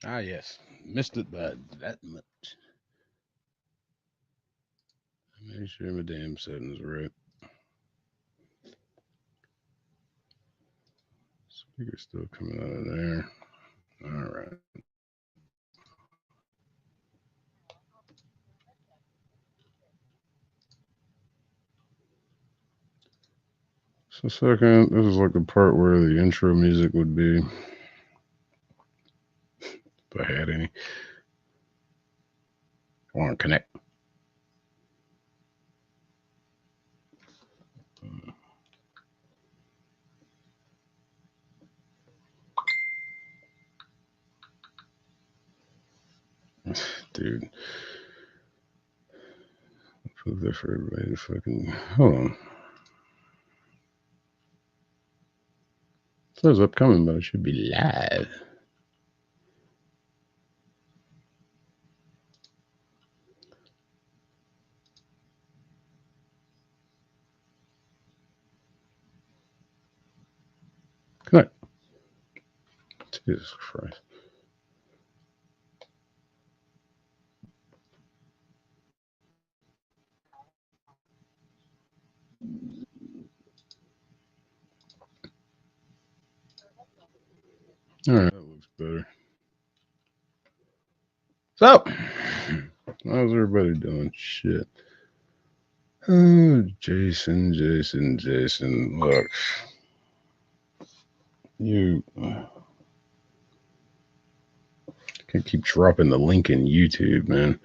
Ah, yes. Missed it by that much. Make sure my damn settings are right. Speaker's still coming out of there. All right. So, second, this is like the part where the intro music would be, if I had any. I want to connect. Dude, put that for everybody to fucking. Hold on. It says upcoming, but it should be live. Connect. Jesus Christ. All right, that looks better. So, how's everybody doing? Shit. Oh, Jason. Look, you can keep dropping the link in YouTube, man.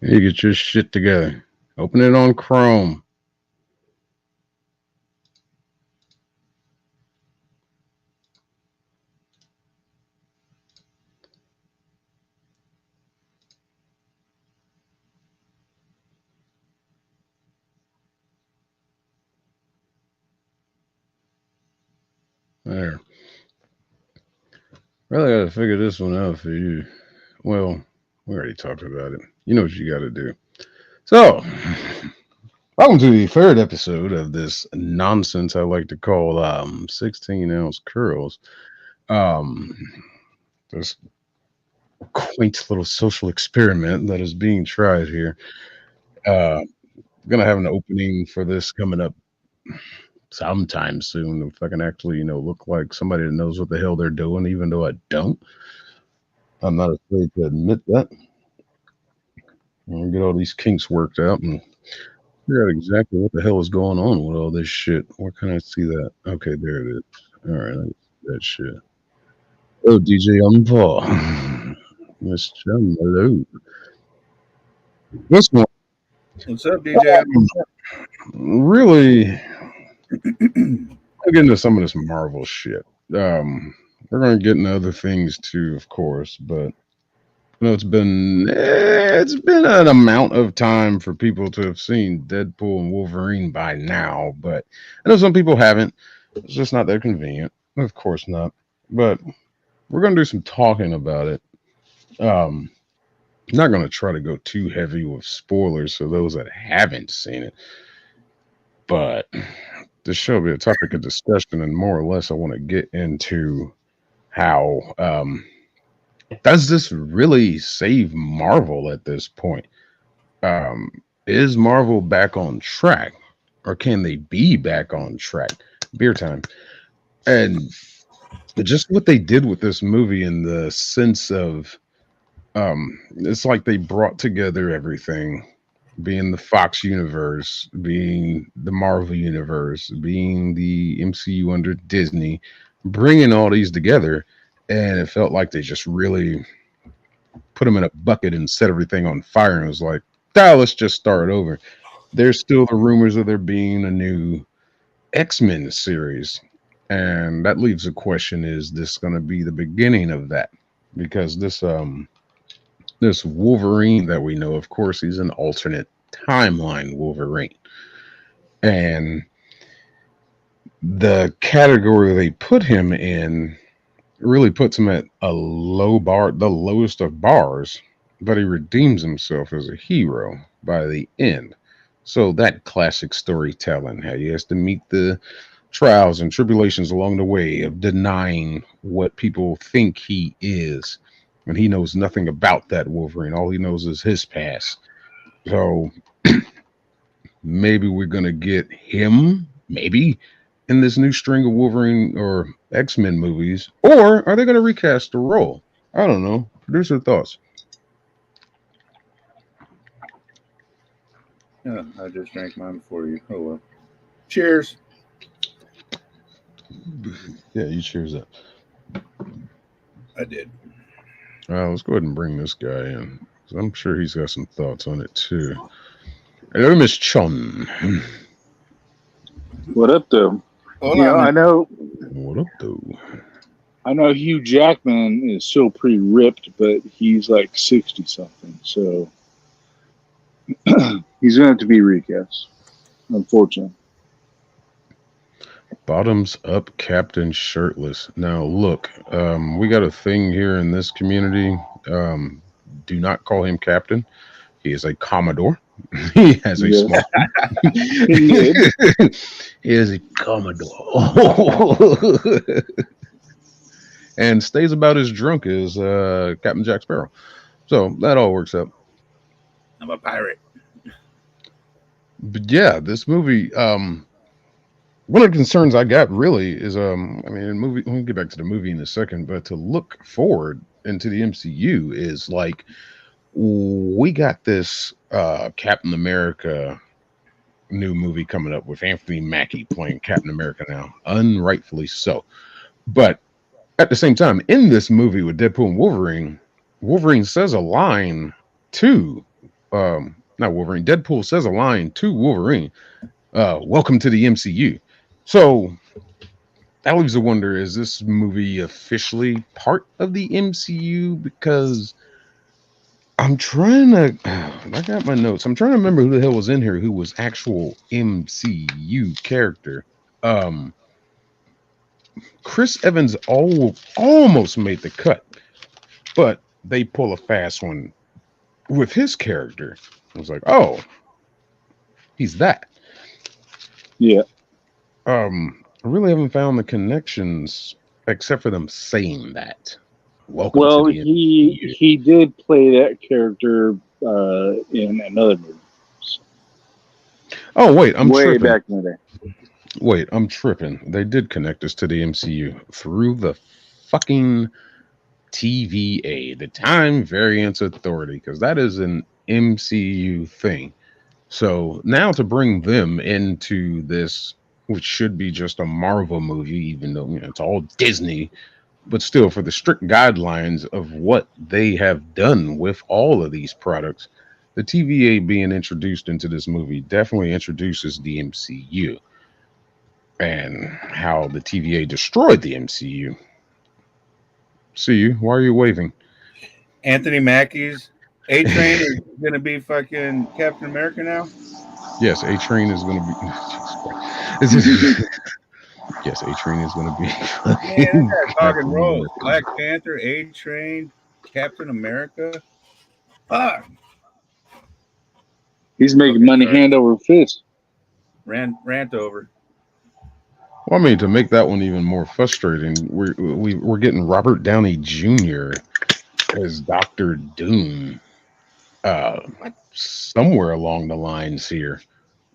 You get your shit together. Open it on Chrome. There. Really got to figure this one out for you. Well, we already talked about it. You know what you got to do. So, welcome to the third episode of this nonsense I like to call 16-ounce curls. Um, this quaint little social experiment that is being tried here. Uh, gonna have an opening for this coming up sometime soon. If I can actually, look like somebody that knows what the hell they're doing, even though I don't. I'm not afraid to admit that. I'll get all these kinks worked out and figure out exactly what the hell is going on with all this shit. Where can I see that? Okay, there it is. All right, I see that shit. Oh, DJ, I'm Paul. Miss Chum, hello. This one, What's up, DJ? really, I'll get into some of this Marvel shit. We're gonna get into other things too, of course, but it's been an amount of time for people to have seen Deadpool and Wolverine by now, but I know some people haven't. It's just not that convenient. Of course not. But we're gonna do some talking about it. Um, not gonna try to go too heavy with spoilers for those that haven't seen it, but this show will be a topic of discussion, and more or less, I want to get into how does this really save Marvel at this point? Um, is Marvel back on track, or can they be back on track? Beer time, and just what they did with this movie in the sense of it's like they brought together everything, being the Fox universe, being the Marvel universe, being the MCU under Disney, bringing all these together, and it felt like they just really put them in a bucket and set everything on fire, and it was like, ah, let's just start over. There's still the rumors of there being a new X-Men series. And that leaves a question, is this going to be the beginning of that? Because this Wolverine that we know, of course, he's an alternate timeline Wolverine. And the category they put him in really puts him at a low bar, the lowest of bars, but he redeems himself as a hero by the end. So that classic storytelling, how he has to meet the trials and tribulations along the way of denying what people think he is. And he knows nothing about that Wolverine. All he knows is his past. So maybe we're gonna get him, maybe, in this new string of Wolverine or X-Men movies. Or are they gonna recast the role? I don't know. Producer thoughts. Yeah, I just drank mine before you. Oh well. Cheers. Yeah, you cheers up. I did. Let's go ahead and bring this guy in. 'Cause I'm sure he's got some thoughts on it too. Hello, Miss Chun. What up, though? You Hola, know, man. What up, though? I know Hugh Jackman is still pretty ripped, but he's like 60 something, so he's gonna have to be recast, unfortunately. Bottoms up, Captain Shirtless. Now, look, we got a thing here in this community. Um, do not call him Captain. He is a Commodore. He has a small. Yes, indeed. He is a Commodore. And stays about as drunk as Captain Jack Sparrow. So that all works out. I'm a pirate. But yeah, this movie. One of the concerns I got really is, I mean, in movie. We'll get back to the movie in a second, but to look forward into the MCU is like we got this Captain America new movie coming up with Anthony Mackie playing Captain America now, unrightfully so. But at the same time, in this movie with Deadpool and Wolverine, Wolverine says a line to, not Wolverine, Deadpool says a line to Wolverine, welcome to the MCU. So that leaves a wonder, is this movie officially part of the MCU? Because I'm trying to, I got my notes. I'm trying to remember who the hell was in here who was actual MCU character. Um, Chris Evans almost made the cut, but they pull a fast one with his character. I was like, oh, he's that. Yeah. I really haven't found the connections except for them saying that. Welcome to Well, the he MCU. he did play that character in another movie Oh wait, I'm way tripping. back in the day. Wait, I'm tripping. They did connect us to the MCU through the fucking TVA, the Time Variance Authority, because that is an MCU thing. So now to bring them into this, which should be just a Marvel movie, even though it's all Disney, but still for the strict guidelines of what they have done with all of these products, the TVA being introduced into this movie definitely introduces the MCU and how the TVA destroyed the MCU. See you. Why are you waving? Anthony Mackie's A Train is gonna be fucking Captain America now. Yes, A Train is going to be. Yes, A Train is going to be Man, that fucking guy's hog and Captain rolls. America. Black Panther, A Train, Captain America. Fuck. He's making Okay, money sorry. hand over fist. Rant over. Well, I mean, to make that one even more frustrating, we're getting Robert Downey Jr. as Doctor Doom. Somewhere along the lines here.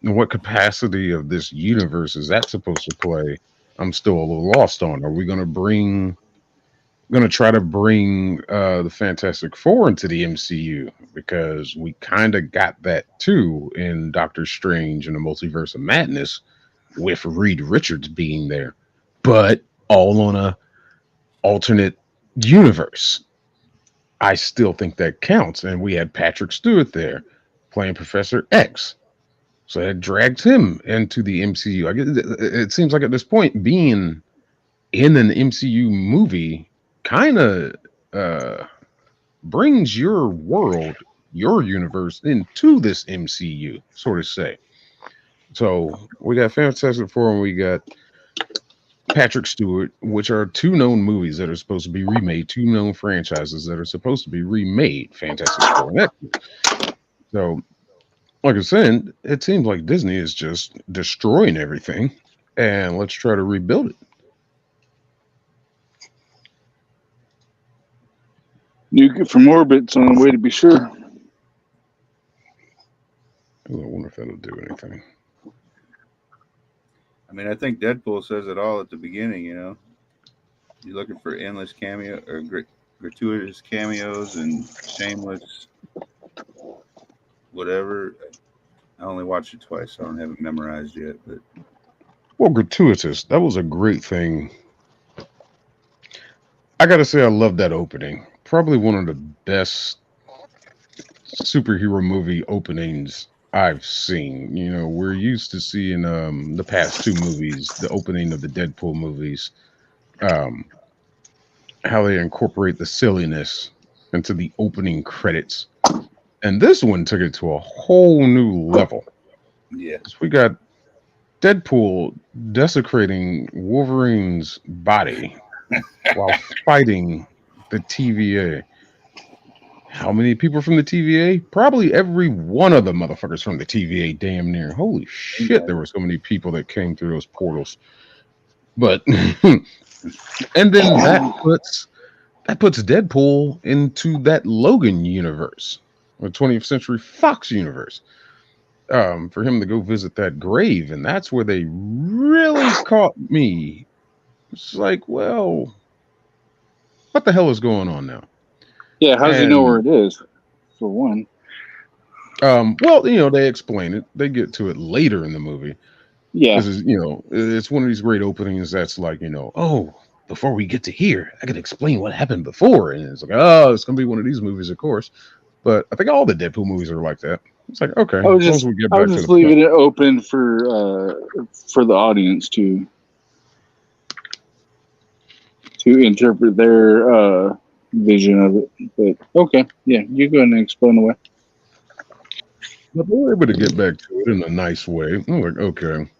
In what capacity of this universe is that supposed to play? I'm still a little lost on. Are we going to try to bring the Fantastic Four into the MCU? Because we kind of got that too in Doctor Strange and the Multiverse of Madness with Reed Richards being there, but all on a alternate universe. I still think that counts. And we had Patrick Stewart there playing Professor X. So that drags him into the MCU. It seems like at this point, being in an MCU movie kind of uh, brings your world, your universe into this MCU, sort of say. So we got Fantastic Four and we got Patrick Stewart, which are two known movies that are supposed to be remade, two known franchises that are supposed to be remade, Fantastic Four and X. So like I said, it seems like Disney is just destroying everything, and let's try to rebuild it. Nuke it from orbit's on the way to be sure. Ooh, I wonder if that'll do anything. I mean, I think Deadpool says it all at the beginning. You know, you're looking for endless cameo or gratuitous cameos and shameless whatever. I only watched it twice, so I don't have it memorized yet. But Well, gratuitous. That was a great thing. I gotta say, I love that opening. Probably one of the best superhero movie openings I've seen. You know, we're used to seeing the past two movies, the opening of the Deadpool movies, um, how they incorporate the silliness into the opening credits. And this one took it to a whole new level. yeah, 'Cause we got Deadpool desecrating Wolverine's body while fighting the TVA. How many people from the TVA? Probably every one of the motherfuckers from the TVA, damn near. Holy shit, there were so many people that came through those portals. But and then that puts Deadpool into that Logan universe, the 20th Century Fox universe. For him to go visit that grave, and that's where they really caught me. It's like, well, what the hell is going on now? Yeah, how's he know where And it is? For one. well, they explain it. They get to it later in the movie. Yeah. This is, it's one of these great openings that's like, oh, before we get to here, I could explain what happened before. And it's like, oh, it's gonna be one of these movies, of course. But I think all the Deadpool movies are like that. It's like, okay, I was as long as just we get I was back to just the point. leaving it open for the audience to interpret their vision of it. But okay, yeah, you go ahead and explain away. But they were able to get back to it in a nice way. I'm like, okay,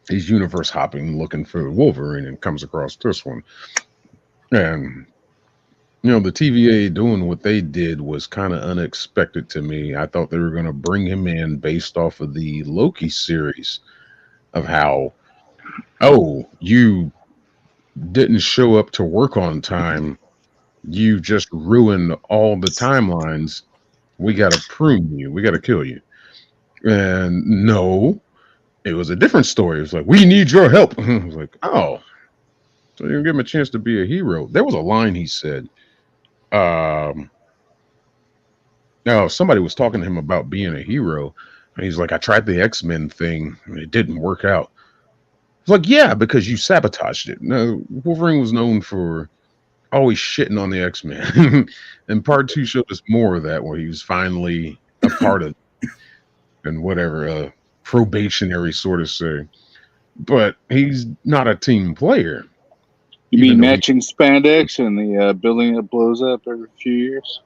he's universe hopping looking for Wolverine and comes across this one. And the TVA doing what they did was kind of unexpected to me. I thought they were going to bring him in based off of the Loki series of how, oh, you didn't show up to work on time. You just ruined all the timelines. We got to prune you. We got to kill you. And no, it was a different story. It was like, we need your help. I was like, oh, so you're going to give him a chance to be a hero. There was a line he said. No, somebody was talking to him about being a hero. And he's like, I tried the X-Men thing and it didn't work out. It's like, yeah, because you sabotaged it. No, Wolverine was known for always shitting on the X-Men. And part two showed us more of that where he was finally a part of and whatever, probationary sort of say. But he's not a team player, You even mean though he matching spandex and the building that blows up every few years?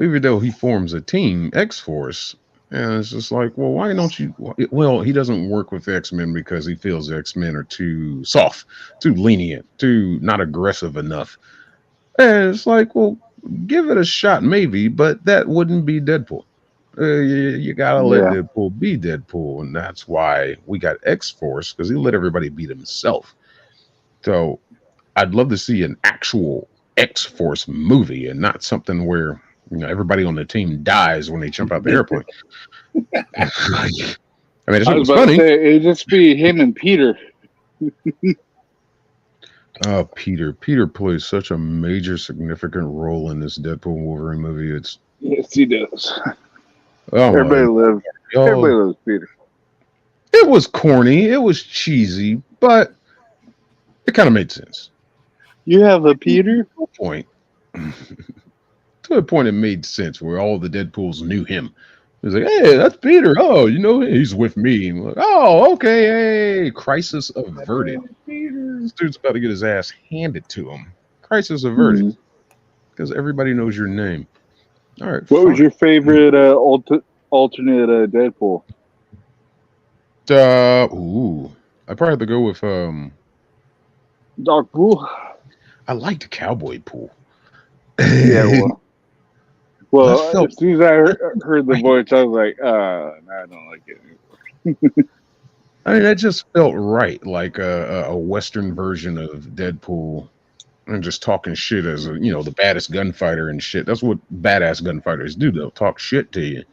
even though he forms a team, X Force, and it's just like, well, why don't you? Well, he doesn't work with X Men because he feels the X Men are too soft, too lenient, too not aggressive enough. And it's like, well, give it a shot, maybe, but that wouldn't be Deadpool. You gotta let Yeah. Deadpool be Deadpool, and that's why we got X Force because he let everybody beat himself. So I'd love to see an actual X Force movie and not something where everybody on the team dies when they jump out the airplane. I mean, I it was was about to funny. say it'd just be him and Peter. Peter plays such a major, significant role in this Deadpool Wolverine movie. It's Yes, he does. oh Everybody my loves god, everybody loves Peter. it was corny, it was cheesy, but it kind of made sense. You have a Peter? To a point, to a point, it made sense where all the Deadpools knew him. He was like, "Hey, that's Peter. Oh, he's with me." And like, oh, okay. Hey, crisis averted. This dude's about to get his ass handed to him. Crisis averted Hmm. because everybody knows your name. All right, What was fine. your favorite alternate Deadpool? I probably have to go with Doc Pool? I liked Cowboy Pool. Yeah, well, That Well, felt as soon as I heard the right. voice, I was like, no, I don't like it anymore. I mean, that just felt right, like a Western version of Deadpool, and just talking shit as the baddest gunfighter and shit. That's what badass gunfighters do. They'll talk shit to you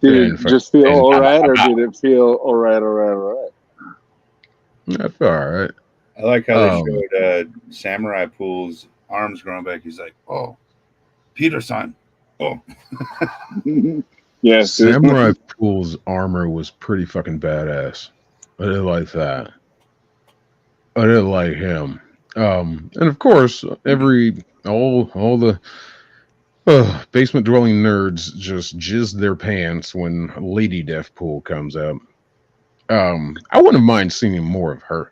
Did and it just feel and all right, or did it feel all right? that's all right. I like how they Um, showed Samurai Pool's arms growing back. He's like, "Oh, Peterson, oh, Yeah, dude. Samurai Pool's armor was pretty fucking badass. I did like that. I didn't like him. And of course, all the basement dwelling nerds just jizz their pants when Lady Deathpool comes up. I wouldn't mind seeing more of her.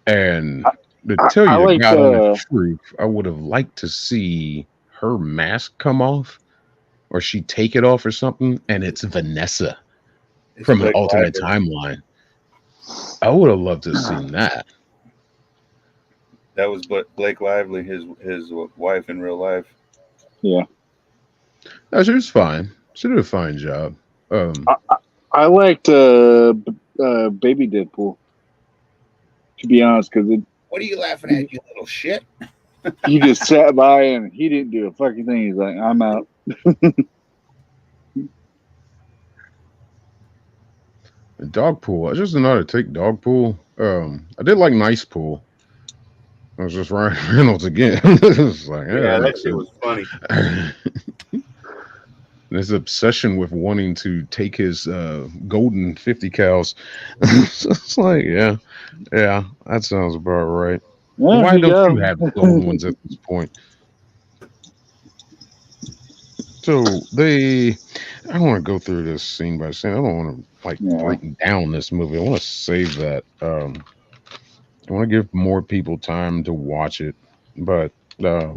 And to tell I you the like God honest truth, I would have liked to see her mask come off, or she take it off or something, and it's Vanessa it's from an Blake alternate Lively." timeline. I would have loved to have seen that. That was Blake Lively, his wife in real life. yeah. No, she was fine. She did a fine job. Um, I liked Baby Deadpool, to be honest, because What are you laughing he, at, you little shit? he just sat by and he didn't do a fucking thing. He's like, I'm out. Dog pool. I just didn't know how to take dog pool. I did like nice pool. I was just Ryan Reynolds again. It's like, yeah, Yeah, that that makes shit sense. was funny. His obsession with wanting to take his golden 50 cows. It's like, yeah, that sounds about right. Yeah, Why he don't got you him. have golden ones at this point? So I don't want to go through this scene by scene. I don't want to like Yeah. break down this movie. I want to save that. I want to give more people time to watch it, but uh,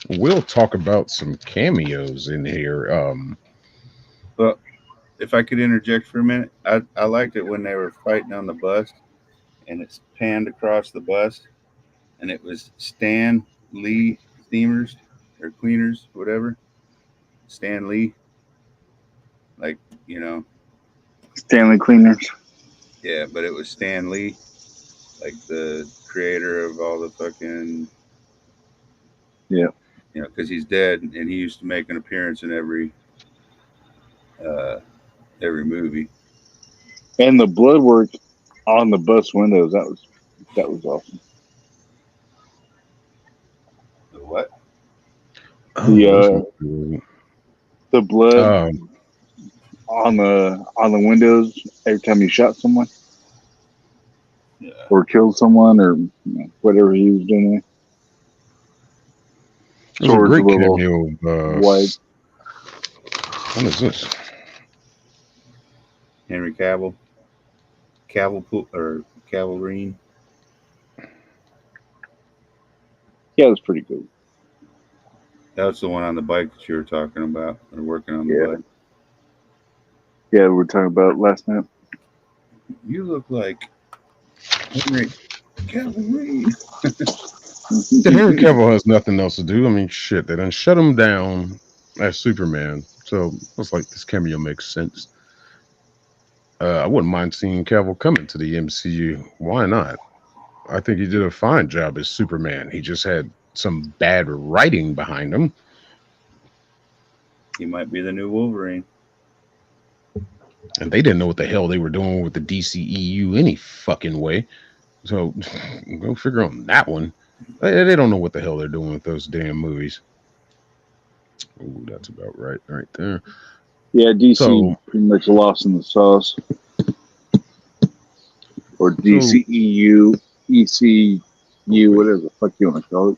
we'll talk about some cameos in here. But if I could interject for a minute, I liked it when they were fighting on the bus and it's panned across the bus and it was Stan Lee steamers or cleaners, whatever. Stan Lee, like, you know, Stanley Cleaners. yeah, but it was Stan Lee, like the creator of all the fucking, Yeah. because he's dead and he used to make an appearance in uh, every movie. And the blood work on the bus windows, that was awesome. The what? The oh, this movie. the blood Um, on the windows every time he shot someone Yeah. or killed someone or whatever he was doing. there's a Swords a great little cameo of white. what is this? Henry or Cavalrine. Yeah, it was pretty good. That's the one on the bike that you were talking about. Or working on the Yeah. bike. Yeah, we were talking about it last night. You look like Henry Cavalrine. Yeah, Henry Cavill has nothing else to do. I mean, shit, they done shut him down as Superman, so it's like this cameo makes sense. I wouldn't mind seeing Cavill come into the MCU. Why not? I think he did a fine job as Superman. He just had some bad writing behind him, He might be the new Wolverine. and they didn't know what the hell they were doing with the DCEU any fucking way. So go figure on that one. They don't know what the hell they're doing with those damn movies. Ooh, that's about right there. Yeah, DC So, pretty much lost in the sauce. Or so DCEU, ECU, whatever the fuck you want to call it.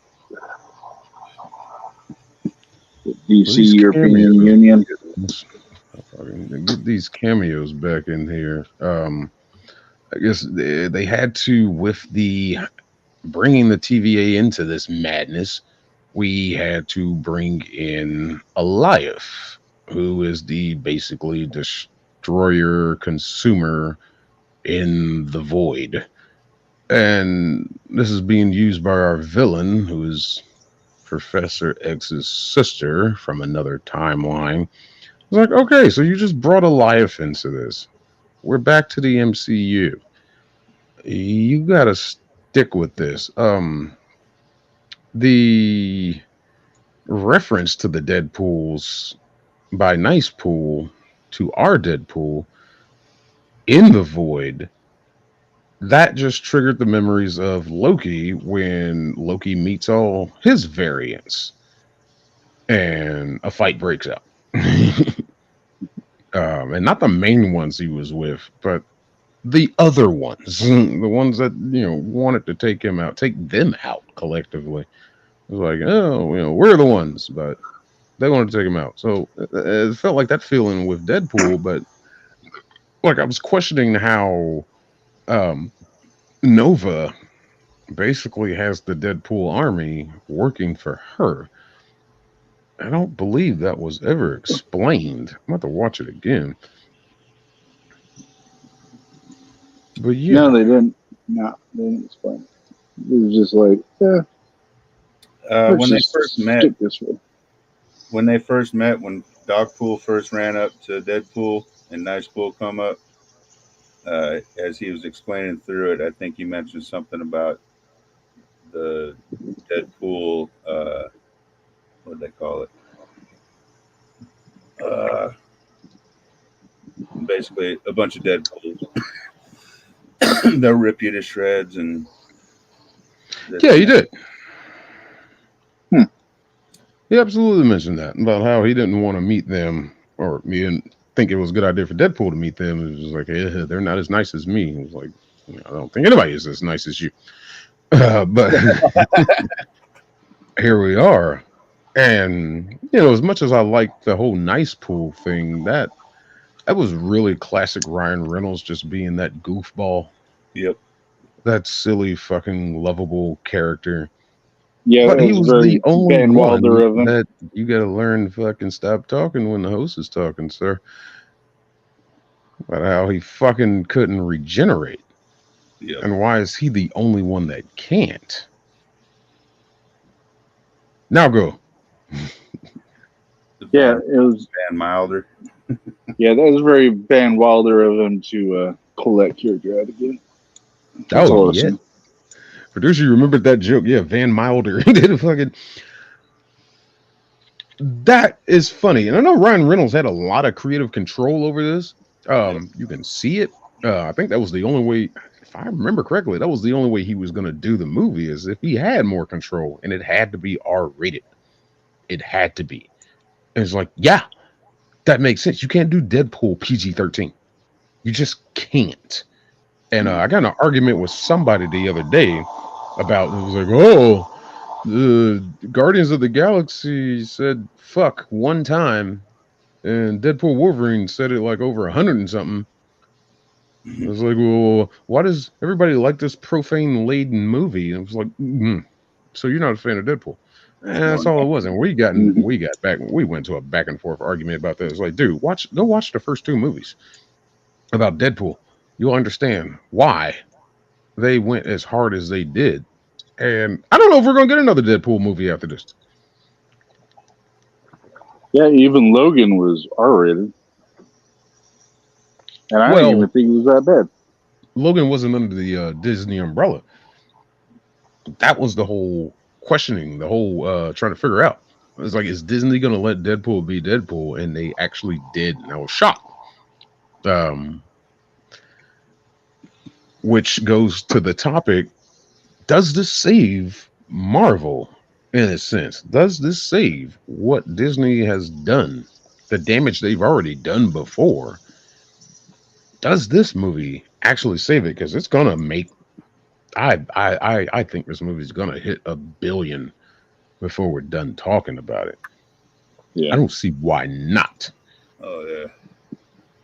The DC these European cameos, Union. get these cameos back in here. I guess they had to, with the bringing the TVA into this madness, we had to bring in Elias, who is the basically destroyer consumer in the void. And this is being used by our villain, who is Professor X's sister from another timeline. I was like, okay, so you just brought Elias into this. We're back to the MCU. You gotta stick with this. The reference to the Deadpools by Nice Pool to our Deadpool in the void, that just triggered the memories of Loki when Loki meets all his variants and a fight breaks out. And not the main ones he was with, but the other ones, the ones that wanted to take him out, take them out collectively. It was like, oh, we're the ones, but they wanted to take him out. So it felt like that feeling with Deadpool, but like I was questioning how um, Nova basically has the Deadpool army working for her. I don't believe that was ever explained. I'm about to watch it again. But No, yeah, they didn't. No, they didn't explain it. It was just like, yeah, let's When they just first met, stick this way. when Dogpool first ran up to Deadpool and Nicepool come up, as he was explaining through it, I think he mentioned something about the Deadpool. What do they call it? Uh, Basically, a bunch of Deadpools. They'll rip you to shreds, and yeah, he did. Hmm. He absolutely mentioned that about how he didn't want to meet them, or he didn't think it was a good idea for Deadpool to meet them. It was just like, yeah, they're not as nice as me. It was like, I don't think anybody is as nice as you. But here we are. And as much as I like the whole nice pool thing, that was really classic Ryan Reynolds just being that goofball, yep. that silly fucking lovable character. Yeah, But that he was was the very only Van one Wilder of him. that you got to learn to fucking stop talking when the host is talking, sir. About how he fucking couldn't regenerate. Yep. And why is he the only one that can't? Now go. Yeah, Van, it was. Van Milder. Yeah, that was very Van Wilder of him to pull that character out again. That's Oh, all I was yeah. saying. Producer, you remembered that joke? Yeah, Van Milder. He did a fucking. That is funny. And I know Ryan Reynolds had a lot of creative control over this. Yep. You can see it. I think that was the only way, if I remember correctly, that was the only way he was going to do the movie is if he had more control, and it had to be R rated. It had to be. And it's like, yeah, that makes sense. You can't do Deadpool PG-13. You just can't. And I got in an argument with somebody the other day about it was like, oh, the Guardians of the Galaxy said fuck one time, and Deadpool Wolverine said it like over 100 and something. I was like, well, why does everybody like this profane laden movie? And it was like, so you're not a fan of Deadpool? That's all it was. And Mhm. we got back. We went to a back and forth argument about this. Like, dude, go watch the first two movies about Deadpool. You'll understand why they went as hard as they did. And I don't know if we're gonna get another Deadpool movie after this. Yeah, even Logan was R rated, and I didn't even Well, think it was that bad. Logan wasn't under the Disney umbrella. That was the whole questioning, the whole trying to figure out. It's like, is Disney gonna let Deadpool be Deadpool? And they actually did, and I was shocked. Um, which goes to the topic: does this save Marvel in a sense? Does this save what Disney has done, the damage they've already done before? Does this movie actually save it? Because it's gonna make. I think this movie's gonna hit 1 billion before we're done talking about it. I Yeah, don't see why not. Oh yeah.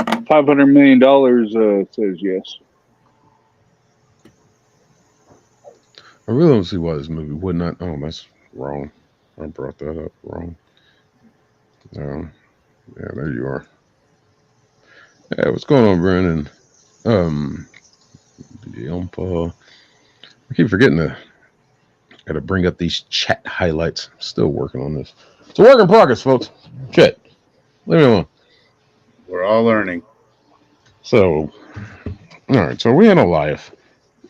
$500 million says yes. I really don't see why this movie would not. Oh, that's wrong. I brought that up wrong. Um, yeah, there you are. Yeah, what's going on, Brandon? Um, I keep forgetting to Got to bring up these chat highlights. Still working on this. It's a work in progress, folks. Chat. Leave me alone. We're all learning. So, all right. So we had Elias.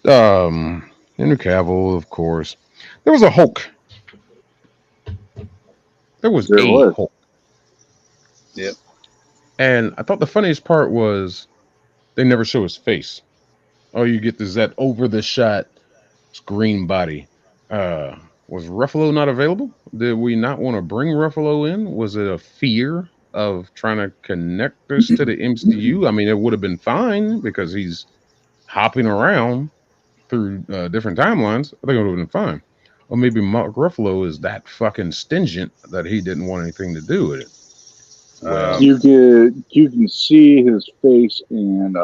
Henry Cavill, of course. There was a Hulk. There was There a was. Hulk. Yep. And I thought the funniest part was they never show his face. All you get is that over the shot green body. Was Ruffalo not available? Did we not want to bring Ruffalo in? Was it a fear of trying to connect this to the MCU? I mean, it would have been fine because he's hopping around through different timelines. I think it would have been fine. Or maybe Mark Ruffalo is that fucking stingent that he didn't want anything to do with it. Well, You can see his face in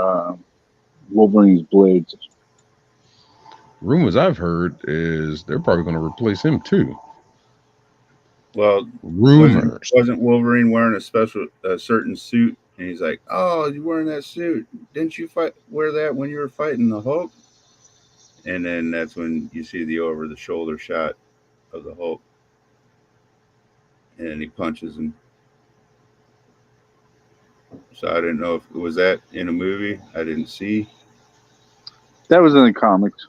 Wolverine's blades. rumors I've heard is they're probably going to replace him too. Well, Rumors. wasn't Wolverine wearing a certain suit? And he's like, "Oh, you wearing that suit? Didn't you wear that when you were fighting the Hulk?" And then that's when you see the over the shoulder shot of the Hulk, and he punches him. So I didn't know if it was that in a movie. I didn't see. That was in the comics.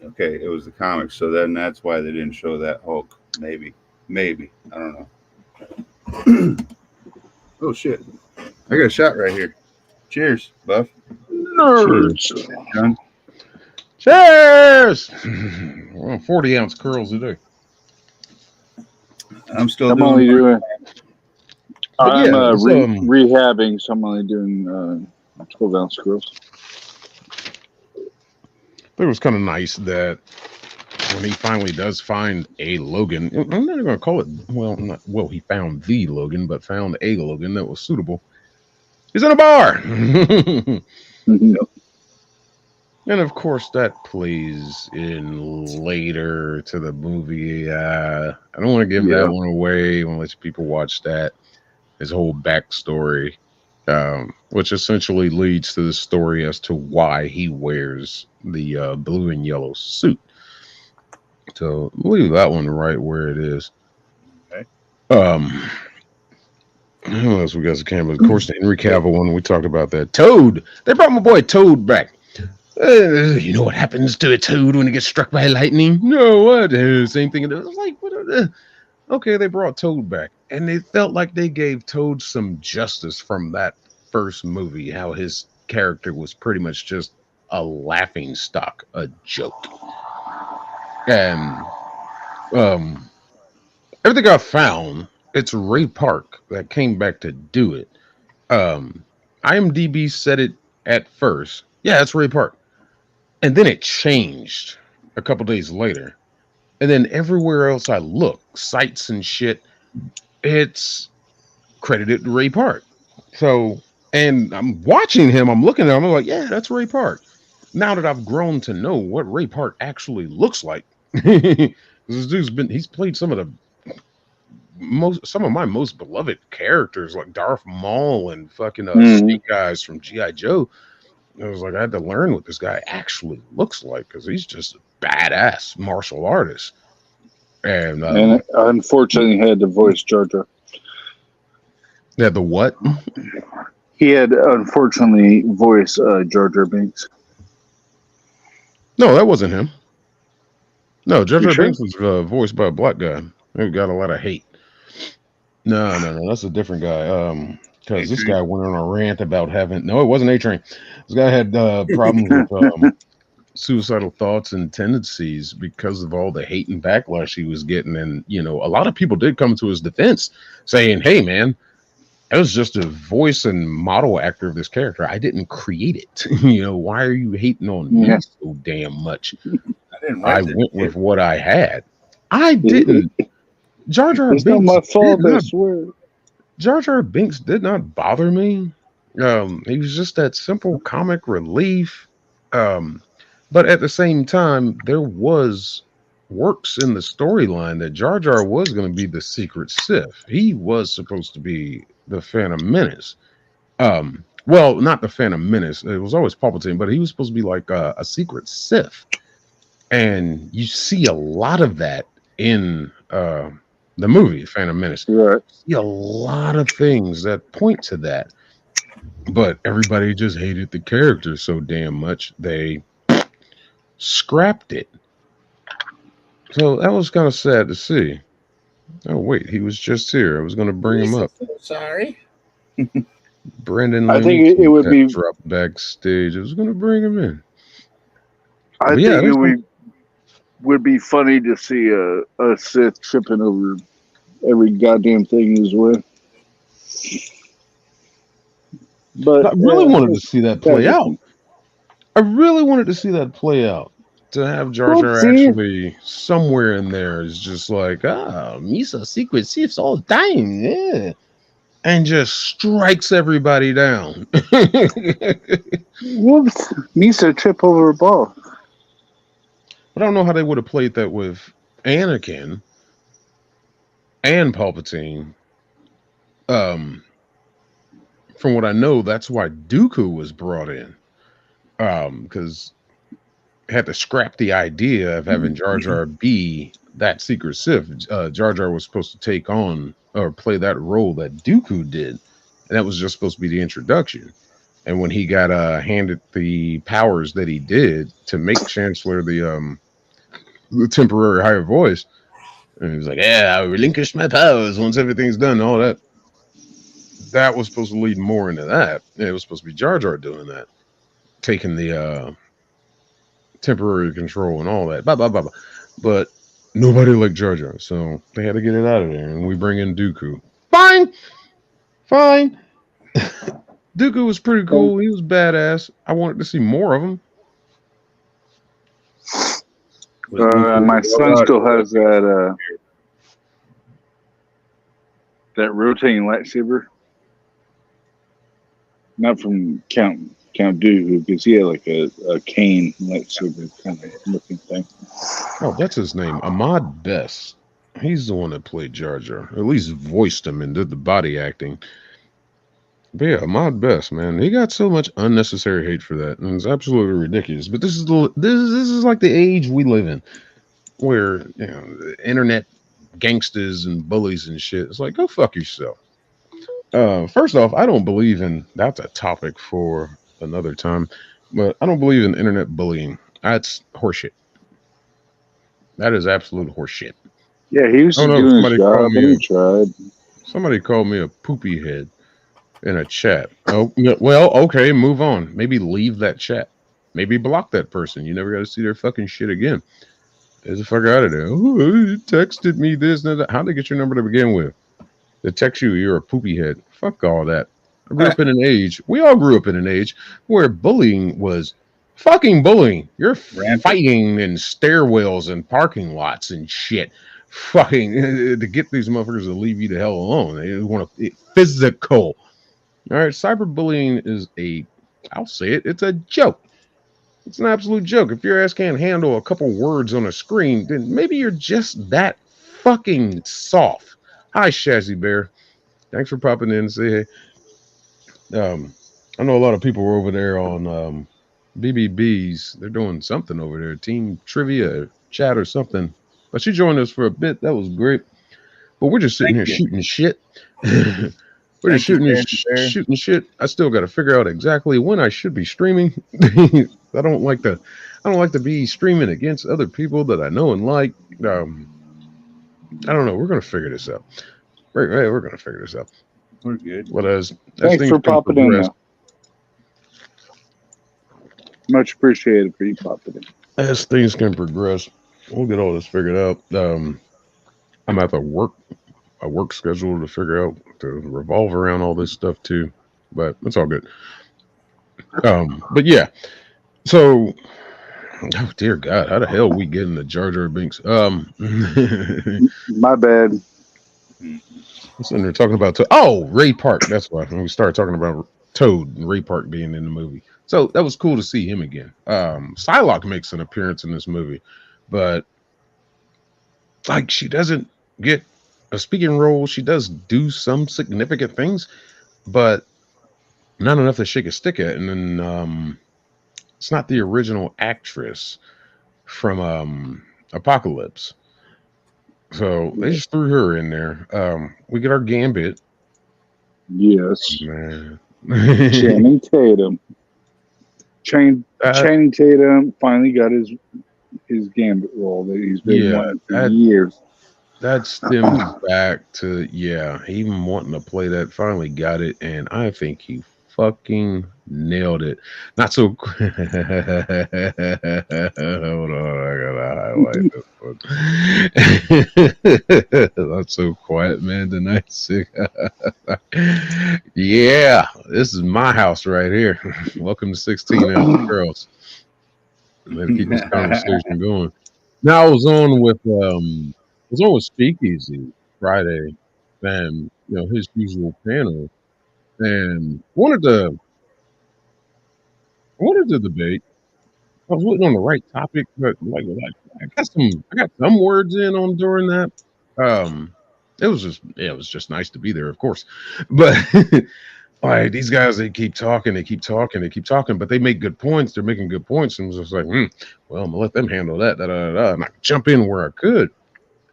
Okay, it was the comics, so then that's why they didn't show that Hulk. Maybe I don't know. Oh shit! I got a shot right here. Cheers, Buff. Nerds. John. Cheers! Well, 40-ounce curls a day. I'm still I'm doing. only doing. But I'm yeah, it's, rehabbing, so I'm only doing 12-ounce girls. it was kind of nice that when he finally does find a Logan, I'm not going to call it, he found the Logan, but found a Logan that was suitable. He's in a bar! And of course, that plays in later to the movie. I don't want to give that one away. I want to let people watch that. His whole backstory, which essentially leads to the story as to why he wears the blue and yellow suit. So leave that one right where it is. Okay. Who else we got? Of course, the Henry Cavill one. We talked about that. Toad. They brought my boy Toad back. You know what happens to a toad when it gets struck by lightning? No, what? Same thing. It was like, what? Okay, they brought Toad back, and they felt like they gave Toad some justice from that first movie. How his character was pretty much just a laughing stock, a joke, and everything I found, it's Ray Park that came back to do it. IMDb said it at first. Yeah, it's Ray Park. And then it changed a couple days later. And then everywhere else I look, sites and shit, it's credited to Ray Park. So, and I'm watching him, I'm looking at him, I'm like, yeah, that's Ray Park. Now that I've grown to know what Ray Park actually looks like, this he's played some of my most beloved characters like Darth Maul and fucking Snake Eyes from G.I. Joe. I was like, I had to learn what this guy actually looks like because he's just a badass martial artist. And unfortunately, he had to voice Jar Jar. Yeah, the what? He had unfortunately voice Jar Jar Binks. No, that wasn't him. No, Jar Jar sure? Binks was voiced by a black guy. He got a lot of hate. No, that's a different guy. Because this guy went on a rant about having. No, it wasn't A-Train. This guy had problems with suicidal thoughts and tendencies because of all the hate and backlash he was getting. And, a lot of people did come to his defense saying, hey, man, I was just a voice and model actor of this character. I didn't create it. Why are you hating on me so damn much? I went with what I had. I didn't. Jar Jar Binks. It's not my fault, I swear. Jar Jar Binks did not bother me. He was just that simple comic relief. But at the same time, there was works in the storyline that Jar Jar was going to be the secret Sith. He was supposed to be the Phantom Menace. Well, not the Phantom Menace. It was always Palpatine, but he was supposed to be like a secret Sith. And you see a lot of that in the movie Phantom Menace. Right. You see a lot of things that point to that, but everybody just hated the character so damn much they scrapped it. So that was kind of sad to see. Oh wait, he was just here. I was going to bring him Lisa, up. so sorry. Brandon I think it Livingston would got be. dropped backstage. I was going to bring him in. I But yeah, think it there's some. would be funny to see a Sith tripping over every goddamn thing his way. But I really wanted to it's see that play out. everything. I really wanted to see that play out. To have Jar Well, Jar see, actually somewhere in there is just like, Misa secret Siths all the time, yeah, and just strikes everybody down. But whoops, Misa trip over a ball. I don't know how they would have played that with Anakin and Palpatine. Um, from what I know, that's why Dooku was brought in. Because had to scrap the idea of having Jar Jar be that secret Sith. Jar Jar was supposed to take on or play that role that Dooku did, and that was just supposed to be the introduction. And when he got handed the powers that he did to make Chancellor the temporary higher voice, and he was like, "Yeah, I relinquish my powers once everything's done." All that was supposed to lead more into that. It was supposed to be Jar Jar doing that, taking the temporary control and all that. Blah blah blah blah. But nobody liked Jar Jar, so they had to get it out of there, and we bring in Dooku. Fine, fine. Dooku was pretty cool. He was badass. I wanted to see more of him. Was Dooku My a son robot still or has that rotating lightsaber. Not from Count Dooku, because he had like a cane lightsaber kind of looking thing. Oh, that's his name, Ahmad Best. He's the one that played Jar Jar, at least voiced him and did the body acting. But yeah, Ahmad Best, man, he got so much unnecessary hate for that, and it's absolutely ridiculous. But this is like the age we live in, where the internet gangsters and bullies and shit. It's like, go fuck yourself. First off, I don't believe in that's a topic for another time, but I don't believe in internet bullying. That's horseshit. That is absolute horseshit. Yeah, he was Oh just no, doing his job and he tried. somebody called me a poopy head in a chat. Oh yeah, well, okay, move on. Maybe leave that chat. Maybe block that person. You never got to see their fucking shit again. Get the fuck out of there. Oh, you texted me this and that. How'd they get your number to begin with? They text you, you're a poopy head. Fuck all that. I grew up in an age, we all grew up in an age where bullying was fucking bullying. You're rampant? fighting in stairwells and parking lots and shit. Fucking to get these motherfuckers to leave you the hell alone. They want to physical. All right, cyberbullying is I'll say it, it's a joke. It's an absolute joke. If your ass can't handle a couple words on a screen, then maybe you're just that fucking soft. Hi, Shazzy Bear. Thanks for popping in and say hey. I know a lot of people were over there on BBBs. They're doing something over there, team trivia, chat, or something. But she joined us for a bit. That was great. But we're just sitting Thank here you. shooting shit. We're just Thank you, shooting Sandy Bear. shooting shit. I still got to figure out exactly when I should be streaming. I don't like to. I don't like to be streaming against other people that I know and like. Um, I don't know. We're gonna figure this out. Right, we're gonna figure this out. We're good. But as Thanks things for can popping in, progress, though. Much appreciated for you popping in. we'll get all this figured out. I'm at the a work schedule to figure out to revolve around all this stuff too, but it's all good. But yeah, so oh dear God, how the hell we get into Jar Jar Binks? My bad. I'm sitting there talking about Ray Park. That's why when we started talking about Toad and Ray Park being in the movie. So that was cool to see him again. Psylocke makes an appearance in this movie, but like she doesn't get a speaking role. She does do some significant things, but not enough to shake a stick at. And then it's not the original actress. from Apocalypse. So they Yeah. just threw her in there. We get our Gambit, Yes. man. Channing Tatum. that Channing Tatum finally got his Gambit role that he's been yeah, wanting for that years. that stems back to him wanting to play that. Finally got it, and I think he fucking nailed it. Not so. Hold on, I gotta highlight this one. Not so quiet, man. Tonight, sick. Yeah, this is my house right here. Welcome to 16 Ounce Girls. Let's keep this conversation going. Now I was on with Speakeasy Friday, and his usual panel, and wanted to debate. I was waiting on the right topic, but I got some words in on during that. Um, it was just nice to be there, of course, but like these guys, they keep talking, they keep talking, but they make good points. They're making good points, and it was just like, well, I'm gonna let them handle that, and I jump in where I could.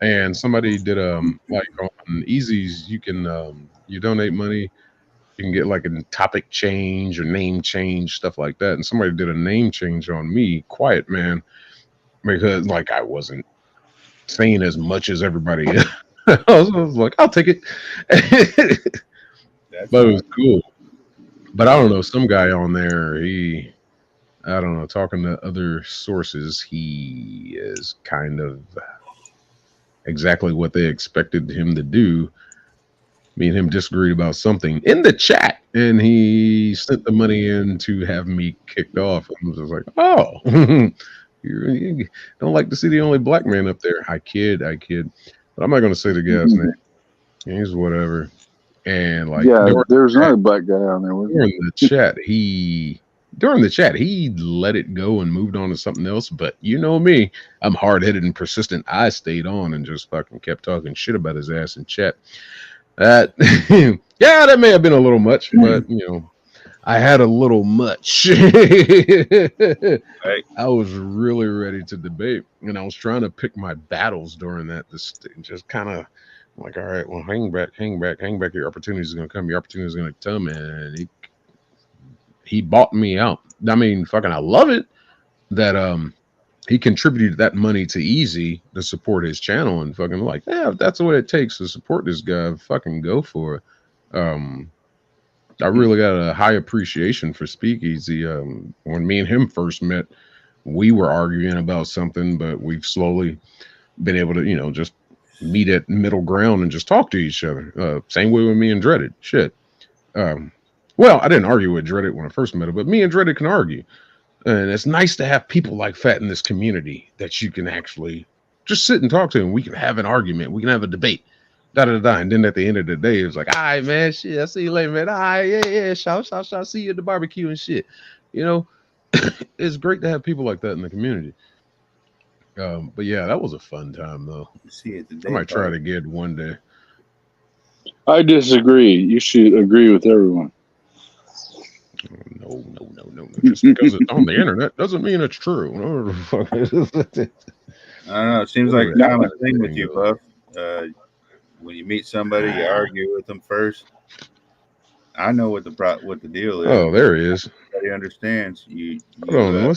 And somebody did like on Easy's, you can you donate money, you can get like a topic change or name change, stuff like that. And somebody did a name change on me, Quiet Man, because like I wasn't saying as much as everybody else. I was like, I'll take it. That's But it was fine. cool. But I don't know, some guy on there, I don't know, talking to other sources, he is kind of exactly what they expected him to do. Me and him disagreed about something in the chat, and he sent the money in to have me kicked off. I was just like, oh, you don't like to see the only black man up there. I kid. But I'm not going to say the guy's name. He's whatever. And like Yeah, there's another black guy on there, wasn't during the chat, he let it go and moved on to something else. But you know me, I'm hard headed and persistent. I stayed on and just fucking kept talking shit about his ass in chat. That yeah, that may have been a little much, but I had a little much. Right. I was really ready to debate, and I was trying to pick my battles during that. This just kind of like, all right, well, hang back, hang back, hang back. Your opportunity is going to come. Your opportunity is going to come, and he bought me out. I mean, fucking, I love it that he contributed that money to Easy to support his channel, and fucking like, yeah, if that's what it takes to support this guy, fucking go for it. I really got a high appreciation for Speakeasy. When me and him first met, we were arguing about something, but we've slowly been able to, just meet at middle ground and just talk to each other. Same way with me and Dreaded. Shit. Um, well, I didn't argue with Dreaded when I first met him, but me and Dreaded can argue. And it's nice to have people like Fat in this community that you can actually just sit and talk to, and we can have an argument. We can have a debate. Da da da. And then at the end of the day, it's like, all right, man, shit, I'll see you later, man. All right, yeah, shout, see you at the barbecue and shit. You know, it's great to have people like that in the community. But yeah, that was a fun time though. See it I today, might try it party. again one day. I disagree. You should agree with everyone. No. Just because it's on the internet doesn't mean it's true. I don't know. It seems like Whatever a No, common that thing with thing you, goes. Buff. When you meet somebody, you argue with them first. I know what the deal is. Oh, there he is. Everybody understands. Hold on.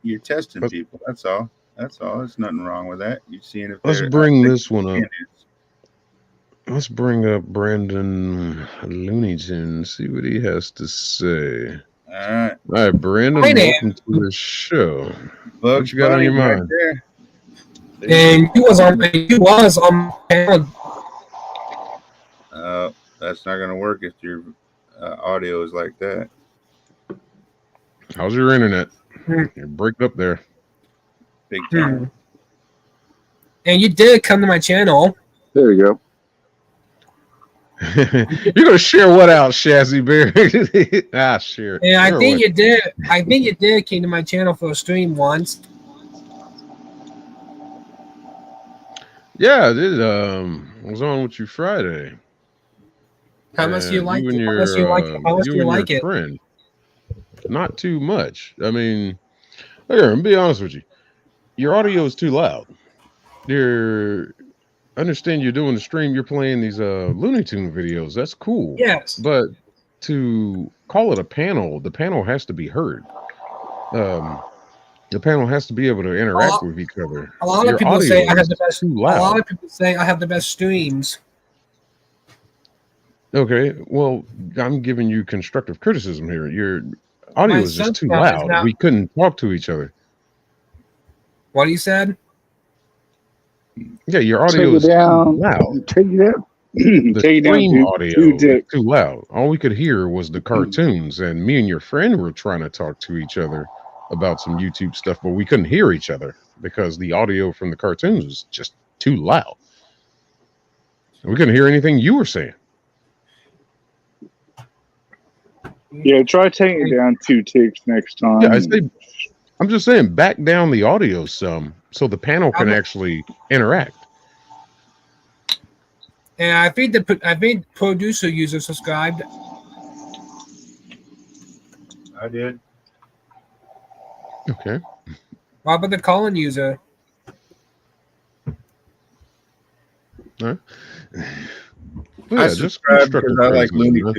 You're testing Let's people. That's all. That's all. There's nothing wrong with that. You're seeing if let's they're how bring thick this one their up. skin is. Let's bring up Brandon Looney Tunes. See what he has to say. All right, All right, Hi Brandon. there. Welcome to the show. What Bugs you got on Bunny your right mind? there. There you And you was on my channel. go. That's not gonna work if your audio is like that. How's your internet? Hmm, You're breaking up there. Big time. hmm. And you did come to my channel. there you go. You're gonna share what out, Shazzy Bear? Share it. And I Share think away. you did. I think you did came to my channel for a stream once. Yeah, I did. I was on with you Friday. How much do you like You and it? How much do you like it? How much do you your like it? friend. Not too much. I mean, here, I'm be honest with you. your audio is too loud. You're understand you're doing the stream. You're playing these Looney Tune videos. That's cool. Yes. But to call it a panel, the panel has to be heard. The panel has to be able to interact with each other. A lot of Your people say audio I have is the best. too A lot loud. of people say I have the best streams. Okay, well, I'm giving you constructive criticism here. Your audio My is just sub too count is loud. now. We couldn't talk to each other. What you said? Yeah, your Take audio it is too down. loud. Take it down. The Take it down, stream dude. audio Two is dick. too loud. All we could hear was the cartoons, and me and your friend were trying to talk to each other about some YouTube stuff, but we couldn't hear each other because the audio from the cartoons was just too loud. We couldn't hear anything you were saying. Yeah, try taking it down 2 ticks next time. Yeah, I'm just saying, back down the audio some so the panel can actually interact. And I think producer user subscribed. I did. Okay. What about the Colin user? All right. I Yeah, subscribe because I like Looney Tunes.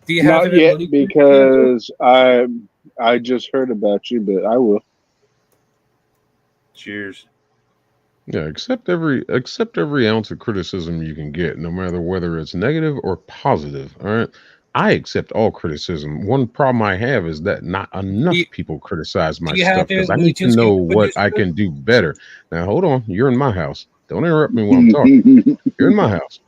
Do you have Not yet because I just heard about you, but I will. Cheers. Yeah, accept every ounce of criticism you can get, no matter whether it's negative or positive. All right. I accept all criticism. One problem I have is that not enough people criticize my stuff because I need to know what I can do better. Now, hold on. You're in my house. Don't interrupt me while I'm talking. You're in my house.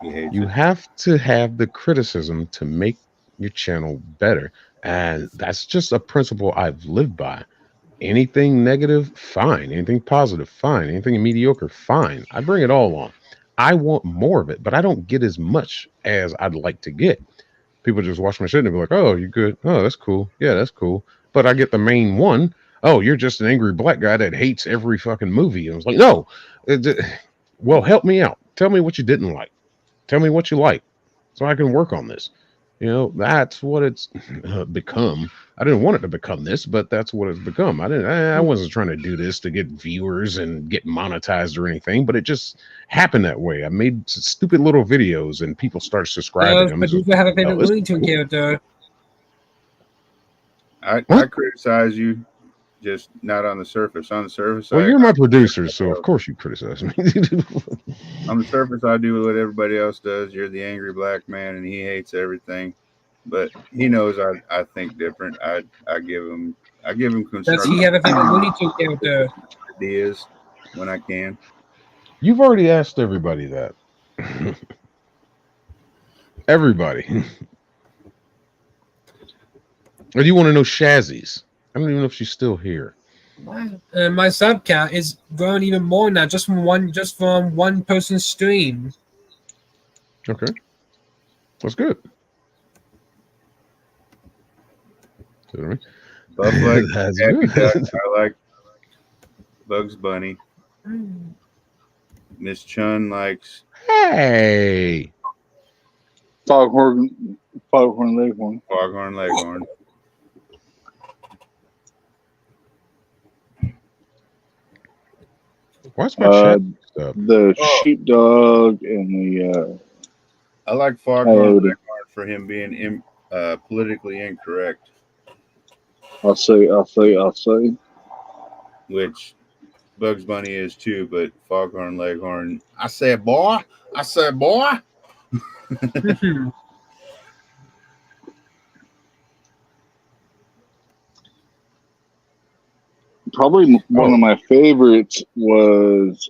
You have to have the criticism to make your channel better. And that's just a principle I've lived by. Anything negative, fine. Anything positive, fine. Anything mediocre, fine. I bring it all on. I want more of it, but I don't get as much as I'd like to get. People just watch my shit and be like, oh, you good? Oh, that's cool. Yeah, that's cool. But I get the main one. Oh, you're just an angry black guy that hates every fucking movie. And I was like, no. Well, help me out. Tell me what you didn't like. Tell me what you like so I can work on this. You know, that's what it's become. I didn't want it to become this, but that's what it's become. I wasn't trying to do this to get viewers and get monetized or anything, but it just happened that way. I made stupid little videos and people started subscribing. But you have a favorite Looney Tune character. I criticize you, just not on the surface. On the surface, well, you're my producer, so of course you criticize me. On the surface, I do what everybody else does. You're the angry black man, and he hates everything. But he knows I think different. I give him constructive. Does he have a favorite Looney Tune character? Ideas when I can. You've already asked everybody that. Everybody. Or do you want to know Shazzy's? I don't even know if she's still here. My sub count is growing even more now, just from one person's stream. Okay, that's good. Buff like Happy Duck. I like Bugs Bunny. Miss Chun likes. Hey. Foghorn Leghorn. Foghorn Leghorn. What's my chat stuff? The sheepdog and the. I like Foghorn Leghorn for him being politically incorrect. I'll say. Which Bugs Bunny is too, but Foghorn Leghorn. I said, boy. Probably one of my favorites was,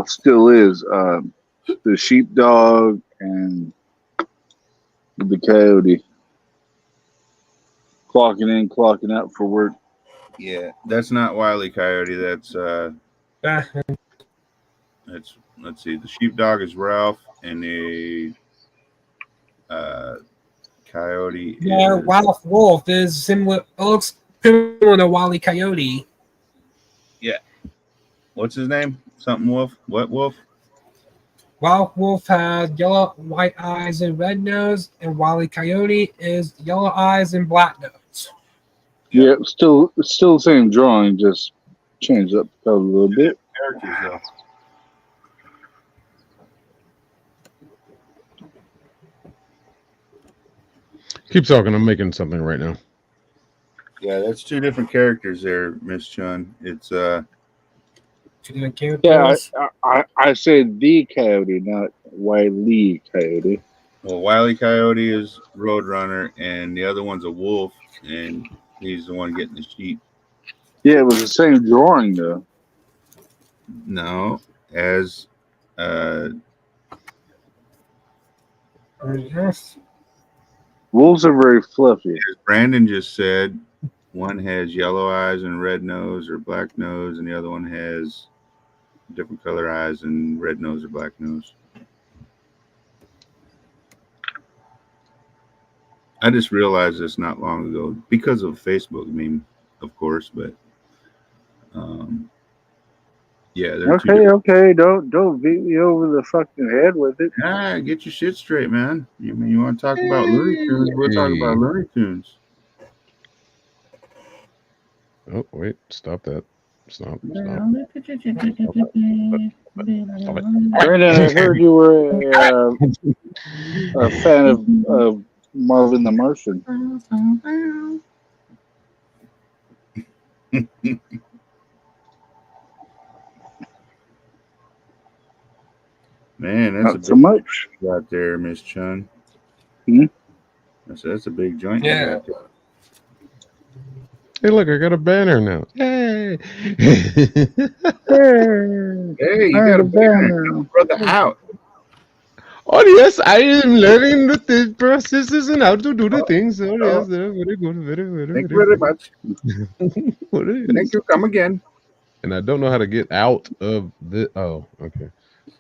still is, the sheepdog and the coyote. Clocking in, clocking out for work. Yeah, that's not Wile E. Coyote. That's let's see. The sheepdog is Ralph, and the coyote. Yeah, Ralph Wolf is similar. Looks similar to Wile E. Coyote. Yeah. What's his name? Something Wolf. What Wolf? Ralph Wolf has yellow, white eyes, and red nose, and Wile E. Coyote is yellow eyes and black nose. Yeah, still the same drawing, just changed up the color a little bit. Characters though. Keep talking. I'm making something right now. Yeah, that's two different characters there, Miss Chun. It's Two different Yeah, characters. I said the coyote, not Wiley Coyote. well, Wile E. Coyote is Roadrunner, and the other one's a wolf, and he's the one getting the sheep. Yeah, it was the same drawing though. No, as uh, Yes. Wolves are very fluffy. as Brandon just said, one has yellow eyes and red nose or black nose, and the other one has different color eyes and red nose or black nose. I just realized this not long ago because of Facebook. I mean, of course, but yeah, they're two. Okay, don't beat me over the fucking head with it. Ah, get your shit straight, man. You want to talk about Looney Tunes? We'll talk about Looney Tunes. Oh, wait. Stop that. Stop. Brandon, I heard you were a fan of Marvin the Martian. Man, that's Not so much. big out there, Miss Chun. Hmm? That's a big joint. you Yeah. got there. Hey, look, I got a banner now. Yay! Hey, you I got have a a banner. brother out. Oh, yes, I am learning the processes and how to do the things. Oh, yes, very good. Thank you very much. What is- Thank you. Come again. And I don't know how to get out of the. Oh, okay.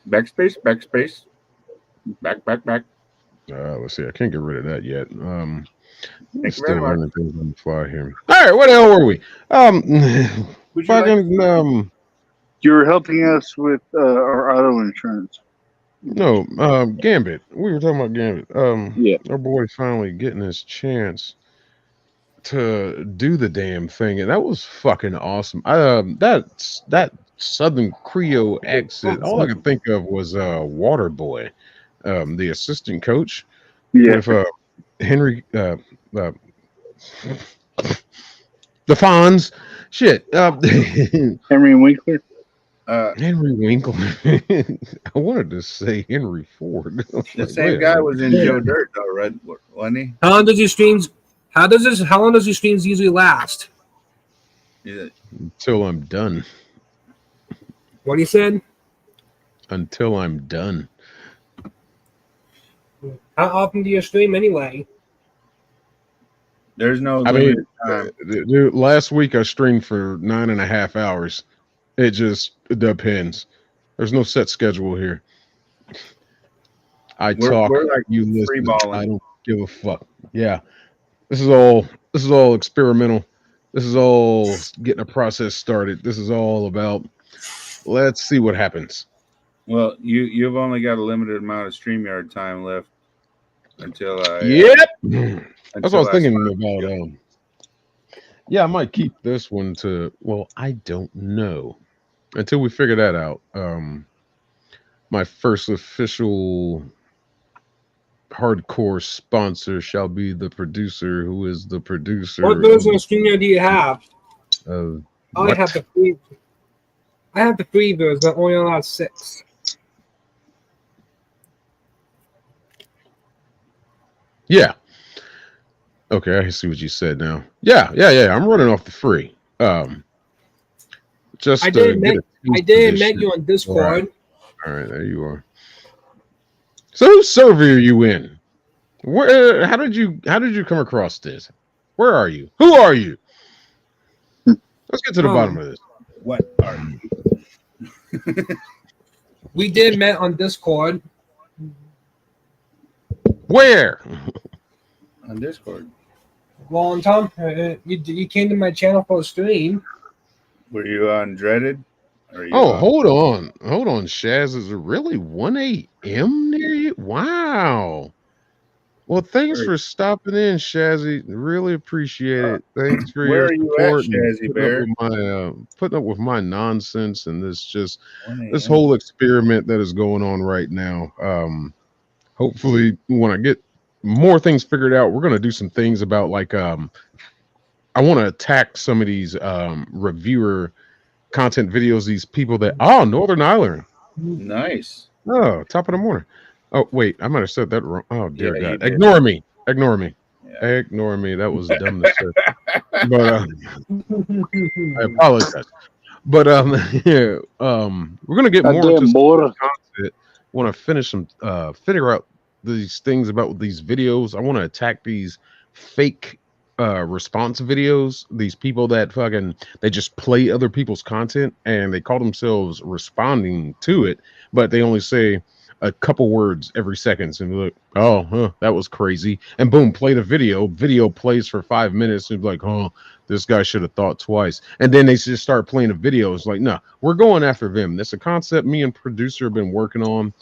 Backspace, backspace. Back. Let's see. I can't get rid of that yet. I'm Thank you still very much. learning things on the fly here. All right, what the hell were we? Would you like Fucking You were helping us with our auto insurance. no, Gambit. We were talking about Gambit. Yeah. Our boy finally getting his chance to do the damn thing, and that was fucking awesome. That Southern Creole accent. All I could think of was Waterboy, the assistant coach Yeah. with Henry the Fonz. Shit, Henry Winkler. Henry Winkle. I wanted to say Henry Ford. the same guy was in Joe Dirt, though, right? Wasn't he? How long does your streams? How long does your streams usually last? Yeah. Until I'm done. What you said? Until I'm done. How often do you stream anyway? There's no I mean, limited time. dude, last week I streamed for 9.5 hours. It just depends. There's no set schedule here. I talk, We're like you listen. free-balling. I don't give a fuck. Yeah, this is all experimental. This is all getting a process started. This is all about let's see what happens. Well, you've only got a limited amount of StreamYard time left until I. Yep. That's what I was thinking start- about. Yeah, I might keep this one to. Well, I don't know until we figure that out. My first official hardcore sponsor shall be the producer, who is the producer. What version of StreamYard do you have? Of I what? have the free. I have the free version, but only allowed 6. Yeah. Okay, I see what you said now. Yeah. I'm running off the free. Just I to did get admit a taste I of did this admit shit. you on Discord. All right, there you are. So whose server are you in? Where? How did you come across this? Where are you? Who are you? Let's get to the bottom of this. What are you? We did met on Discord. Where? On Discord. Well, and Tom, you came to my channel for a stream. Were you on Dreaded? Or you Oh, on- hold on, Shaz. Is it really 1 a.m. near you? Wow. Well, thanks Very- for stopping in, Shazzy. Really appreciate Uh, it. Thanks for where your are you at, support and Shazzy Bear? putting up with my nonsense and One this a.m. whole experiment that is going on right now. Hopefully, when I get more things figured out, we're gonna do some things about like I want to attack some of these reviewer content videos. These people that Northern Ireland. Nice. Oh, top of the morning. Oh, wait, I might have said that wrong. Oh, dear Yeah, you God. did. Ignore me. Ignore me. Yeah. Ignore me. That was dumb to say. But I apologize. But yeah, we're gonna get more into Goddamn some boy. content. Want to finish some figure out these things about these videos. I want to attack these fake response videos, these people that fucking they just play other people's content and they call themselves responding to it, but they only say a couple words every second and be like, oh, huh, that was crazy, and boom, play the video plays for 5 minutes and be like, oh, this guy should have thought twice. And then they just start playing the videos like, no, we're going after them. That's a concept me and producer have been working on.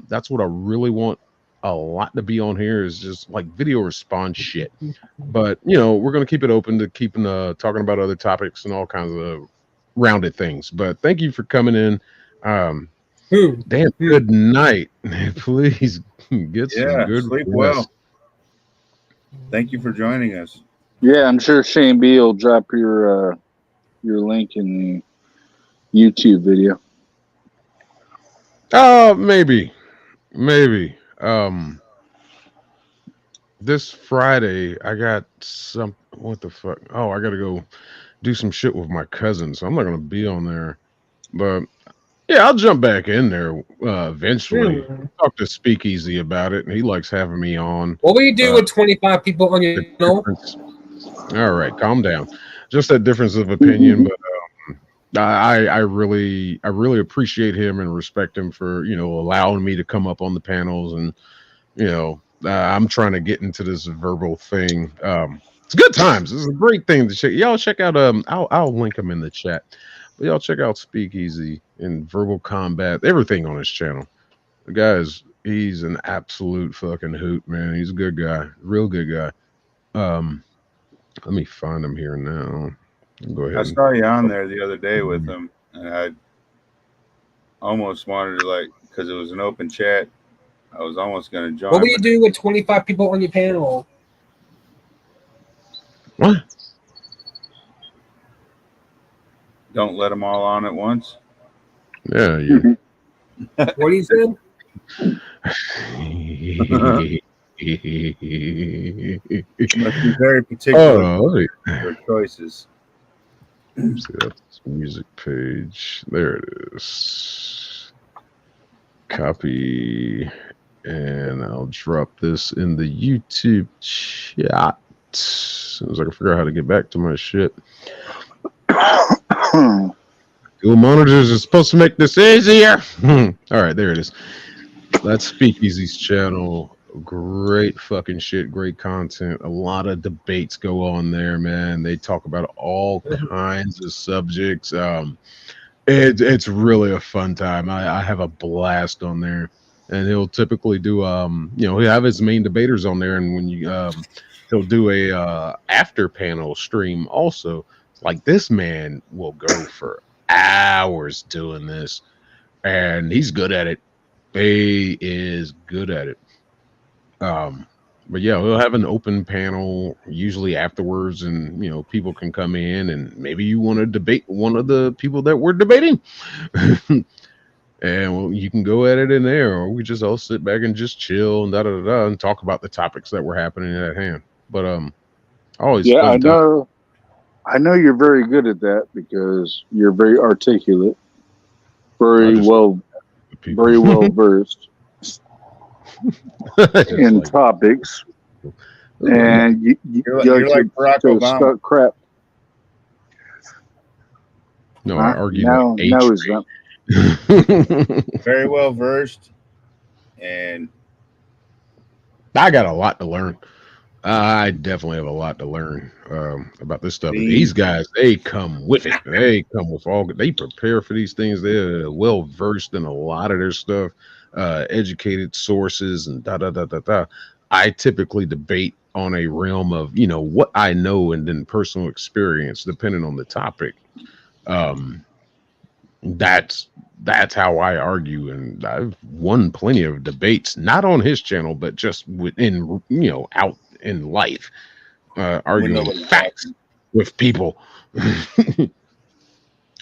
That's what I really want a lot to be on here is just like video response shit. But we're gonna keep it open to keeping talking about other topics and all kinds of rounded things. But thank you for coming in. Um, Who? damn good night. Please get some Yeah. good Sleep rest. well. Thank you for joining us. Yeah, I'm sure Shane B will drop your link in the YouTube video. Oh, maybe. This Friday I got some. What the fuck? Oh, I gotta go do some shit with my cousin, so I'm not gonna be on there. But yeah, I'll jump back in there eventually. Hmm. Talk to Speakeasy about it, and he likes having me on. What will you do with 25 people on your The channel? difference. All right, calm down. Just that difference of opinion, but I really appreciate him and respect him for allowing me to come up on the panels and I'm trying to get into this verbal thing. It's good times. It's a great thing to check. Y'all check out I'll link him in the chat. But y'all check out Speakeasy and Verbal Combat, everything on his channel. The he's an absolute fucking hoot, man. He's a good guy, real good guy. Let me find him here now. Go I ahead. saw you on there the other day with him, and I almost wanted to because it was an open chat. I was almost going to join. What will you do with 25 people on your panel? What? Don't let them all on at once. Yeah, you. What do you say? You must be very particular Oh, with your choices. let's see, that's music page. There it is. Copy, and I'll drop this in the YouTube chat as soon as I can figure out how to get back to my shit. Google monitors are supposed to make this easier. All right, there it is. That's Speakeasy's channel. Great fucking shit, great content. A lot of debates go on there, man. They talk about all kinds of subjects. It's really a fun time. I have a blast on there, and he'll typically do he'll have his main debaters on there, and when you he'll do a after panel stream also. Like this man will go for hours doing this, and he's good at it. He is good at it. But yeah, we'll have an open panel usually afterwards, and people can come in and maybe you want to debate one of the people that we're debating. And you can go at it in there, or we just all sit back and just chill and and talk about the topics that were happening at hand. But always Yeah, fun time. I know you're very good at that because you're very articulate, I just very well versed in like, topics, and You're like Barack to Obama. start crap. no, I argue No, like no, it's not. Very well versed, and I got a lot to learn. I definitely have a lot to learn about this stuff. See? These guys, they come with it. They come with they prepare for these things. They're well versed in a lot of their stuff, educated sources and da da da da da. I typically debate on a realm of, you know, what I know and then personal experience, depending on the topic. Um, that's how I argue, and I've won plenty of debates, not on his channel, but just within, you know, out in life, When arguing nobody's facts watching. with people.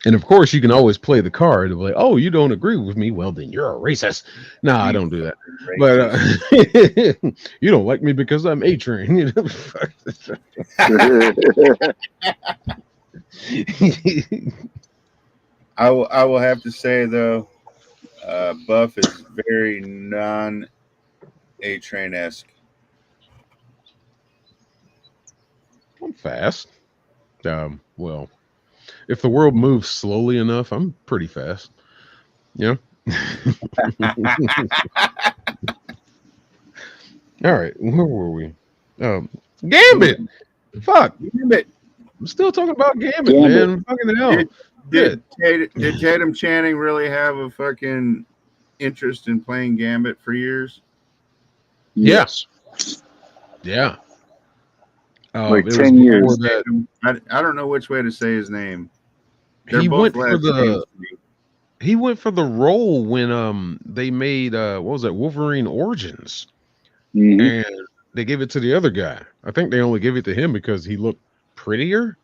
And of course, you can always play the card of like, "Oh, you don't agree with me? Well, then you're a racist." No, I You don't do that. fucking But racist. you don't like me because I'm A train. You know? I will have to say though, Buff is very non A Train esque. I'm fast. Well, if the world moves slowly enough, I'm pretty fast. Yeah. All right. Where were we? Um, Gambit. Fuck. Damn it. I'm still talking about Gambit, Gambit. man. Fucking hell. Did did Tatum Channing really have a fucking interest in playing Gambit for years? Yes. Yeah. Like It was 10 years. before that. I don't know which way to say his name. They're He both went for last names the to me. he went for the role when they made what was that, Wolverine Origins, Mhm. and they gave it to the other guy. I think they only gave it to him because he looked prettier,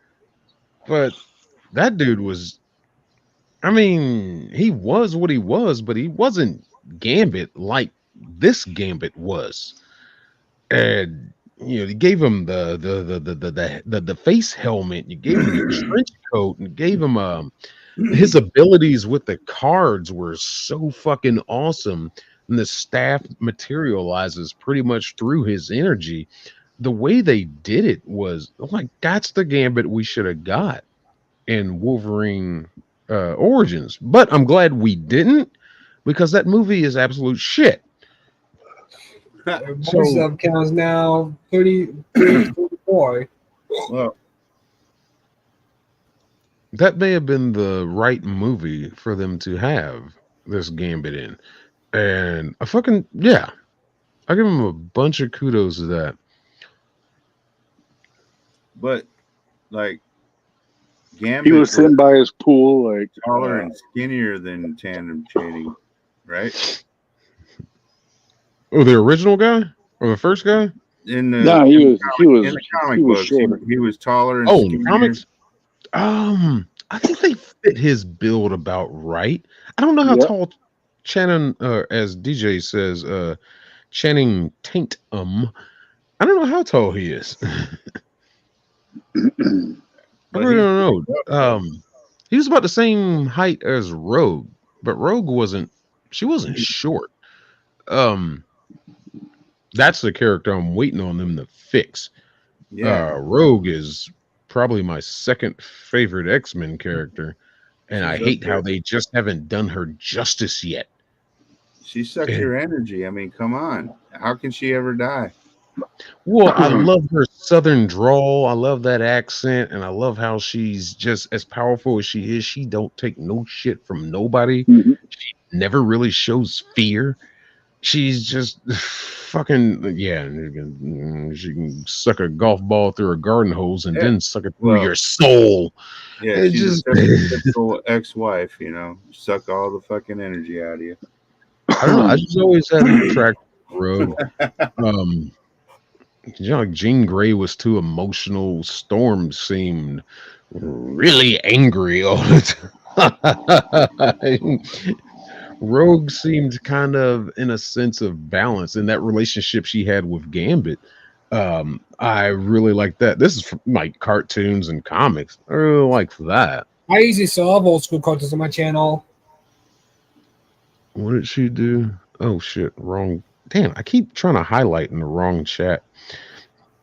but that dude was, I mean, he was what he was, but he wasn't Gambit like this Gambit was. And you know, you gave him the face helmet, you gave him the trench coat, and gave him his abilities with the cards were so fucking awesome. And the staff materializes pretty much through his energy. The way they did it was like, that's the Gambit we should have got in Wolverine Origins. But I'm glad we didn't, because that movie is absolute shit. My So sub count is now 34. Well, that may have been the right movie for them to have this Gambit in. And I fucking, yeah, I give him a bunch of kudos to that. but like He Gambit was was sitting by his pool, like, taller and skinnier than Tandem Channing, right? Oh, the original guy or the first guy? In no, the he was in the comic he was books, shorter. he was taller and Oh, in the skinnier. comics. I think they fit his build about right. I don't know how Yep. tall Channing, as DJ says, Channing Tatum. I don't know how tall he is. I But really he's don't pretty know. tough, He was about the same height as Rogue, but Rogue wasn't. She wasn't short. Um, that's the character I'm waiting on them to fix. yeah, Rogue is probably my second favorite X-Men character, and I she's up hate how there. they just haven't done her justice yet. She sucks And, your energy. I mean, come on. How can she ever die? well, I love her southern drawl. I love that accent, and I love how she's just as powerful as she is. She don't take no shit from nobody. Mhm. She never really shows fear. She's just fucking, yeah. She can suck a golf ball through a garden hose and Yeah. then suck it through Well, your soul. yeah, It she's just, a typical ex-wife, you know, suck all the fucking energy out of you. I don't know. I just always had an attraction to Rogue. Um, you know, like Jean Grey was too emotional. Storm seemed really angry all the time. Rogue seemed kind of in a sense of balance in that relationship she had with Gambit. I really like that. This is from like cartoons and comics. I really like that. I usually saw old school cartoons on my channel. What did she do? Oh shit, wrong. Damn, I keep trying to highlight in the wrong chat.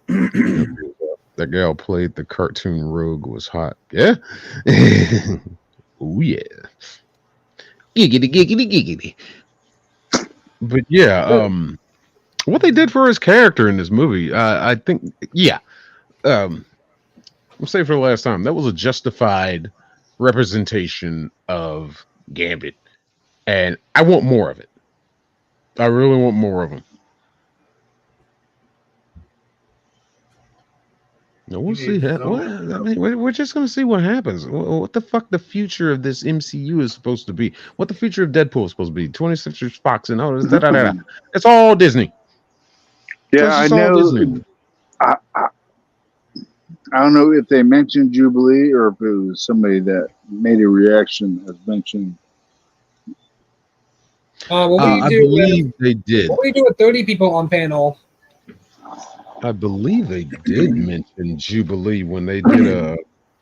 That gal played the cartoon Rogue was hot. Yeah. Oh yeah. Giggity giggity giggity. But yeah, what they did for his character in this movie, I think, yeah. I'll say for the last time, that was a justified representation of Gambit, and I want more of it. I really want more of him. No, we'll see. What? I mean, we're just gonna see what happens. What the fuck? The future of this MCU is supposed to be? What the future of Deadpool is supposed to be? 26 Fox and all this. Da, da, da, da. It's all Disney. Yeah, It's I just all know. Disney. I don't know if they mentioned Jubilee or if it was somebody that made a reaction as mentioned. What do you I do believe they did. What do you do with 30 people on panel? I believe they did mention Jubilee when they did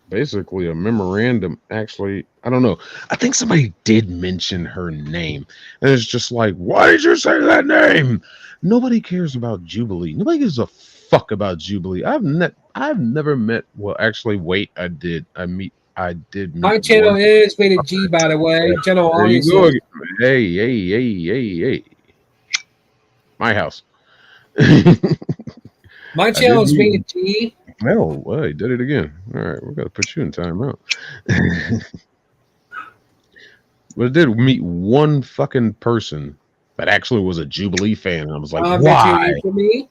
basically a memorandum. Actually, I don't know. I think somebody did mention her name, and it's just like, why did you say that name? Nobody cares about Jubilee. Nobody gives a fuck about Jubilee. I've never met. Well, actually, wait, I did. I did meet My channel one. is rated G, by the way. General There you go. audiences. Again. Hey. My house. My I channel did is meet. rated G. Oh, well, he did it again. All right, we're gonna put you in timeout. But I did meet one fucking person that actually was a Jubilee fan, and I was like, Did you "Why?" for me?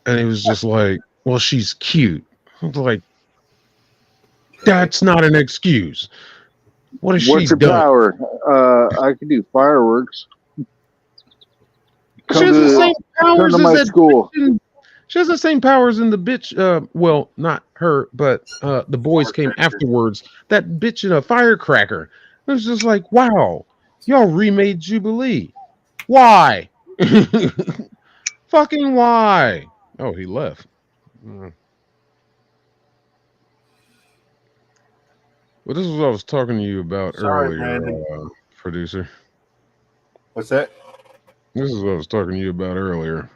And he was just like, "Well, she's cute." I was like, "That's not an excuse. What has she What's your done?" power? I can do fireworks. She has the same Come powers to as my that. school. She has the same powers in the bitch. Well, not her, but the boys came afterwards. That bitch in a firecracker. It was just like, wow, y'all remade Jubilee. Why? Fucking why? Oh, he left. Mm. Well, this is what I was talking to you about Sorry, earlier, Brandon. producer. What's that? This is what I was talking to you about earlier.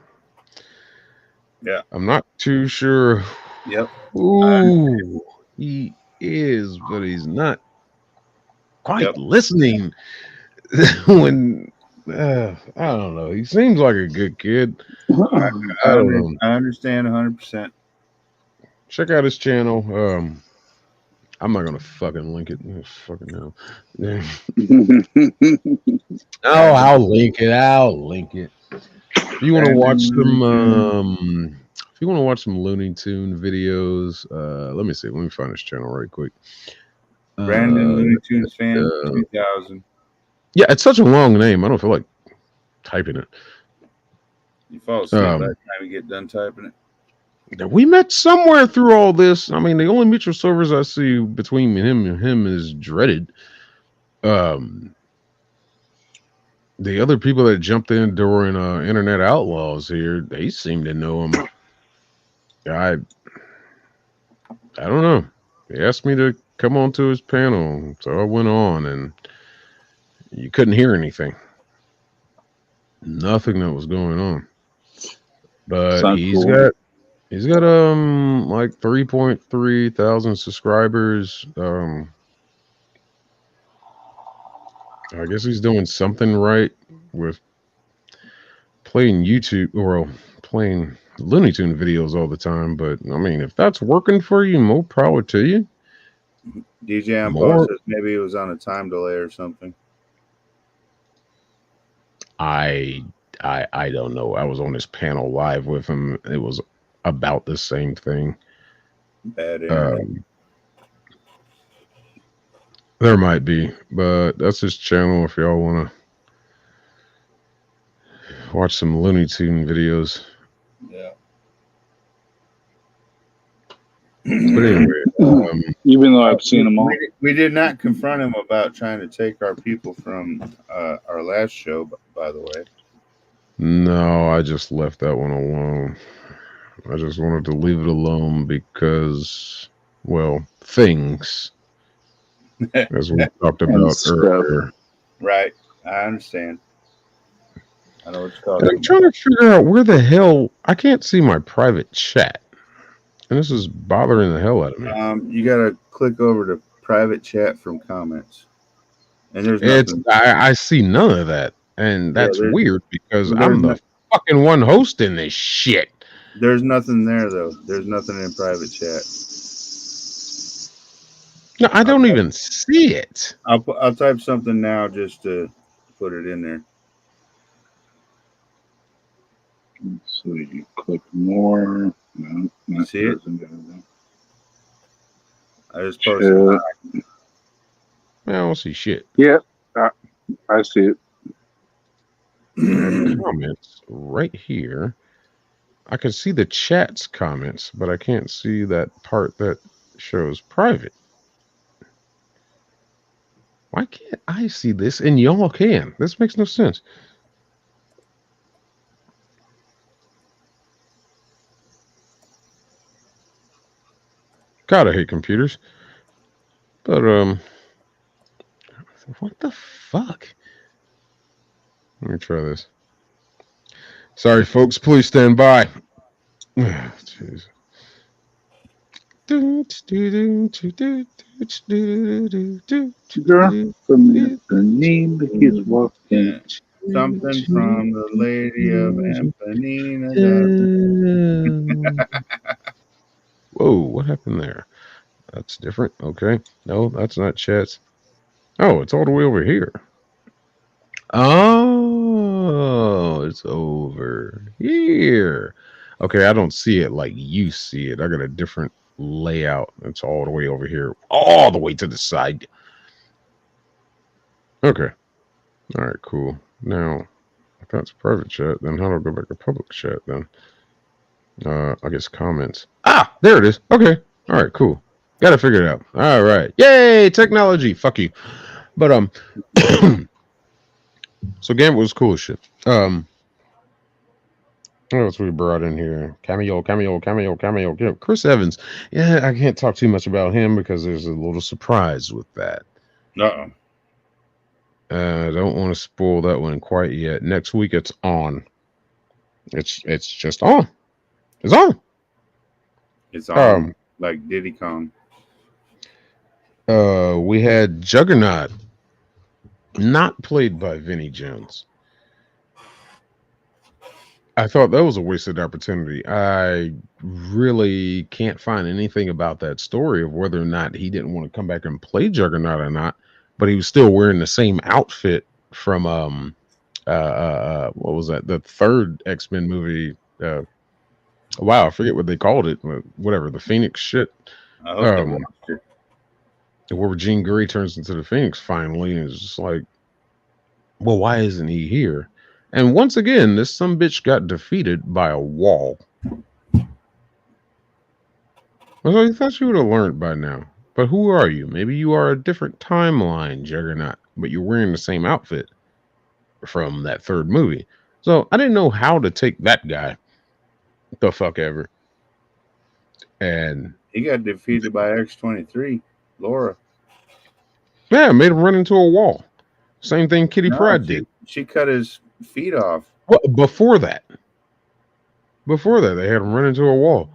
Yeah. I'm not too sure Yep. who he is, but he's not quite Yep. listening when I don't know. He seems like a good kid. I don't know. I understand 100%. Check out his channel. I'm not gonna fucking link it. Fucking hell. Oh, I'll link it. I'll link it. If you want to watch some, if you want to watch some Looney Tune videos, let me see. Let me find his channel right quick. Brandon Looney Tunes fan uh, 2000. Yeah, it's such a long name. I don't feel like typing it. You fall asleep by the time you get done typing it. We met somewhere through all this. I mean, the only mutual servers I see between him is Dreaded. The other people that jumped in during Internet Outlaws here, they seem to know him. I don't know. He asked me to come onto his panel, so I went on, and you couldn't hear anything. Nothing that was going on. But he's got like 3.3 thousand subscribers. I guess he's doing something right with playing YouTube or playing Looney Tune videos all the time. But I mean, if that's working for you, more power to you. DJ Unpause says maybe it was on a time delay or something. I don't know. I was on his panel live with him. It was about the same thing. Bad internet. There might be, but that's his channel if y'all want to watch some Looney Tune videos. Yeah. But anyway, even though I've seen them all, we did not confront him about trying to take our people from our last show. By the way, no, I just left that one alone. I just wanted to leave it alone because, well, things, as we talked about earlier. Right, I understand. I know what you're talking about. I'm trying to figure out where the hell I can't see my private chat. And this is bothering the hell out of me. You gotta click over to private chat from comments, and there's nothing. I see none of that, and that's weird because I'm the fucking one hosting this shit. There's nothing there though. There's nothing in private chat. No, I don't even see it. I'll type something now just to put it in there. So you click more. No, see it? I just posted. Uh, I don't see shit. yeah, I see it. There are comments right here. I can see the chat's comments, but I can't see that part that shows private. Why can't I see this and y'all can? This makes no sense. God, I hate computers. But what the fuck? Let me try this. Sorry, folks. Please stand by. Jeez. Girl from Ipanema, he's walking. Yeah. Something from the Lady of Empanina. Whoa, what happened there? That's different. Okay. No, that's not chats. Oh, it's all the way over here. Oh, it's over here. Okay, I don't see it like you see it. I got a different layout. It's all the way over here, all the way to the side. Okay. All right, cool. Now, if that's private chat, then how do I go back to public chat then? I guess comments. Ah, there it is. Okay. All right, cool. Got to figure it out. All right. Yay, technology. Fuck you. But so Gambit was cool as shit. What else we brought in here? Cameo. Chris Evans. Yeah, I can't talk too much about him because there's a little surprise with that. Uh-oh. I don't want to spoil that one quite yet. Next week it's on. It's just on. It's on. It's on like Diddy Kong. We had Juggernaut, not played by Vinnie Jones. I thought that was a wasted opportunity. I really can't find anything about that story of whether or not he didn't want to come back and play Juggernaut or not, but he was still wearing the same outfit from what was that? The third X-Men movie. Wow, I forget what they called it. Whatever, the Phoenix shit. I hope they watched it. Where Jean Grey turns into the Phoenix finally, and it's just like, well, why isn't he here? And once again, this some bitch got defeated by a wall. I thought you would have learned by now. But who are you? Maybe you are a different timeline, Juggernaut, but you're wearing the same outfit from that third movie. So I didn't know how to take that guy. The fuck ever. And he got defeated by X-23, Laura. Yeah, made him run into a wall. Same thing Kitty Pryde did. She cut his feet off. Well, before that, they had him run into a wall.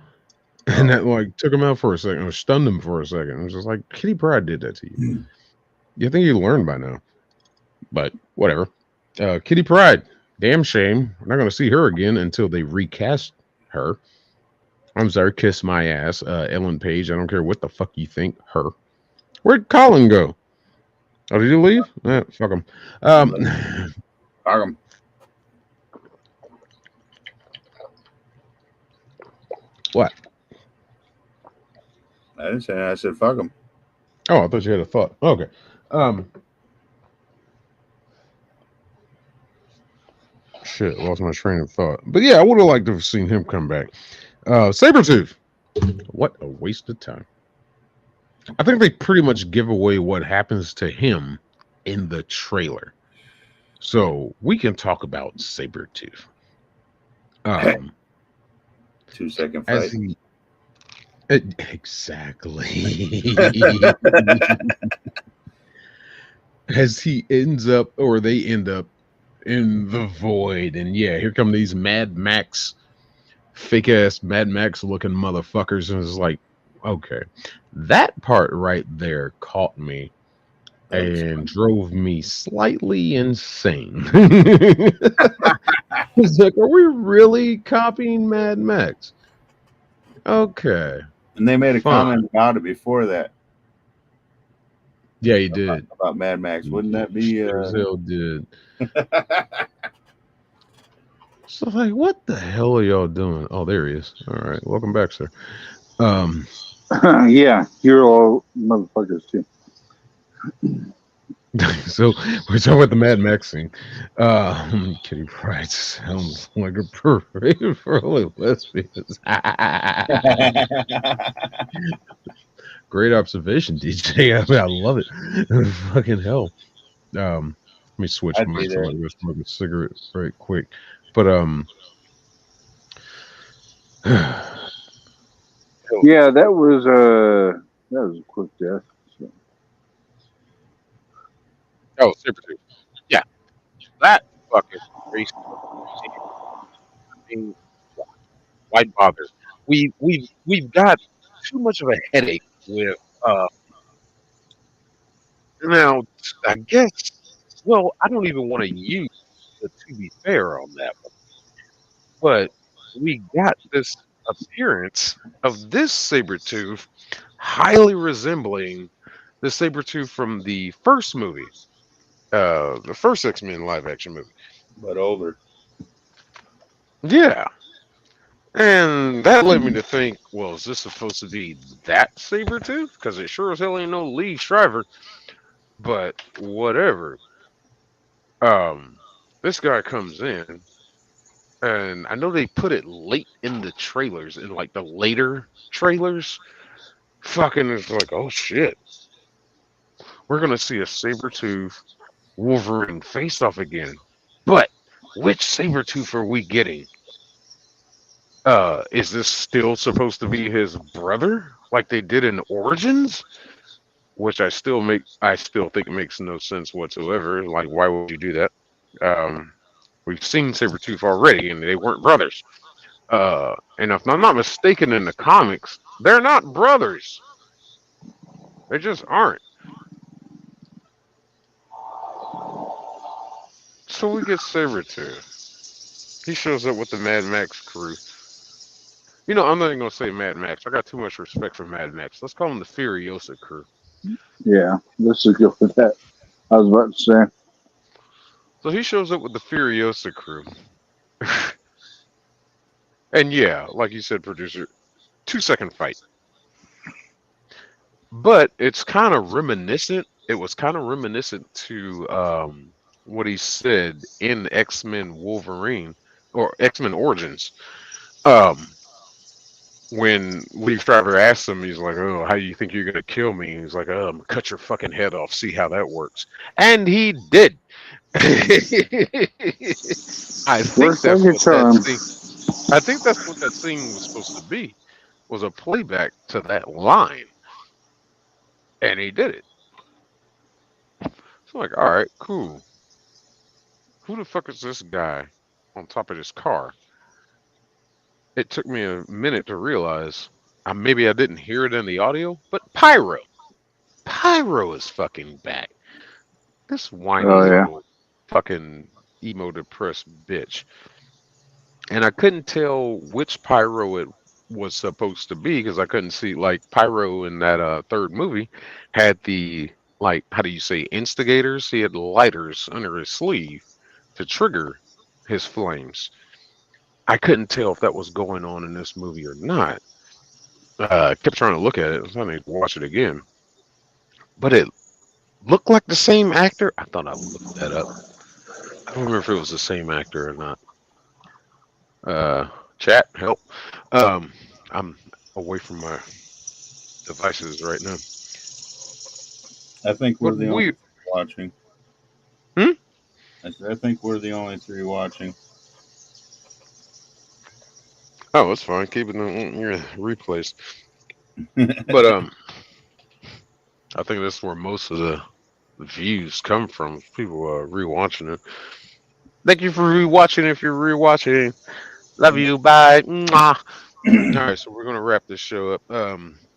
And that like took him out for a second, or stunned him for a second. It was just like Kitty Pryde did that to you. You think you learned by now, but whatever. Kitty Pryde, damn shame. We're not going to see her again until they recast her. I'm sorry, kiss my ass, Ellen Page. I don't care what the fuck you think. Her. Where'd Colin go? Oh, did he leave? Fuck him. Fuck him. What? I didn't say that. I said fuck him. Oh, I thought you had a thought. Okay. Shit, lost my train of thought. But yeah, I would have liked to have seen him come back. Sabretooth. What a waste of time. I think they pretty much give away what happens to him in the trailer. So we can talk about Sabretooth. 2 second fight. Exactly. As he ends up, or they end up in the void. And yeah, here come these Mad Max, fake ass Mad Max looking motherfuckers. And it's like, okay, that part right there caught me and drove me slightly insane. It's like, are we really copying Mad Max? Okay. And they made a comment about it before that. Yeah, he did. About Mad Max. Wouldn't that be... Hell did. So like, what the hell are y'all doing? Oh, there he is. All right. Welcome back, sir. Yeah, you're all motherfuckers too. So we're talking about the Mad Max scene. Kitty Pryde sounds like a parade for only lesbians. Great observation, DJ. I mean, I love it. Fucking hell. Let me switch I'd be mics. I'm there. gonna go smoke a cigarette right quick. But Yeah, that was a quick death. So. oh, Super Two. Yeah, that fucking race. I mean, why bother? We've got too much of a headache with now. I guess. Well, I don't even want to use the to be fair on that one, but we got this appearance of this saber tooth highly resembling the saber tooth from the first movie, the first X-Men live action movie. But older. Yeah, and that led me to think, well, is this supposed to be that saber tooth? Because it sure as hell ain't no Lee Shriver. But whatever. This guy comes in, and I know they put it late in the trailers, in like the later trailers. Fucking, it's like, oh shit, we're gonna see a saber tooth Wolverine face off again. But which saber tooth are we getting? Is this still supposed to be his brother, like they did in Origins? Which I still think makes no sense whatsoever. Like, why would you do that? Um, we've seen Sabretooth already, and they weren't brothers. And if I'm not mistaken, in the comics, they're not brothers. They just aren't. So we get Sabretooth. He shows up with the Mad Max crew. You know, I'm not even gonna say Mad Max. I got too much respect for Mad Max. Let's call him the Furiosa crew. Yeah, let's just go with that. I was about to say. So he shows up with the Furiosa crew. And yeah, like you said, producer, 2 second fight. But it's kind of reminiscent. It was kind of reminiscent to what he said in X Men Wolverine or X Men Origins. Um, when Lee Stryver asked him, he's like, "Oh, how do you think you're gonna kill me?" He's like, cut your fucking head off. See how that works." And he did. I think Works like that's a what that charm. scene. I think that's what that scene was supposed to be. Was a playback to that line, and he did it. So like, all right, cool. Who the fuck is this guy on top of this car? It took me a minute to realize. Maybe I didn't hear it in the audio, but Pyro. Pyro is fucking back. This whiny Oh yeah. little fucking emo depressed bitch. And I couldn't tell which Pyro it was supposed to be because I couldn't see, like, Pyro in that third movie had the, like, how do you say, instigators? He had lighters under his sleeve to trigger his flames. I couldn't tell if that was going on in this movie or not. I kept trying to look at it. I need to watch it again. But it looked like the same actor. I thought I looked that up. I don't remember if it was the same actor or not. Chat, help. Um, I'm away from my devices right now. I think we're But the only we, three watching. hmm? I think we're the only three watching. Oh, it's fine. Keep it on your replays. But I think that's where most of the views come from. People are rewatching it. Thank you for rewatching. If you're rewatching, love you. Bye. Mwah. All right, so we're gonna wrap this show up.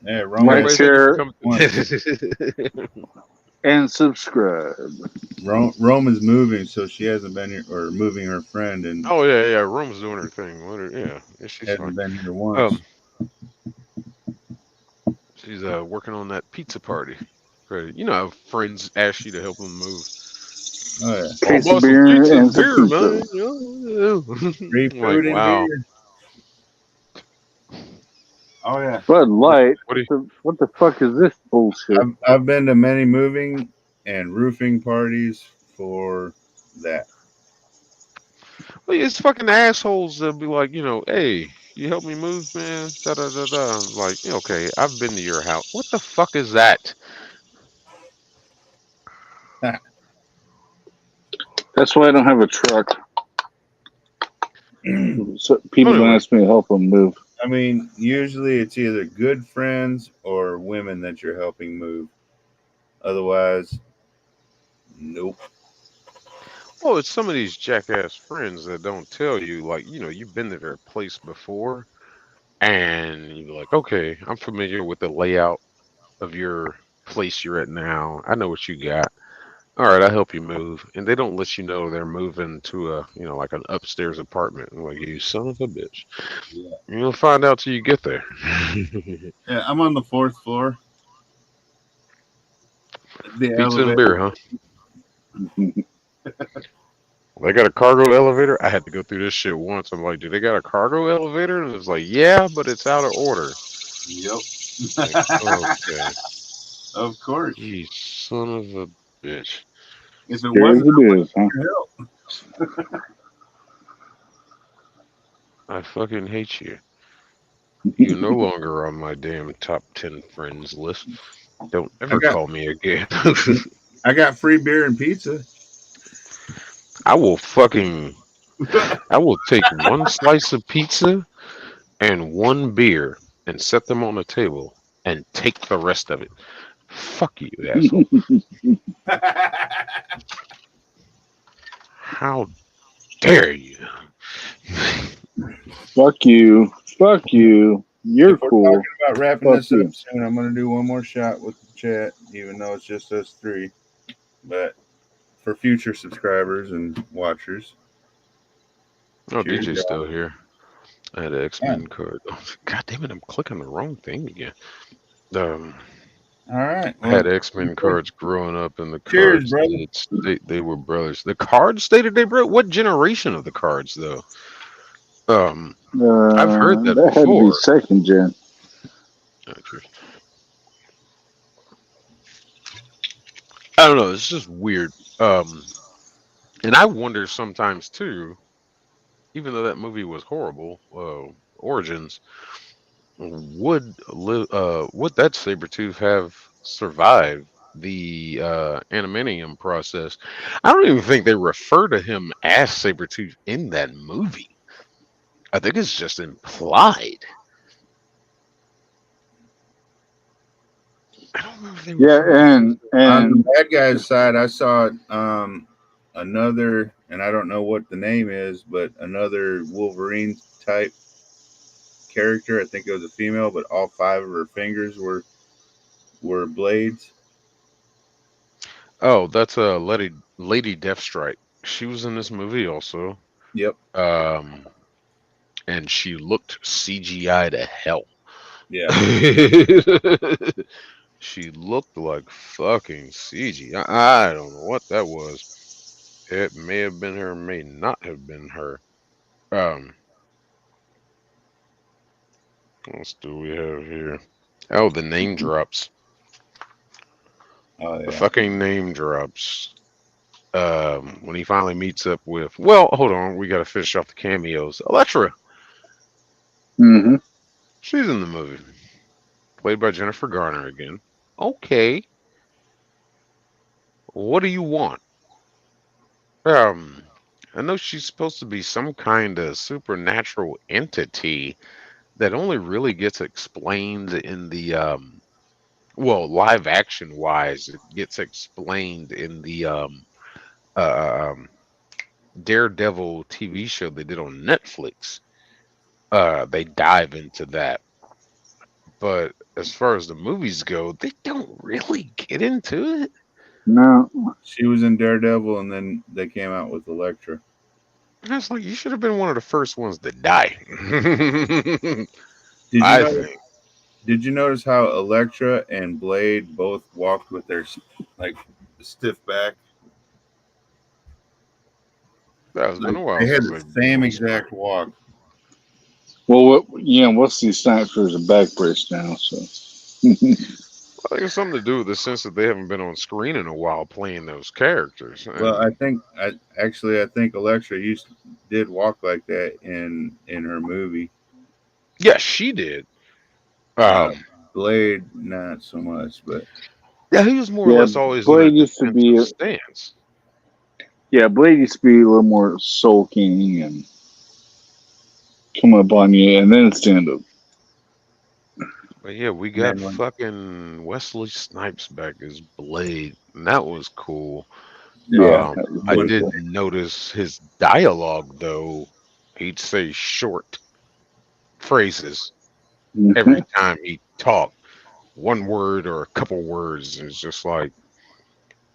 Yeah, Like, Everybody, Roman's thank you for share, coming. and subscribe. Roman's moving, so she hasn't been here, or moving her friend, and Oh yeah, yeah. Rome's doing her thing. Yeah, she's fine. hasn't been here once. Um, she's working on that pizza party. Right. You know how friends ask you to help them move. Oh yeah, Oh, I Case of bought some beer pizza and and some beer, pizza. man. Yeah. free I'm like, food and wow. beer. Oh yeah. Bud Light. What do you? What the fuck is this bullshit? I've been to many moving and roofing parties for that. Well, it's fucking assholes that be like, hey, you help me move, man. Da da da da. I'm like, yeah, okay, I've been to your house. What the fuck is that? That's why I don't have a truck. So people don't Anyway, ask me to help them move. I mean, usually it's either good friends or women that you're helping move. Otherwise, nope. well, it's some of these jackass friends that don't tell you, like, you've been to their place before, and you're like, okay, I'm familiar with the layout of your place you're at now. I know what you got. All right, I'll help you move. And they don't let you know they're moving to like an upstairs apartment. I'm like, you son of a bitch. Yeah. You'll find out till you get there. Yeah, I'm on the fourth floor. The Pizza and elevator. beer, huh? They got a cargo elevator. I had to go through this shit once. I'm like, do they got a cargo elevator? And it's like, yeah, but it's out of order. Yep. Like, okay. Of course. You son of a bitch. If it Here as wasn't, it is, huh? help. I fucking hate you. You're no longer on my damn top 10 friends list. Don't I ever got call me again. I got free beer and pizza. I will fucking I will take one slice of pizza and one beer and set them on the table and take the rest of it. Fuck you, asshole. How dare you? Fuck you. Fuck you. You're If we're talking cool. about wrapping Fuck this up you. soon, I'm gonna do one more shot with the chat, even though it's just us three. But for future subscribers and watchers, Oh, cheers, DJ's y'all. still here. I had an Yeah. X-Men card. Oh, God damn it, I'm clicking the wrong thing again. Um, All right. I had Well, X-Men cards growing up, and the cheers, cards brother. did state they were brothers. The cards stated they bro. What generation of the cards, though? I've heard that That had to be before. second gen. Oh, cheers. I don't know. It's just weird. And I wonder sometimes too, even though that movie was horrible, Origins, would that Sabretooth have survived the animanium process? I don't even think they refer to him as Sabretooth in that movie. I think it's just implied. I don't remember if they Yeah, refer to him. On the and bad guy's side, I saw another, and I don't know what the name is, but another Wolverine type character. I think it was a female, but all five of her fingers were blades. Oh, that's Lady Deathstrike. She was in this movie also. Yep. Um, and she looked CGI to hell. Yeah. She looked like fucking CGI. I don't know what that was. It may have been her, may not have been her. Um, what else do we have here? Oh, the name drops. Oh The yeah. fucking name drops. When he finally meets up with, well, hold on, we gotta finish off the cameos. Elektra, hmm she's in the movie, played by Jennifer Garner again. Okay, what do you want? Um, I know she's supposed to be some kind of supernatural entity that only really gets explained in the well, live action wise, it gets explained in the uh, um Daredevil TV show they did on Netflix. They dive into that. But as far as the movies go, they don't really get into it. no, She was in Daredevil, and then they came out with Elektra. I was like, you should have been one of the first ones to die. Did you I know? think Did you notice how Elektra and Blade both walked with their like stiff back? that has been Like a while they had since the I've been same on exact screen. walk. Well, Wesley Snipes wears a back brace now, so. I think it's something to do with the sense that they haven't been on screen in a while playing those characters. Well, And I think Electra did walk like that in her movie. yeah, she did. Uh, Um, Blade, not so much, but yeah, he was more or Yeah, less always in a Blade used to defensive be. stance. Yeah, Blade used to be a little more sulking and come up on you, and then stand up. But yeah, we and got then when fucking Wesley Snipes back as Blade, and that was cool. yeah, Yeah, Um, that was I really when did cool. notice his dialogue though. He'd say short phrases every Mhm. time he talked, one word or a couple words, and it's just like,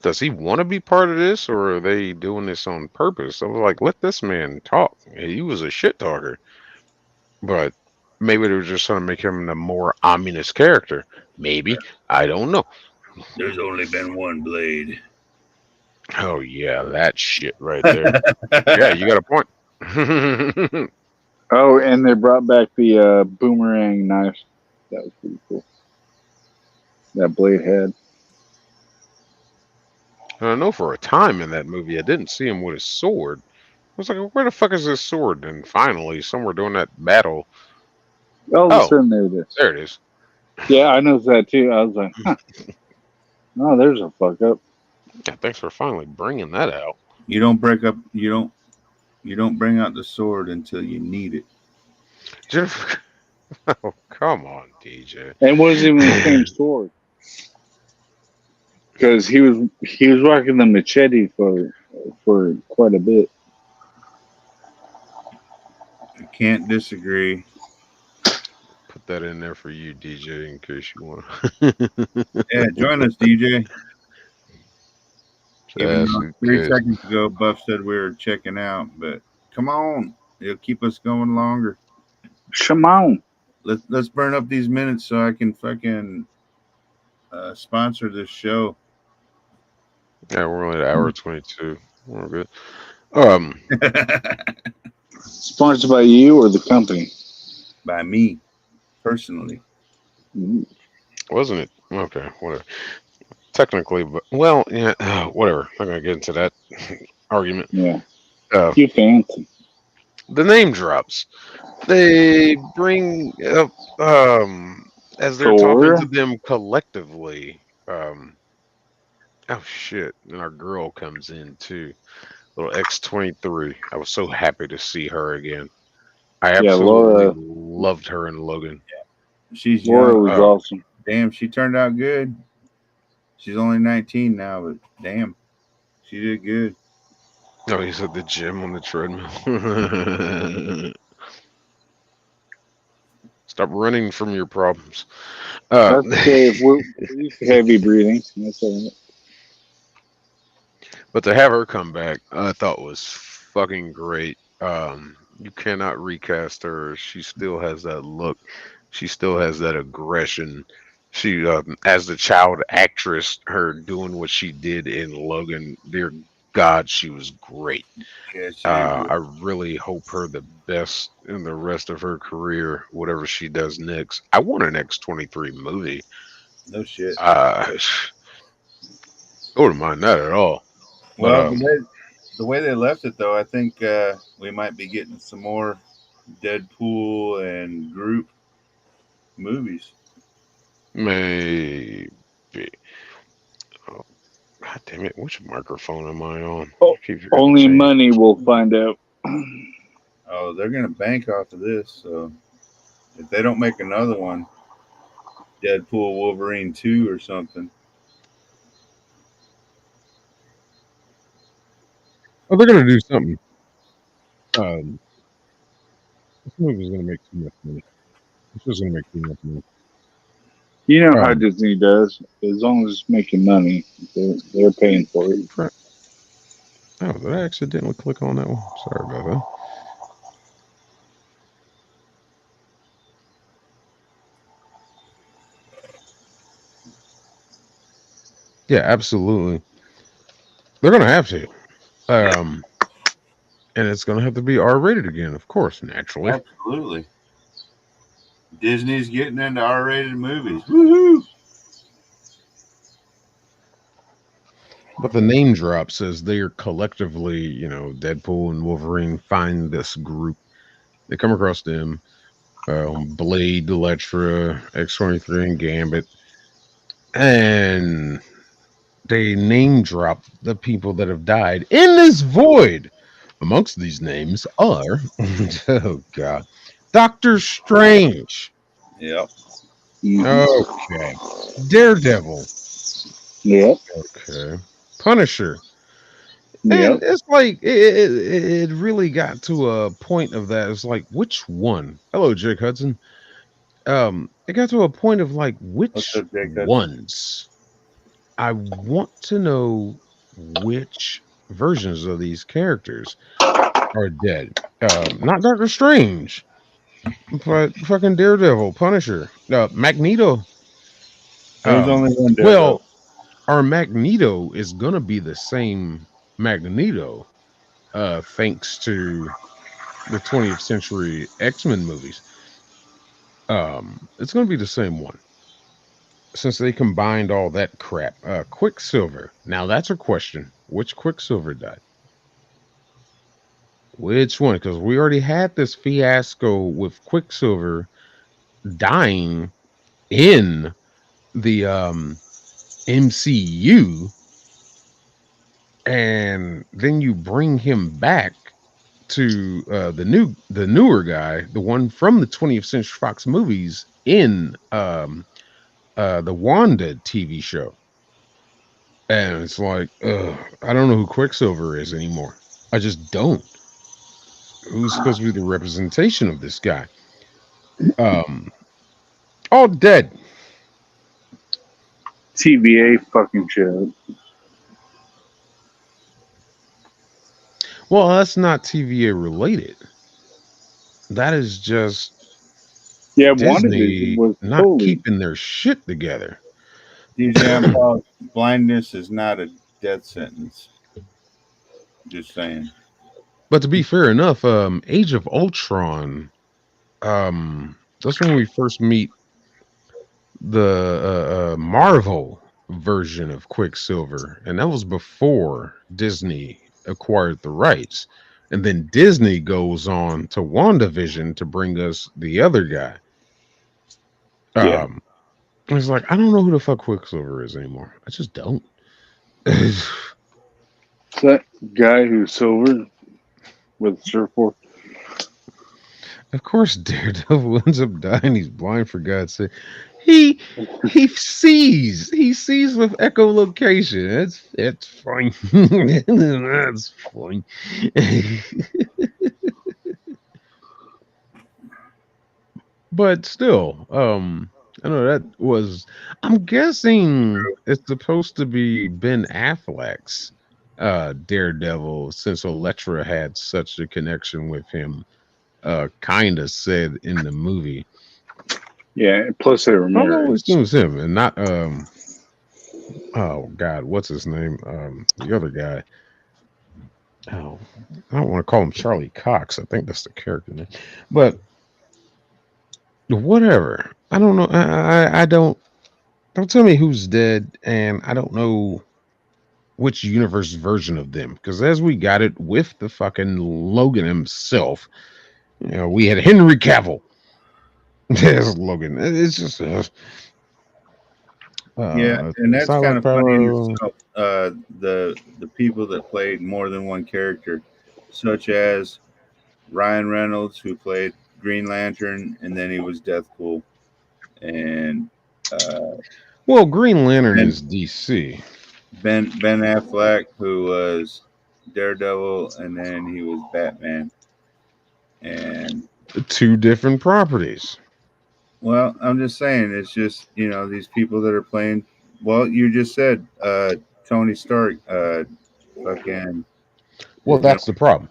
does he want to be part of this, or are they doing this on purpose? I was like, let this man talk. He was a shit talker, but maybe they were just trying to make him a more ominous character. Maybe, I don't know. there's only been one Blade. Oh yeah, that shit right there. Yeah, you got a point. I Oh, and they brought back the boomerang knife. That was pretty cool. That Blade had. know for a time in that movie, I didn't see him with his sword. I was like, where the fuck is this sword? And finally, somewhere during that battle, All of a oh, sudden, there it is. there it is. Yeah, I noticed that too. I was like, huh, no, there's a fuck up. Yeah, thanks for finally bringing that out. You don't break up. You don't bring out the sword until you need it. Jennifer, oh, come on, DJ. And it wasn't even the same sword because he was rocking the machete for quite a bit. I can't disagree. Put that in there for you, DJ, in case you want. Yeah, join us, DJ. Even Just though in 3 case. seconds ago Buff said we were checking out, but come on, it'll keep us going longer. Shimon. Let's burn up these minutes so I can fucking sponsor this show. Yeah, we're only at hour 22. We're good. Um, Sponsored by you or the company? By me personally. Mm, wasn't it? Okay, whatever. Technically, but well, yeah, whatever. I'm not gonna get into that argument. yeah, Uh, you fancy. the name drops. They bring up as they're talking to Thor? them collectively. Oh shit! And our girl comes in too. Little X-23. I was so happy to see her again. I Yeah, absolutely loved her in Logan. She's young. Laura was Oh, awesome. Damn, she turned out good. She's only 19 now, but damn, she did good. no, he's at the gym on the treadmill. Stop running from your problems. Uh, That's okay. We're used to heavy breathing. That's all but to have her come back, I thought was fucking great. You cannot recast her. She still has that look. She still has that aggression. She, as the child actress, her doing what she did in Logan, dear God, she was great. Yeah, she did good. I really hope her the best in the rest of her career, whatever she does next. I want an X-23 movie. No shit. I wouldn't mind that at all. But Well, the way they left it though, I think we might be getting some more Deadpool and group movies. maybe. Oh, God damn it! Which microphone am I on? right. I keep forgetting to Only change. money will find out. Oh, they're gonna bank off of this. So if they don't make another one, Deadpool Wolverine 2 or something. Oh, they're gonna do something. Um, this movie's gonna make too much money. This was gonna make too much money. You know how Um, Disney does. As long as it's making money, they're paying for it. oh, did I accidentally click on that one? Sorry about that. Yeah, absolutely. They're gonna have to. Um, and it's gonna have to be R rated again, of course, naturally. Absolutely. Disney's getting into R-rated movies. Woohoo! But the name drop says they're collectively, Deadpool and Wolverine find this group. They come across them, Blade, Elektra, X-23, and Gambit, and they name drop the people that have died in this void. Amongst these names are, oh god, Doctor Strange. Yep. Okay. Daredevil. Yep. Okay. Punisher. And Yep. it's like it really got to a point of that. It's like which one? Hello, Jake Hudson. It got to a point of like What's which up, Jake Hudson? ones? I want to know which versions of these characters are dead. Not Doctor Strange, but fucking Daredevil, Punisher, Magneto. There's only one Daredevil. Well, our Magneto is gonna be the same Magneto, thanks to the 20th century X-Men movies. It's gonna be the same one since they combined all that crap. Quicksilver. Now that's a question. Which Quicksilver died? Which one? Because we already had this fiasco with Quicksilver dying in the MCU, and then you bring him back to the newer guy, the one from the 20th Century Fox movies in the Wanda TV show, and it's like, I don't know who Quicksilver is anymore. I just don't. Who's supposed to be the representation of this guy? All dead. TVA fucking shit. Well, that's not TVA related. That is just Yeah, Disney WandaVision was not totally. keeping their shit together. DJ Paul, blindness is not a death sentence. Just saying. But to be fair enough, Age of Ultron, that's when we first meet the Marvel version of Quicksilver, and that was before Disney acquired the rights. And then Disney goes on to WandaVision to bring us the other guy. Yeah. It's like I don't know who the fuck Quicksilver is anymore. I just don't. That guy who's silver with surfboard. Of course, Daredevil ends up dying. He's blind, for God's sake. He sees. He sees with echolocation. It's fine. That's fine. But still, I know that was. I'm guessing it's supposed to be Ben Affleck's Daredevil, since Elektra had such a connection with him. Kind of said in the movie. Yeah, plus they were I married. always knew it was him, and not oh God, what's his name? The other guy. Oh, I don't want to call him Charlie Cox. I think that's the character name, but whatever. I don't know. I don't. Don't tell me who's dead, and I don't know which universe version of them. Because as we got it with the fucking Logan himself, we had Henry Cavill. There's Logan. It's just Yeah, and that's kind Silent of funny in Fellow. itself. The people that played more than one character, such as Ryan Reynolds, who played Green Lantern, and then he was Deathpool, and Well, Green Lantern Ben is DC. Ben Affleck, who was Daredevil, and then he was Batman. And Two different properties. well, I'm just saying, it's just these people that are playing. Well, you just said Tony Stark, fucking. Well, you know, that's the problem.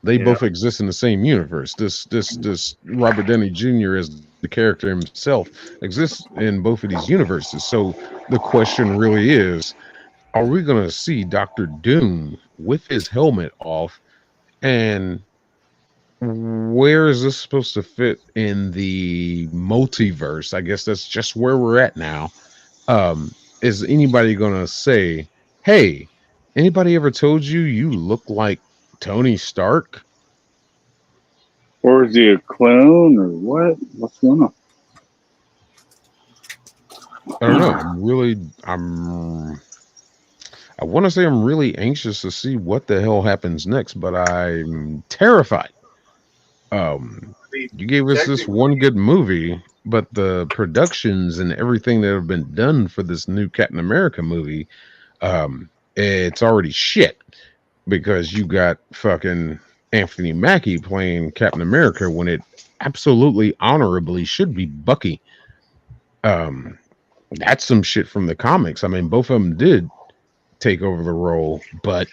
They you know, both exist in the same universe. This Robert Downey Jr. as the character himself exists in both of these universes. So the question really is, are we going to see Doctor Doom with his helmet off and where is this supposed to fit in the multiverse? I guess that's just where we're at now. Is anybody gonna say, "Hey, anybody ever told you you look like Tony Stark?" Or is he a clone or what? What's going on? I don't know. I want to say I'm really anxious to see what the hell happens next, but I'm terrified. You gave us this one good movie, but the productions and everything that have been done for this new Captain America movie, it's already shit because you got fucking Anthony Mackie playing Captain America when it absolutely honorably should be Bucky. Um, that's some shit from the comics. I mean, both of them did take over the role, but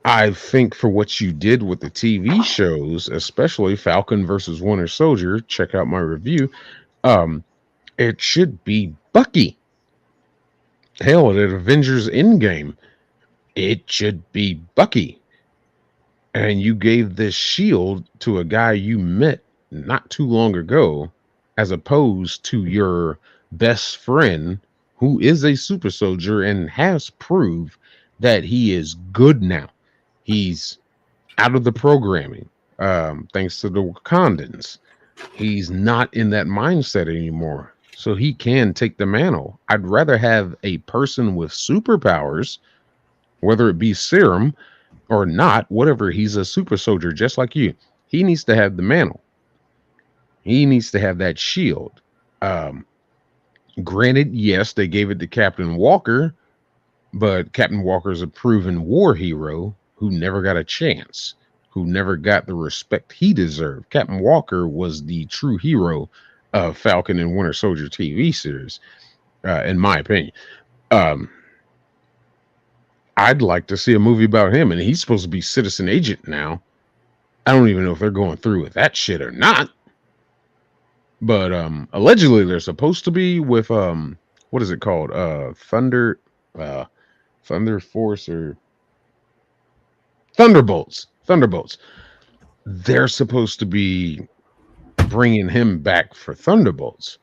I think for what you did with the TV shows, especially Falcon versus Winter Soldier, check out my review. Um, it should be Bucky. Hell, at Avengers Endgame, it should be Bucky. And you gave this shield to a guy you met not too long ago, as opposed to your best friend who is a super soldier and has proved that he is good now. He's out of the programming, thanks to the Wakandans. He's not in that mindset anymore. So he can take the mantle. I'd rather have a person with superpowers, whether it be serum or not, whatever. He's a super soldier just like you. He needs to have the mantle. He needs to have that shield. Um, Granted, yes, they gave it to Captain Walker, but Captain Walker's a proven war hero who never got a chance, who never got the respect he deserved. Captain Walker was the true hero of Falcon and Winter Soldier TV series, in my opinion. Um, I'd like to see a movie about him, and he's supposed to be Citizen Agent now. I don't even know if they're going through with that shit or not. But allegedly they're supposed to be with what is it called? Uh Thunder Force or Thunderbolts. Thunderbolts. They're supposed to be bringing him back for Thunderbolts.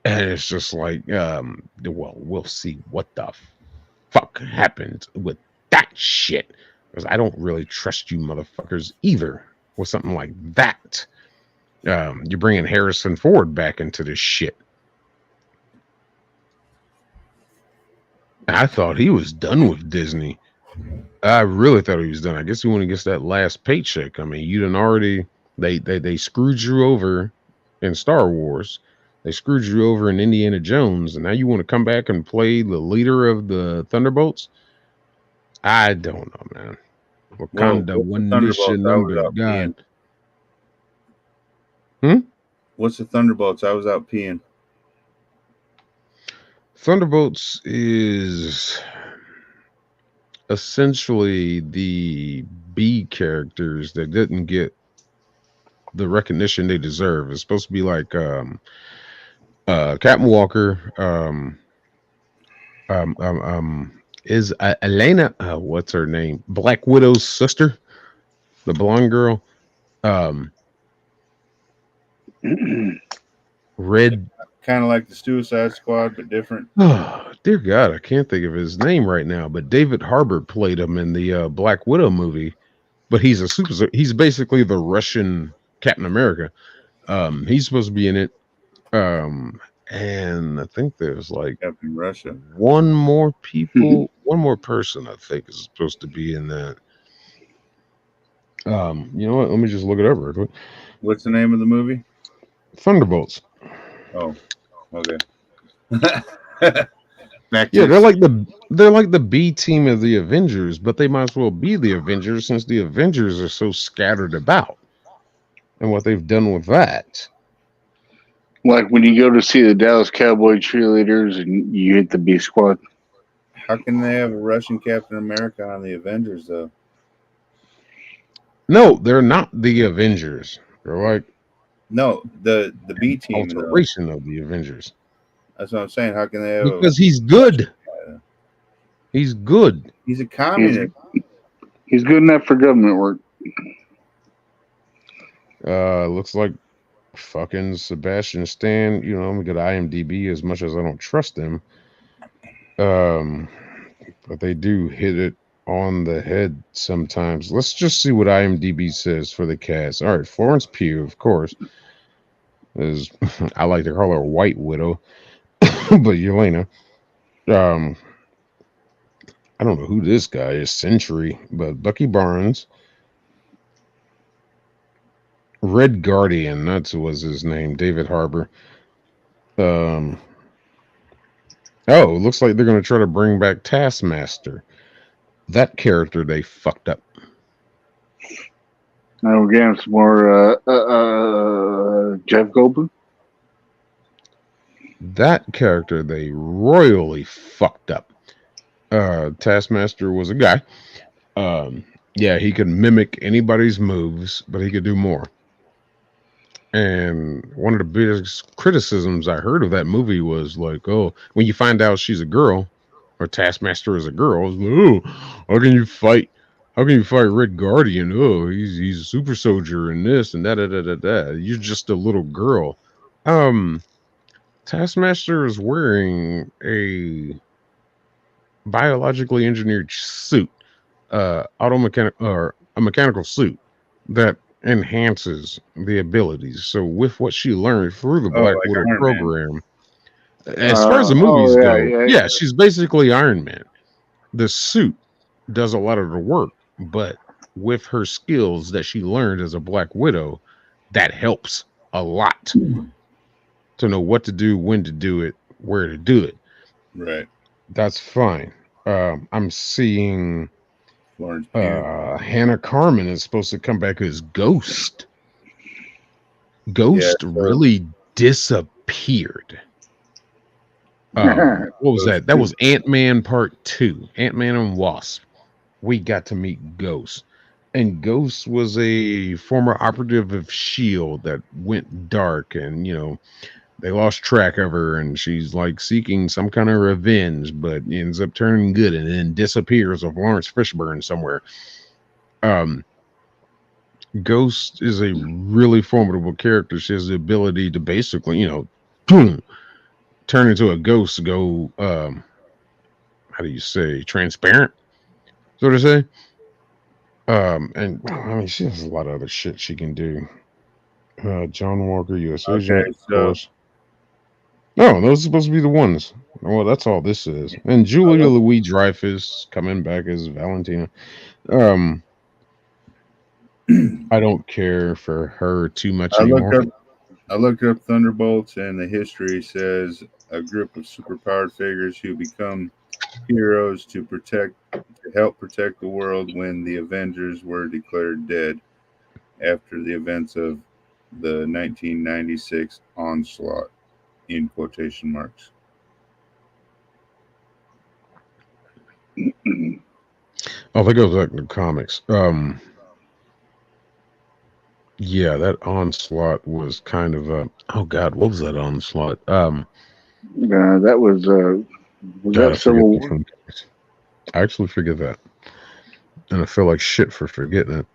And it's just like well, we'll see what the fuck happens with that shit. Because I don't really trust you motherfuckers either with something like that. You're bringing Harrison Ford back into this shit. I thought he was done with Disney. I really thought he was done. I guess he when he gets that last paycheck. I mean, you done already they screwed you over in Star Wars. They screwed you over in Indiana Jones, and now you want to come back and play the leader of the Thunderbolts? I don't know, man. Wakanda, What's the one Thunderbolts? nation I under was out God. peeing. What's the Thunderbolts? I was out peeing. Thunderbolts is essentially the B characters that didn't get the recognition they deserve. It's supposed to be like Captain Walker, is Elena, what's her name? Black Widow's sister, the blonde girl. Red. Kind of like the Suicide Squad, but different. Oh, dear God, I can't think of his name right now. But David Harbour played him in the Black Widow movie. But he's a super. He's basically the Russian Captain America. He's supposed to be in it. And I think there's like Captain Russia. one more person I think is supposed to be in that. You know what? Let me just look it up real quick. What's the name of the movie? Thunderbolts. Oh, okay. Yeah, they're like the B team of the Avengers, but they might as well be the Avengers since the Avengers are so scattered about and what they've done with that. Like when you go to see the Dallas Cowboy cheerleaders and you hit the B squad. How can they have a Russian Captain America on the Avengers though? No, they're not the Avengers. They're like the B team alteration of the Avengers. That's what I'm saying. How can they have? Because he's good. He's good. He's a communist. He's good enough for government work. Looks like fucking Sebastian Stan. You know, I'm gonna get IMDb as much as I don't trust them. Um, but they do hit it on the head sometimes. Let's just see what IMDb says for the cast. All right, Florence Pugh, of course, is I like to call her White Widow, but Yelena. Um, I don't know who this guy is, Century, but Bucky Barnes, Red Guardian, that was his name, David Harbour. Um, oh, looks like they're going to try to bring back Taskmaster. That character they fucked up. Now we're getting some more Jeff Goldblum. That character they royally fucked up. Taskmaster was a guy. Yeah, he could mimic anybody's moves, but he could do more. And one of the biggest criticisms I heard of that movie was like, oh, when you find out she's a girl, or Taskmaster is a girl, it's like, oh, how can you fight? How can you fight Red Guardian? Oh, he's a super soldier and this and that. You're just a little girl. Taskmaster is wearing a biologically engineered suit, or a mechanical suit that enhances the abilities. So with what she learned through the Oh, Black like Widow Iron Man. program, as far as the movies yeah, go, yeah, yeah, she's basically Iron Man. The suit does a lot of the work, but with her skills that she learned as a Black Widow, that helps a lot to know what to do, when to do it, where to do it. Right. That's fine. I'm seeing Florence Pugh. Hannah Carmen is supposed to come back as Ghost. Yeah, Ghost so really disappeared. What was that? That was Ant-Man Part 2. Ant-Man and Wasp. We got to meet Ghost. And Ghost was a former operative of S.H.I.E.L.D. that went dark, and, you know, they lost track of her, and she's like seeking some kind of revenge, but ends up turning good and then disappears of Lawrence Fishburne somewhere. Ghost is a really formidable character. She has the ability to basically, you know, boom, turn into a ghost, go, how do you say, transparent, so to say. And I mean, she has a lot of other shit she can do. John Walker, U.S. agent, okay, of so course. No, those are supposed to be the ones. Well, that's all this is. And I Julia look, Louis-Dreyfus coming back as Valentina. Um, I don't care for her too much I looked anymore. up I looked up Thunderbolts, and the history says a group of superpowered figures who become heroes to help protect the world when the Avengers were declared dead after the events of the 1996 onslaught, in quotation marks. Oh, that goes back to the comics. Yeah, that onslaught was kind of a. Oh God, what was that onslaught? that was God, that I forget Civil that War? from comics. I actually forget that, and I feel like shit for forgetting it.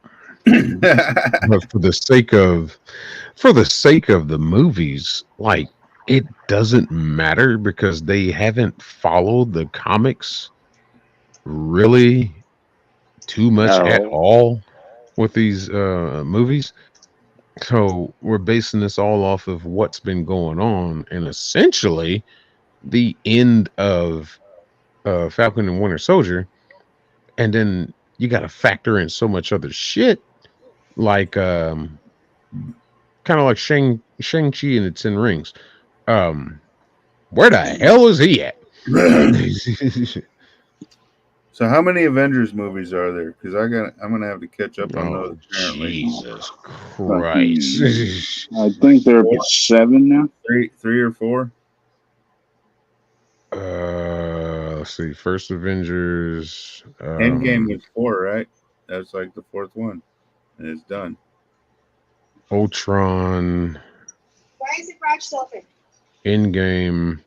But for the sake of the movies, like it doesn't matter because they haven't followed the comics really too much at No. all with these movies. So we're basing this all off of what's been going on, and essentially the end of Falcon and Winter Soldier, and then you got to factor in so much other shit, like kind of like Shang-Chi and the Ten Rings. Um, where the hell is he at? So how many Avengers movies are there? Because I'm gonna have to catch up on those Oh apparently. Jesus Fucking, Christ! I think they're Four, 7 now. three or four. Let's see. First Avengers. Endgame was four, right? That's like the fourth one, and it's done. Ultron. Why is the garage so open? Endgame.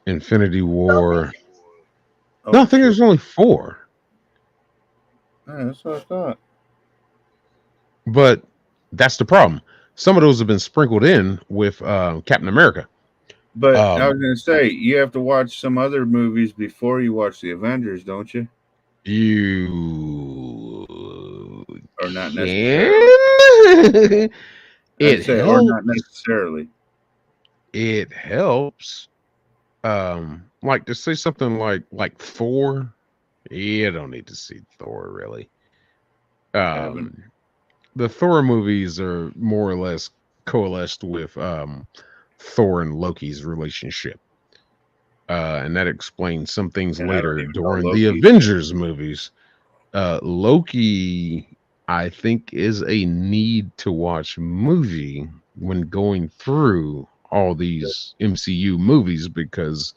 Infinity War. Oh, No, I think shit. there's only 4. Yeah, that's what I thought. But That's the problem. Some of those have been sprinkled in with Captain America. But I was Um, gonna say you have to watch some other movies before you watch the Avengers, don't you? you Or not necessarily. can. I'd It say, or not helps. necessarily. It helps. Like to say something like Thor. You don't need to see Thor really. I haven't. Um, the Thor movies are more or less coalesced with Thor and Loki's relationship. And that explains some things And I don't later even know during the Loki. Avengers movies. Loki, I think, is a need to watch movie when going through all these MCU movies because,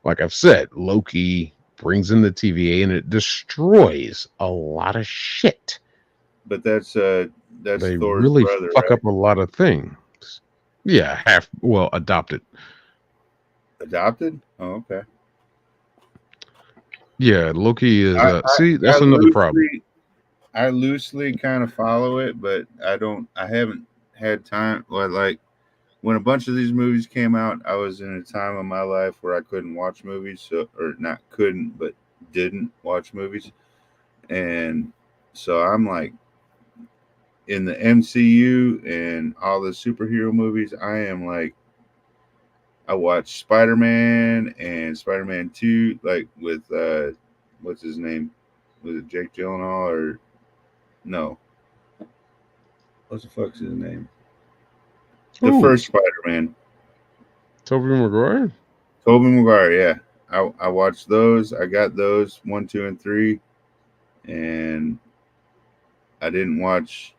like I've said, Loki brings in the TVA and it destroys a lot of shit. But that's They Thor's really brother, fuck right? up a lot of things. Yeah, adopted. Adopted? Oh, okay. Yeah, Loki is I, see, I that's another problem. loosely kind of follow it, but I haven't had time. Like when a bunch of these movies came out, I was in a time of my life where I couldn't watch movies, so or not couldn't, but didn't watch movies, and so I'm like in the MCU and all the superhero movies. I am like I watched Spider Man and Spider Man 2, like with what's his name? Was it Jake Gyllenhaal or no? What the fuck's his name? The Ooh, first Spider Man, Tobey Maguire? Tobey Maguire. Yeah, I watched those. I got those 1, 2, and 3, and I didn't watch.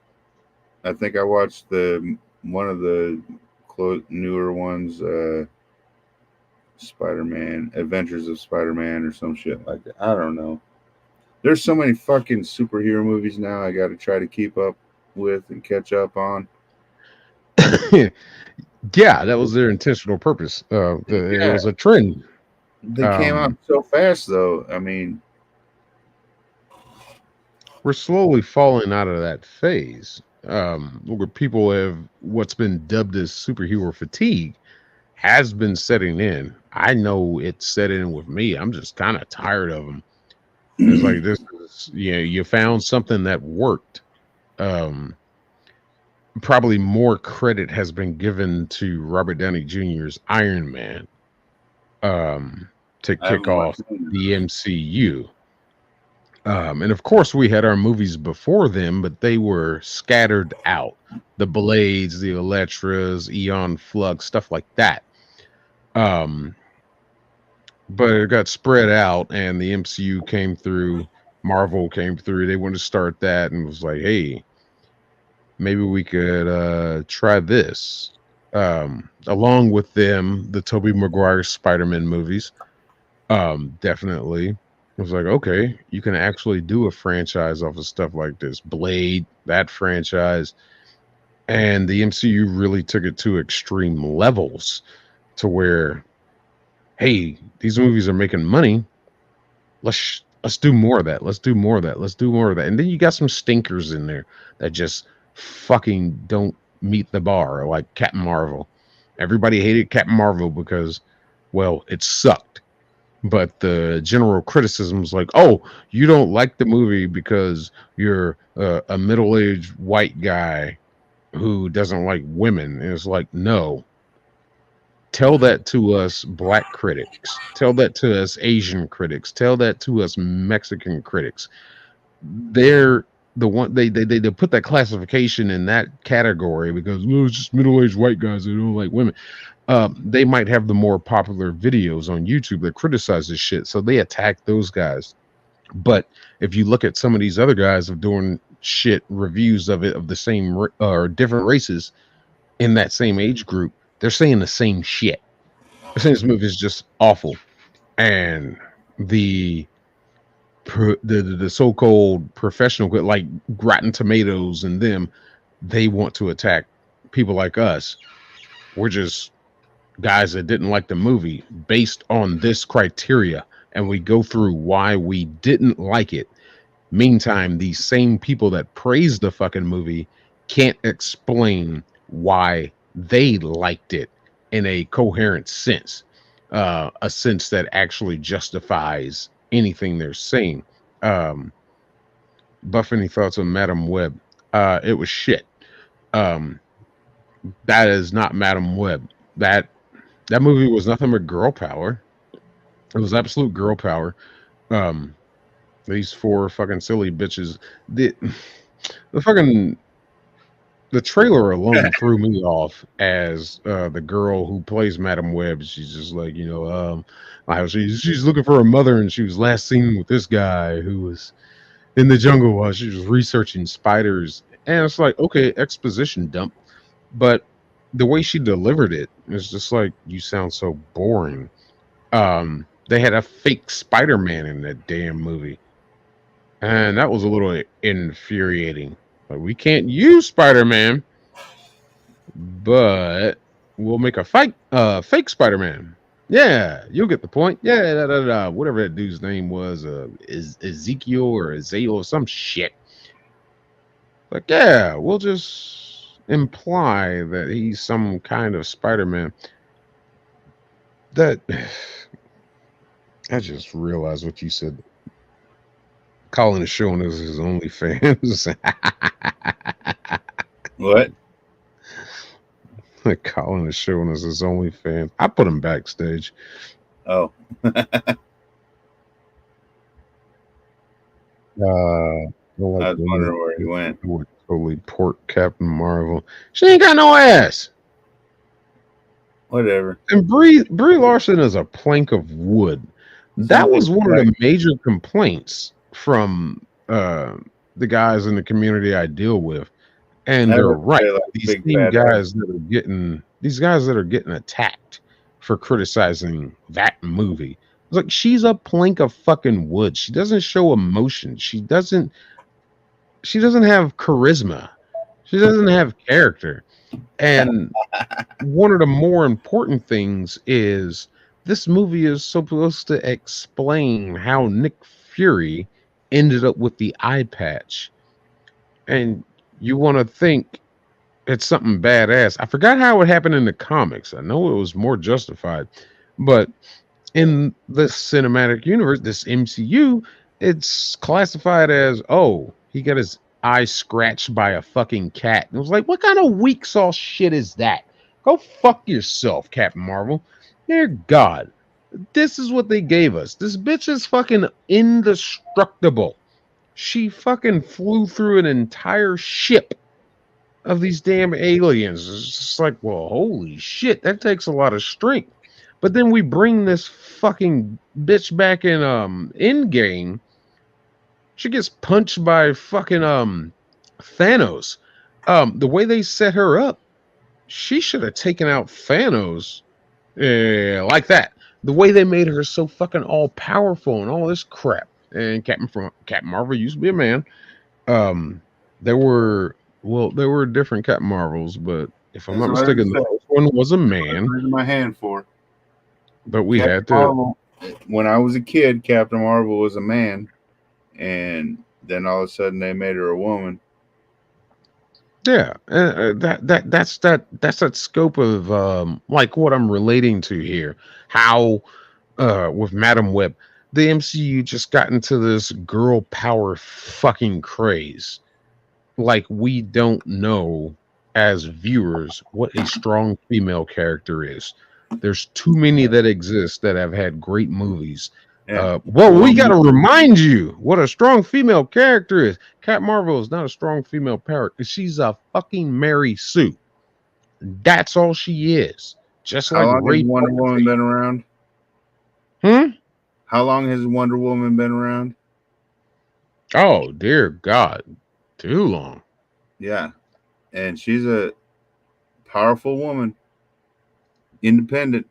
I think I watched the one of the newer ones, Spider Man, Adventures of Spider Man, or some shit like that. I don't know. There's so many fucking superhero movies now. I got to try to keep up with and catch up on. Yeah, that was their intentional purpose. It Yeah, was a trend. they came out Um, so fast, though. I mean, we're slowly falling out of that phase. Where people have what's been dubbed as superhero fatigue has been setting in. I know it's set in with me. I'm just kind of tired of them. It's like this is, you found something that worked. Um, Probably more credit has been given to Robert Downey Jr.'s Iron Man to I kick haven't watched off any of the those. MCU. And of course, we had our movies before them, but they were scattered out. The Blades, the Electras, Eon Flux, stuff like that. Um, but it got spread out, and the MCU came through. Marvel came through. They wanted to start that, and was like, "Hey, maybe we could try this." Along with them, the Tobey Maguire Spider-Man movies. Definitely. It was like, okay, you can actually do a franchise off of stuff like this. Blade, that franchise. And the MCU really took it to extreme levels to where, hey, these movies are making money. Let's do more of that. Let's do more of that. Let's do more of that. And then you got some stinkers in there that just fucking don't meet the bar, like Captain Marvel. Everybody hated Captain Marvel because, well, it sucked. But the general criticism was like, "Oh, you don't like the movie because you're a middle-aged white guy who doesn't like women." And it's like, no. Tell that to us black critics. Tell that to us Asian critics. Tell that to us Mexican critics. They're the one they put that classification in that category because no, it's just middle-aged white guys that don't like women. They might have the more popular videos on YouTube that criticize this shit, so they attack those guys. But if you look at some of these other guys of doing shit reviews of it of the same or different races in that same age group, they're saying the same shit. They're saying this movie is just awful, and the the so-called professional like Rotten Tomatoes and them, they want to attack people like us. We're just guys that didn't like the movie based on this criteria, and we go through why we didn't like it. Meantime, these same people that praise the fucking movie can't explain why they liked it in a coherent sense, a sense that actually justifies anything they're saying. Um, Buff, any thoughts on Madam Web? It was shit. Um, that is not Madam Web. That movie was nothing but girl power. It was absolute girl power. Um, these four fucking silly bitches. The fucking the trailer alone threw me off as the girl who plays Madam Web. She's just like, how she's looking for a mother, and she was last seen with this guy who was in the jungle while she was researching spiders. And it's like, okay, exposition dump, but the way she delivered it is just like, you sound so boring. They had a fake Spider-Man in that damn movie, and that was a little infuriating. Like, we can't use Spider-Man, but we'll make a fake Spider-Man. Yeah, you'll get the point. Yeah, whatever that dude's name was, is Ezekiel or Ezekiel or some shit. Like, yeah, we'll just imply that he's some kind of Spider-Man. That I just realized what you said. Colin is showing us his OnlyFans. What? Colin is showing us his OnlyFans. I put him backstage. Oh, I I was wondering where he went. would totally port Captain Marvel. She ain't got no ass. Whatever. And Brie Larson is a plank of wood. That was one of the major complaints from the guys in the community I deal with, and they're right. These guys that are getting attacked for criticizing that movie. It's like, she's a plank of fucking wood. She doesn't show emotion. She doesn't have charisma. She doesn't have character. And one of the more important things is this movie is supposed to explain how Nick Fury ended up with the eye patch. And you want to think it's something badass. I forgot how it happened in the comics. I know it was more justified. But in this cinematic universe, this MCU, it's classified as, oh, he got his eye scratched by a fucking cat. And it was like, what kind of weak sauce shit is that? Go fuck yourself, Captain Marvel. Dear God, this is what they gave us. This bitch is fucking indestructible. She fucking flew through an entire ship of these damn aliens. It's just like, well, holy shit, that takes a lot of strength. But then we bring this fucking bitch back in Endgame. She gets punched by fucking Thanos. The way they set her up, she should have taken out Thanos like that. The way they made her so fucking all powerful and all this crap. And Captain Marvel used to be a man. There were different Captain Marvels, but if I'm not mistaken, the first one was a man. Raising my hand for. But we Captain had to. Marvel, when I was a kid, Captain Marvel was a man, and then all of a sudden they made her a woman. Yeah, that's that scope of like what I'm relating to here. How with Madam Web, the MCU just got into this girl power fucking craze. Like, we don't know as viewers what a strong female character is. There's too many that exist that have had great movies. Yeah. Well, we got to remind you what a strong female character is. Cat Marvel is not a strong female character. She's a fucking Mary Sue. That's all she is. Just How like long has Wonder Woman been around? How long has Wonder Woman been around? Oh, dear God. Too long. Yeah. And she's a powerful woman. Independent.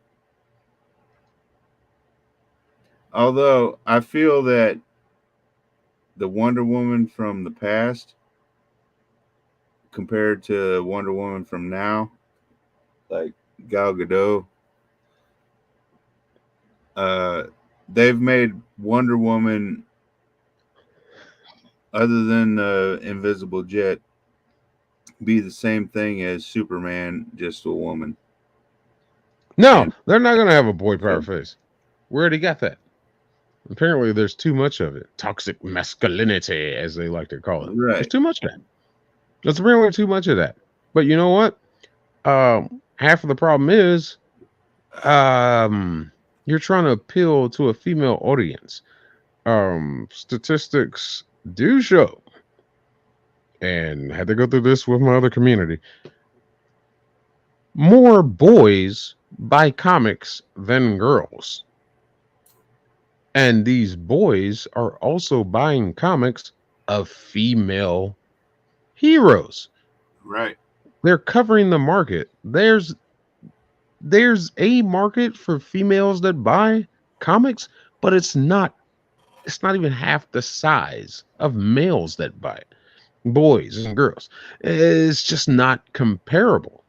Although I feel that the Wonder Woman from the past compared to Wonder Woman from now, like Gal Gadot, they've made Wonder Woman, other than the Invisible Jet, be the same thing as Superman, just a woman. No, And they're not gonna have a boy power face. We already got that. Apparently, there's too much of it. Toxic masculinity, as they like to call it. There's right, too much of that. There's apparently too much of that. But you know what? Half of the problem is, you're trying to appeal to a female audience. Statistics do show, and had to go through this with my other community. More boys buy comics than girls. And these boys are also buying comics of female heroes. right, They're covering the market. There's a market for females that buy comics, but it's not even half the size of males that buy it. Boys and girls. It's just not comparable.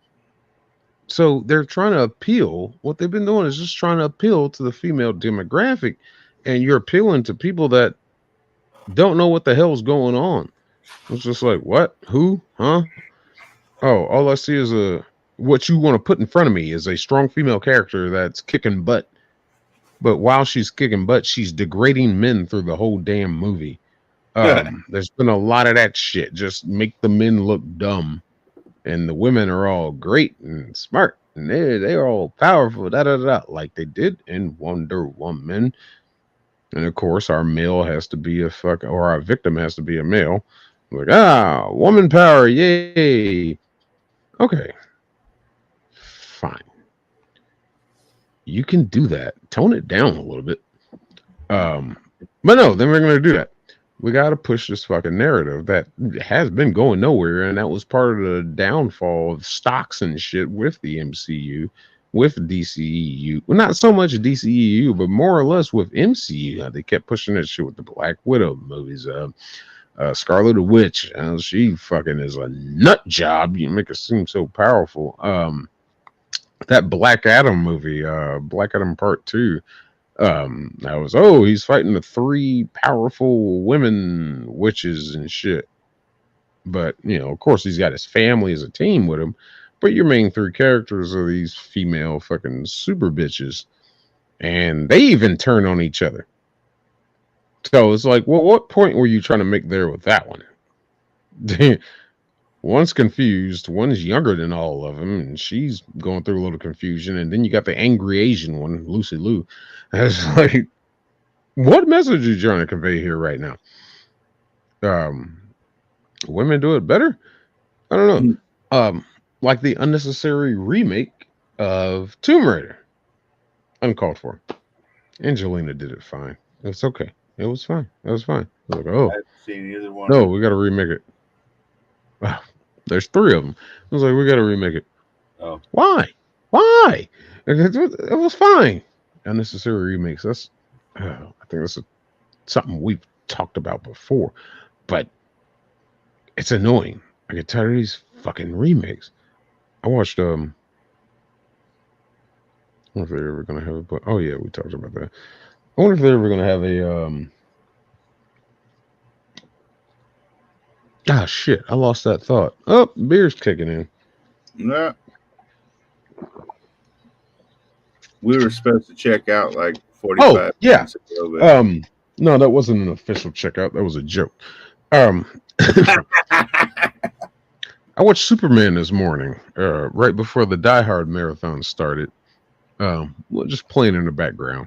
So they're trying to appeal. What they've been doing is just trying to appeal to the female demographic, and you're appealing to people that don't know what the hell's going on. It's just like, what? Who? Huh? Oh, all I see is what you want to put in front of me is a strong female character that's kicking butt. But while she's kicking butt, she's degrading men through the whole damn movie. There's been a lot of that shit. Just make the men look dumb, and the women are all great and smart, and they're all powerful, like they did in Wonder Woman. And of course, our male has to be or our victim has to be a male. Like, woman power, yay. Okay, fine. You can do that. Tone it down a little bit. But no, then we're gonna do that. We gotta push this fucking narrative that has been going nowhere, and that was part of the downfall of stocks and shit with the MCU, with DCEU. Well, not so much DCEU, but more or less with MCU. They kept pushing that shit with the Black Widow movies. Scarlet Witch, she fucking is a nut job. You make her seem so powerful. That Black Adam movie, Black Adam Part 2, that was, he's fighting the 3 powerful women witches and shit. But, of course, he's got his family as a team with him. But your main 3 characters are these female fucking super bitches. And they even turn on each other. So it's like, well, what point were you trying to make there with that one? One's confused, one's younger than all of them, and she's going through a little confusion. And then you got the angry Asian one, Lucy Liu. And it's like, what message are you trying to convey here right now? Women do it better? I don't know. Like the unnecessary remake of Tomb Raider. Uncalled for. Angelina did it fine. It's okay. It was fine. It was fine. I was like, I haven't seen either one. no, we got to remake it. Wow. There's 3 of them. I was like, we got to remake it. Oh. Why? It was fine. Unnecessary remakes. That's, I think that's something we've talked about before, but it's annoying. I get tired of these fucking remakes. I watched, I wonder if they're ever going to have it, but, oh yeah, we talked about that. I wonder if they're ever going to have a, shit, I lost that thought. Oh, beer's kicking in. Yeah. We were supposed to check out like 45 minutes ago. But... no, that wasn't an official checkout. That was a joke. I watched Superman this morning, right before the Die Hard marathon started. Just playing in the background.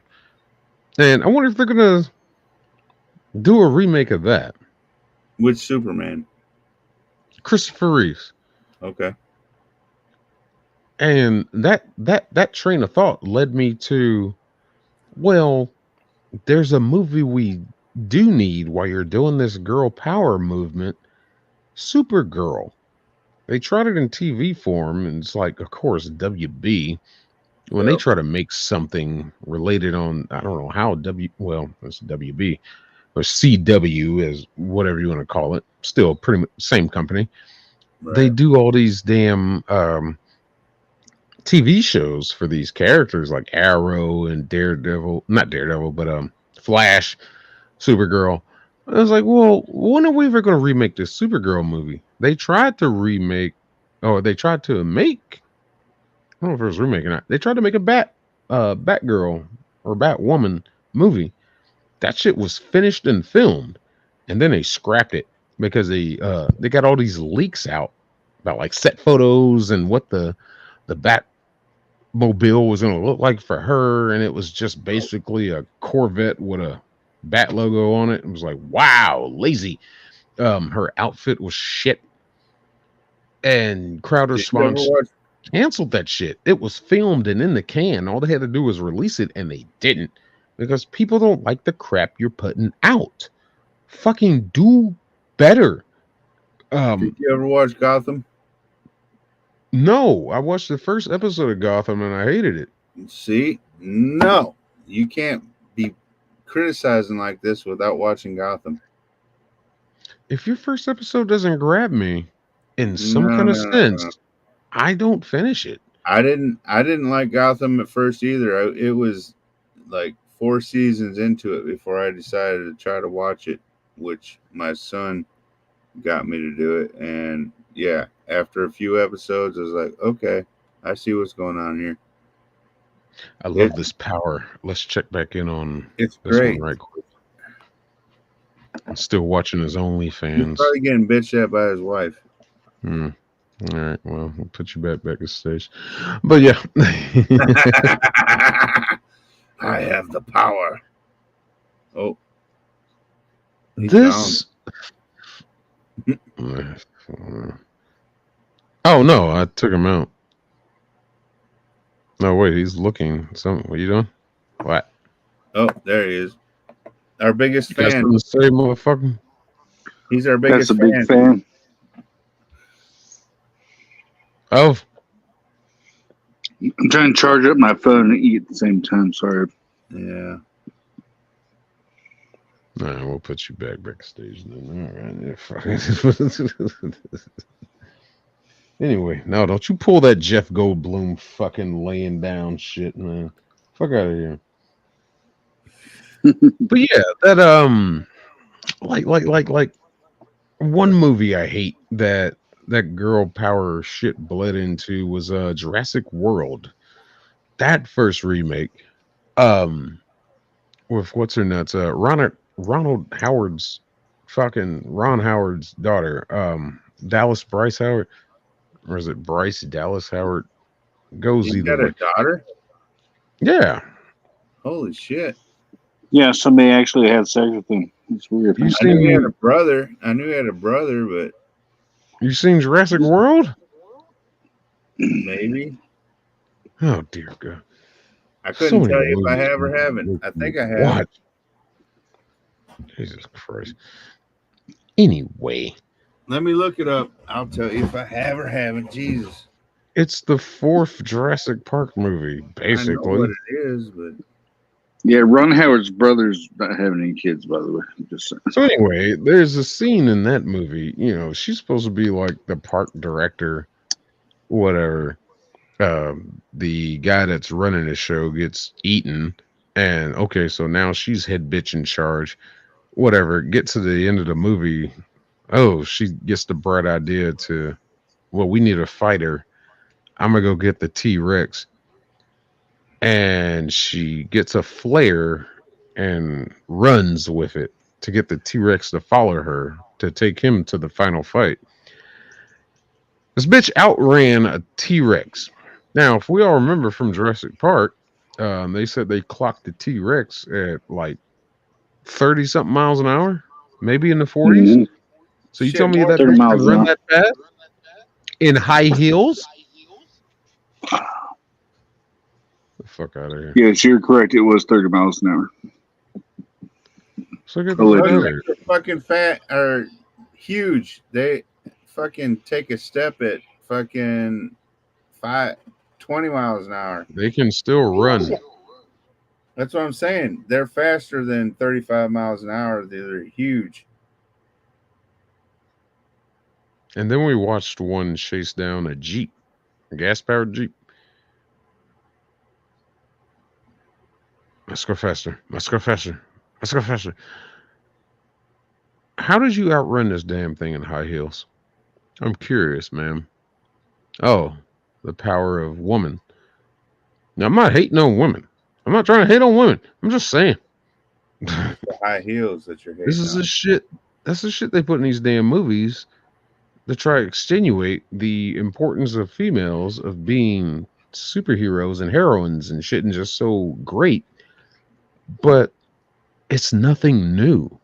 And I wonder if they're going to do a remake of that. Which Superman? Christopher Reeves. Okay. And that train of thought led me to, well, there's a movie we do need while you're doing this girl power movement, Supergirl. They tried it in TV form, and it's like, of course, WB. When they try to make something related on, I don't know how it's WB or CW is whatever you want to call it. Still pretty much same company. Right. They do all these damn TV shows for these characters like Arrow and Daredevil, not Daredevil, but Flash, Supergirl. I was like, well, when are we ever going to remake this Supergirl movie? they tried to remake, or they tried to make. I don't know if it was remake or not. They tried to make a Batgirl or Batwoman movie. That shit was finished and filmed, and then they scrapped it because they got all these leaks out about like set photos and what the Batmobile was going to look like for her, and it was just basically a Corvette with a bat logo on it. It was like, wow, lazy. Her outfit was shit, and crowd Did you ever response watch? canceled that shit. It was filmed and in the can. All they had to do was release it, and they didn't because people don't like the crap you're putting out. Fucking do better. Did you ever watch Gotham? No, I watched the first episode of Gotham and I hated it. See, no, you can't be criticizing like this without watching Gotham. If your first episode doesn't grab me in some No, kind of no, no, sense, no. I don't finish it. I didn't like Gotham at first either. It was like 4 seasons into it before I decided to try to watch it, which my son got me to do it. And yeah, after a few episodes, I was like, okay, I see what's going on here. I love this power. Let's check back in on It's this great. one right quick. I'm still watching his He's OnlyFans. probably getting bitched at by his wife. All right, well, we'll put you back the stage. But yeah. I have the power. Oh. He's This. Oh no, I took him out. No, wait, he's looking. What are you doing? What? Oh, there he is. Our biggest You got fan. something to say, motherfucker? He's our That's biggest a big fan. fan. Oh, I'm trying to charge up my phone and eat at the same time. Sorry. Yeah. all right, we'll put you back backstage then. All right. Anyway, no, don't you pull that Jeff Goldblum fucking laying down shit, man. Fuck out of here. But yeah, that like one movie I hate that girl power shit bled into was Jurassic World. That first remake, with what's her nuts, Ron Howard's daughter, Dallas Bryce Howard, or is it Bryce Dallas Howard? Goes He's either got a way. daughter? Yeah, Holy shit. Yeah, somebody actually had sex with him. It's weird. you I knew he had seen a brother. But you seen Jurassic World? maybe. Oh dear God! I couldn't So tell many you if I movies have or we haven't. I think I have. What? Jesus Christ. Anyway, Let me look it up. I'll tell you if I have or haven't. Jesus. it's the fourth Jurassic Park movie, I know basically. what it is, but Yeah, Ron Howard's brother's not having any kids, by the way. Just saying. So anyway, there's a scene in that movie. You know, she's supposed to be like the park director, whatever. The guy that's running the show gets eaten, and okay, so now she's head bitch in charge. Whatever. Get to the end of the movie. Oh, she gets the bright idea to, well, we need a fighter. I'm gonna go get the T-Rex, and she gets a flare and runs with it to get the T-Rex to follow her to take him to the final fight. This bitch outran a T-Rex. Now, if we all remember from Jurassic Park, they said they clocked the T-Rex at like 30 something miles an hour, maybe in the 40s. Mhm. So you Shit, tell me more that 30 bitch miles can an run hour. that fast in high heels? The fuck out of here. Yes, you're correct. It was 30 miles an hour. So get the Oh, fuck it out is. of here. they're fucking fat or huge. They fucking take a step at fucking 20 miles an hour. They can still run. That's what I'm saying. They're faster than 35 miles an hour. They're huge. And then we watched one chase down a Jeep, a gas-powered Jeep. Let's go faster. Let's go faster. Let's go faster. How did you outrun this damn thing in high heels? I'm curious, man. Oh, the power of woman. Now, I'm not hating on women. I'm not trying to hate on women. I'm just saying. It's the high heels that you're This hating is the on. shit. That's the shit they put in these damn movies to try to extenuate the importance of females of being superheroes and heroines and shit and just so great. But it's nothing new.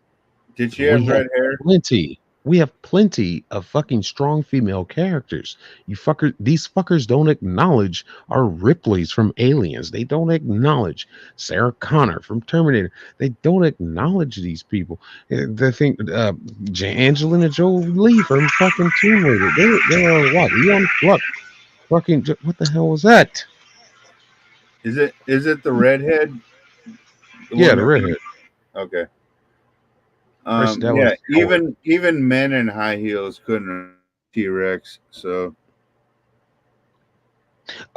Did she We have have red hair? plenty. We have plenty of fucking strong female characters. These fuckers don't acknowledge our Ripleys from Aliens. They don't acknowledge Sarah Connor from Terminator. They don't acknowledge these people. They think Angelina Jolie from fucking Tomb Raider. They're what? Eon Flux. Fucking what the hell was that? Is it the redhead? The Yeah, one the that redhead. okay. Bryce Yeah, Dallas Howard. even men in high heels couldn't T Rex. So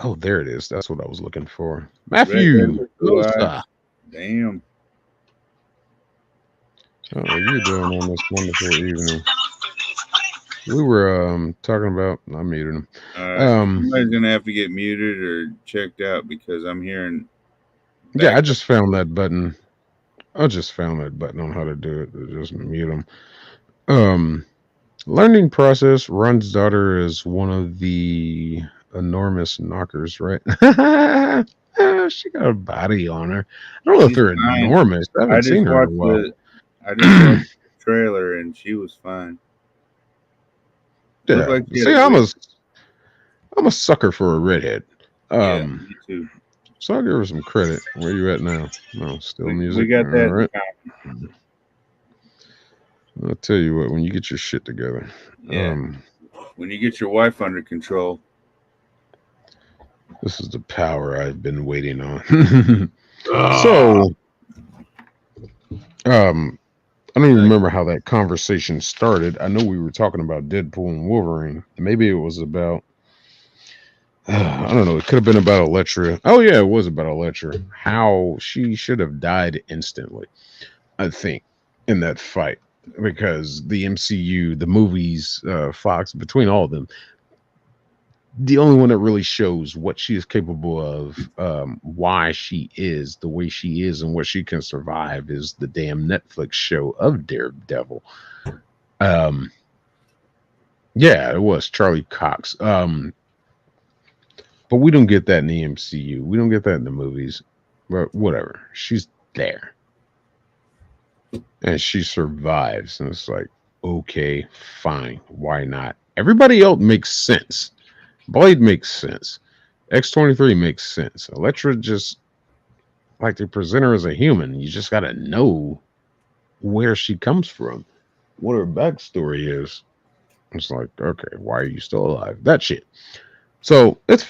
Oh, there it is. That's what I was looking for. redhead Matthew, with blue hello, eyes. sir. Damn. How are you doing on this wonderful evening? We were talking about I muted him. All right, Um somebody's gonna have to get muted or checked out because I'm hearing yeah, I back. just found that button. I just found that button on how to do it. To just mute them. Um Learning process. Run's daughter is one of the enormous knockers, right? She got a body on her. I don't know if She's they're fine. enormous. I I haven't seen just her in a watched while. the I just watched the trailer and she was fine. Looked Yeah. like she had See, a wig. I'm a sucker for a redhead. Yeah, Um me too. So I'll give her some credit. Where you at now? No, still We music. All got that in right. common. I'll tell you what. When you get your shit together, Yeah. When you get your wife under control. this is the power I've been waiting on. So, I don't even remember how that conversation started. I know we were talking about Deadpool and Wolverine. Maybe it was about. I don't know. It could have been about Elektra. Oh yeah, it was about Elektra. How she should have died instantly. I think in that fight because the MCU, the movies, Fox, between all of them, the only one that really shows what she is capable of, why she is the way she is, and what she can survive is the damn Netflix show of Daredevil. Um, yeah, it was Charlie Cox. But we don't get that in the MCU. We don't get that in the movies. But whatever, she's there and she survives, and it's like, okay, fine, why not? Everybody else makes sense. Blade makes sense. X-23 makes sense. Elektra just like they present her as a human. You just got to know where she comes from, what her backstory is. It's like, okay, why are you still alive? That shit. So it's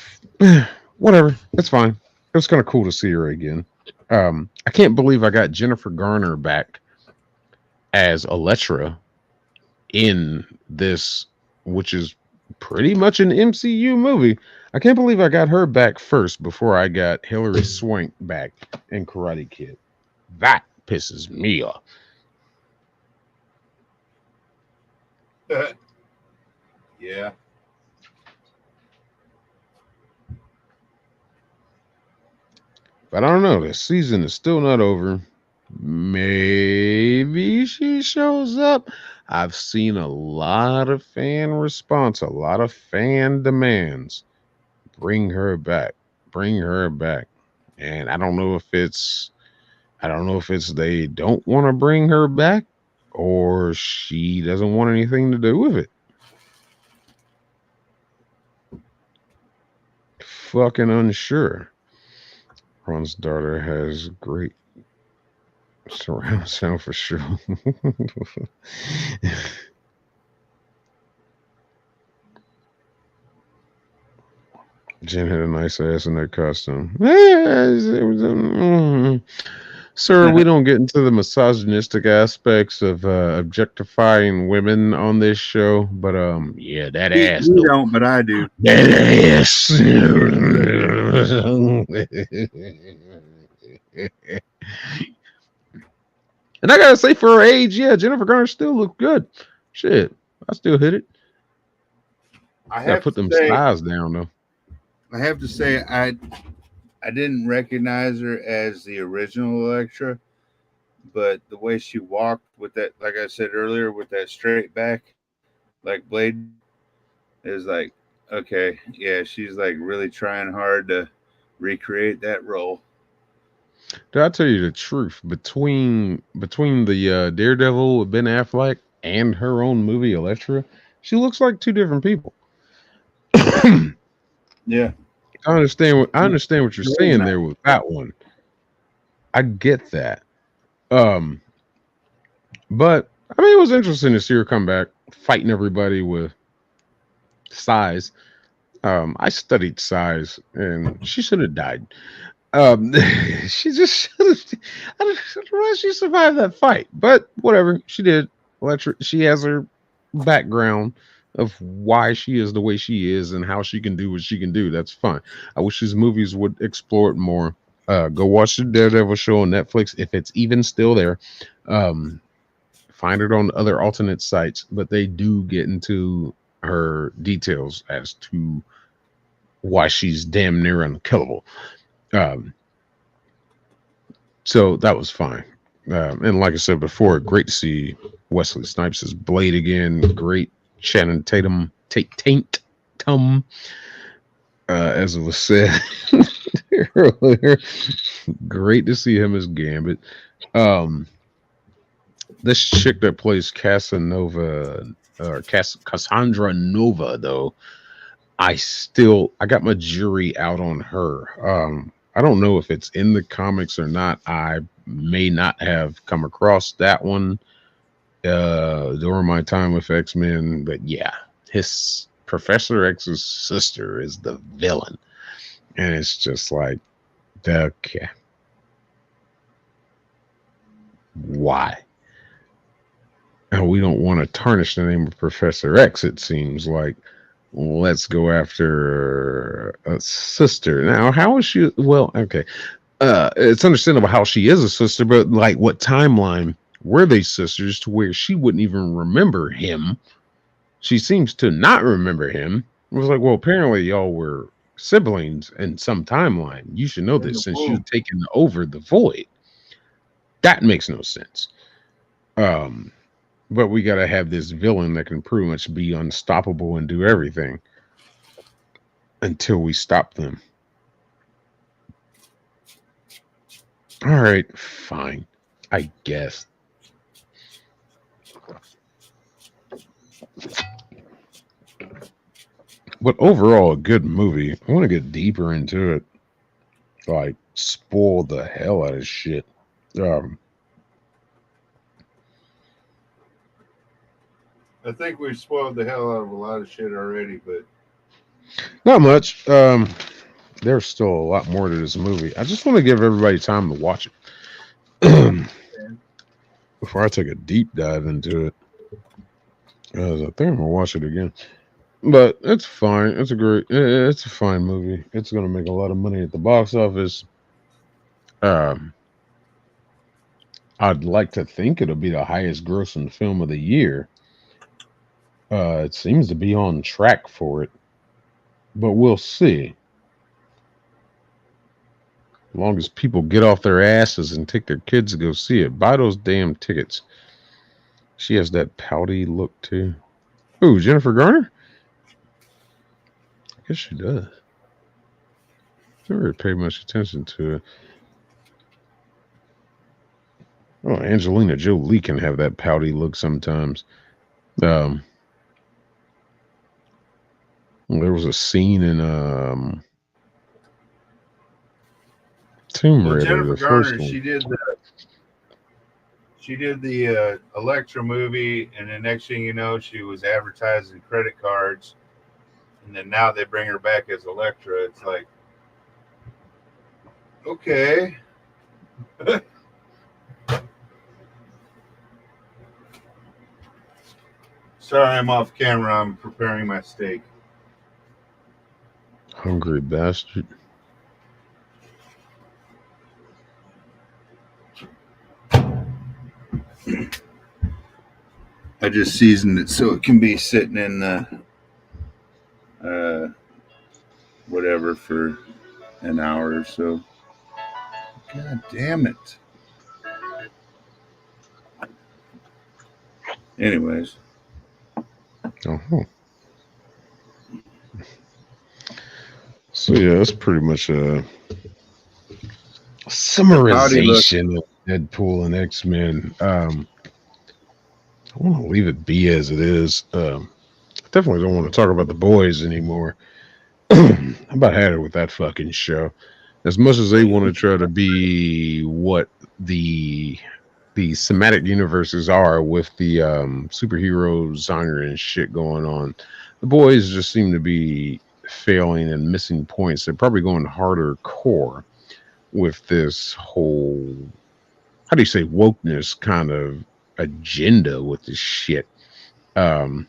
whatever. It's fine. It was kind of cool to see her again. I can't believe I got Jennifer Garner back as Elektra in this, which is pretty much an MCU movie. I can't believe I got her back first before I got Hilary Swank back in Karate Kid. That pisses me off. Yeah. But I don't know. The season is still not over. Maybe she shows up. I've seen a lot of fan response, a lot of fan demands. Bring her back. Bring her back. And I don't know if it's they don't want to bring her back or she doesn't want anything to do with it. Fucking unsure. Ron's daughter has great surround sound for sure. Jen had a nice ass in that costume. Sir, we don't get into the misogynistic aspects of objectifying women on this show, but yeah, that ass We though. don't, but I do. That ass. And I gotta say, for her age, yeah, Jennifer Garner still looked good. Shit, I still hit it. I Gotta have put to them say, size down though. I didn't recognize her as the original Electra, but the way she walked with that, like I said earlier, with that straight back, like Blade, is like, okay, yeah, she's like really trying hard to recreate that role. Did I tell you the truth? Between the Daredevil with Ben Affleck and her own movie Elektra, she looks like two different people. I Yeah, understand what you're very saying nice. there with that one. I get that. Um, but I mean, it was interesting to see her come back fighting everybody with size. I studied size, and she should have died. Um, she just should have. I don't know why she survived that fight, but whatever she did. She has her background of why she is the way she is and how she can do what she can do. That's fine. I wish these movies would explore it more. Go watch the Daredevil show on Netflix if it's even still there. Um, find it on other alternate sites, but they do get into her details as to why she's damn near unkillable. Um, so that was fine. And like I said before, great to see Wesley Snipes as Blade again. Great Shannon Tatum, as it was said earlier. Great to see him as Gambit. Um, this chick that plays Cassandra Nova, though, I got my jury out on her. I don't know if it's in the comics or not. I may not have come across that one during my time with X-Men, but yeah, his Professor X's sister is the villain. And it's just like, okay, why? And we don't want to tarnish the name of Professor X, it seems like. Let's go after a sister. Now, how is she? Well, okay. It's understandable how she is a sister, but like what timeline were they sisters to where she wouldn't even remember him? She seems to not remember him. It was like, well, apparently y'all were siblings in some timeline. You should know In the this since womb. you've taken over the void. That makes no sense. Um, but we gotta have this villain that can pretty much be unstoppable and do everything until we stop them. All right, fine. I guess. But overall, a good movie. I want to get deeper into it. Like, spoil the hell out of shit. Um, I think we've spoiled the hell out of a lot of shit already, but Not much. There's still a lot more to this movie. I just want to give everybody time to watch it before I take a deep dive into it. I think I'm gonna watch it again. But it's fine. It's a fine movie. It's gonna make a lot of money at the box office. Um, I'd like to think it'll be the highest grossing film of the year. It seems to be on track for it, but we'll see. As long as people get off their asses and take their kids to go see it, buy those damn tickets. She has that pouty look too. Ooh, Jennifer Garner? I guess she does. Never really paid much attention to it. Oh, Angelina Jolie can have that pouty look sometimes. Um, there was a scene in Tomb well, Raider, Jennifer the first Garner, one. she did the Electra movie, and the next thing you know, she was advertising credit cards, and then now they bring her back as Electra. It's like, okay. Sorry, I'm off camera. I'm preparing my steak. Hungry bastard. I just seasoned it so it can be sitting in the uh, whatever for an hour or so. God damn it. Anyways, Uh-huh. So yeah, that's pretty much a howdy look. summarization of Deadpool and X-Men. I want to leave it be as it is. I definitely don't want to talk about the boys anymore. I about had it with that fucking show. As much as they want to try to be what the the cinematic universes are with the superhero genre and shit going on, the boys just seem to be failing and missing points. They're probably going harder core with this whole, how do you say, wokeness kind of agenda with this shit. Um,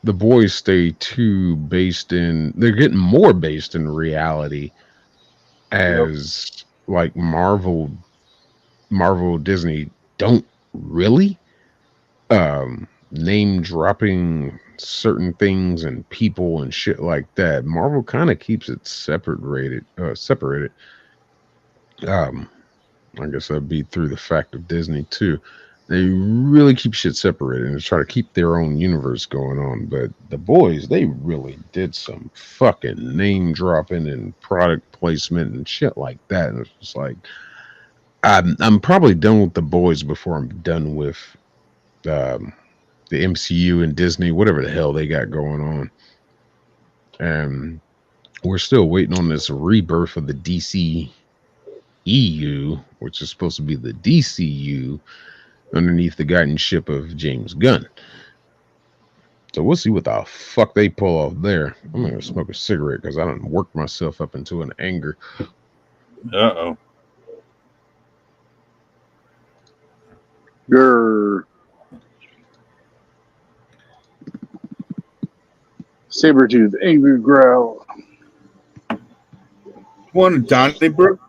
the boys stay too based in, they're getting more based in reality Yep. as like Marvel Disney don't really name dropping certain things and people and shit like that. Marvel kind of keeps it separated. Um I guess that'd be through the fact of Disney too. They really keep shit separated and try to keep their own universe going on. But the boys, they really did some fucking name dropping and product placement and shit like that. And it's just like I'm probably done with the boys before I'm done with um, the MCU and Disney, whatever the hell they got going on. And we're still waiting on this rebirth of the DC EU, which is supposed to be the DCU underneath the guardianship of James Gunn. So we'll see what the fuck they pull off there. I'm gonna smoke a cigarette because I don't work myself up into an anger. Uh-oh. Grr. Sabretooth, angry growl. One of Donnybrook.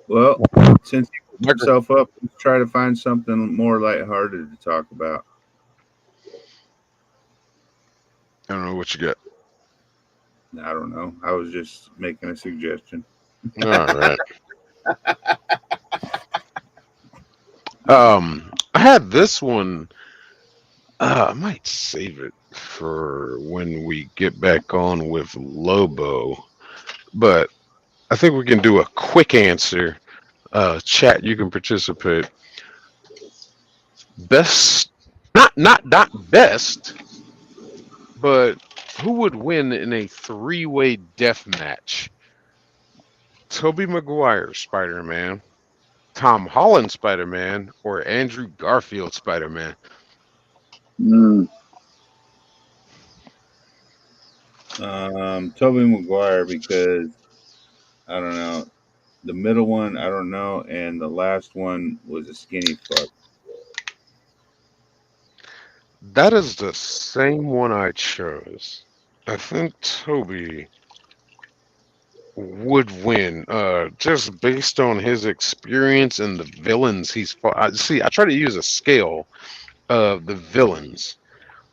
Well, since he put himself up, let's try to find something more lighthearted to talk about. I don't know what you got. I don't know. I was just making a suggestion. All right. I had this one. I might save it for when we get back on with Lobo, but I think we can do a quick answer. Chat, you can participate. Best, not best, but who would win in a three-way death match? Tobey Maguire Spider-Man, Tom Holland Spider-Man, or Andrew Garfield Spider-Man? Mm. Tobey Maguire, because I don't know. The middle one, I don't know, and the last one was a skinny fuck. That is the same one I chose. I think Toby would win, just based on his experience and the villains he's fought. See, I try to use a scale of the villains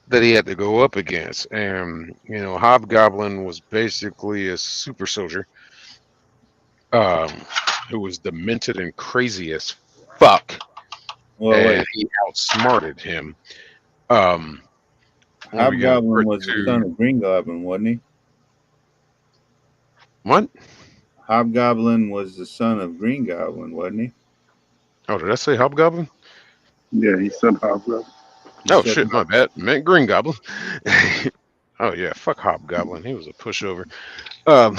that he had to go up against, and Hobgoblin was basically a super soldier, um, who was demented and crazy as fuck, Well, and wait. he outsmarted him. Um, when we get over Hobgoblin was the son to of Green Goblin, wasn't he? what? Hobgoblin was the son of Green Goblin, wasn't he? Oh, did I say Hobgoblin? Yeah, he said Hobgoblin. You Oh said shit, my bad. Meant Green Goblin. Oh yeah, fuck Hobgoblin. He was a pushover. Um,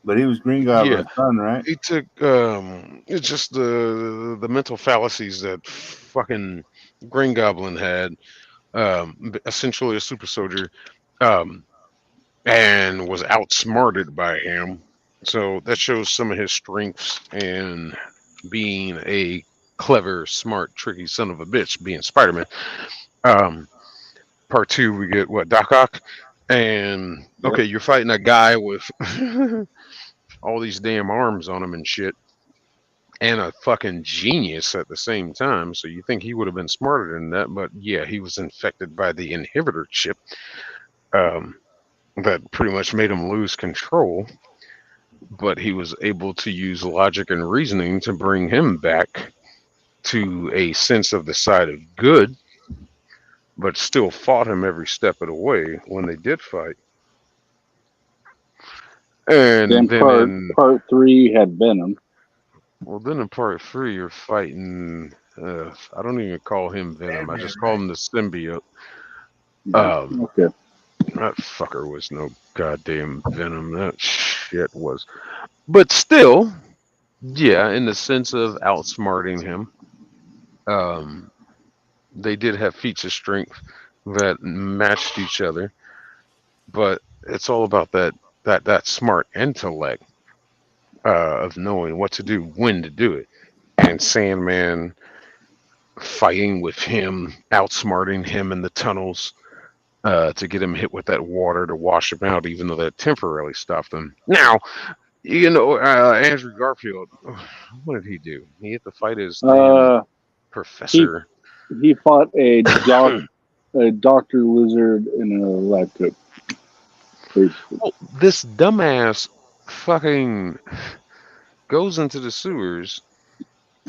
but he was Green yeah, Goblin's son, right? he took it's just the mental fallacies that fucking Green Goblin had. Essentially a super soldier, um, and was outsmarted by him. So that shows some of his strengths in being a clever, smart, tricky son of a bitch, being Spider-Man. Um, Part two, we get what, Doc Ock, and Yep. okay, you're fighting a guy with all these damn arms on him and shit, and a fucking genius at the same time. So you think he would have been smarter than that, but yeah, he was infected by the inhibitor chip. Um, that pretty much made him lose control, but he was able to use logic and reasoning to bring him back to a sense of the side of good, but still fought him every step of the way when they did fight. And Then then part three had Venom. then in part three, you're fighting. I don't even call him Venom. I just call him the symbiote. Yeah. Um, Okay. that fucker was no goddamn Venom. That shit was. But still, yeah, in the sense of outsmarting him, um, they did have feats of strength that matched each other. But it's all about that smart intellect of knowing what to do, when to do it. And Sandman fighting with him, outsmarting him in the tunnels to get him hit with that water to wash him out, even though that temporarily stopped him. Now, Andrew Garfield, what did he do? He had to fight his damn Uh, he professor. he fought a doctor lizard in a lab coat. Basically. Oh, this dumbass fucking goes into the sewers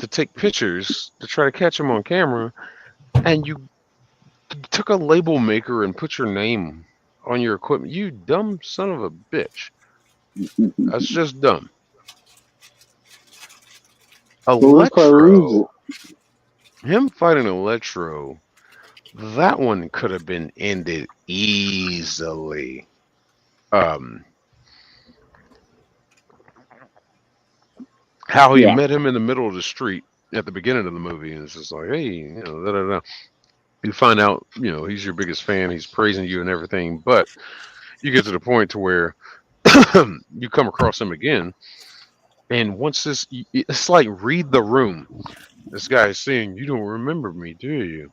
to take pictures to try to catch him on camera, and you took a label maker and put your name on your equipment. You dumb son of a bitch. That's just dumb. Well, this car reads it. Electro, him fighting Electro, that one could have been ended easily. Um, how he Yeah. met him in the middle of the street at the beginning of the movie, and it's just like, hey, da da da. You find out, he's your biggest fan. He's praising you and everything, but you get to the point to where you come across him again, and once it's like read the room. This guy is saying, "You don't remember me, do you?"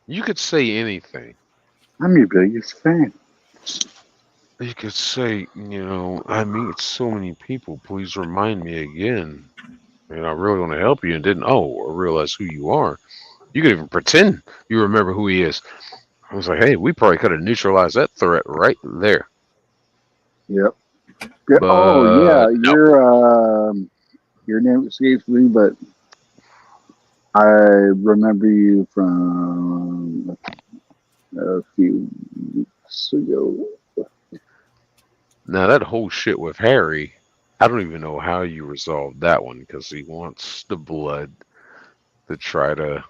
You could say anything. I'm your biggest fan. You could say, I meet so many people. Please remind me again. And I really want to help you, and didn't or realize who you are. You could even pretend you remember who he is. I was like, hey, we probably could have neutralized that threat right there. Yep. Yeah. Oh But yeah, no. your name escapes me, but I remember you from a few weeks ago. Now that whole shit with Harry, I don't even know how you resolve that one because he wants the blood to try to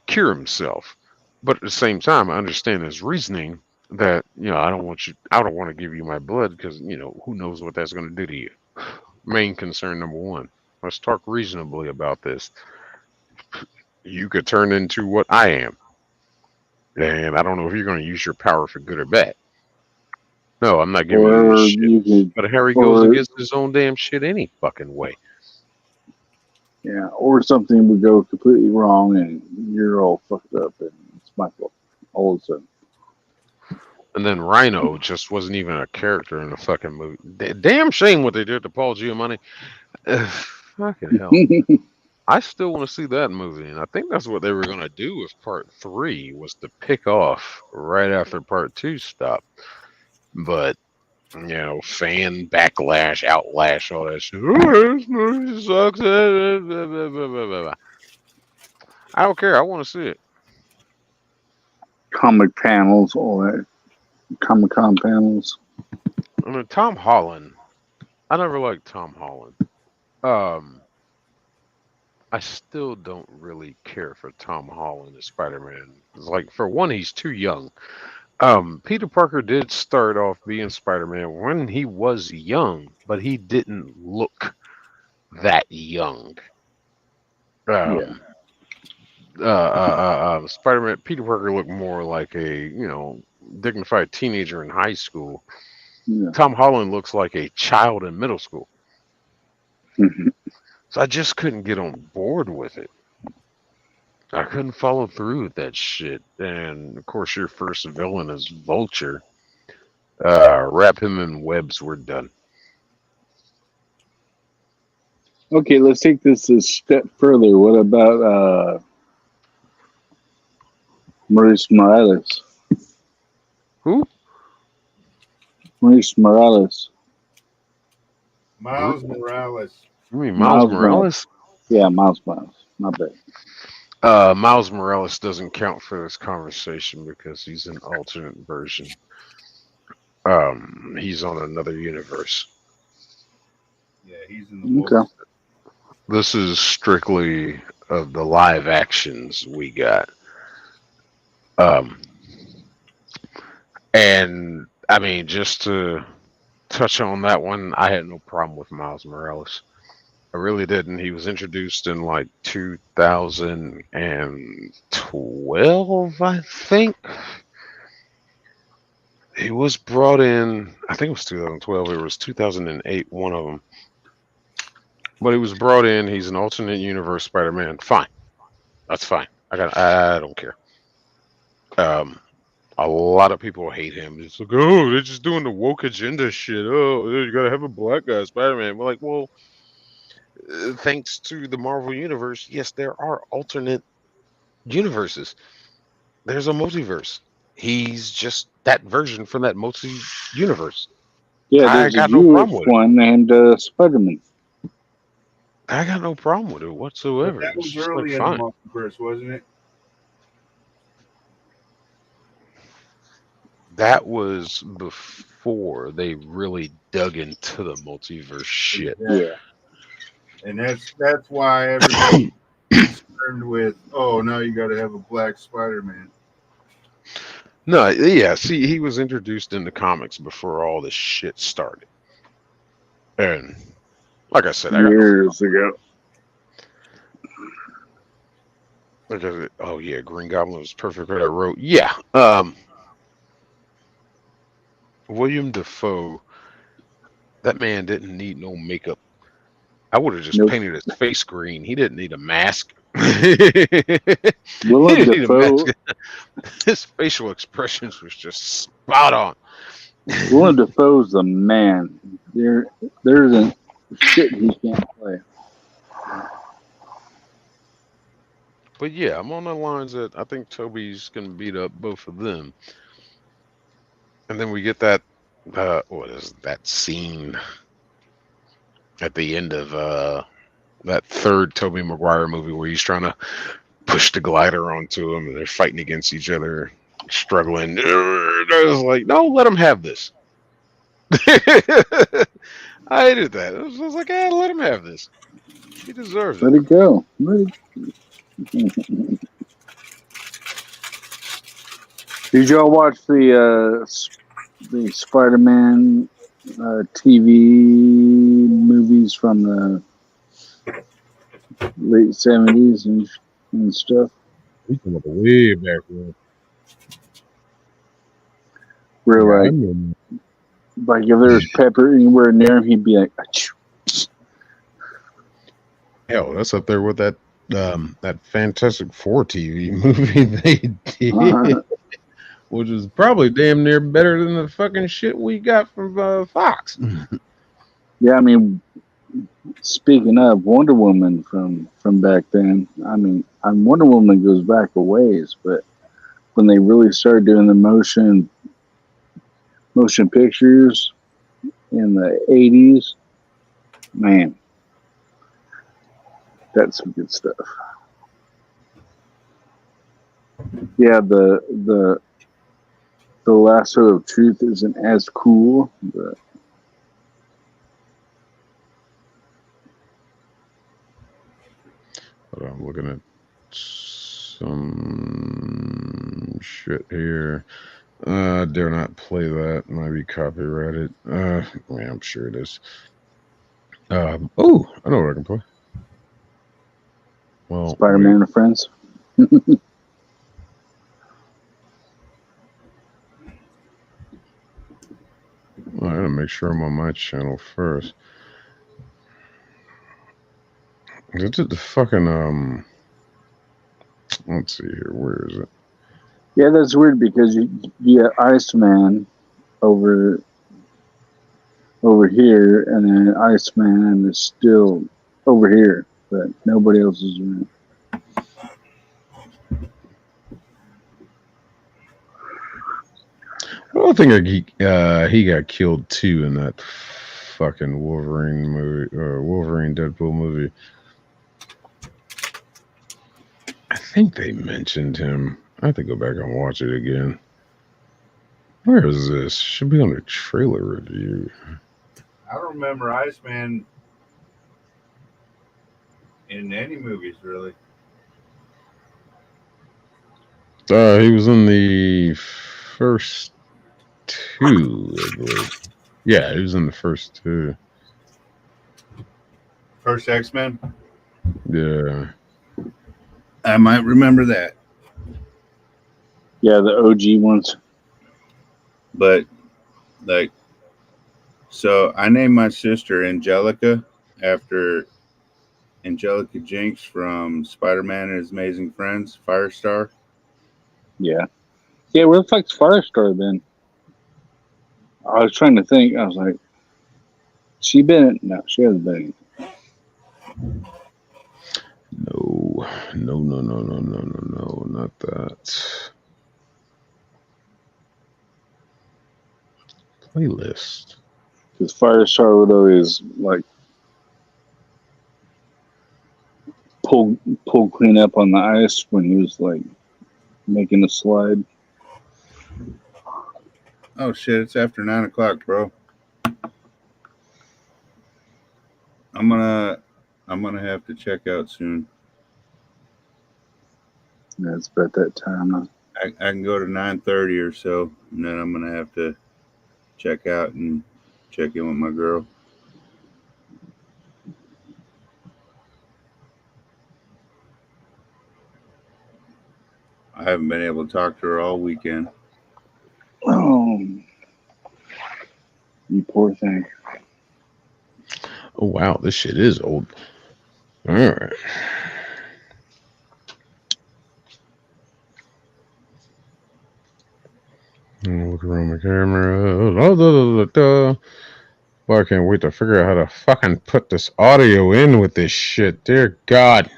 cure himself. But at the same time, I understand his reasoning that, I don't want to give you my blood because, who knows what that's going to do to you. Main concern number one. Let's talk reasonably about this. You could turn into what I am. And I don't know if you're going to use your power for good or bad. No, I'm not giving you this Or shit. you could, But Harry goes or against his own damn shit any fucking way. yeah, or something would go completely wrong, and you're all fucked up, and it's my fault. All of a sudden. And then Rhino just wasn't even a character in the fucking movie. Damn shame what they did to Paul Giamatti. Fucking hell. I still want to see that movie, and I think that's what they were going to do with part three, was to pick off right after part two stopped. But, fan backlash, outlash, all that shit. Oh, this movie sucks. I don't care. I want to see it. Comic panels, all that. Comic Con panels. I mean, Tom Holland. I never liked Tom Holland. Um, I still don't really care for Tom Holland as Spider-Man. It's like, for one, he's too young. Peter Parker did start off being Spider-Man when he was young, but he didn't look that young. Yeah. Um, Spider-Man, Peter Parker looked more like a, dignified teenager in high school. Yeah. Tom Holland looks like a child in middle school. Mhm. So I just couldn't get on board with it. I couldn't follow through with that shit. And of course, your first villain is Vulture. Wrap him in webs. We're done. Okay, let's take this a step further. What about Maurice Morales? Who? Maurice Morales. Miles Morales. You mean Miles Miles Morales. Morales? Yeah, Miles Morales. My bad. Miles Morales doesn't count for this conversation because he's an alternate version. He's on another universe. Yeah, he's in the wolf. Okay. This is strictly of the live actions we got. Um, and I mean, just to touch on that one, I had no problem with Miles Morales. I really didn't. He was introduced in like 2012, I think. He was brought in, I think it was 2012. It was 2008, one of them. But he was brought in. He's an alternate universe Spider-Man. Fine. That's fine. I don't care. Um, a lot of people hate him. It's like, oh, they're just doing the woke agenda shit. Oh, you gotta have a black guy Spider-Man. We're like, well, thanks to the Marvel universe, yes, there are alternate universes. There's a multiverse. He's just that version from that multi-universe. Yeah, I there's a got no Jewish problem with it. one named Spider-Man. I got no problem with it But whatsoever. that It's was just like early in the fine. multiverse, wasn't it? That was before they really dug into the multiverse shit. Exactly. Yeah. And that's why everybody's concerned with, oh, now you got to have a black Spider-Man. No, yeah, see, he was introduced in the comics before all this shit started. And like I said, I got no Years ago. oh yeah, Green Goblin was perfect what I wrote. Yeah. William Defoe, that man didn't need no makeup. I would have just Nope. painted his face green. He didn't need a mask. he Willem didn't need a Dafoe. mask. His facial expressions was just spot on. Willem Dafoe's the man. There isn't shit he can't play. But yeah, I'm on the lines that I think Toby's gonna beat up both of them. And then we get that what is that scene at the end of that third Toby Maguire movie where he's trying to push the glider onto him and they're fighting against each other, struggling. I was like, no, let him have this. I hated that. I was like, let him have this. He deserves Let it. it go. Did y'all watch the Spider-Man TV movies from the late '70s and stuff? We come up way back when. Where Yeah, I like remember. if there was pepper anywhere near him, he'd be like, achoo. Hell, that's up there with that that Fantastic Four TV movie they did, which is probably damn near better than the fucking shit we got from Fox. Yeah, I mean, speaking of Wonder Woman from back then, I mean, Wonder Woman goes back a ways, but when they really started doing the motion pictures in the '80s, man, that's some good stuff. Yeah, the lasso of truth isn't as cool, but But I'm looking at some shit here. Dare not play that. Might be copyrighted. Yeah, I'm sure it is. Oh, I know what I can play. Well, Spider-Man and Friends. I gotta make sure I'm on my channel first. Is it the fucking Let's see here. Where is it? Yeah, that's weird because you got Iceman over here, and then Iceman is still over here, but nobody else is around. Well, I think he got killed too in that fucking Wolverine movie or Wolverine Deadpool movie. I think they mentioned him. I have to go back and watch it again. Where is this? Should be on the trailer review. I don't remember Iceman in any movies really. He was in the first two, I believe. Yeah, he was in the first two. First X-Men? Yeah. I might remember that. Yeah, the OG ones. But like, so I named my sister Angelica after Angelica Jinx from Spider-Man and His Amazing Friends, Firestar. Yeah. Yeah, where the fuck's Firestar been? I was trying to think. I was like, she been? No, she hasn't been. No, not that. Playlist. Because Firestar would always like pull clean up on the ice when he was like making a slide. Oh shit! It's after 9:00, bro. I'm gonna have to check out soon. Yeah, it's about that time. I can go to 9:30 or so, and then I'm gonna have to check out and check in with my girl. I haven't been able to talk to her all weekend. Oh, you poor thing. Oh wow, this shit is old. All right. Look around the camera. Boy, I can't wait to figure out how to fucking put this audio in with this shit. Dear God.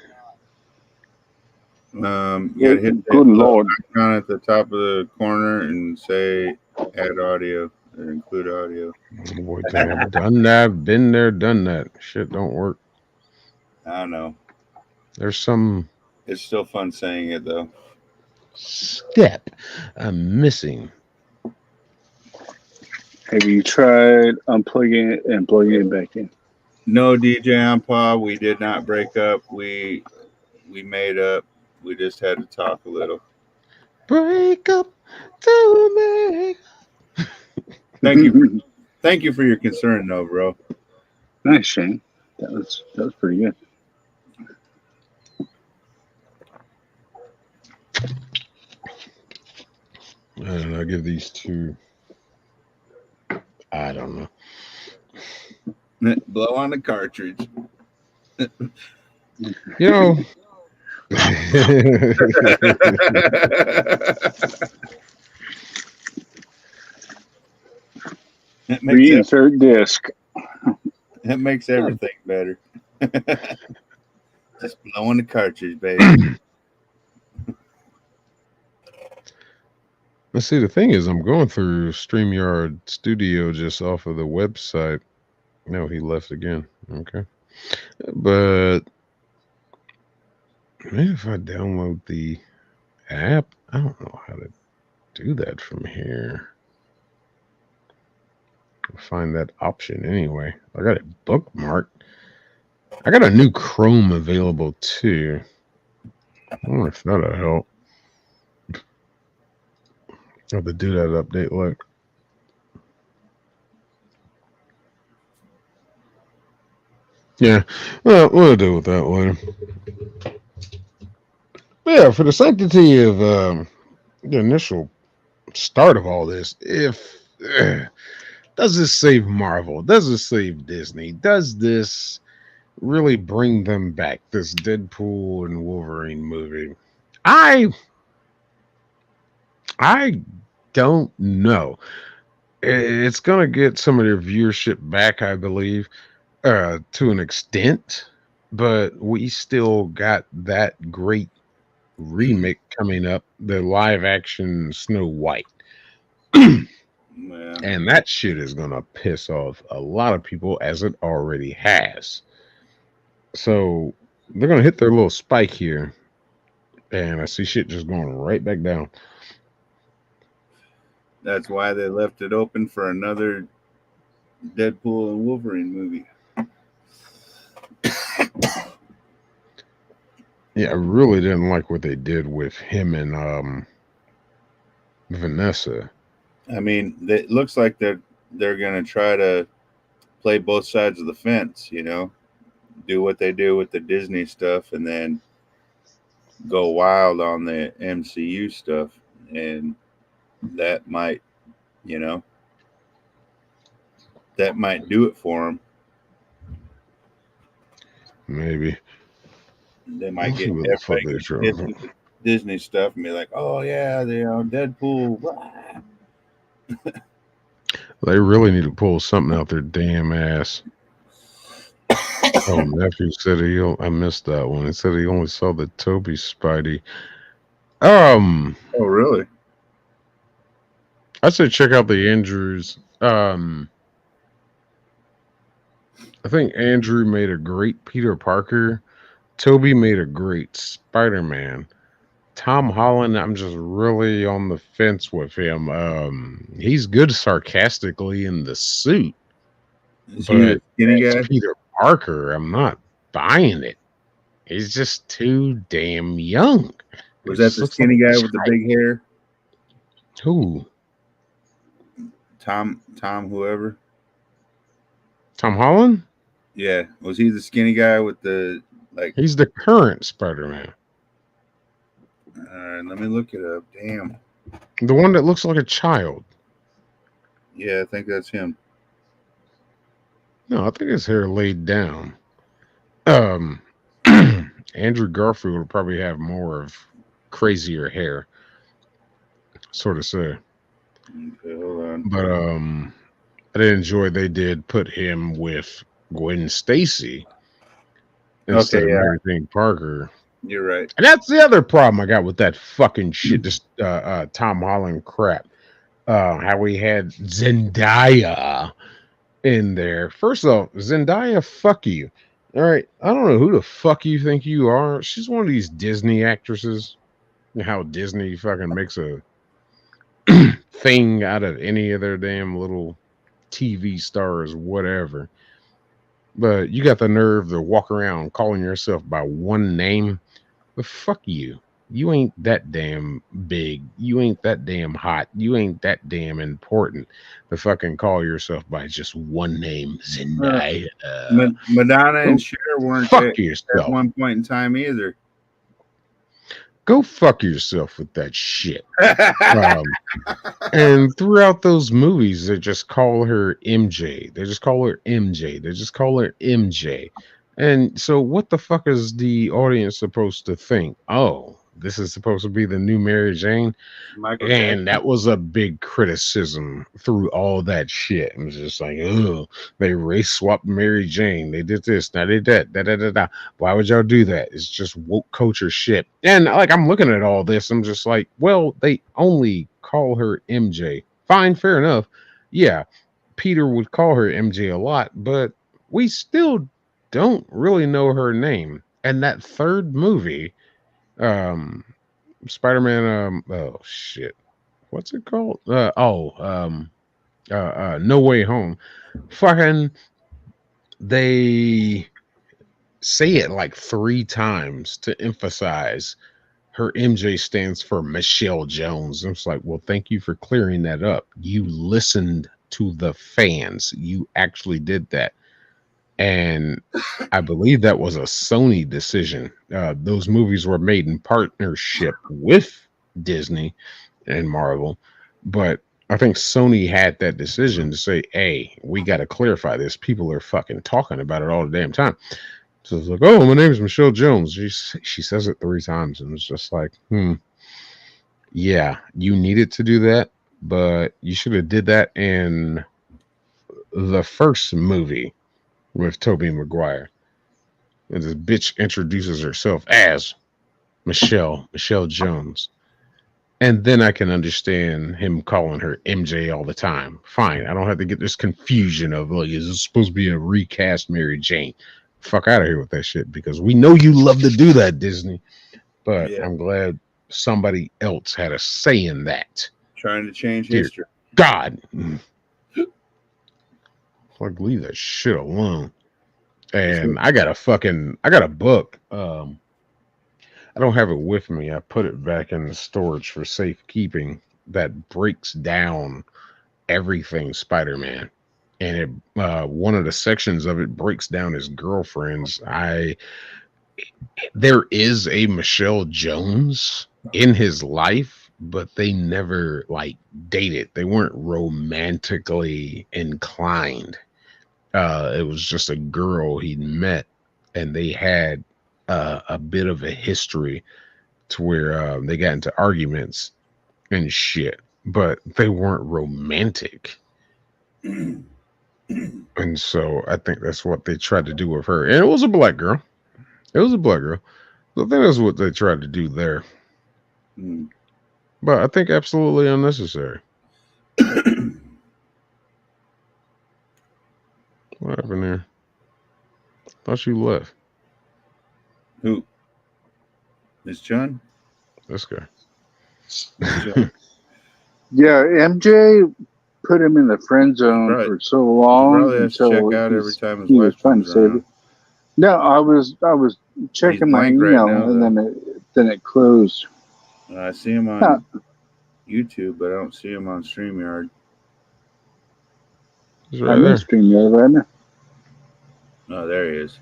You gotta hit that Good Lord. icon at the top of the corner and say add audio or include audio. Boy, I've done that, been there, done that. Shit don't work. I don't know. There's some It's still fun saying it though. step I'm missing. Have you tried unplugging it and plugging it back in? No, DJ Ampa, we did not break up. We made up. We just had to talk a little. Break up to me. Thank you for your concern, though, bro. Nice, Shane. That was pretty good. And I'll give these two. I don't know. Blow on the cartridge. You know. Reinsert disc. That makes everything better. Just blow on the cartridge, baby. Let's see. The thing is, I'm going through StreamYard Studio just off of the website. No, he left again. Okay. But maybe if I download the app, I don't know how to do that from here. I'll find that option anyway. I got it bookmarked. I got a new Chrome available too. I wonder if that'll help. I have to do that update. Look. Yeah, well, we'll deal with that later. But yeah, for the sanctity of the initial start of all this, if does this save Marvel? Does this save Disney? Does this really bring them back? This Deadpool and Wolverine movie? I I don't know. It's gonna get some of their viewership back, I believe, to an extent, but we still got that great remake coming up, the live action Snow White. Yeah. And that shit is gonna piss off a lot of people as it already has. So they're gonna hit their little spike here, and I see shit just going right back down. That's why they left it open for another Deadpool and Wolverine movie. Yeah, I really didn't like what they did with him and Vanessa. I mean, it looks like they're gonna try to play both sides of the fence. Do what they do with the Disney stuff, and then go wild on the MCU stuff, and that might, you know, that might do it for them. Maybe. They might Let's see get what the fuck everybody they get try. pissed with the Disney stuff and be like, "Oh yeah, Deadpool." Blah. They really need to pull something out their damn ass. Oh, nephew said I missed that one. He said he only saw the Toby Spidey. Oh really? I said check out the Andrews. I think Andrew made a great Peter Parker. Toby made a great Spider-Man. Tom Holland, I'm just really on the fence with him. He's good sarcastically in the suit, Is he the but skinny as guy? Peter Parker, I'm not buying it. He's just too damn young. He Was that just the looks like skinny a guy with the child. big hair? Who? Tom, whoever. Tom Holland? Yeah, was he the skinny guy with the like? He's the current Spider-Man. Let me look it up. Damn. The one that looks like a child. Yeah, I think that's him. No, I think his hair laid down. Andrew Garfield will probably have more of crazier hair, sort of say. Okay, hold on. But I did enjoy they did put him with Gwen Stacy Okay, instead of yeah, Mary Jane Parker. you're right. And that's the other problem I got with that fucking shit, this Tom Holland crap. How we had Zendaya in there. First off, Zendaya, fuck you. All right, I don't know who the fuck you think you are. She's one of these Disney actresses. How Disney fucking makes a thing out of any of their damn little TV stars, whatever. But you got the nerve to walk around calling yourself by one name. But fuck you. You ain't that damn big. You ain't that damn hot. You ain't that damn important to fucking call yourself by just one name, Uh, Zendaya. Madonna and Go Cher weren't fuck at yourself. one point in time either. Go fuck yourself with that shit. And throughout those movies, they just call her MJ. They just call her MJ. They just call her MJ. And so, what the fuck is the audience supposed to think? Oh, this is supposed to be the new Mary Jane? Michael And Jackson. that was a big criticism through all that shit. It was just like, oh, they race swapped Mary Jane. They did this, now they did that, da da da da. Why would y'all do that? It's just woke culture shit. And like, I'm looking at all this, I'm just like, well, they only call her MJ. Fine, fair enough. Yeah, Peter would call her MJ a lot, but we still don't really know her name. And that third movie, um, Spider-Man, oh shit, what's it called? No Way Home. Fucking, they say it like 3 times to emphasize her MJ stands for Michelle Jones. And it's like, well, thank you for clearing that up. You listened to the fans. You actually did that. And I believe that was a Sony decision. Those movies were made in partnership with Disney and Marvel, but I think Sony had that decision to say, "Hey, we got to clarify this. People are fucking talking about it all the damn time." So it's like, oh, my name is Michelle Jones. She says it 3 times, and it's just like, yeah, you needed to do that, but you should have did that in the first movie with Tobey Maguire. And this bitch introduces herself as Michelle Jones. And then I can understand him calling her MJ all the time. Fine. I don't have to get this confusion of, like, is this supposed to be a recast Mary Jane? Fuck out of here with that shit, because we know you love to do that, Disney. But Yeah. I'm glad somebody else had a say in that. Trying to change Dear history. God. Like, leave that shit alone. And I got a book. I don't have it with me. I put it back in the storage for safekeeping, that breaks down everything Spider-Man. And it one of the sections of it breaks down his girlfriends. There is a Michelle Jones in his life, but they never like dated. They weren't romantically inclined. It was just a girl he'd met, and they had a bit of a history to where they got into arguments and shit, but they weren't romantic. And so I think that's what they tried to do with her. And it was a black girl. It was a black girl. So I think that's what they tried to do there. Mm. But I think absolutely unnecessary. What happened there? Thought you left. Who? Miss Chun? This guy. Miss Chun. Yeah, MJ put him in the friend zone Right. for so long Probably has to until check out every time his he was wife trying to comes save around. it. No, I was checking my blank right email now, and then it closed. I see him on YouTube, but I don't see him on StreamYard. He's right I'm in there. StreamYard right now. Oh, there he is.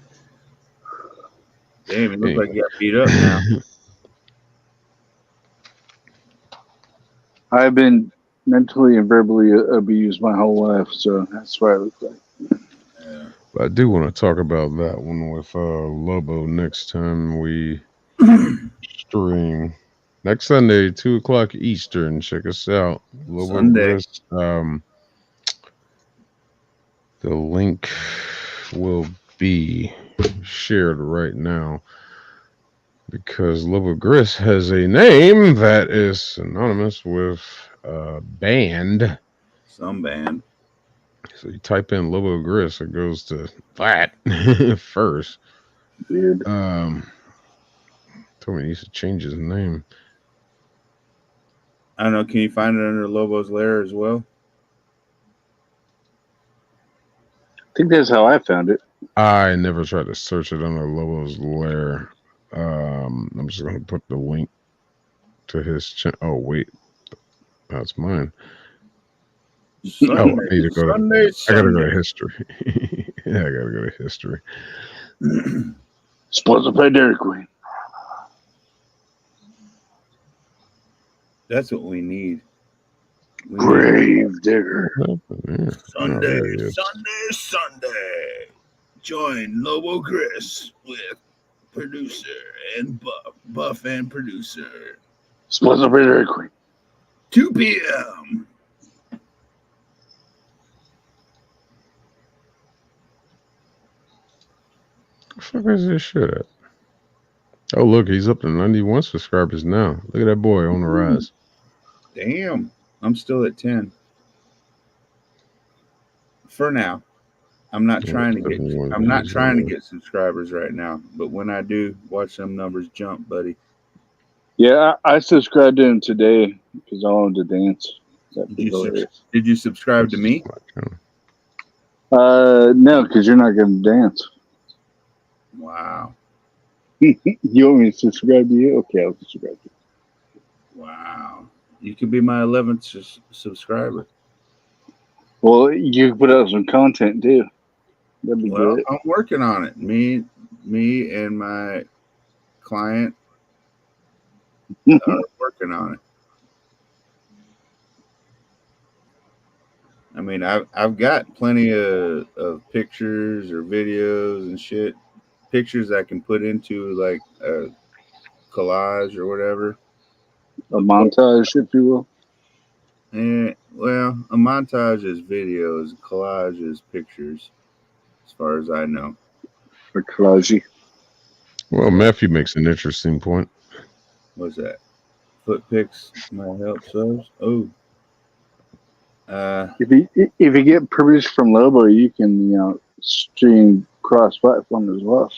Damn, he looks like he got beat up now. I've been mentally and verbally abused my whole life, so that's what I look like. Yeah. But I do want to talk about that one with Lobo next time we stream. Next Sunday, 2 o'clock Eastern. Check us out. Lobo Sunday. Gris. The link will be shared right now because Lobo Gris has a name that is synonymous with band. Some band. So you type in Lobo Gris, it goes to that first. Weird. Told me he needs to change his name. I don't know. Can you find it under Lobo's Lair as well? I think that's how I found it. I never tried to search it under Lobo's Lair. I'm just going to put the link to his channel. Oh, wait. That's mine. Sunday, I need to go Sunday. I gotta go to history. Yeah, I gotta go to history. Sponsored by Dairy Queen. That's what we need. Grave digger. Yeah. Sunday, Oh, Sunday. Join Lobo Gris with producer and Buff and producer. Sponsored by Dairy Queen. 2 p.m. the fuck is this shit at? Oh, look, he's up to 91 subscribers now. Look at that boy on the rise. Damn, I'm still at 10. For now. I'm not trying to get subscribers right now, but when I do, watch them numbers jump, buddy. Yeah, I subscribed to him today because I wanted to dance. Did you subscribe to me? No, because you're not going to dance. Wow. You want me to subscribe to you? Okay, I'll subscribe to you. Wow. You could be my 11th subscriber. Well, you can put out some content too. That'd be good. I'm working on it. Me and my client are working on it. I mean, I've got plenty of pictures or videos and shit pictures I can put into like a collage or whatever. A montage, if you will. Well, a montage is videos, collage is pictures, as far as I know. Or collage. Well, Matthew makes an interesting point. What's that? Foot pics might help subs. Oh, If you get permission from Lobo, you can stream cross platform as well.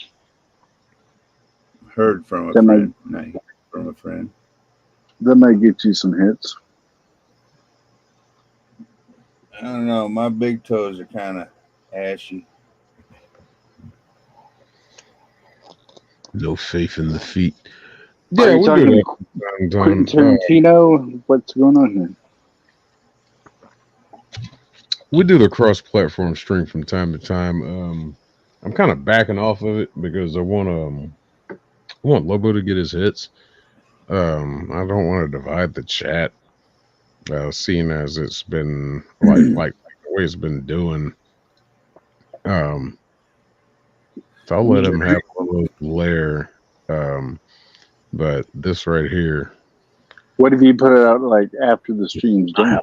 heard from a That might friend, not heard from a friend. that might get you some hits. I don't know. My big toes are kind of ashy. No faith in the feet. Are Yeah, you we do talking that to from time Quentin to time. Tarantino? What's going on here? We do the cross-platform stream from time to time. I'm kind of backing off of it because I want Lobo to get his hits. I don't want to divide the chat, seeing as it's been like the way it's been doing. Um, so I'll let him have a little layer. Um, but this right here. What if you put it out like after the stream's done?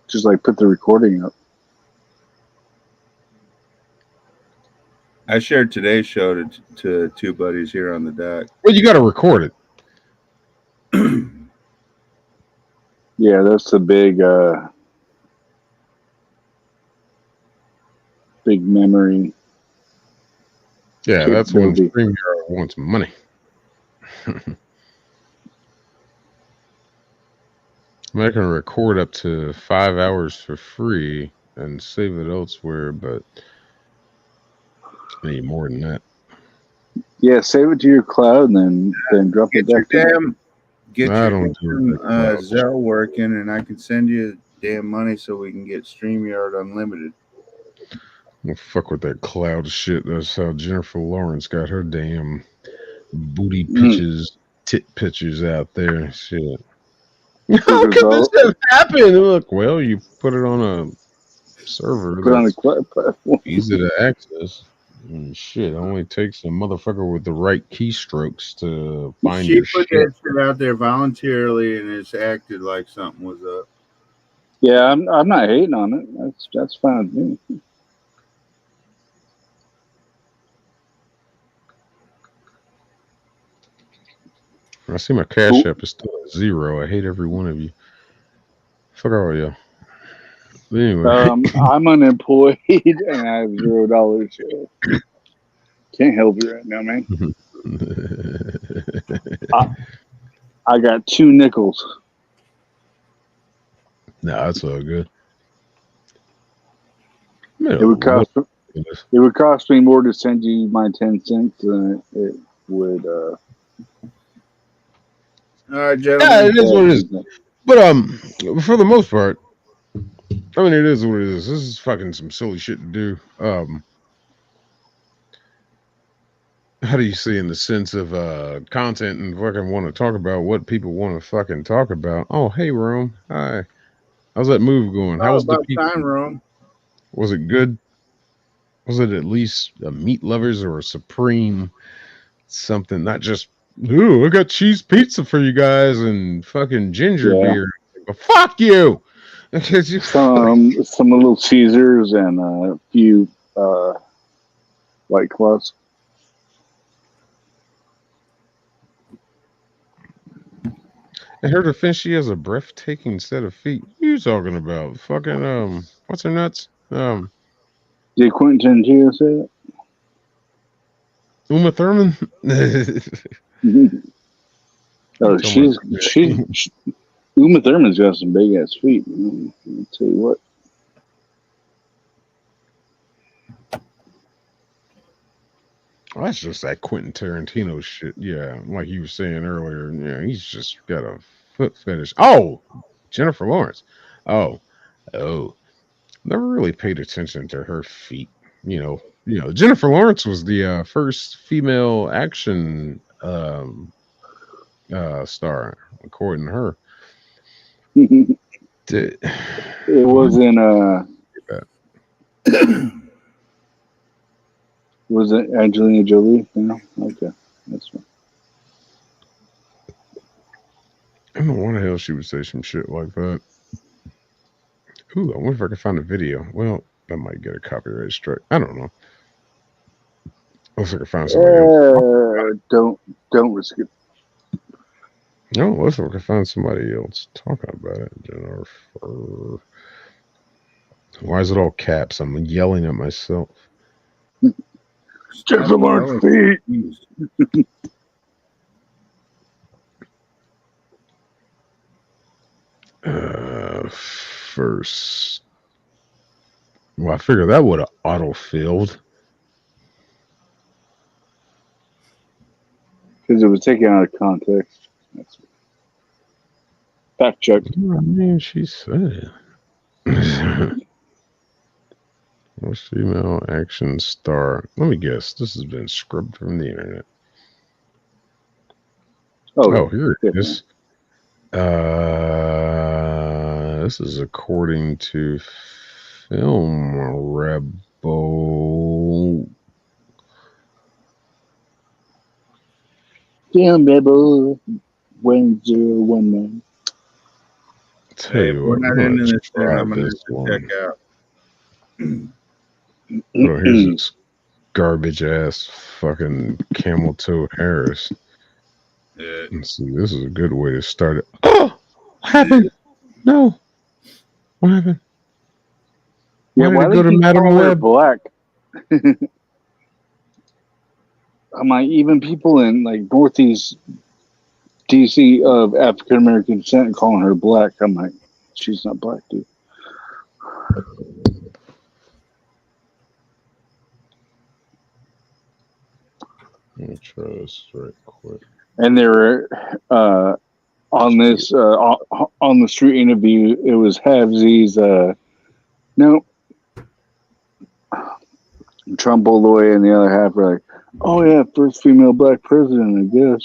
Just like put the recording up. I shared today's show to two buddies here on the deck. Well, you got to record it. Yeah, that's the big memory. Yeah, that's when capability. StreamYard wants money. I can record up to 5 hours for free and save it elsewhere, but I need more than that. Yeah, save it to your cloud and then drop it back in. Get I your don't do that. Zelle working, and I can send you damn money so we can get StreamYard Unlimited. Don't fuck with that cloud shit. That's how Jennifer Lawrence got her damn booty pictures, tit pictures out there. Shit. How could this have happened? Look, well, you put it on a server Put on a that's cloud platform. easy to access. Shit, it only takes a motherfucker with the right keystrokes to find She your put shit. that shit out there voluntarily, and it's acted like something was up. Yeah, I'm not hating on it. That's fine with me. I see my Cash App is still at 0. I hate every one of you. Fuck all y'all. But anyway. I'm unemployed and I have $0. Can't help you right now, man. I got 2 nickels. Nah, that's all good. It would cost me more to send you my 10 cents than it would. All right, gentlemen. Yeah, it is what it is. But for the most part, I mean, it is what it is. This is fucking some silly shit to do. How do you say, in the sense of content and fucking want to talk about what people want to fucking talk about? Oh, hey, Rome. Hi. How's that move going? How was the time, Rome? Was it good? Was it at least a meat lovers or a supreme something? Not just, ooh, I got cheese pizza for you guys and fucking ginger beer. But fuck you. Some Little Caesars and a few White Claws. In her defense, she has a breathtaking set of feet. What are you talking about? Fucking what's her nuts? Did Quentin Tarantino say it? Uma Thurman. Oh, she's Uma Thurman's got some big ass feet. I'll tell you what. Well, that's just that Quentin Tarantino shit. Yeah, like you were saying earlier. Yeah, he's just got a foot fetish. Oh, Jennifer Lawrence. Oh. Never really paid attention to her feet. You know, Jennifer Lawrence was the first female action star, according to her. It wasn't Was it Angelina Jolie? No? Okay. That's fine. I don't know why the hell she would say some shit like that. Ooh, I wonder if I can find a video. Well, that might get a copyright strike. I don't know. Unless I can find somebody else. Don't risk it. No, unless I can find somebody else talking about it. Jennifer. Why is it all caps? I'm yelling at myself. Jennifer Lawrence feet. First. Well, I figured that would have auto-filled. Because it was taken out of context. That's fact check. I mean, she said it. Most female action star. Let me guess. This has been scrubbed from the internet. Oh, here it is. This is according to Film Rebel. Film Rebel 1019. Tell you we're what, not I'm gonna into this thing. try I'm gonna this one. check out. Oh, here's this garbage ass fucking camel toe Harris. Let's see, this is a good way to start it. Oh, what happened? No, what happened? Yeah, Why why did it did go to you Madam call her Web? black? I'm like, even people in like Northeast DC of African American descent calling her black. I'm like, she's not black, dude. Let me try this right quick. And they were on this on the street interview. It was Havesi's. No, Trump all the way, and the other half were like, "Oh yeah, first female black president, I guess."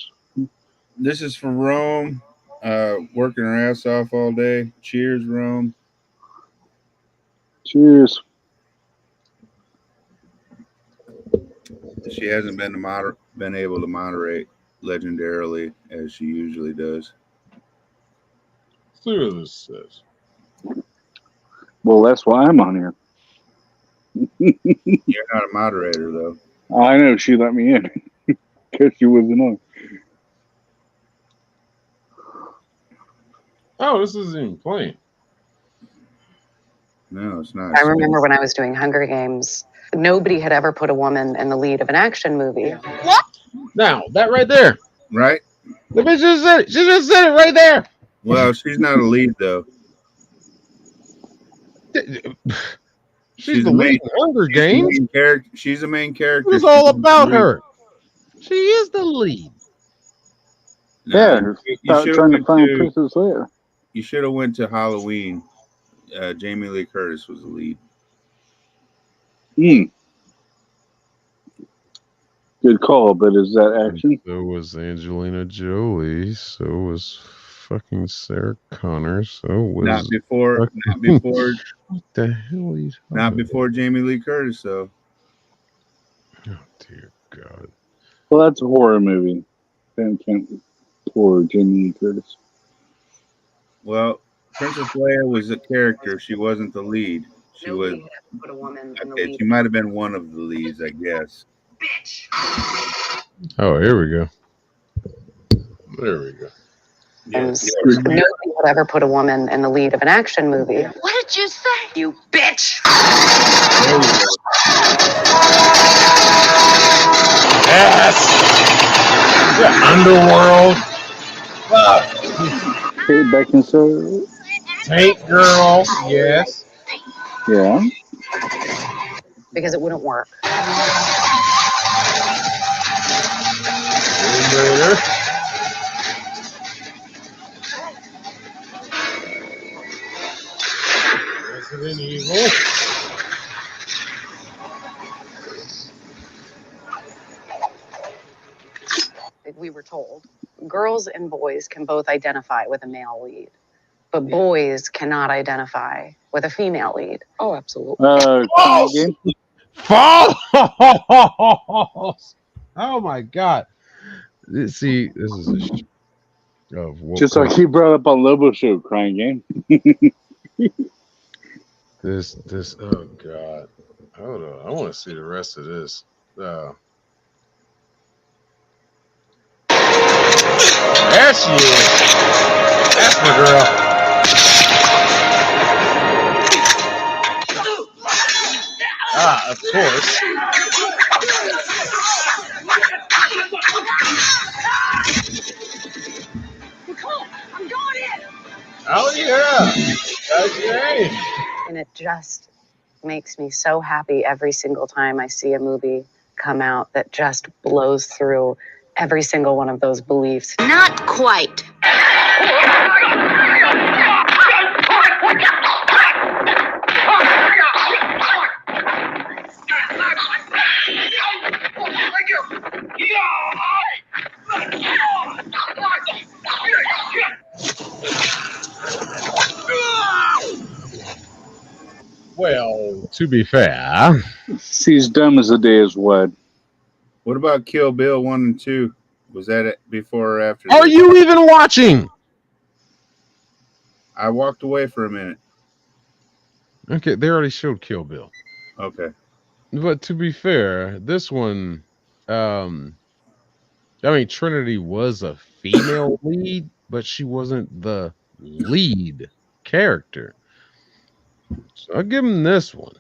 This is for Rome, working her ass off all day. Cheers, Rome. Cheers. She hasn't been able to moderate legendarily as she usually does. Let's see what this says. Well, that's why I'm on here. You're not a moderator though. I know she let me in because she wasn't on. Oh, this isn't even playing. No, it's not. I remember when I was doing Hunger Games, nobody had ever put a woman in the lead of an action movie. What? Now, that right there. Right? The bitch just said it. She just said it right there. Well, she's not a lead though. She's the lead in Hunger Games. She's the main character. It was all about her. She is the lead. No, yeah, stop trying to find Princess Leia. You should have went to Halloween. Jamie Lee Curtis was the lead. Good call, but is that action? So was Angelina Jolie. So was fucking Sarah Connor. So was not before. What the hell are you talking Not before Jamie Lee Curtis, though. Oh dear God. Well, that's a horror movie. Then can't poor Jamie Lee Curtis. Well, Princess Leia was a character. She wasn't the lead. She was. Put a woman in the Okay, lead. she might have been one of the leads, I guess. Oh, here we go. There we go. Nobody would ever put a woman in the lead of an action movie. What did you say? You bitch! Yes! The underworld. Kate Beckinsale. Tank girl. Yes. Yeah. Because it wouldn't work. Later. Resident Evil. We were told girls and boys can both identify with a male lead, but boys cannot identify with a female lead. Oh, absolutely. Game? Falls. Oh my god. See, this is a of what Just like you brought up on Lobo Show, crying game. this oh god. Hold on. I want to see the rest of this. There she is. That's my girl. Ah, of course. I'm going in. Oh yeah. That's great. And it just makes me so happy every single time I see a movie come out that just blows through every single one of those beliefs. Not quite. Well, to be fair, She's dumb as the day is what. What about Kill Bill 1 and 2? Was that it before or after? are this? you even watching? I walked away for a minute. Okay, they already showed Kill Bill. Okay. But to be fair, this one, I mean, Trinity was a female lead, but she wasn't the lead character. So I'll give him this one.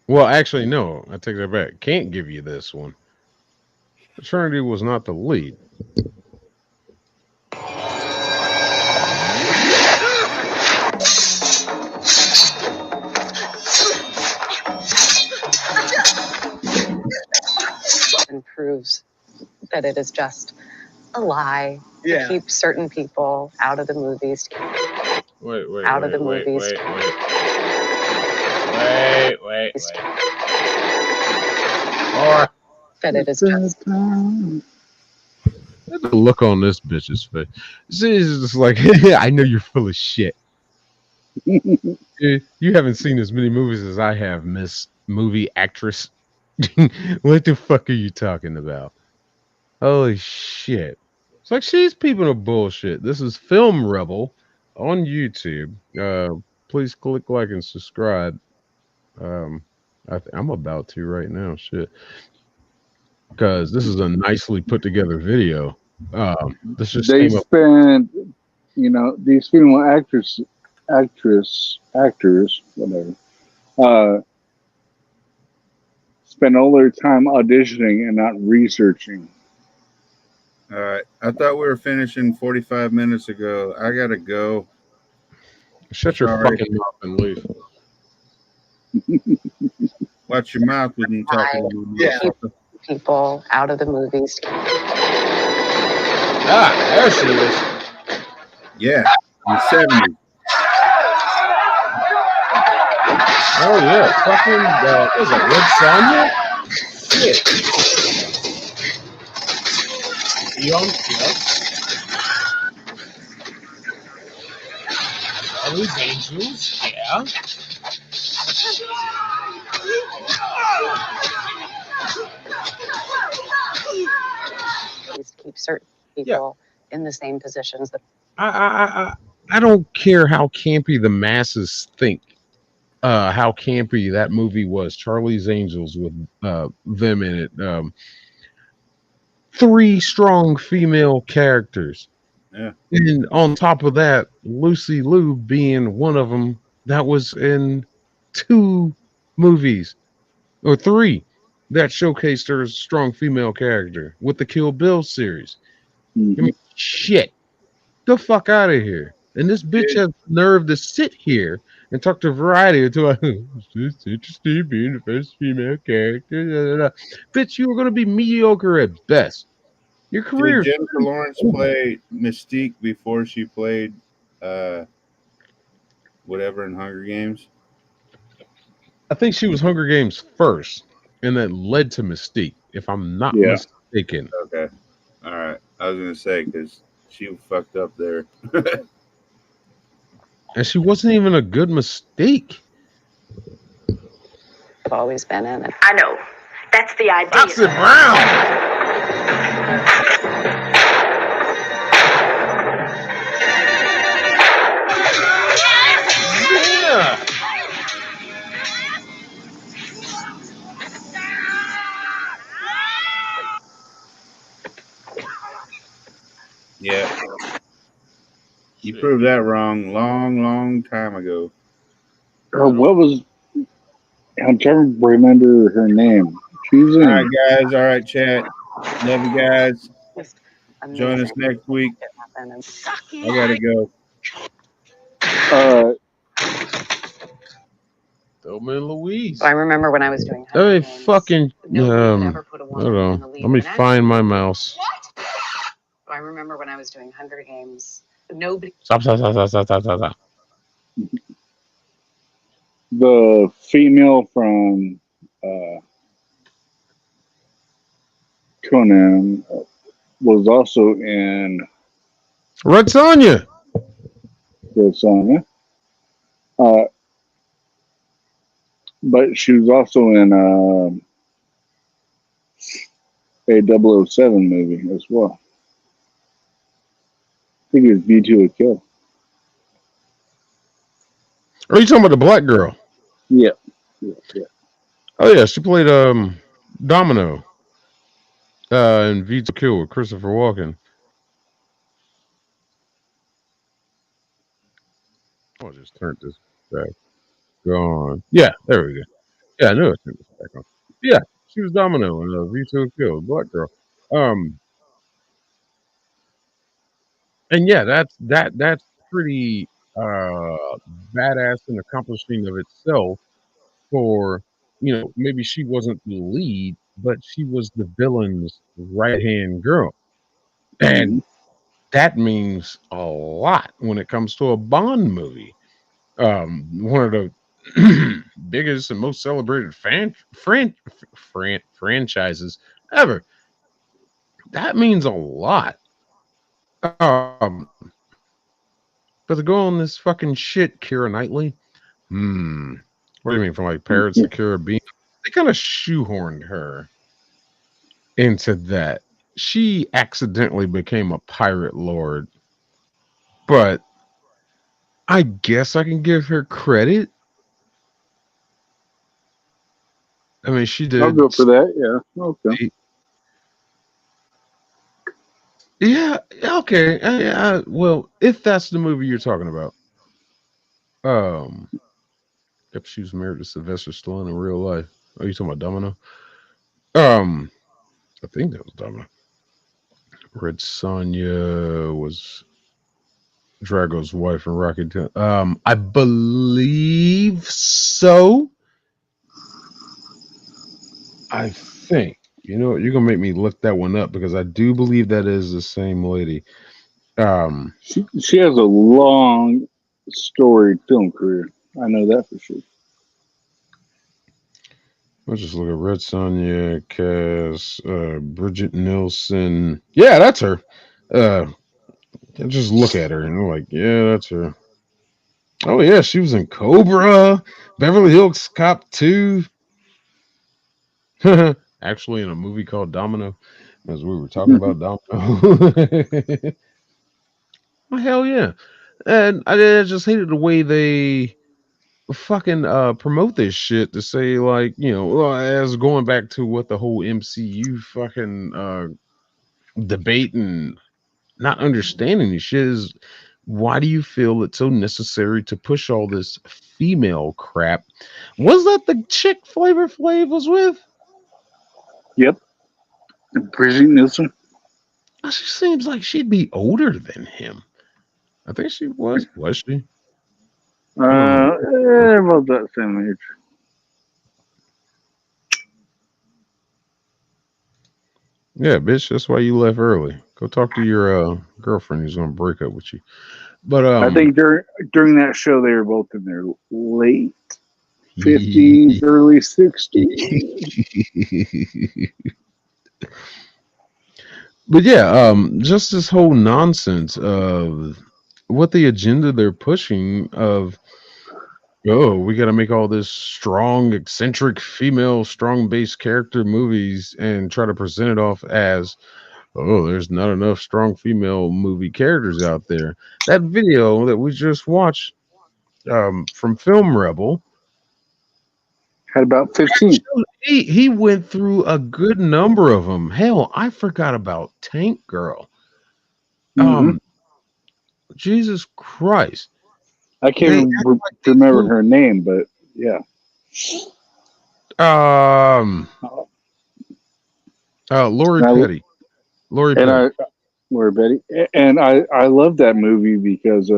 Well, actually, no, I take that back. Can't give you this one. Trinity was not the lead. And proves that it is just a lie to keep certain people out of the movies. Wait, Out of the movies. Wait. Or That it is just the look on this bitch's face. She's just like, I know you're full of shit. You haven't seen as many movies as I have, Miss Movie Actress. What the fuck are you talking about? Holy shit. It's like she's peeping a bullshit. This is Film Rebel on YouTube. Please click like and subscribe. I'm about to right now, shit. Because this is a nicely put together video. This just They came up. spend, these female actors, whatever, spend all their time auditioning and not researching. All right. I thought we were finishing 45 minutes ago. I got to go. Shut your Sorry. fucking mouth and leave. Watch your mouth when you're talking to me. keep people out of the movies. Ah, there she is. Yeah. In the 70s. Oh yeah, fucking what was it, Red Sonja? Shit. Young, Charlie's Angels, yeah. Please keep certain people in the same positions that I don't care how campy the masses think. How campy that movie was. Charlie's Angels with them in it. 3 strong female characters. Yeah. And on top of that, Lucy Liu being one of them that was in 2 movies or 3 that showcased her as a strong female character with the Kill Bill series. Mm-hmm. I mean, shit. The fuck out of here. And this bitch has the nerve to sit here and talk to Variety until it's interesting being the first female character. Da, da, da. Bitch, you were going to be mediocre at best. Your career. Did Jennifer Lawrence play Mystique before she played whatever in Hunger Games? I think she was Hunger Games first, and that led to Mystique, if I'm not mistaken. Okay. All right. I was going to say, because she fucked up there. And she wasn't even a good Mystique. I've always been in it. I know. That's the idea. Foxy Brown. Yeah. Yeah. You Shit. proved that wrong long time ago. What was? I'm trying to remember her name. She was All right, in. guys. All right, chat. Love you guys. Just Join us amazing. next week. It happened. And I gotta go. Uh, Thelma and Louise. I remember when I was doing Let me Hunger Games, fucking nobody could ever put a hold woman in on. the lead. Let me And find my mouse. I remember when I was doing Hunger Games, nobody. Stop. the female from Conan was also in Red Sonja. the song, but she was also in a 007 movie as well. I think it was View to a Kill. Are you talking about the black girl? Yeah. Oh yeah, she played Domino in V to Kill with Christopher Walken. I'll just turn this back on. Yeah, there we go. Yeah, I knew I turned this back on. Yeah, she was Domino in V to Kill, black girl. Um, and yeah, that's pretty badass and accomplishing of itself. For maybe she wasn't the lead, but she was the villain's right hand girl, Mm-hmm. and that means a lot when it comes to a Bond movie. One of the biggest and most celebrated franchises ever. That means a lot. But to go on this fucking shit, Keira Knightley. What do you mean from like Pirates of the Caribbean? They kind of shoehorned her into that. She accidentally became a pirate lord, but I guess I can give her credit. I mean, she I'll did. go for that. Yeah. Okay. Yeah. Okay. Well, if that's the movie you're talking about, um, yep, she was married to Sylvester Stallone in real life. Are you talking about Domino? I think that was Domino. Red Sonja was Drago's wife in Rocky. I believe so. I think. You know what? You're gonna make me look that one up because I do believe that is the same lady. Um, She has a long storied film career. I know that for sure. let's just look at Red Sonja, Cass, Bridget Nielsen. Yeah, that's her. Uh, just look at her and I'm like, yeah, that's her. Oh yeah, she was in Cobra, Beverly Hills Cop 2. Actually, in a movie called Domino, as we were talking about Domino. Well, hell yeah. And I just hated the way they fucking promote this shit to say like, well, as going back to what the whole MCU fucking debate and not understanding this shit is, why do you feel it's so necessary to push all this female crap? Was that the chick Flavor Flav was with? Yep. Bridget Nielsen. She seems like she'd be older than him. I think she was. Was she? I don't know. About that same age. Yeah, bitch. That's why you left early. Go talk to your girlfriend who's gonna break up with you. But I think during that show they were both in their late 50s, early 60s. but yeah, just this whole nonsense of what the agenda they're pushing of, oh, we got to make all this strong, eccentric, female, strong based character movies and try to present it off as, oh, there's not enough strong female movie characters out there. That video that we just watched from Film Rebel, Had about 15. he went through a good number of them. Hell, I forgot about Tank Girl. Hmm. Jesus Christ. I They can't act like these remember movies. her name, but yeah. Um, Lori And Petty. Lori I, and Petty. I Laura Betty, and I love that movie because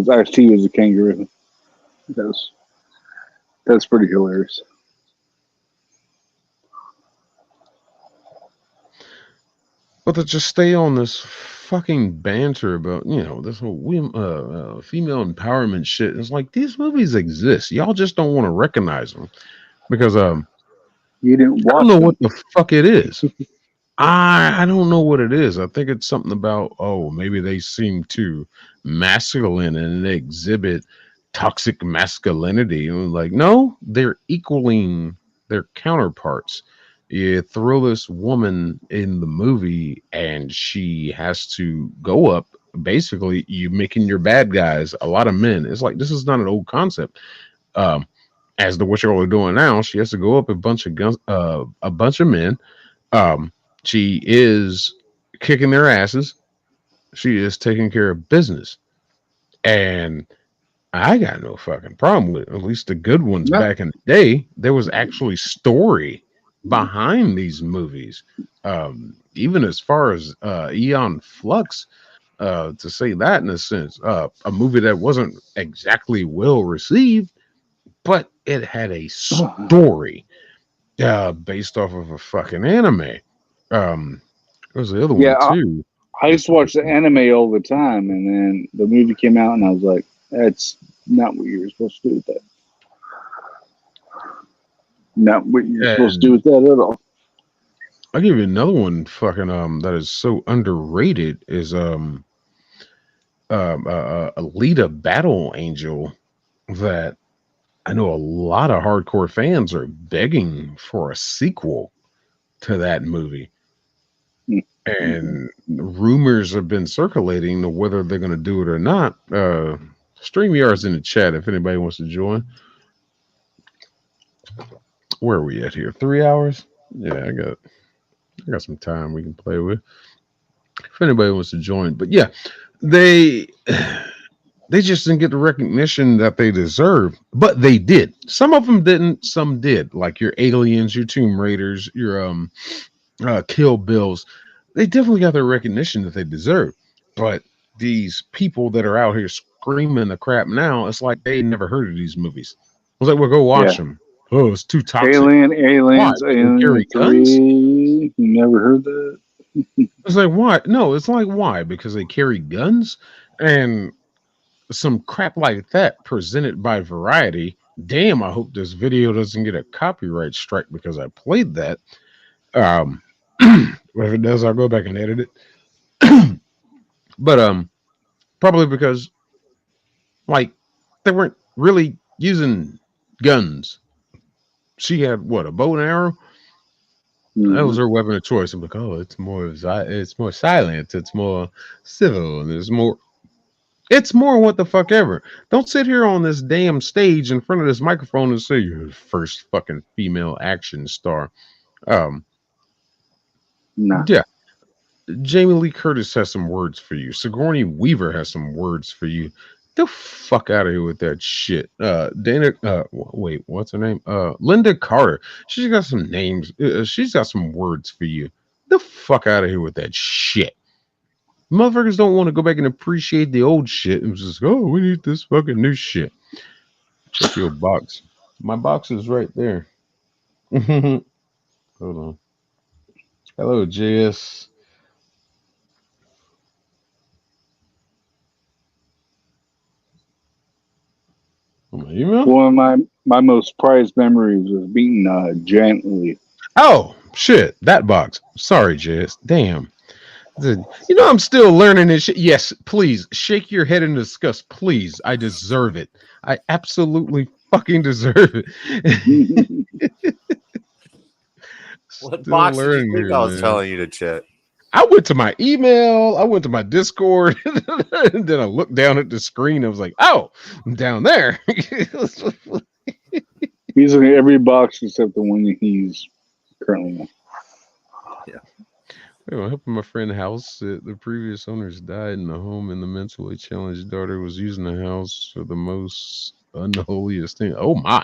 Ice-T was a kangaroo. That's that's pretty hilarious. But to just stay on this fucking banter about, this whole female empowerment shit. It's like these movies exist. Y'all just don't want to recognize them because You didn't I don't watch know them. what the fuck it is. I don't know what it is. I think it's something about, oh, maybe they seem too masculine and they exhibit toxic masculinity. And like, no, they're equaling their counterparts. You throw this woman in the movie and she has to go up. Basically, you making your bad guys a lot of men. It's like this is not an old concept. Um, as to what you're doing now, she has to go up a bunch of men. um, she is kicking their asses. She is taking care of business. And I got no fucking problem with it. At least the good ones No. back in the day. There was actually story behind these movies. Even as far as Eon Flux, to say that in a sense, a movie that wasn't exactly well received, but it had a story based off of a fucking anime. There was the other Yeah, one too. I used to watch the anime all the time, and then the movie came out, and I was like, "That's not what you're supposed to do with that. Not what you're supposed to do And with that at all." I'll give you another one fucking that is so underrated is Alita Battle Angel that I know a lot of hardcore fans are begging for a sequel to that movie. Mm-hmm. And rumors have been circulating to whether they're gonna do it or not. StreamYard's in the chat if anybody wants to join. Where are we at here? 3 hours? Yeah, I got some time we can play with. If anybody wants to join. But yeah, they they just didn't get the recognition that they deserve, but they did. Some of them didn't, some did. Like your Aliens, your Tomb Raiders, your Kill Bills. They definitely got the recognition that they deserve. But these people that are out here screaming the crap now, it's like they never heard of these movies. I was like, well, go watch Yeah, them. Oh, it's too toxic. Why? Aliens, They Alien carry guns? 3. You never heard that? It's like, why? No, it's like, why? Because they carry guns? And some crap like that presented by Variety. Damn, I hope this video doesn't get a copyright strike because I played that. Um, if it does, I'll go back and edit it. But probably because like they weren't really using guns. She had what, a bow and arrow? That Mm-hmm. was her weapon of choice. I'm like, oh, it's more silent, it's more civil, and it's more what the fuck ever. Don't sit here on this damn stage in front of this microphone and say you're the first fucking female action star. Um, Nah. yeah, Jamie Lee Curtis has some words for you. Sigourney Weaver has some words for you. The fuck out of here with that shit. Dana, wait, what's her name? Linda Carter. She's got some names. She's got some words for you. The fuck out of here with that shit. Motherfuckers don't want to go back and appreciate the old shit. It was just, oh, we need this fucking new shit. Check your box. My box is right there. Hold on. Hello, JS. Oh, my email? One of my most prized memories was beating Giant Lee. Oh, shit. That box. Sorry, JS. Damn. I'm still learning this shit. Yes, please shake your head in disgust. Please, I deserve it. I absolutely fucking deserve it. What Still box did you learning think here, I was man. telling you to check? I went to my email. I went to my Discord. And then I looked down at the screen. I was like, "Oh, I'm down there." He's in every box except the one that he's currently in. I'm helping my friend house. The previous owners died in the home, and the mentally challenged daughter was using the house for the most unholiest thing. Oh my!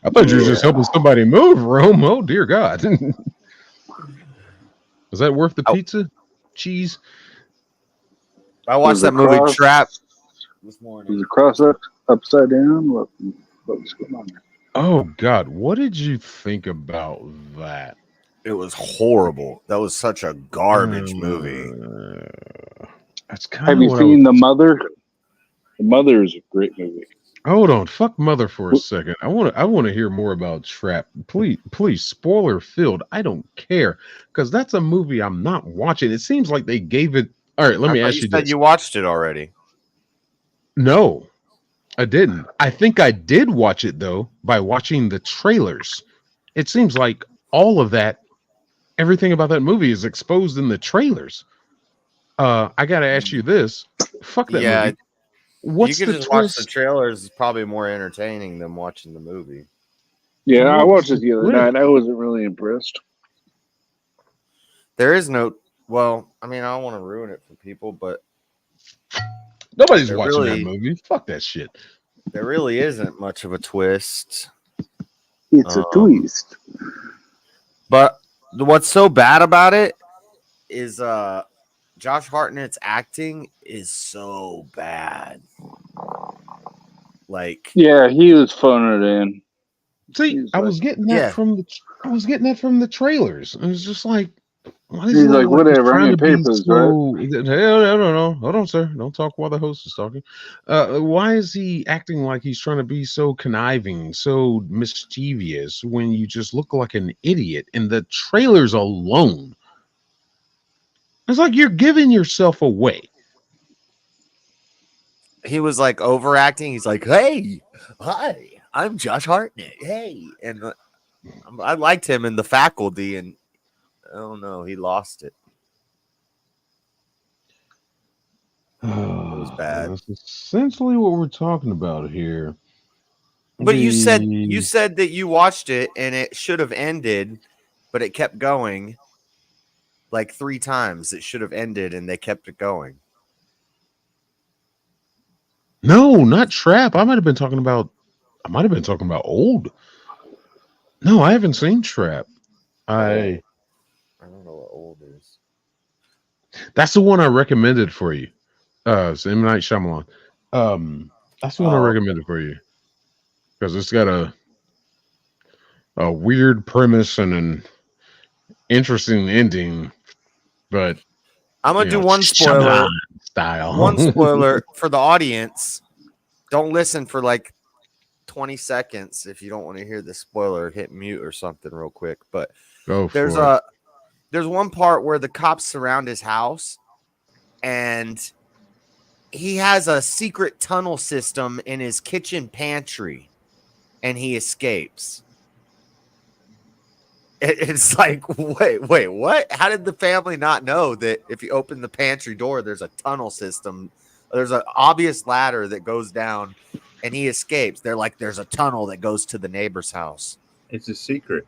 I thought you were just helping somebody move, Rome. Oh dear God! Was that worth the Oh. pizza, cheese? I watched that movie Trap this morning. Is the cross up upside down? What's going on there? Oh God! What did you think about that? It was horrible. That was such a garbage movie. That's kind Have of you what seen The Mother? The Mother is a great movie. Hold on, fuck Mother for a second. I want to hear more about Trap. Please, spoiler filled. I don't care because that's a movie I'm not watching. It seems like they gave it. All right, let me ask you said this. You watched it already. No, I didn't. I think I did watch it though by watching the trailers. It seems like all of that, everything about that movie is exposed in the trailers. I gotta ask you this. Fuck that movie. What's you could the just twist? watch the trailers. It's probably more entertaining than watching the movie. Yeah, I What's watched it the other night. I wasn't really impressed. There is no. Well, I mean, I don't want to ruin it for people, but nobody's watching that movie. Fuck that shit. There really isn't much of a twist. It's a twist. But what's so bad about it is Josh Hartnett's acting is so bad. Like, yeah, he was phoning it in. See, I was getting that from the trailers. It was just like, why is he's like, whatever, I'm gonna pay for this, right? No. Hold on, sir. Don't talk while the host is talking. Why is he acting like he's trying to be so conniving, so mischievous when you just look like an idiot in the trailers alone? It's like you're giving yourself away. He was like overacting. He's like, "Hey, hi, I'm Josh Hartnett. Hey," and I liked him in The Faculty, and I don't know, he lost it. It was bad. That's essentially what we're talking about here. But you said that you watched it and it should have ended, but it kept going like 3 times. It should have ended and they kept it going. No, not Trap. I might have been talking about Old. No, I haven't seen Trap. I don't know what Old is. That's the one I recommended for you. It's M. Night Shyamalan. That's the one I recommended for you because it's got a weird premise and an interesting ending. But I'm gonna do one spoiler. Style. One spoiler for the audience. Don't listen for like 20 seconds if you don't want to hear the spoiler. Hit mute or something real quick. But there's one part where the cops surround his house and he has a secret tunnel system in his kitchen pantry and he escapes. It's like, wait, what? How did the family not know that if you open the pantry door, there's a tunnel system? There's an obvious ladder that goes down and he escapes. They're like, there's a tunnel that goes to the neighbor's house. It's a secret.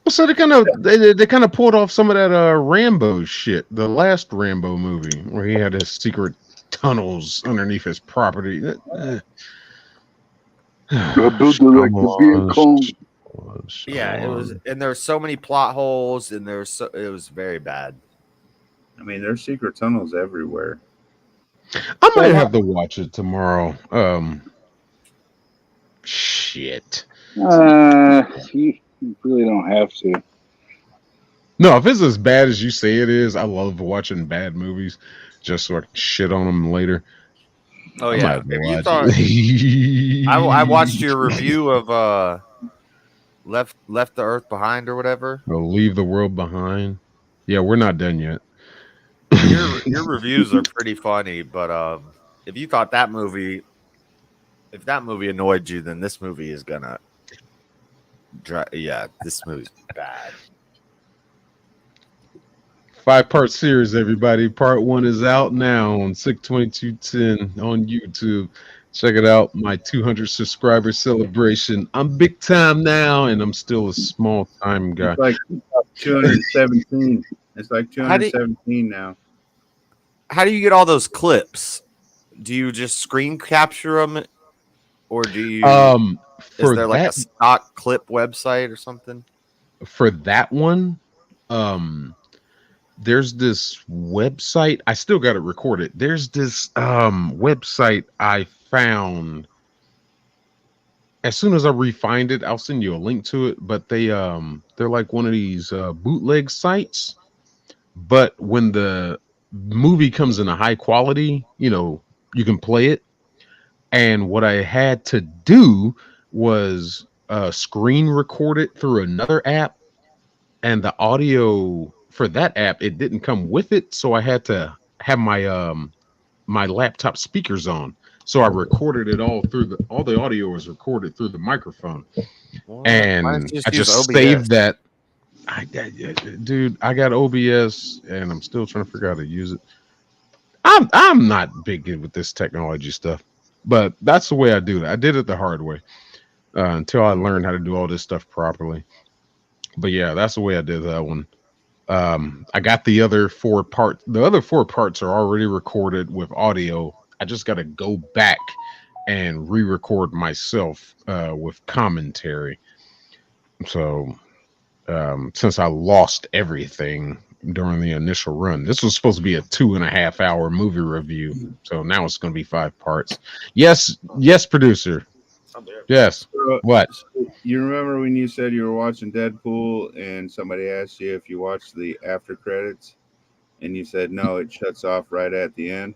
So they kind of pulled off some of that Rambo shit, the last Rambo movie where he had his secret tunnels underneath his property. Yeah, it was, and there's so many plot holes, and it was very bad. I mean, there's secret tunnels everywhere. I might have to watch it tomorrow. Shit. You really don't have to. No, if it's as bad as you say it is, I love watching bad movies just so I can shit on them later. Oh yeah, if you thought I watched your review of left the Earth behind or whatever. We'll leave the world behind. Yeah, we're not done yet. Your reviews are pretty funny, but if you thought that movie, if that movie annoyed you, then this movie is gonna. Yeah, this movie's bad. 5-part series, everybody. Part 1 is out now on 6/22/10 on YouTube. Check it out. My 200 subscriber celebration. I'm big time now, and I'm still a small time guy. It's like 217. It's like 217 now. How do you get all those clips? Do you just screen capture them, or do you? Is there like a stock clip website or something? For that one, there's this website. I still got it recorded. There's this website I found. As soon as I refind it, I'll send you a link to it. But they're like one of these bootleg sites. But when the movie comes in a high quality, you can play it. And what I had to do was screen record it through another app, and the audio for that app, it didn't come with it, so I had to have my my laptop speakers on. So I recorded it all through all the audio was recorded through the microphone. And I just saved that. Dude, I got OBS and I'm still trying to figure out how to use it. I'm not big good with this technology stuff, but that's the way I do it. I did it the hard way until I learned how to do all this stuff properly. But yeah, that's the way I did that one. I got the other 4 parts. The other 4 parts are already recorded with audio. I just got to go back and re-record myself with commentary. So since I lost everything during the initial run, this was supposed to be a 2.5 hour movie review. So now it's going to be 5 parts. Yes, producer. Yes. What? You remember when you said you were watching Deadpool and somebody asked you if you watched the after credits and you said no, it shuts off right at the end?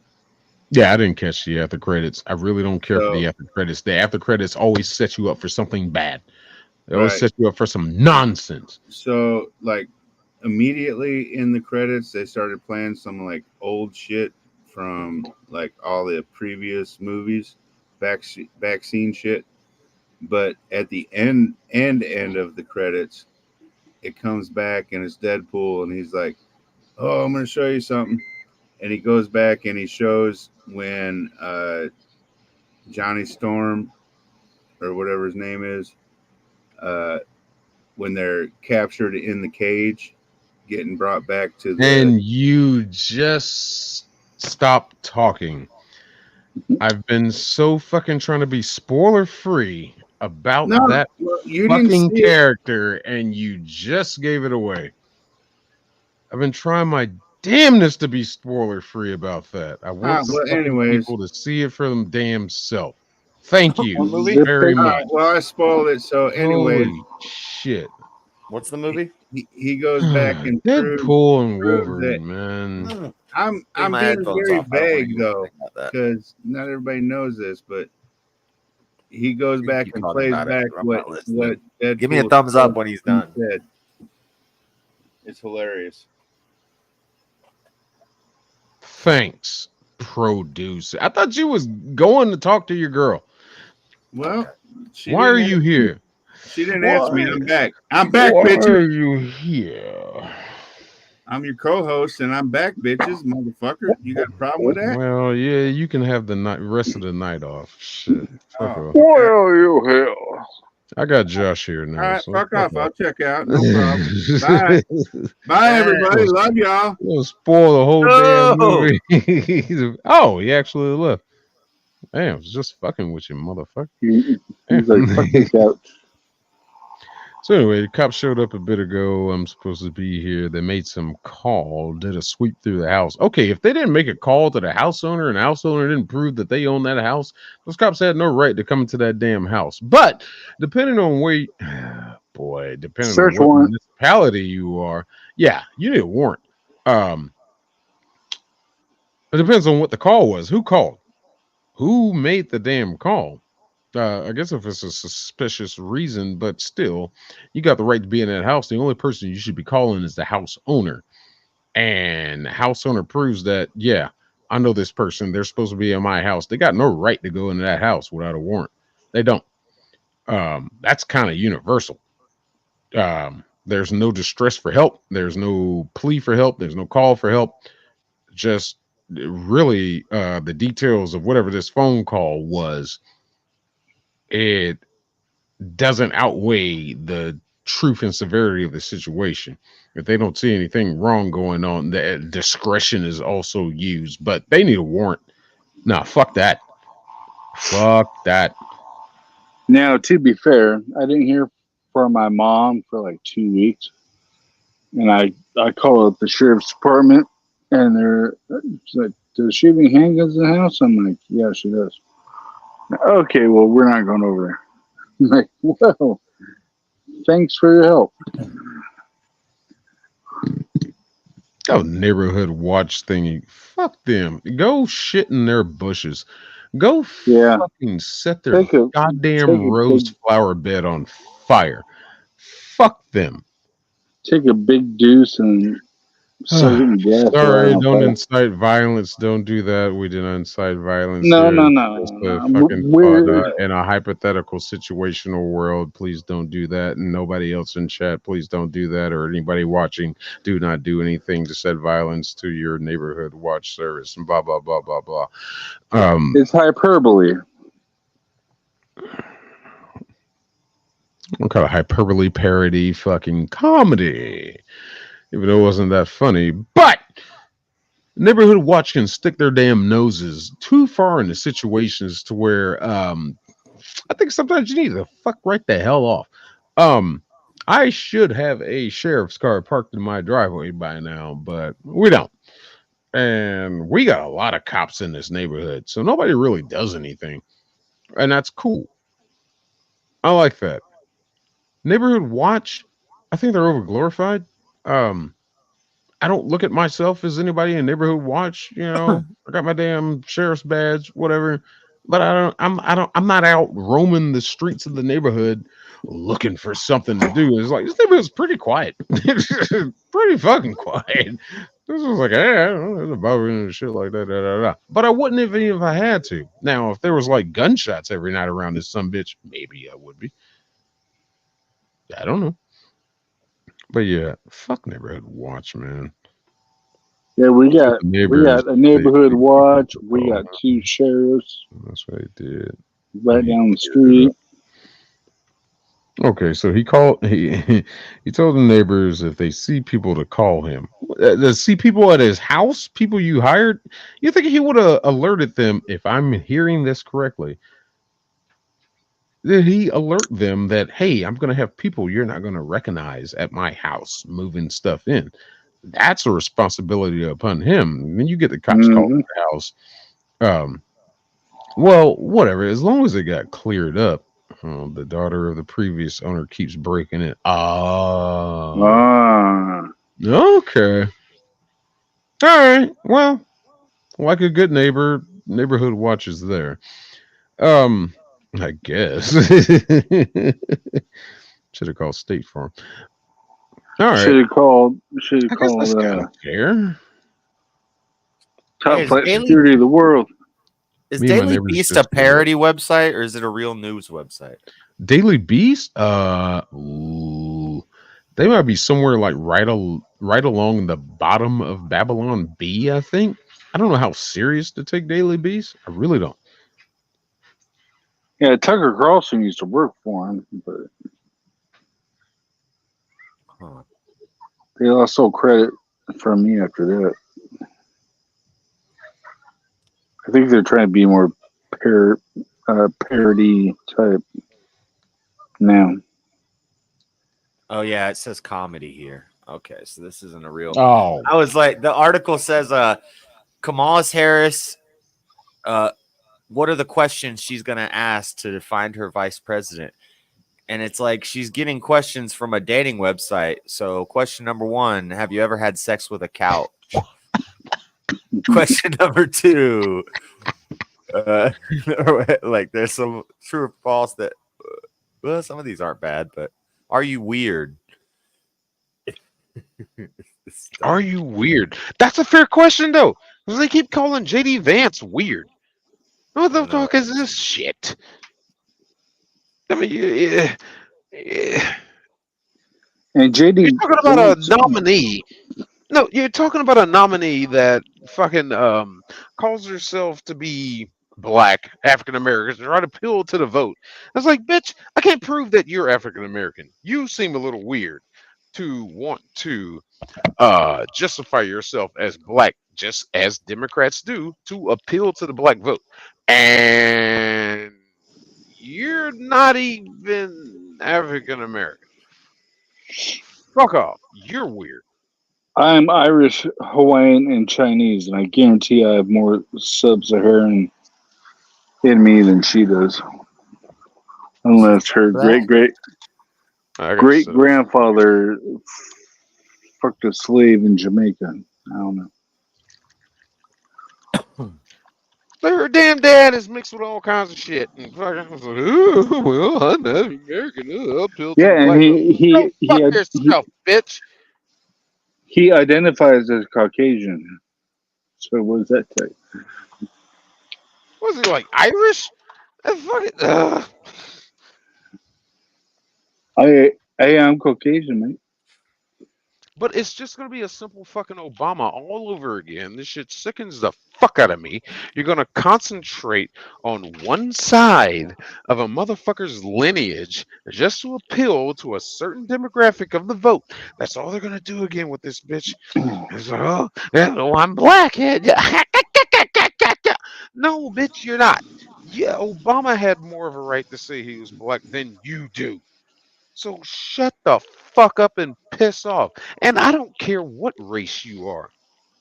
Yeah, I didn't catch the after credits. I really don't care for the after credits. The after credits always set you up for something bad. They always set you up for some nonsense. So, like, immediately in the credits, they started playing some, like, old shit from, like, all the previous movies, vaccine shit. But at the end of the credits, it comes back and it's Deadpool, and he's like, "Oh, I'm going to show you something." And he goes back and he shows when Johnny Storm, or whatever his name is, when they're captured in the cage, getting brought back to the... And you just stop talking. I've been so fucking trying to be spoiler free about that fucking character, and you just gave it away. I've been trying my damnness to be spoiler free about that. I want people to see it for them damn self. Thank you very much. Well, I spoiled it, so anyway. Holy shit. What's the movie? He goes back and Deadpool and Wolverine, man. I'm being very vague though, because not everybody knows this, but he goes back and plays back what Deadpool... Give me a thumbs up when he's done. Said. It's hilarious. Thanks, producer. I thought you was going to talk to your girl. Well, why are you here? She didn't answer me. I'm back. I'm back, bitches. Why are you here? I'm your co-host, and I'm back, bitches, motherfucker. You got a problem with that? Well, yeah, you can have the rest of the night off. Shit. Fuck off. Why are you here? I got Josh here now. All right, so fuck off. I'll check out. No problem. Bye. Bye, everybody. Love y'all. You'll spoil the whole damn movie. Oh, he actually left. Damn, I was just fucking with you, motherfucker. He's like, fuck the couch. So anyway, the cops showed up a bit ago. I'm supposed to be here. They made some call, did a sweep through the house. Okay, if they didn't make a call to the house owner and the house owner didn't prove that they own that house, those cops had no right to come into that damn house. But depending on where, depending on what municipality you are, yeah, you need a warrant. It depends on what the call was. Who called? Who made the damn call? I guess if it's a suspicious reason, but still, you got the right to be in that house. The only person you should be calling is the house owner. And the house owner proves that, yeah, I know this person. They're supposed to be in my house. They got no right to go into that house without a warrant. They don't. That's kind of universal. There's no distress for help. There's no plea for help. There's no call for help. Just really the details of whatever this phone call was, it doesn't outweigh the truth and severity of the situation. If they don't see anything wrong going on, the discretion is also used, but they need a warrant. Nah, fuck that. Fuck that. Now, to be fair, I didn't hear from my mom for like 2 weeks, and I called up the sheriff's department, and they're like, "Does she have any handguns in the house?" I'm like, "Yeah, she does." Okay, well, we're not going over there. I'm like, well, thanks for your help. Oh, neighborhood watch thingy. Fuck them. Go shit in their bushes. Go fucking set their goddamn rose flower bed on fire. Fuck them. Take a big deuce and suck it in gas. Sorry, don't incite violence. Don't do that. We did not incite violence. No. In a hypothetical situational world, please don't do that. And nobody else in chat, please don't do that. Or anybody watching, do not do anything to set violence to your neighborhood watch service. And blah blah blah blah blah. It's hyperbole. What kind of hyperbole parody fucking comedy? Even though it wasn't that funny, but neighborhood watch can stick their damn noses too far into situations to where I think sometimes you need to fuck right the hell off. I should have a sheriff's car parked in my driveway by now, but we don't. And we got a lot of cops in this neighborhood, so nobody really does anything. And that's cool. I like that. Neighborhood watch, I think they're overglorified. I don't look at myself as anybody in neighborhood watch. You know, I got my damn sheriff's badge, whatever. But I'm not out roaming the streets of the neighborhood looking for something to do. It's like this neighborhood's pretty quiet, pretty fucking quiet. This was like, hey, I don't know, there's a bar and shit like that, But I wouldn't even if I had to. Now, if there was like gunshots every night around this some bitch, maybe I would be. I don't know. But yeah, fuck neighborhood watch, man. Yeah, we got a neighborhood watch. We got 2 sheriffs. That's what he did. Right down the street. Okay, so he told the neighbors if they see people to call him. See people at his house, people you hired. You think he would have alerted them? If I'm hearing this correctly, did he alert them that, hey, I'm going to have people you're not going to recognize at my house moving stuff in? That's a responsibility upon him. Then you get the cops calling the house. Well, whatever. As long as it got cleared up. The daughter of the previous owner keeps breaking it. Okay. All right. Well, like a good neighbor, neighborhood watch is there. I guess. Should have called State Farm. All right. Should have called. That's kind of fair. Top flight security of the world. Is Daily Beast a parody website or is it a real news website? Daily Beast? They might be somewhere like right along the bottom of Babylon B, I think. I don't know how serious to take Daily Beast. I really don't. Yeah, Tucker Carlson used to work for him, but they lost all credit from me after that. I think they're trying to be more parody type now. Oh yeah, it says comedy here. Okay, so this isn't a real. Oh, I was like, the article says, Kamala Harris. What are the questions she's gonna ask to find her vice president? And it's like she's getting questions from a dating website. So, question number 1: have you ever had sex with a couch? Question number 2: Uh, like there's some true or false that well, some of these aren't bad, but are you weird? Are you weird? That's a fair question though, because they keep calling JD Vance weird. What the No. fuck is this shit? I mean, And you're JD talking about a Vance, nominee. No, you're talking about a nominee that fucking calls herself to be black African American to try to appeal to the vote. I was like, bitch, I can't prove that you're African American. You seem a little weird to want to justify yourself as black, just as Democrats do, to appeal to the black vote. And you're not even African American. Fuck off. You're weird. I'm Irish, Hawaiian, and Chinese, and I guarantee I have more sub-Saharan in me than she does. Unless her That I got to great sit up. grandfather fucked a slave in Jamaica. I don't know. Her damn dad is mixed with all kinds of shit. And fucking, I was like, ooh, well, I'm not American. Uphill to the Yeah, and black vote. Go fuck he yourself, bitch. he identifies as Caucasian. So what does that take? Was he like Irish? Fucking, I am Caucasian, mate. But it's just gonna be a simple fucking Obama all over again. This shit sickens the fuck out of me. You're gonna concentrate on one side of a motherfucker's lineage just to appeal to a certain demographic of the vote. That's all they're gonna do again with this bitch. It's like, oh, yeah, no, I'm black. Yeah, yeah. No, bitch, you're not. Yeah, Obama had more of a right to say he was black than you do. So shut the fuck up and piss off. And I don't care what race you are.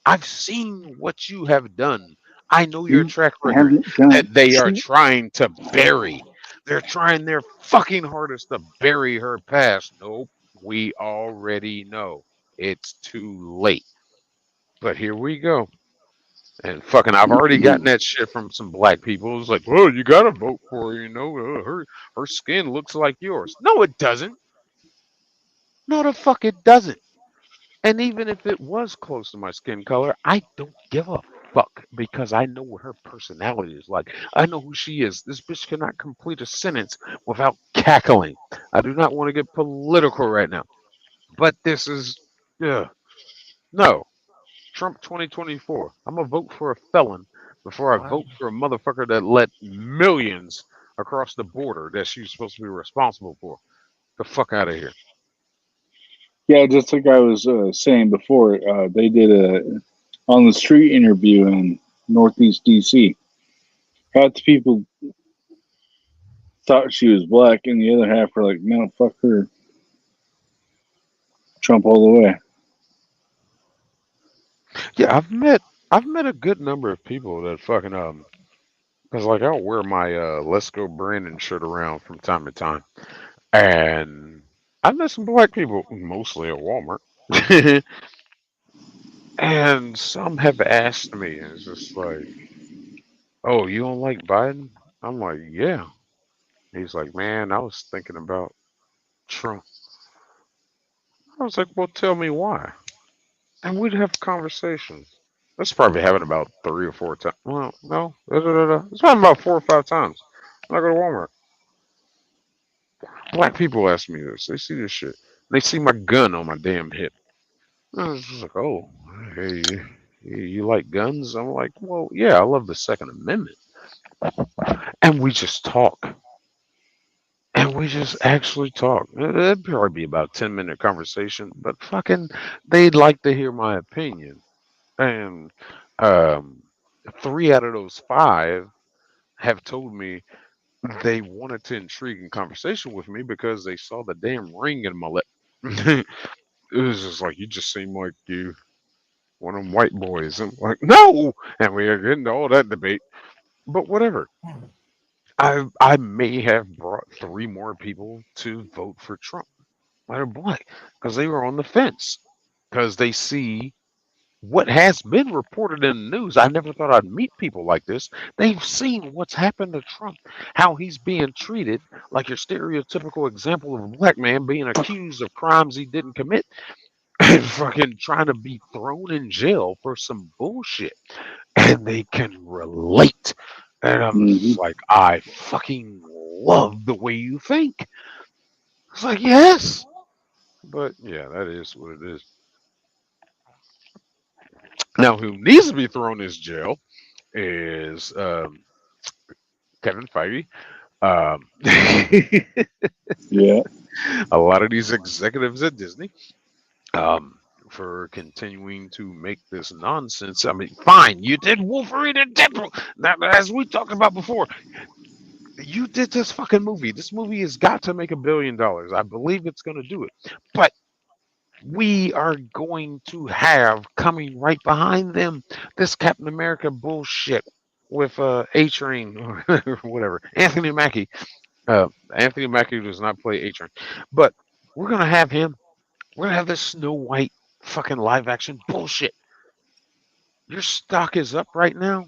I've seen what you have done. I know your You track record haven't done that they are shit. trying to bury. They're trying their fucking hardest to bury her past. Nope, we already know. It's too late. But here we go. And fucking, I've already gotten that shit from some black people. It's like, well, you gotta vote for her, her skin looks like yours. No, it doesn't. No, the fuck it doesn't. And even if it was close to my skin color, I don't give a fuck because I know what her personality is like. I know who she is. This bitch cannot complete a sentence without cackling. I do not want to get political right now, but this is, no. Trump 2024. I'm gonna vote for a felon before I why? vote for a motherfucker that let millions across the border that she's supposed to be responsible for. The fuck out of here. Yeah, just like I was saying before, they did a on the street interview in Northeast DC. Half the people thought she was black, and the other half were like, "No, fuck her, Trump all the way." Yeah, I've met a good number of people that fucking because like I'll wear my Let's Go Brandon shirt around from time to time, and I've met some black people, mostly at Walmart, and some have asked me, and it's just like, "Oh, you don't like Biden?" I'm like, "Yeah." He's like, "Man, I was thinking about Trump." I was like, "Well, tell me why," and we'd have conversations. That's probably happened about 3 or 4 times. Well, no, it's happened about 4 or 5 times. When I go to Walmart. Black people ask me this. They see this shit. They see my gun on my damn hip. I was just like, oh, hey, you like guns? I'm like, well, yeah, I love the Second Amendment. And we just talk. And we just actually talk. It'd probably be about a 10-minute conversation, but fucking, they'd like to hear my opinion. And um, 3 out of those 5 have told me they wanted to intrigue in conversation with me because they saw the damn ring in my lip. It was just like you just seem like you one of them white boys. I'm like, no, and we are getting to all that debate. But whatever. I may have brought 3 more people to vote for Trump that are black because they were on the fence because they see what has been reported in the news, I never thought I'd meet people like this. They've seen what's happened to Trump, how he's being treated like your stereotypical example of a black man being accused of crimes he didn't commit and fucking trying to be thrown in jail for some bullshit. And they can relate. And I'm Hmm. just like, I fucking love the way you think. It's like, yes. But yeah, that is what it is. Now, who needs to be thrown in jail is Kevin Feige. Um, Yeah. a lot of these executives at Disney um, for continuing to make this nonsense. I mean, fine, you did Wolverine and Deadpool. Now, as we talked about before, you did this fucking movie. This movie has got to make $1 billion. I believe it's going to do it. But we are going to have coming right behind them this Captain America bullshit with A Train or whatever. Anthony Mackie. Anthony Mackie does not play A Train. But we're going to have him. We're going to have this Snow White fucking live action bullshit. Your stock is up right now,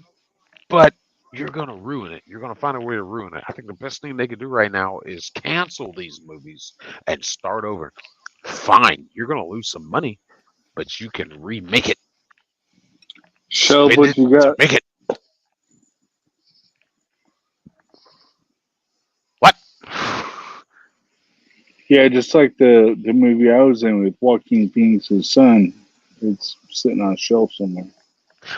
but you're going to ruin it. You're going to find a way to ruin it. I think the best thing they could do right now is cancel these movies and start over. Fine, you're going to lose some money, but you can remake it. Show Spend what it you to got. make it. What? Yeah, just like the movie I was in with Joaquin Phoenix's son. It's sitting on a shelf somewhere.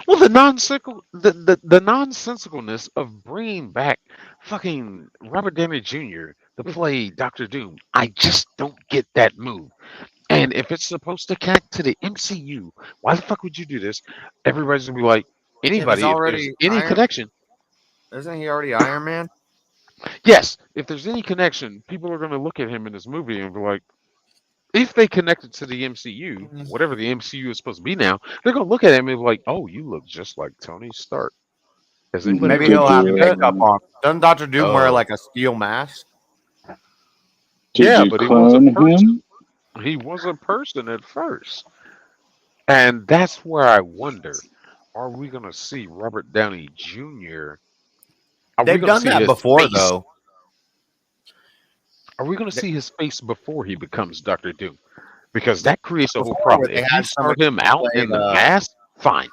Well, the nonsensicalness of bringing back fucking Robert Downey Jr. to play Doctor Doom, I just don't get that move. And if it's supposed to connect to the MCU, why the fuck would you do this? Everybody's gonna be like, If he's anybody, if there's already any Iron, connection, isn't he already Iron Man? yes, if there's any connection, people are gonna look at him in this movie and be like, if they connect it to the MCU, Mm. whatever the MCU is supposed to be now, they're gonna look at him and be like, oh, you look just like Tony Stark. Has anybody Maybe ever he'll told have you Did that? makeup on. Doesn't Doctor Doom wear Oh, like a steel mask? yeah, you but he was a clone person. him? He was a person at first. And that's where I wonder, are we going to see Robert Downey Jr.? Are we They've going to done see that his before, face? though. Are we going to They- see his face before he becomes Doctor Doom? Because that creates a whole Before, where problem. they If you had start somebody him who out played, in the mask, fine.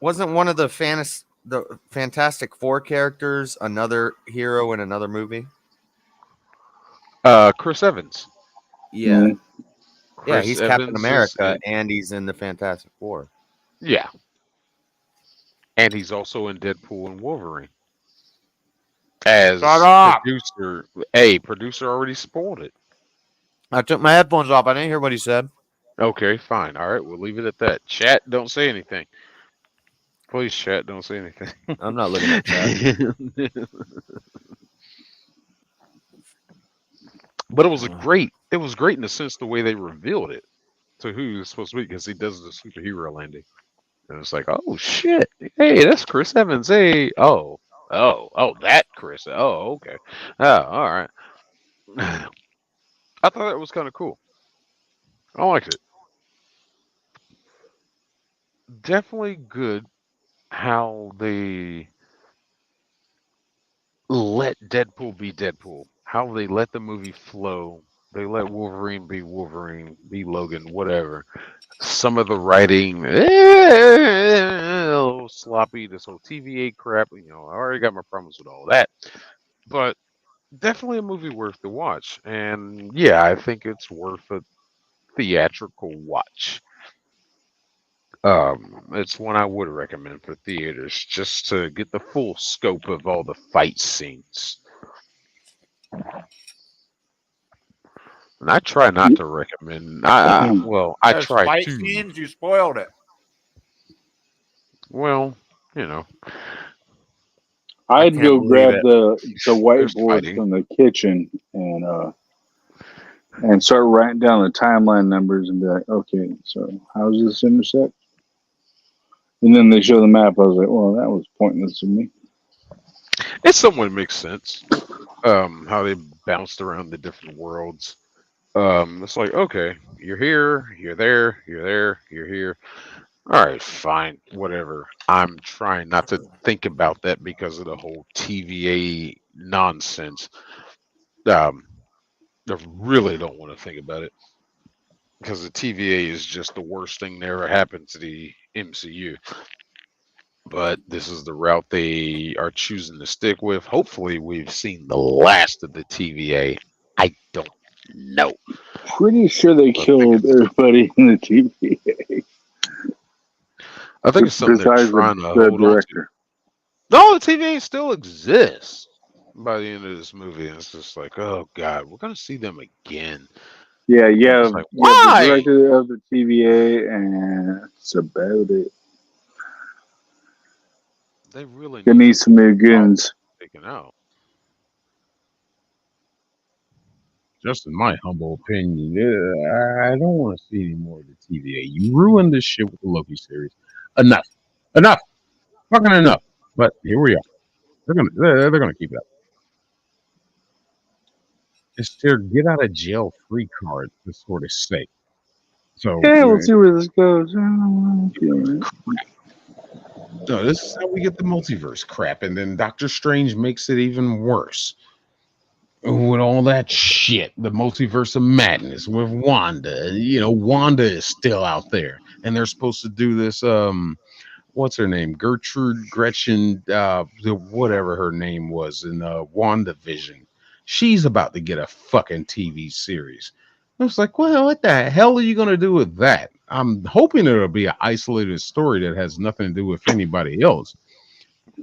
wasn't one of the Fantastic Four characters another hero in another movie? Chris Evans. Yeah, Yeah. yeah, Chris he's Captain Evans is America, in, and he's in the Fantastic Four. yeah. And he's also in Deadpool and Wolverine. Shut As up! producer, hey, producer already spoiled it. I took my headphones off. I didn't hear what he said. Okay, fine. All right, we'll leave it at that. Chat, don't say anything. Please, chat, don't say anything. I'm not looking at chat. But it was a great. It was great in the sense the way they revealed it to who he's supposed to be because he does the superhero landing, and it's like, oh shit, hey, that's Chris Evans. Hey, oh, that Chris. Oh, okay. Oh, all right. I thought that was kind of cool. I liked it. Definitely good how they let Deadpool be Deadpool. How they let the movie flow. They let Wolverine, be Logan, whatever. Some of the writing, a little sloppy. This whole TVA crap, I already got my problems with all that. But definitely a movie worth the watch. And yeah, I think it's worth a theatrical watch. It's one I would recommend for theaters just to get the full scope of all the fight scenes. And I try not to recommend. I There's try fight to. scenes. You spoiled it. Well, you know, I I'd can't go believe grab it. the there's whiteboard fighting. from the kitchen and start writing down the timeline numbers and be like, okay, so how's this intersect? And then they show the map. I was like, well, that was pointless to me. It somewhat makes sense. How they bounced around the different worlds. It's like, okay, you're here, you're there, you're there, you're here. All right, fine, whatever. I'm trying not to think about that because of the whole TVA nonsense. Um, I really don't want to think about it because the TVA is just the worst thing that ever happened to the MCU. But this is the route they are choosing to stick with. Hopefully, we've seen the last of the TVA. I don't know. Pretty sure they I think killed it's everybody in the TV I think it's something they're besides trying to the hold on to. director. No, the TVA still exists by the end of this movie. And it's just like, oh god, we're gonna see them again. Yeah, I'm just like, you have the why? director of the TVA, and that's about it. They really They need need to some new goons. taken out. Just in my humble opinion, I don't want to see any more of the TVA. You ruined this shit with the Loki series. Enough, enough, fucking enough. But here we are. They're gonna keep it up. It's their get out of jail free card, for sort of sake. So Yeah, we'll see where this goes. no, this is how we get the multiverse crap, and then Doctor Strange makes it even worse with all that shit. The multiverse of madness with Wanda. You know, Wanda is still out there, and they're supposed to do this. What's her name? Gertrude Gretchen, whatever her name was in WandaVision. She's about to get a fucking TV series. I was like, well, what the hell are you going to do with that? I'm hoping it'll be an isolated story that has nothing to do with anybody else,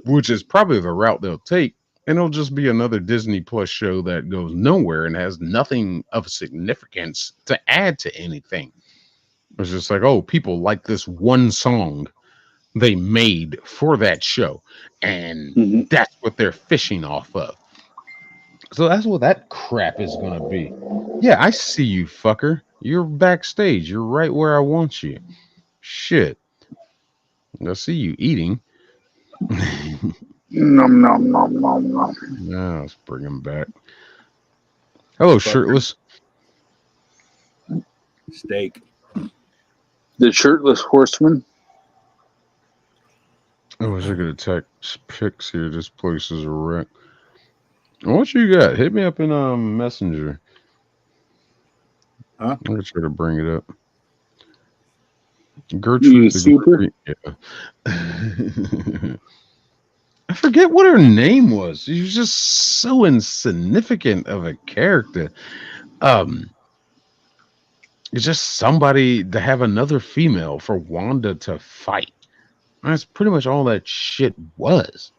which is probably the route they'll take. And it'll just be another Disney Plus show that goes nowhere and has nothing of significance to add to anything. It's just like, oh, people like this one song they made for that show, and that's what they're fishing off of. So that's what that crap is going to be. Yeah, I see you, fucker. You're backstage. You're right where I want you. Shit. I see you eating. Nom nom nom nom nom. Now let's bring him back. Hello, shirtless. Steak. The shirtless horseman. I wish I could attack pics here. This place is a wreck. What you got? Hit me up in Messenger. Huh? I'm gonna try to bring it up. You Gertrude the super? Great. Yeah. I forget what her name was. She was just so insignificant of a character. It's just somebody to have another female for Wanda to fight. That's pretty much all that shit was.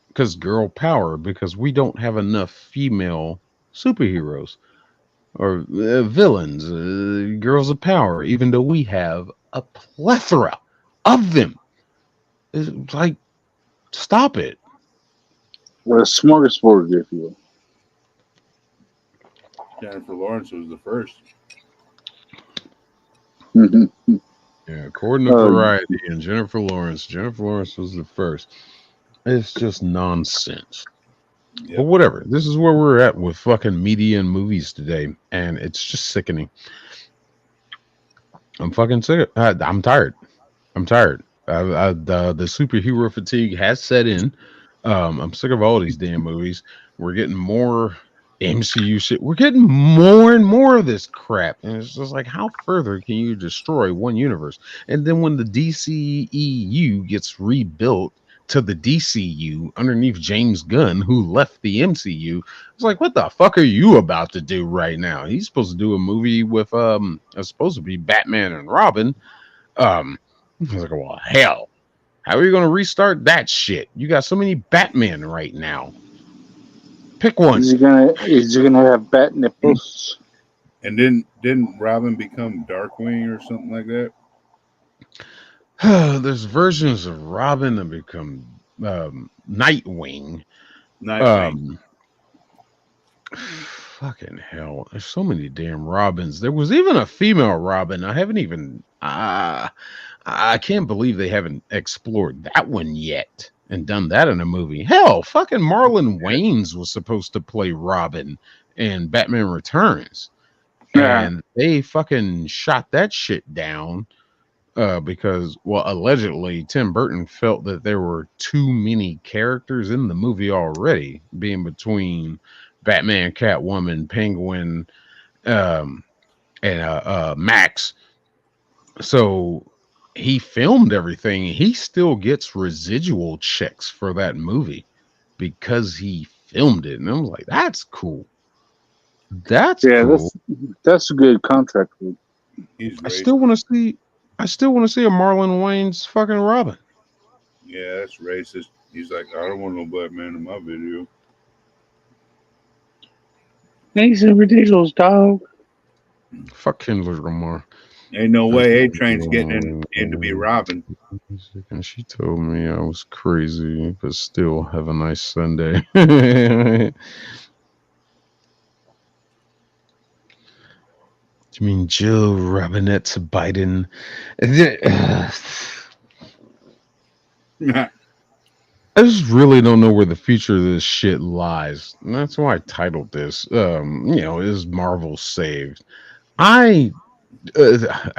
Because girl power, because we don't have enough female superheroes or villains, girls of power, even though we have a plethora of them. It's like, stop it. Well, a smorgasbord, if you will. Jennifer Lawrence was the first. Yeah, according to Variety and Jennifer Lawrence was the first. It's just nonsense. Yep. But whatever. This is where we're at with fucking media and movies today, and it's just sickening. I'm fucking sick. I'm tired. I'm tired. The superhero fatigue has set in. I'm sick of all these damn movies. We're getting more MCU shit. We're getting more and more of this crap. And it's just like, how further can you destroy one universe? And then when the DCEU gets rebuilt to the DCU underneath James Gunn, who left the MCU, it's like, what the fuck are you about to do right now? He's supposed to do a movie with it's supposed to be Batman and Robin. I was like, well, hell. How are you going to restart that shit? You got so many Batman right now. Pick one. Is he gonna have bat nipples? And didn't Robin become Darkwing or something like that? There's versions of Robin that become Nightwing. Fucking hell. There's so many damn Robins. There was even a female Robin. I haven't even I can't believe they haven't explored that one yet and done that in a movie. Hell, fucking Marlon Wayans was supposed to play Robin in Batman Returns. And they fucking shot that shit down because, well, allegedly Tim Burton felt that there were too many characters in the movie already, being between Batman, Catwoman, Penguin, um, and Max. So he filmed everything. He still gets residual checks for that movie because he filmed it, and I'm like, that's cool. That's Yeah, cool. that's a good contract. He's I still racist. want to see. I still want to see a Marlon Wayne's fucking Robin. Yeah, that's racist. He's like, I don't want no black man in my video. He's a ridiculous dog. Fuck Kendrick Lamar. Ain't no That's way A Train's getting in to be Robin. And she told me I was crazy, but still have a nice Sunday. You mean Jill Robinette Biden? I just really don't know where the future of this shit lies. And that's why I titled this. Is Marvel saved? I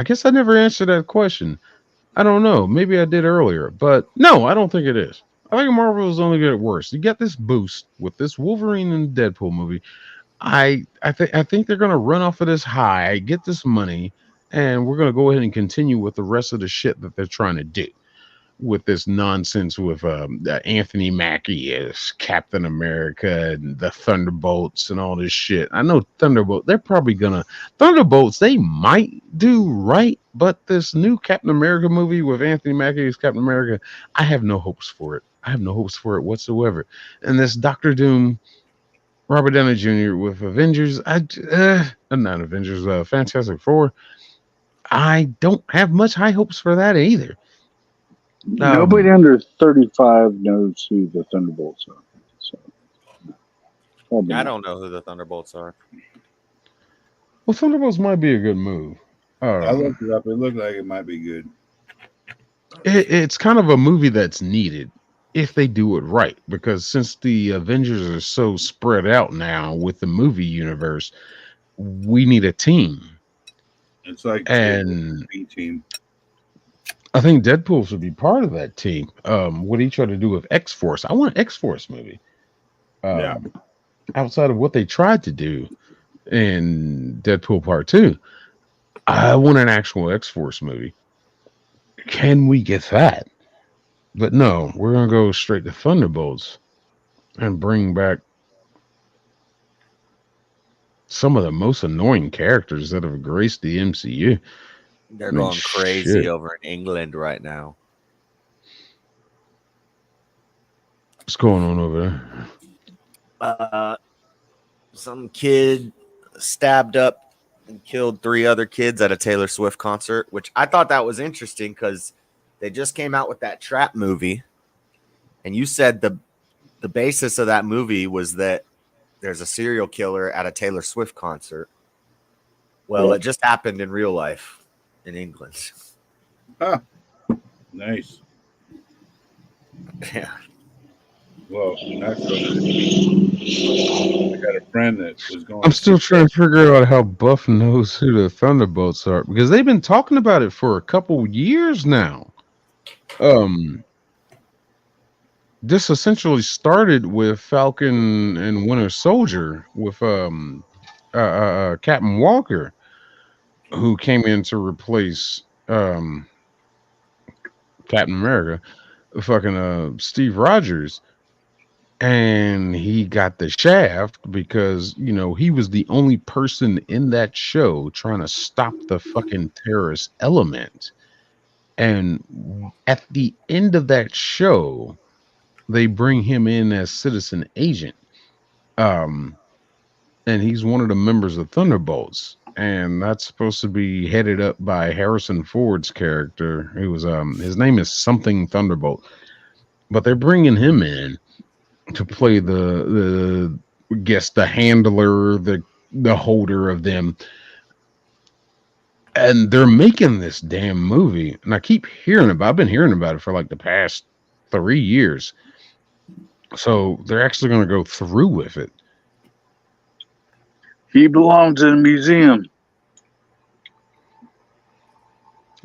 guess I never answered that question. I don't know. Maybe I did earlier, but no, I don't think it is. I think Marvel is only going to get worse. You get this boost with this Wolverine and Deadpool movie. I think they're going to run off of this high, get this money, and we're going to go ahead and continue with the rest of the shit that they're trying to do with this nonsense with Anthony Mackie as Captain America and the Thunderbolts and all this shit. I know they're probably gonna Thunderbolts. They might do right, but this new Captain America movie with Anthony Mackie as Captain America, I have no hopes for it. I have no hopes for it whatsoever. And this Doctor Doom, Robert Downey Jr. with Avengers, not Avengers, Fantastic Four. I don't have much high hopes for that either. Nobody under 35 knows who the Thunderbolts are. So, I don't know who the Thunderbolts are. Well, Thunderbolts might be a good move. I looked it up. It looked like it might be good. It's kind of a movie that's needed if they do it right, because since the Avengers are so spread out now with the movie universe, we need a team. It's like and a team. I think Deadpool should be part of that team. What he tried to do with X-Force, I want an X-Force movie. Outside of what they tried to do in Deadpool Part 2, I want an actual X-Force movie. Can we get that? But no, we're going to go straight to Thunderbolts and bring back some of the most annoying characters that have graced the MCU. They're going crazy over in England right now. What's going on over there? Some kid stabbed up and killed 3 other kids at a Taylor Swift concert, which I thought that was interesting because they just came out with that Trap movie, and you said the basis of that movie was that there's a serial killer at a Taylor Swift concert. Well, it just happened in real life in England. Ah, nice. Yeah. Well, not so nice. I got a friend that was going. I'm still trying to figure out how Buff knows who the Thunderbolts are, because they've been talking about it for a couple years now. This essentially started with Falcon and Winter Soldier with Captain Walker, who came in to replace Captain America, fucking Steve Rogers. And he got the shaft because, he was the only person in that show trying to stop the fucking terrorist element. And at the end of that show, they bring him in as citizen agent. And he's one of the members of Thunderbolts. And that's supposed to be headed up by Harrison Ford's character, who was his name is something Thunderbolt. But they're bringing him in to play the handler, the holder of them. And they're making this damn movie. And I've been hearing about it for like the past 3 years. So they're actually going to go through with it. He belongs in a museum.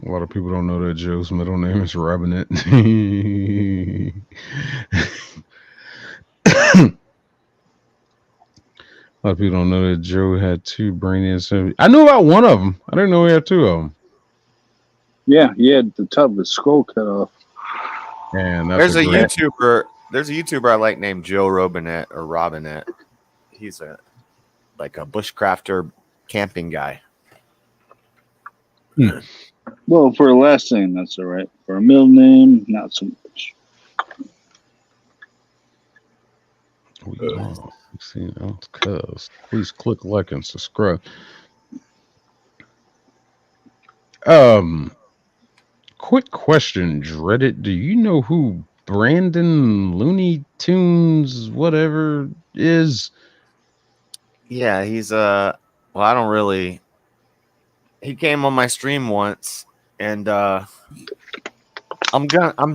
A lot of people don't know that Joe's middle name is Robinette. A lot of people don't know that Joe had two brain and I knew about one of them. I didn't know he had two of them. Yeah, he had the top of his skull cut off. And that's There's a a great. YouTuber. There's a YouTuber I like named Joe Robinette or Robinette. He's a bushcrafter camping guy. Well, for a last name, that's all right. For a middle name, not so much. See, cuz please click like and subscribe. Quick question, Dreaded. Do you know who Brandon Looney Tunes whatever is? Yeah, he's well, I don't really. He came on my stream once, and I'm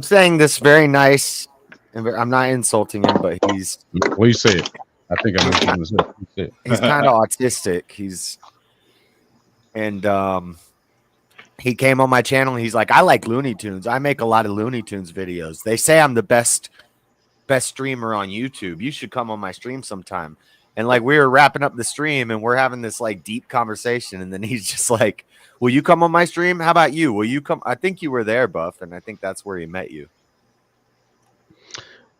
saying this very nice, and I'm not insulting him, but he's. Well, you say it. I think I know what you're gonna say. He's kind of autistic. He came on my channel and he's like, I like Looney Tunes. I make a lot of Looney Tunes videos. They say I'm the best streamer on YouTube. You should come on my stream sometime. And like we were wrapping up the stream and we're having this like deep conversation. And then he's just like, will you come on my stream? How about you? Will you come? I think you were there, Buff. And I think that's where he met you.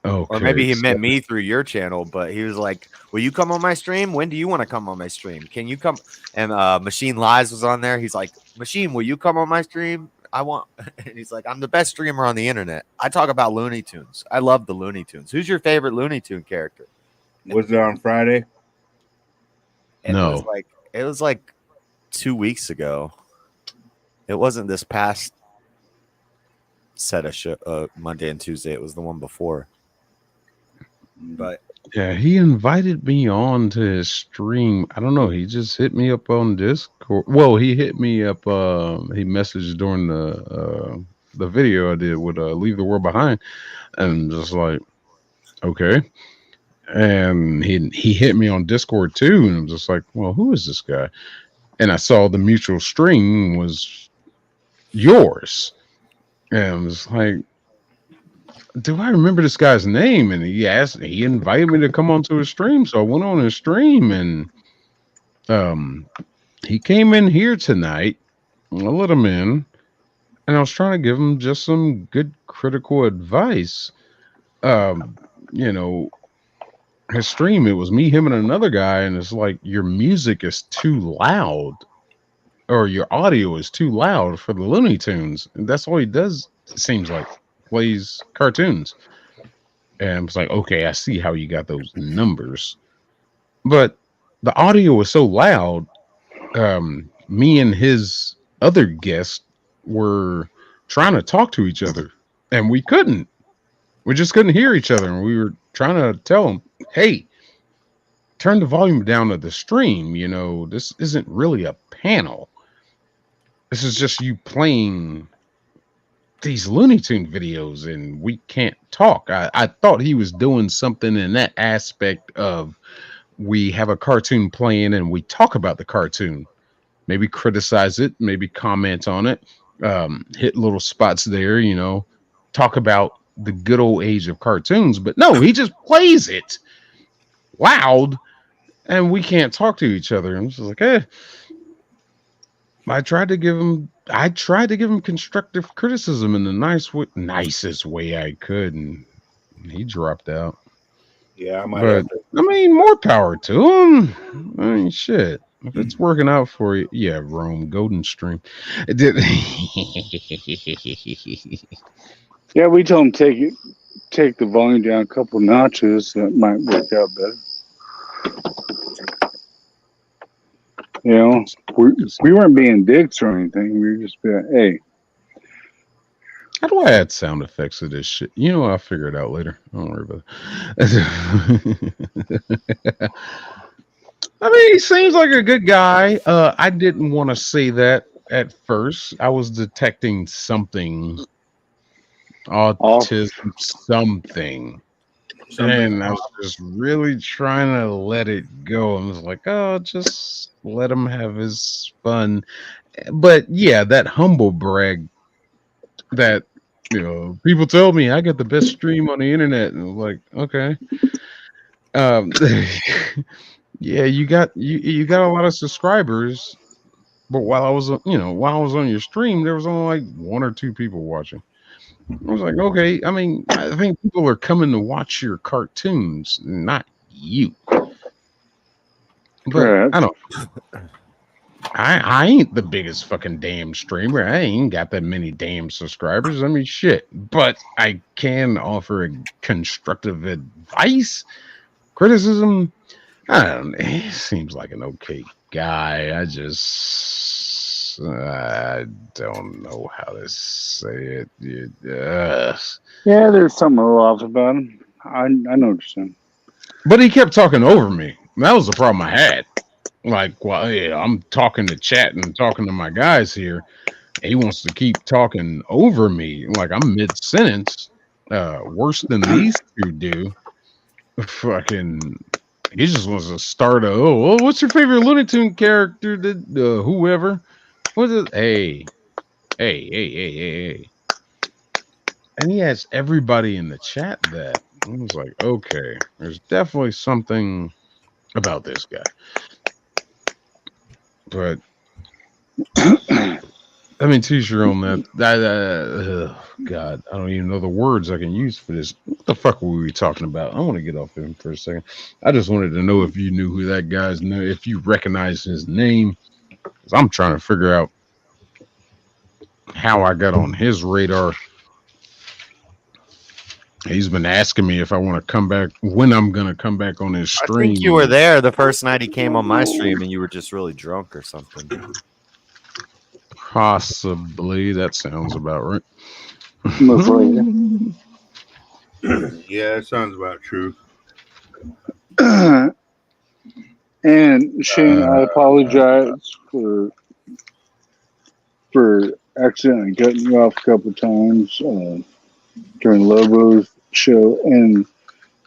Okay, or maybe he met me through your channel, but he was like, will you come on my stream? When do you want to come on my stream? Can you come? And Machine Lies was on there. He's like, Machine, will you come on my stream? I want. And he's like, I'm the best streamer on the internet. I talk about Looney Tunes. I love the Looney Tunes. Who's your favorite Looney Tune character? Was it on Friday? No. It was like 2 weeks ago. It wasn't this past set of show, Monday and Tuesday. It was the one before. But yeah, he invited me on to his stream. I don't know. He just hit me up on Discord. Well, he hit me up. He messaged during the video I did with Leave the World Behind, and just like, okay. And he hit me on Discord too, and I'm just like, well, who is this guy? And I saw the mutual stream was yours, and I was like, do I remember this guy's name? And he invited me to come onto his stream. So I went on his stream and he came in here tonight. I let him in and I was trying to give him just some good critical advice. You know, his stream, it was me, him, and another guy, and it's like your music is too loud or your audio is too loud for the Looney Tunes. And that's all he does, it seems like. Plays cartoons. And it's like, okay, I see how you got those numbers. But the audio was so loud. Me and his other guest were trying to talk to each other, and we couldn't. We just couldn't hear each other. And we were trying to tell him, hey, turn the volume down of the stream. You know, this isn't really a panel. This is just you playing these Looney Tune videos and we can't talk. I thought he was doing something in that aspect of we have a cartoon playing and we talk about the cartoon, maybe criticize it, maybe comment on it, hit little spots there, you know, talk about the good old age of cartoons. But no, he just plays it loud and we can't talk to each other. I'm just like, I tried to give him constructive criticism in the nicest way I could, and he dropped out. Yeah, I mean, more power to him. I mean, shit. If it's working out for you, yeah, Rome, Golden Stream. Yeah, we told him take the volume down a couple notches. That might work out better. You know, we weren't being dicks or anything. We were just being, hey. How do I add sound effects to this shit? You know, I'll figure it out later. Don't worry about it. I mean, he seems like a good guy. I didn't want to say that at first. I was detecting something. Autism, something. And I was just really trying to let it go. I was like, oh, just let him have his fun. But yeah, that humble brag that people tell me I got the best stream on the internet, and I was like, okay, um, yeah, you got a lot of subscribers, but while I was on your stream, there was only like one or two people watching. I was like, okay, I mean, I think people are coming to watch your cartoons, not you. But Correct. I don't. I ain't the biggest fucking damn streamer. I ain't got that many damn subscribers. I mean, shit. But I can offer a constructive advice, criticism. I don't know. He seems like an okay guy. I don't know how to say it. Yeah, there's something a little off about him. I know what you're saying. But he kept talking over me. That was the problem I had. Like, well, yeah, I'm talking to chat and talking to my guys here. He wants to keep talking over me. Like I'm mid sentence. Worse than these two do. Fucking he just wants to start what's your favorite Looney Tune character? Whoever. What is hey. And he has everybody in the chat that I was like, okay, there's definitely something about this guy. But I mean, teach your own that. God, I don't even know the words I can use for this. What the fuck were we talking about? I want to get off him for a second. I just wanted to know if you knew who that guy's name, if you recognize his name. Because I'm trying to figure out how I got on his radar. He's been asking me if I want to come back, when I'm going to come back on his stream. I think you were there the first night he came on my stream and you were just really drunk or something. Possibly. That sounds about right. Yeah, that sounds about true. And Shane, I apologize for accidentally cutting you off a couple times during Lobo's show and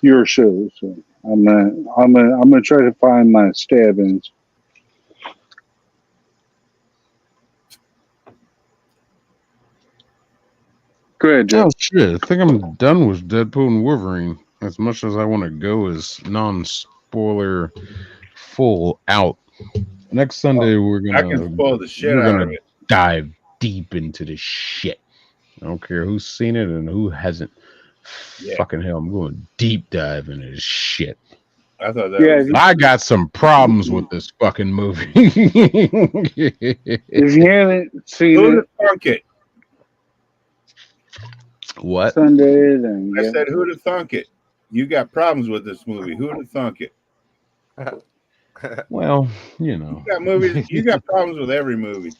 your show. So I'm gonna try to find my stab-ins. Go ahead, Jeff. Oh shit! I think I'm done with Deadpool and Wolverine. As much as I want to go as non-spoiler full out. Next Sunday we're I can spoil the shit out of it. Dive deep into the shit. I don't care who's seen it and who hasn't. Yeah. Fucking hell, I'm going deep dive into this shit. I thought that I got some problems with this fucking movie. If you haven't seen who to thunk it? What? Sunday, then I said, who to thunk it? You got problems with this movie. Who to thunk it? Well, you know. You got problems with every movie.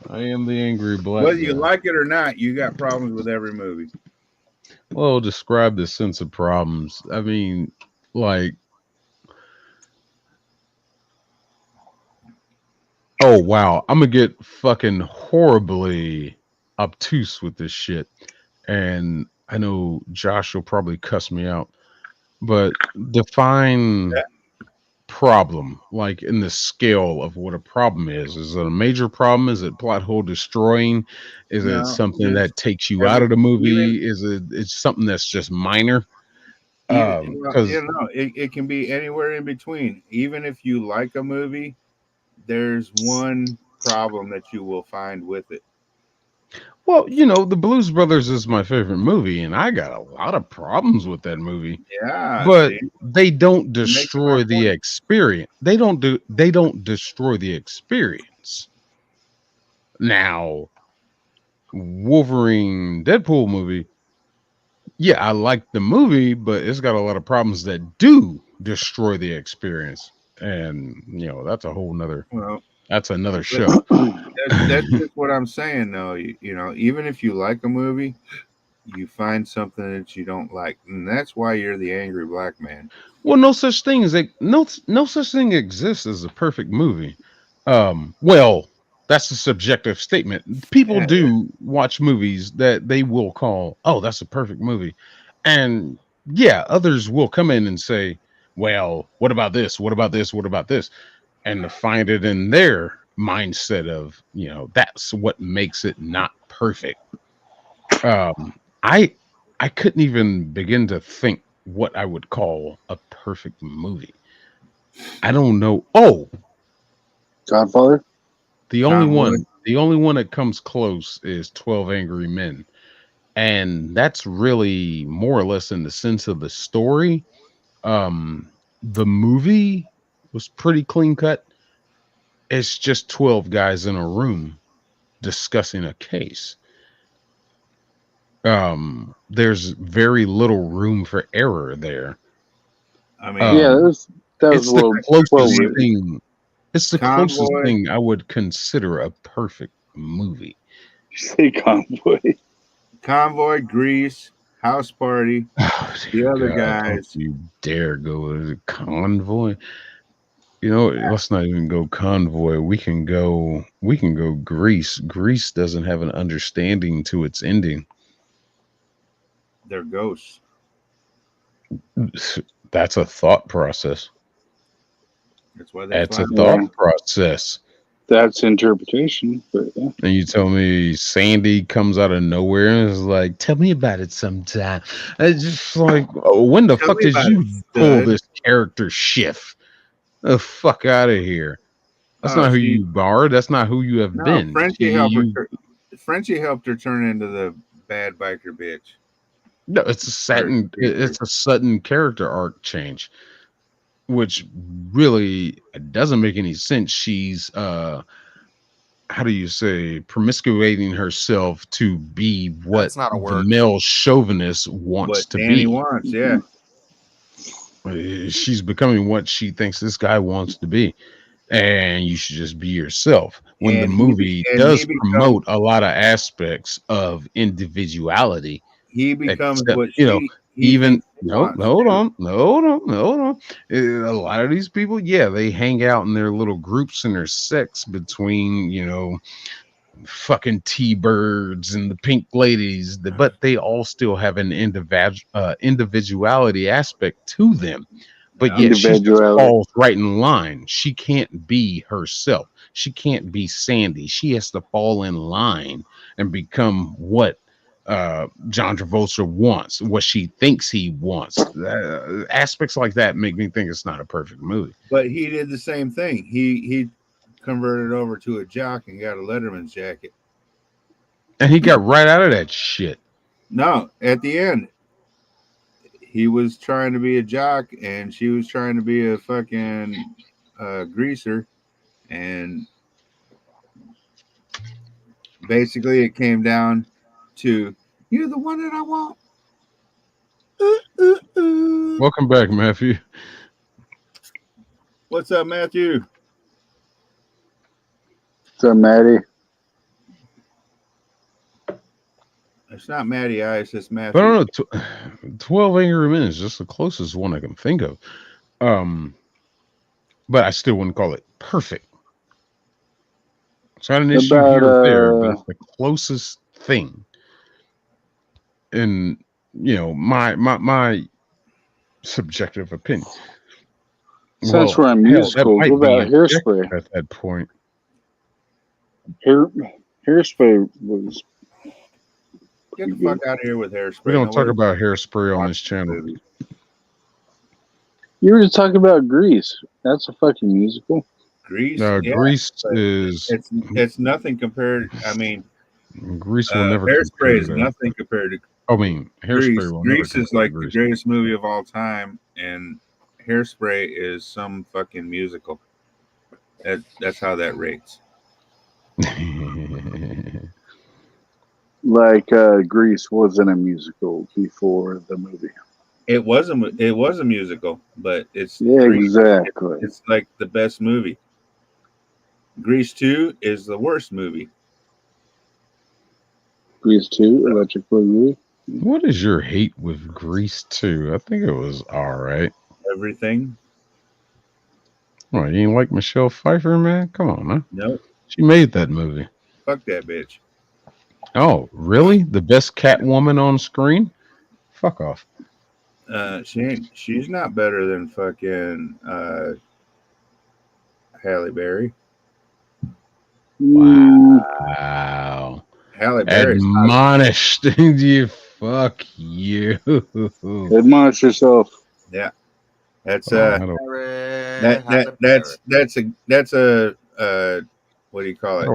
I am the angry black Whether you guy. like it or not, you got problems with every movie. Well, describe the sense of problems. I mean, like, oh wow, I'm gonna get fucking horribly obtuse with this shit. And I know Josh will probably cuss me out, but define problem, like in the scale of what a problem is. Is it a major problem? Is it plot hole destroying? Is it something that takes you out of the movie? Is it's something that's just minor? It can be anywhere in between. Even if you like a movie, there's one problem that you will find with it. Well, you know, The Blues Brothers is my favorite movie, and I got a lot of problems with that movie. Yeah, but they don't destroy the experience. They don't destroy the experience. Now, Wolverine Deadpool movie, yeah, I like the movie, but it's got a lot of problems that do destroy the experience. And you know, that's a whole nother that's another show. That's just what I'm saying, though. You know, even if you like a movie, you find something that you don't like, and that's why you're the angry black man. Well, no such thing exists as a perfect movie. Well, that's a subjective statement. People do watch movies that they will call, "Oh, that's a perfect movie," and yeah, others will come in and say, "Well, what about this? What about this? What about this?" And to find it in there mindset of, that's what makes it not perfect. Um, I I couldn't even begin to think what I would call a perfect movie. I don't know. Oh, Godfather. the only Convoy. one, the only one that comes close is 12 Angry Men. And that's really more or less in the sense of the story. The movie was pretty clean cut. It's just 12 guys in a room discussing a case. There's very little room for error there. I mean, Yeah, Um, that was it's the well closest written. thing. It's the closest Convoy, thing I would consider a perfect movie. Say Convoy. Grease, House Party, Oh, the dear other God, don't guys. you dare go with a Convoy. Let's not even go Convoy. We can go Grease. Grease doesn't have an understanding to its ending. They're ghosts. That's a thought process. That's why they That's fly. a thought Yeah, process. that's interpretation. But yeah. And you tell me Sandy comes out of nowhere and is like, "Tell me about it sometime." It's just like, oh, when the Tell fuck me did about it, you pull stud. this character shift? The fuck out of here. That's Oh, not who she you are. That's not who you have no. been. Frenchie helped her turn into the bad biker bitch. No, it's a Or sudden greaser. it's a sudden character arc change, which really doesn't make any sense. She's how do you say, promiscuating herself to be what That's not a the word. male chauvinist wants What to Danny be. wants, yeah. She's becoming what she thinks this guy wants to be. And you should just be yourself. When the And movie he does becomes promote a lot of aspects of individuality, except what he even thinks he no, wants hold too. on, hold on. A lot of these people, yeah, they hang out in their little groups and their sects between, fucking T-birds and the pink ladies, but they all still have an individuality aspect to them. But Yeah. yet she just Individuality. falls right in line. She can't be herself. She can't be Sandy. She has to fall in line and become what John Travolta wants, what she thinks he wants. Aspects like that make me think it's not a perfect movie. But he did the same thing. He converted over to a jock and got a Letterman's jacket. And he got right out of that shit. No, at the end, he was trying to be a jock and she was trying to be a fucking greaser. And basically, it came down to you're the one that I want. Welcome back, Matthew. What's up, Matthew? So Maddie. It's not Matty Ice, it's But I Matthew. don't know. 12 Angry Men is just the closest one I can think of. But I still wouldn't call it perfect. It's not an issue About here or there, but it's the closest thing. In my subjective opinion. since we're Well, on hell, that musicals, what might be about objective Hairspray? at that point. Hairspray was. Get the fuck out of here with Hairspray. We don't talk Nobody about Hairspray on watches this channel. movies. You were just talking about Grease. That's a fucking musical. Grease, yeah, Grease but is it's nothing compared. I mean, Grease will never Hairspray compare is to. nothing compared to I mean, Hairspray Grease. will never Grease is compare to like the Grease. greatest movie of all time, and Hairspray is some fucking musical. That's how that rates. Like Grease wasn't a musical before the movie. It was a musical, but it's Yeah, Grease. exactly. It's like the best movie. Grease 2 is the worst movie. Grease 2, Electric Boogaloo. What is your hate with Grease 2? I think it was all right. Everything. Oh, you ain't like Michelle Pfeiffer, man? Come on, man. No, She made that movie. fuck that bitch. Oh, really? The best Catwoman on screen? Fuck off. She's not better than fucking Halle Berry. Wow. Halle Berry's hot. Admonished. You fuck you. Admonish yourself. Yeah, that's Oh, how that's a what do you call it?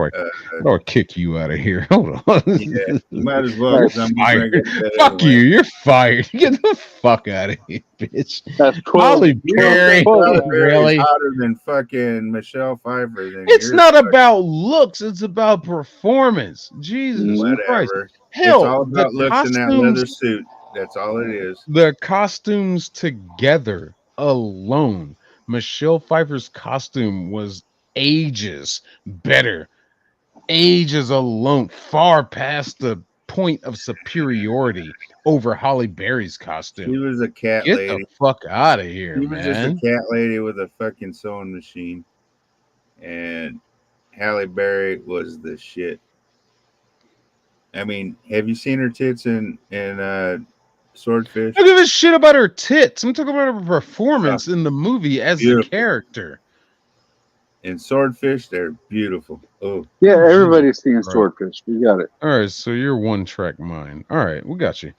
do I kick you out of here? Hold on. Yeah, you might as well You're because I'm just fired. gonna go to bed Fuck anyway. you. You're fired. Get the fuck out of here, bitch. That's 12. Holly You don't Berry. think Halle Berry's Really? hotter than fucking Michelle Pfeiffer? Then It's you're not about looks. It's about performance. Jesus Christ. whatever. It's Hell, all the about looks in that costumes. leather suit. That's all it is. The costumes together alone. Michelle Pfeiffer's costume was ages better. Ages alone, far past the point of superiority over Holly Berry's She costume. was a cat Get the lady. fuck out of here, She was just a man. cat lady with a fucking sewing machine, and Halle Berry was the shit. I mean, have you seen her tits in Swordfish? I don't give a shit about her tits. I'm talking about her performance in the movie as the Beautiful. character. In Swordfish, they're beautiful. Oh, Yeah, Oh, everybody's seen right. Swordfish. We got it. All right, so you're one track mind. All right, we got you.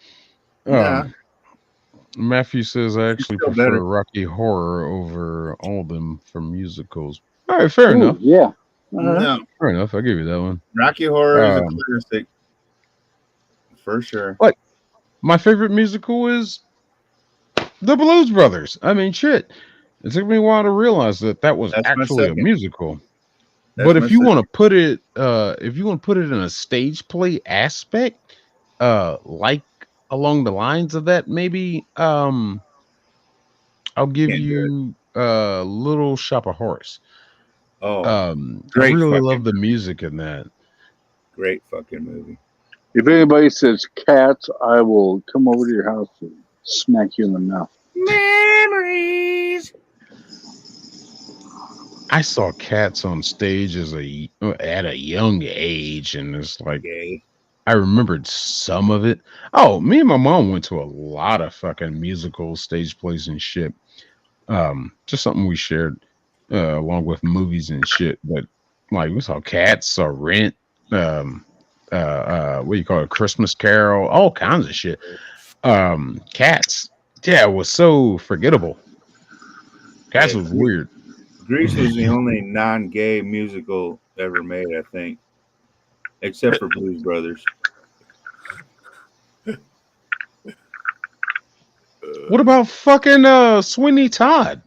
nah, Matthew says I she's actually still prefer better. Rocky Horror over all of them for musicals. All right, fair Ooh, enough. yeah. No, Fair enough. I'll give you that one. Rocky Horror is a Um, classic for sure. What? My favorite musical is The Blues Brothers. I mean, shit. It took me a while to realize that was That's my actually a second. musical. That's But my if you second. want to put it, in a stage play aspect, like along the lines of that, maybe, I'll give Can't do it. you Little Shop of Horrors. Oh, I great really fucking love the music in that. great fucking movie. If anybody says cats, I will come over to your house and smack you in the mouth. Memories. I saw Cats on stage at a young age, and it's like Gay. I remembered some of it. Oh, me and my mom went to a lot of fucking musical stage plays and shit. Just something we shared along with movies and shit. But like we saw Cats, saw Rent, what do you call it, Christmas Carol, all kinds of shit. Cats, yeah, it was so forgettable. Cats Yeah, was weird. Grease was the only non-gay musical ever made, I think, except for Blues Brothers. What about fucking Sweeney Todd?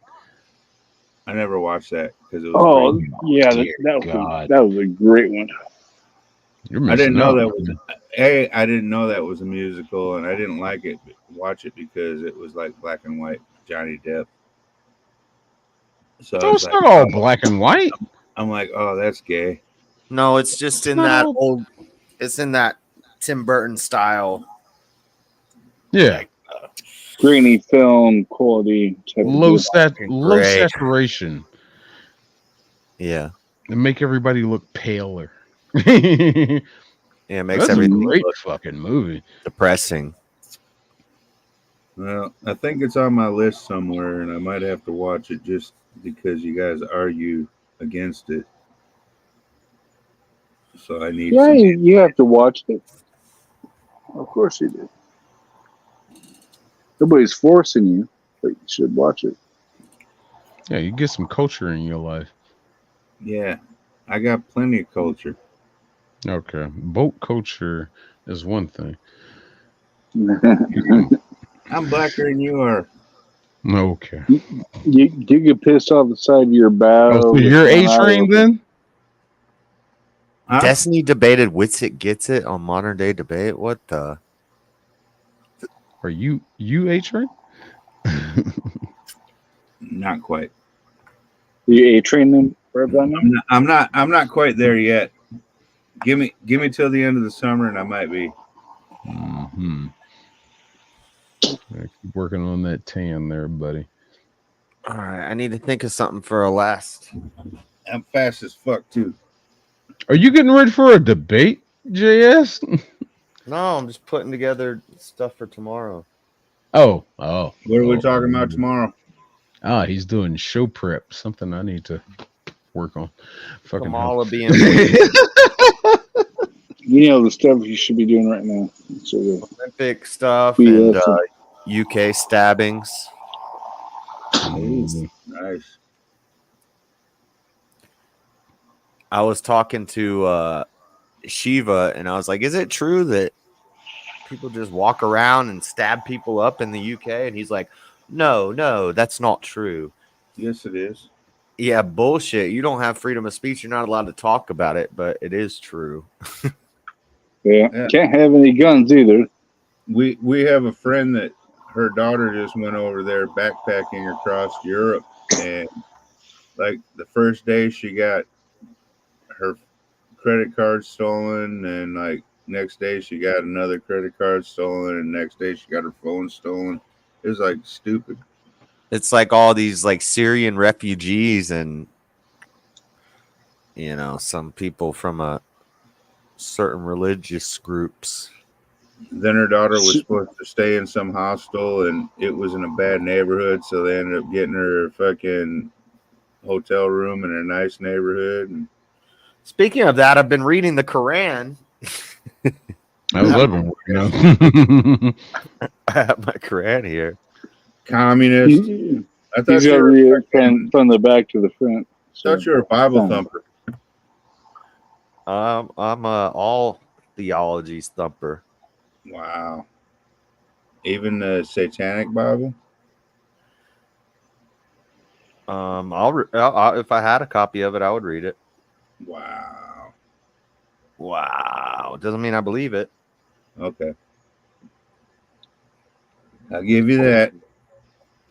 I never watched that because it was Oh, crazy. yeah, Dear that was a great one. You're I didn't missing know out. that was I didn't know that was a musical, and I didn't watch it because it was like black and white Johnny Depp. So I Oh, was it's like, not all black and white. I'm like, oh, that's gay. No, it's just in not that all- old. It's in that Tim Burton style. Yeah, Grainy film quality type of low deal. low Great. saturation, Yeah, and make everybody look paler. That's yeah, it makes a everything great look fucking movie. depressing. Well, I think it's on my list somewhere, and I might have to watch it just because you guys argue against it. So I need Yeah, some. you have to watch it. Of course you do. Nobody's forcing you, but you should watch it. Yeah, you get some culture in your life. Yeah, I got plenty of culture. Okay, boat culture is one thing. I'm blacker than you are. Okay. you get pissed off the side of your bow. Oh, so with you're one A eye train open. then? Huh? Destiny debated Wits It Gets It on Modern Day Debate. What the? Are you A train? Not quite. You A train them right about now? I'm not quite there yet. Give me till the end of the summer, and I might be. Mm-hmm. Yeah, keep working on that tan there, buddy. All right, I need to think of something for a last. I'm fast as fuck too. Are you getting ready for a debate, JS? No, I'm just putting together stuff for tomorrow. Oh. What are we talking about tomorrow? He's doing show prep. Something I need to work on. Fucking Kamala hell. being You know the stuff you should be doing right now. So Olympic stuff Be and awesome. UK stabbings. Mm. Nice. I was talking to Shiva, and I was like, "Is it true that people just walk around and stab people up in the UK?" And he's like, "No, that's not true." Yes, it is. Yeah, bullshit. You don't have freedom of speech. You're not allowed to talk about it, but it is true. Yeah. Yeah. Can't have any guns either. We have a friend that her daughter just went over there backpacking across Europe, and like the first day she got her credit card stolen, and like next day she got another credit card stolen, and next day she got her phone stolen. It was like stupid. It's like all these like Syrian refugees and some people from a certain religious groups. Then her daughter was supposed to stay in some hostel, and it was in a bad neighborhood, so they ended up getting her a fucking hotel room in a nice neighborhood. And Speaking of that, I've been reading the Quran. I was loving working on. I have my Quran here. communist. I thought He's you over were here fucking, from the back to the front. thought you were a Bible thumper. I'm a all theologies thumper. Wow. Even the Satanic Bible? I'll if I had a copy of it, I would read it. Wow. Wow, doesn't mean I believe it. Okay. I'll give you that.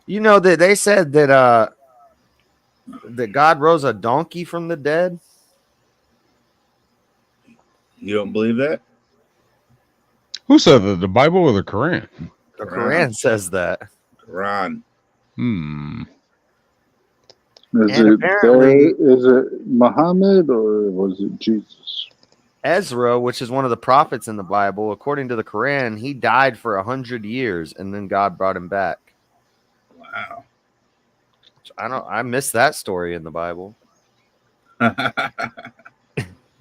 You know that they said that that God rose a donkey from the dead. You don't believe that? Who said that? The Bible or the Quran? The Quran says that. Quran. Is it Muhammad or was it Jesus? Ezra, which is one of the prophets in the Bible, according to the Quran, he died for 100 years and then God brought him back. Wow. I missed that story in the Bible. Yeah,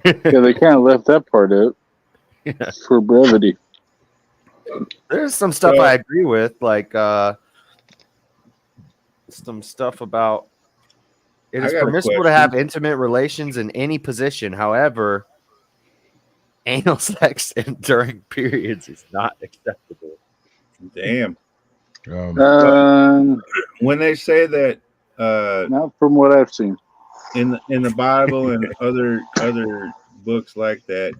they kind of left that part out for brevity. There's some stuff I agree with, like some stuff about it is permissible to have intimate relations in any position. However, anal sex during periods is not acceptable. Damn. When they say that, not from what I've seen in the Bible and other books like that,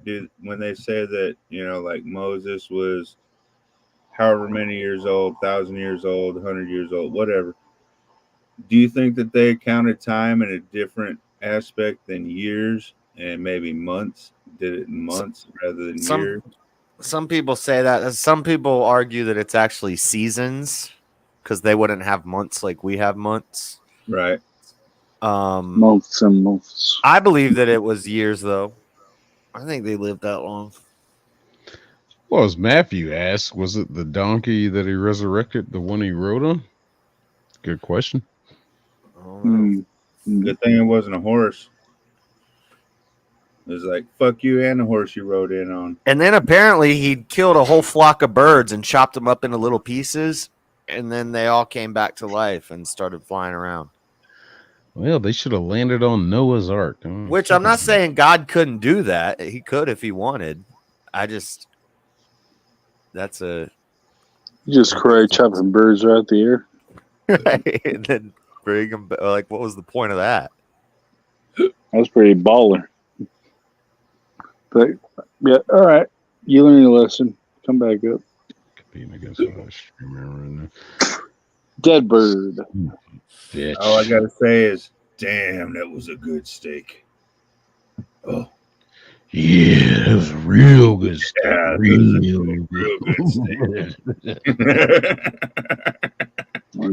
when they say that, like Moses was however many years old, 1,000 years old, 100 years old, whatever. Do you think that they counted time in a different aspect than years and maybe months? Did it in months rather than years? Some people say that. Some people argue that it's actually seasons because they wouldn't have months like we have months. Right. Months and months. I believe that it was years, though. I think they lived that long. Well, as Matthew asked, was it the donkey that he resurrected, the one he rode on? Good question. Good thing it wasn't a horse. It was like, fuck you and the horse you rode in on. And then apparently he killed a whole flock of birds and chopped them up into little pieces. And then they all came back to life and started flying around. Well, they should have landed on Noah's Ark. Which I'm not saying God couldn't do that. He could if he wanted. That's a... You just cry chopping birds right the air. Right. And then bring them back. Like, what was the point of that? That's pretty baller. But, yeah, all right. You learn your lesson. Come back up. Competing against a streamer right now. Dead bird. Bitch. All I gotta say is, damn, that was a good steak. Oh. Yeah, that was a real good steak. Yeah, real good steak.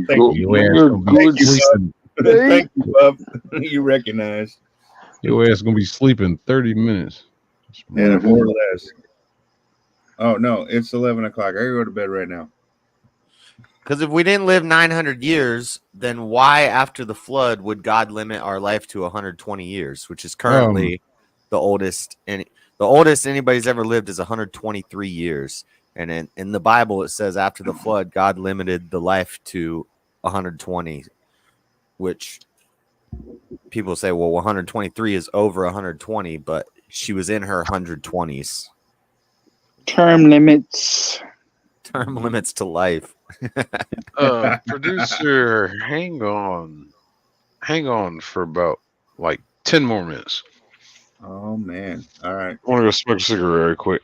Thank you. Thank you, Bub. You recognize. Your ass gonna be sleeping 30 minutes. And more or less. Oh no, it's 11 o'clock. I gotta go to bed right now. Because if we didn't live 900 years, then why after the flood would God limit our life to 120 years, which is currently the oldest anybody's ever lived is 123 years. And in the Bible, it says after the flood, God limited the life to 120, which people say, well, 123 is over 120, but she was in her 120s. Term limits. Term limits to life. Producer, hang on for about like 10 more minutes. Oh man! All right, I want to go smoke a cigarette real quick.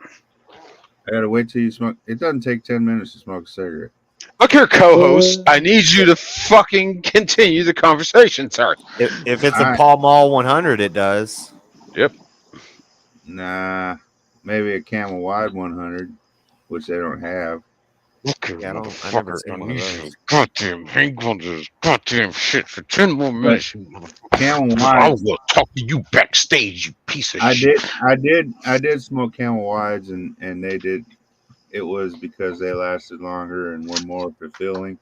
I gotta wait till you smoke. It doesn't take 10 minutes to smoke a cigarette. Look here, co-host. I need you to fucking continue the conversation, sir. If it's All a right. Pall Mall 100, it does. Yep. Nah, maybe a Camel Wide 100, which they don't have. Look here, Yeah, I never motherfucker. smelled I one of need you those. to goddamn hang on to this goddamn shit for 10 more minutes, you motherfucker. Camel I Wide. will talk to you backstage, you piece of shit. I did smoke Camel Wides, and they did. It was because they lasted longer and were more fulfilling.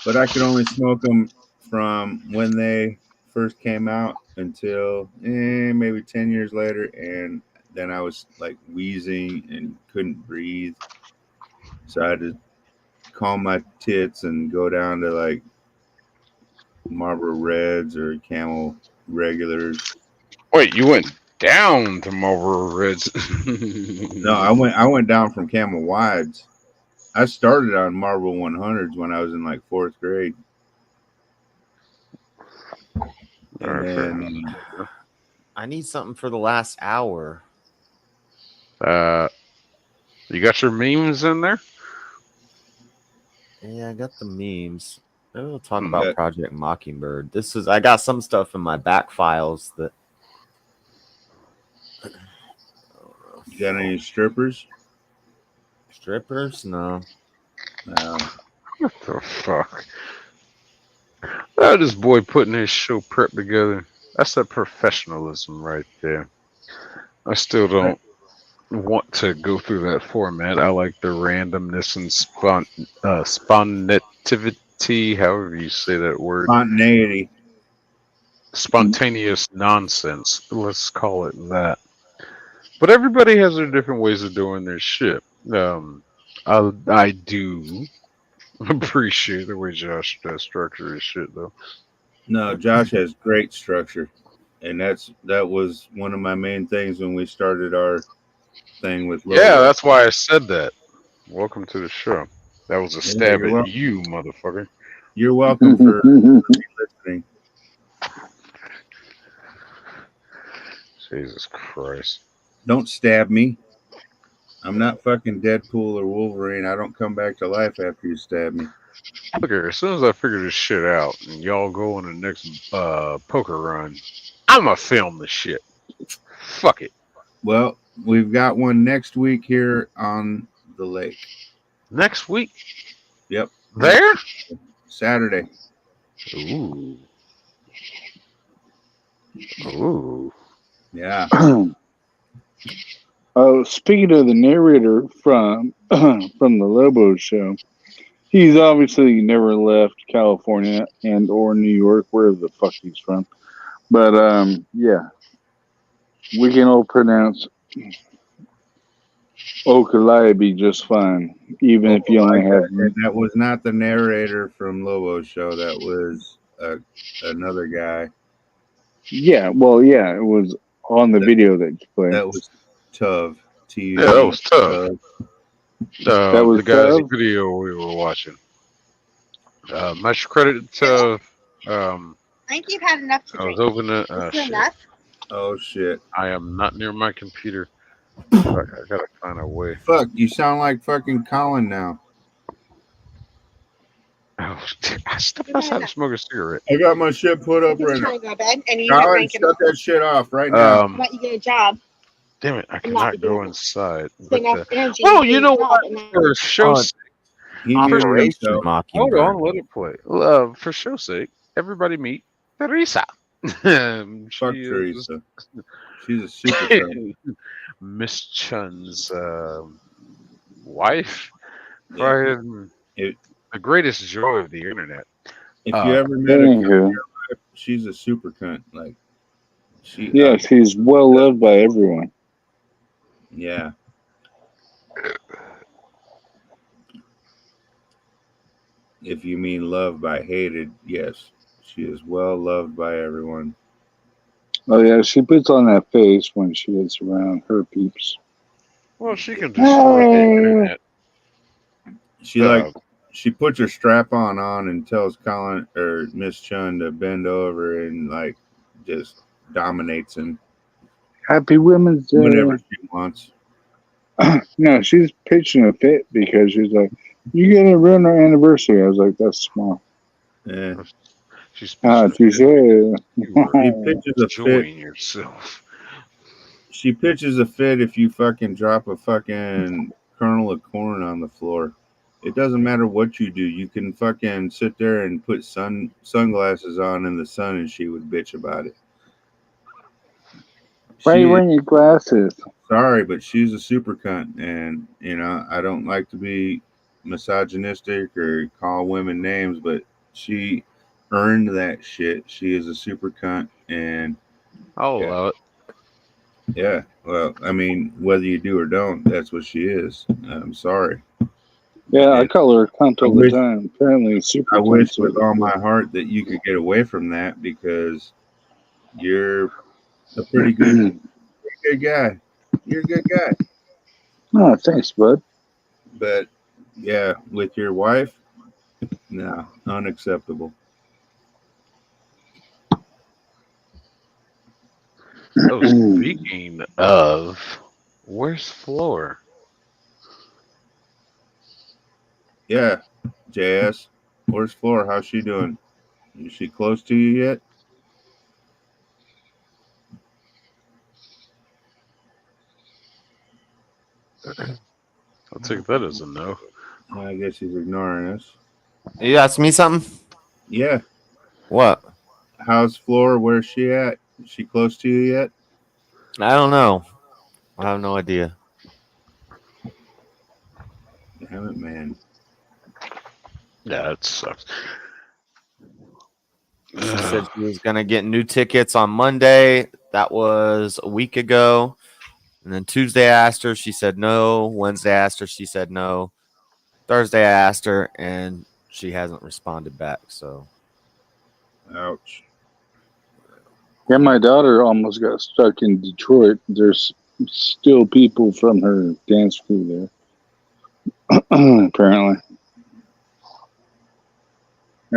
But I could only smoke them from when they first came out until maybe 10 years later, and then I was like wheezing and couldn't breathe, so I had to calm my tits and go down to like Marlboro Reds or Camel regulars. Wait, you went down to Marlboro Reds? No, I went down from Camel Wides. I started on Marlboro 100s when I was in like fourth grade, and then I need something for the last hour. You got your memes in there? Yeah, I got the memes. Maybe we'll talk about Project Mockingbird. I got some stuff in my back files that. You got any strippers? Strippers? No. What the fuck? Oh, this boy putting his show prep together. That's that professionalism right there. I still don't want to go through that format. I like the randomness and spontaneity, however you say that word. Spontaneity. Spontaneous nonsense. Let's call it that. But everybody has their different ways of doing their shit. I do appreciate the way Josh does structure his shit, though. No, Josh has great structure, and that was one of my main things when we started our thing with Lobo. Yeah, that's why I said that. Welcome to the show. That was a stab you're at welcome. you, motherfucker. You're welcome for listening. Jesus Christ. Don't stab me. I'm not fucking Deadpool or Wolverine. I don't come back to life after you stab me. Look here, as soon as I figure this shit out and y'all go on the next poker run, I'm gonna film the shit. Fuck it. Well, we've got one next week here on the lake. Next week? Yep. There? Saturday. Ooh. Ooh. Yeah. Speaking of the narrator from the Lobo show, he's obviously never left California and or New York, wherever the fuck he's from. But yeah, we can all pronounce Okalabi just fine, even if you only have. And that was not the narrator from Lobo's show. That was another guy. Yeah, well, yeah, it was on the video that you played. That was Tuv. Yeah, that was tough. That was the guy's Tuv? video we were watching. Much credit to I think you've had enough to I was drink. opening it. Is Shit. enough? Oh shit! I am not near my computer. Fuck, I gotta find a way. Fuck, you sound like fucking Colin now. Oh, I stepped outside to smoke a cigarette. I got my shit put up right now. Trying to go to bed, and you Colin, shut that shit off right now. How about you get a job? Damn it, I I'm not cannot go doing it. inside. Enough energy Well, to you do know your what? job, and For show's sake, He muted Operation himself. hold Mockingbird. on, let it play. For show's sake, everybody meet Teresa. Fuck Teresa. She's a super Miss Chun's wife. Yeah. Fucking If, the greatest joy of the internet. if you ever met a cunt in Anywho, your life, she's a super cunt. Like she, yeah, she's well loved by everyone. yeah. If you mean loved by hated, yes, she is well loved by everyone. Oh yeah, she puts on that face when she gets around her peeps. Well, she can destroy the Hey. internet. She like she puts her strap on and tells Colin or Miss Chun to bend over and like just dominates him Happy Women's whenever Day. she wants. No, she's pitching a fit because she's like, "You gonna ruin our anniversary?" I was like, "That's small." Yeah. She's Ah, touche. you were She pitches a fit. enjoying yourself. She pitches a fit if you fucking drop a fucking kernel of corn on the floor. It doesn't matter what you do. You can fucking sit there and put sunglasses on in the sun, and she would bitch about it. Why are you She wearing your glasses? sorry, but she's a super cunt, and I don't like to be misogynistic or call women names, but she earned that shit. She is a super cunt, and I'll yeah, allow it. yeah. Well, I mean, whether you do or don't, that's what she is. I'm sorry. Yeah, I And call her a cunt I all the wish time. Apparently, super I wish cunts with are all my good. heart that you could get away from that because you're a pretty good guy. You're a good guy. Oh, thanks, bud. But yeah, with your wife, no, unacceptable. Oh, speaking of, where's Floor? Yeah, JS, where's Flora? How's she doing? Is she close to you yet? I'll take that as a no. I guess he's ignoring us. You asked me something? Yeah, What? how's Flora? Where's she at? Is she close to you yet? I don't know. I have no idea. Damn it, man. Yeah, it sucks. She said she was going to get new tickets on Monday. That was a week ago. And then Tuesday I asked her. She said no. Wednesday I asked her. She said no. Thursday I asked her, and she hasn't responded back. So, Ouch. Yeah, my daughter almost got stuck in Detroit. There's still people from her dance crew there. Apparently,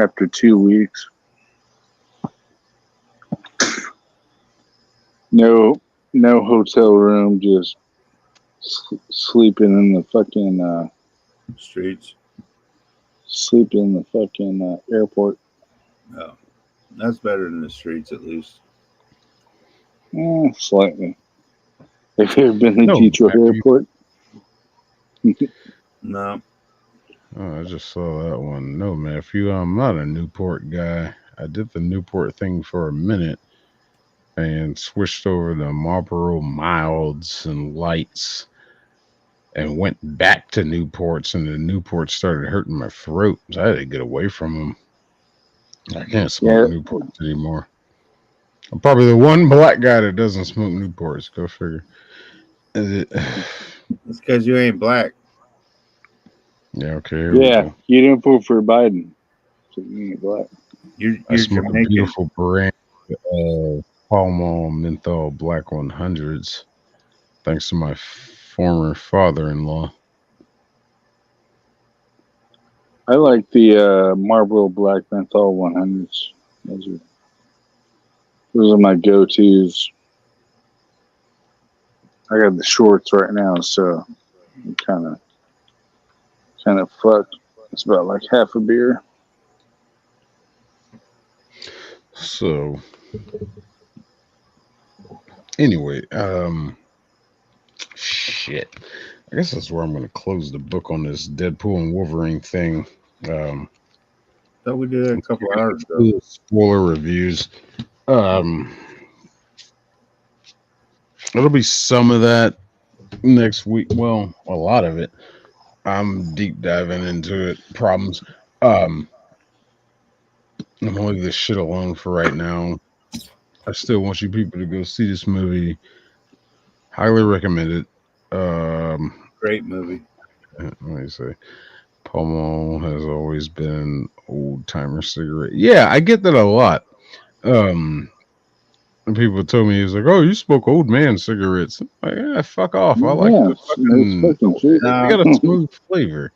after 2 weeks, no hotel room, just sleeping in the fucking Streets. sleeping in the fucking airport. Oh, that's better than the streets, at least. Slightly. Have you ever been to No, Detroit Airport? No. Oh, I just saw that one. No, Matthew, I'm not a Newport guy. I did the Newport thing for a minute and switched over to Marlboro Milds and Lights and went back to Newports, and the Newports started hurting my throat. So I had to get away from them. I can't smoke Yeah, Newports anymore. I'm probably the one black guy that doesn't smoke Newports. Go figure. Is it? It's because you ain't black. Yeah, okay, here we yeah. go. You didn't vote for Biden, so you ain't black. You're I smoke a Jamaican. beautiful brand Pall Mall Menthol Black 100s, thanks to my former father-in-law. I like the Marlboro Black Menthol 100s. Those are my go-tos. I got the shorts right now, so I'm kind of fucked. It's about like half a beer. So, anyway, shit. I guess that's where I'm going to close the book on this Deadpool and Wolverine thing. Thought we did that a couple hours ago. Spoiler reviews. It'll be some of that next week. Well, a lot of it. I'm deep diving into it. Problems. Um, I'm gonna leave this shit alone for right now. I still want you people to go see this movie. Highly recommend it. Great movie. Let me say, Pomo has always been old timer cigarette. Yeah, I get that a lot. Um, and people told me, he was like, "Oh, you smoke old man cigarettes." I'm like, yeah, fuck off. I like Yeah, the it's fucking. fucking true. They Nah, got a smooth flavor.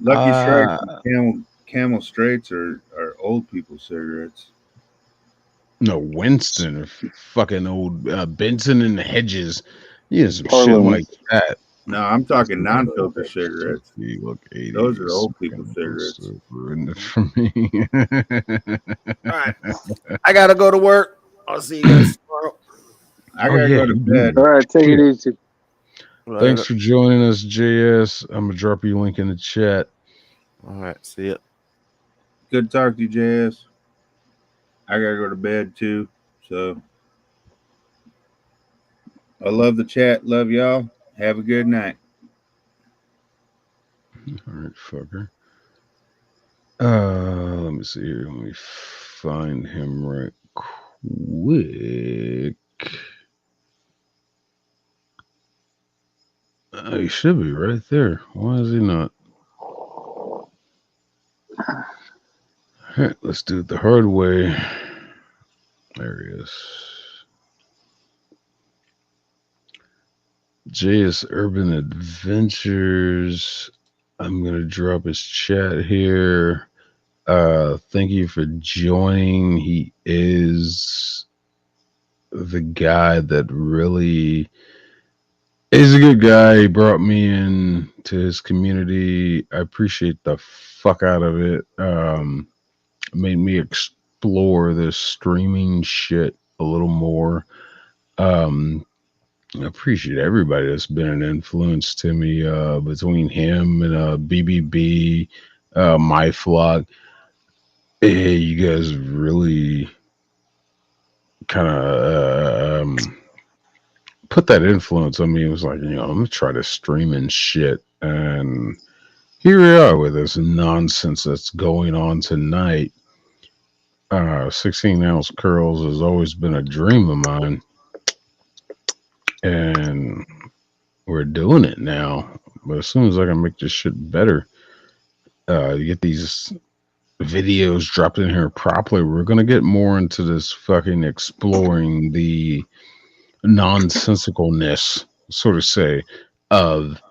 Lucky Strikes and Camel Straights are old people cigarettes. No, Winston or fucking old Benson and Hedges. Yeah, some shit like Parliament. that. No, I'm talking non-filter cigarettes. You look 80. Those are It's old people fucking cigarettes. so ruined it for me. All right. I gotta go to work. I'll see you guys tomorrow. I Oh gotta yeah, go to you bed. do. All right, take it Shit. easy. Thanks for joining us, JS. I'm gonna drop you a link in the chat. All right. See ya. Good talk to you, JS. I gotta go to bed too. So I love the chat. Love y'all. Have a good night. All right, fucker. Let me see here. Let me find him right quick. He should be right there. Why is he not? All right, let's do it the hard way. There he is. JS Urban Adventures. I'm gonna drop his chat here. Thank you for joining. He is the guy that really is a good guy. He brought me in to his community. I appreciate the fuck out of it. Made me explore this streaming shit a little more. I appreciate everybody that's been an influence to me, between him and BBB, my flock. Hey, you guys really kind of put that influence on me. It was like, I'm gonna try to stream and shit, and here we are with this nonsense that's going on tonight. 16 ounce curls has always been a dream of mine, and we're doing it now. But as soon as I can make this shit better, you get these videos dropped in here properly, we're gonna get more into this fucking exploring the nonsensicalness, so to say, of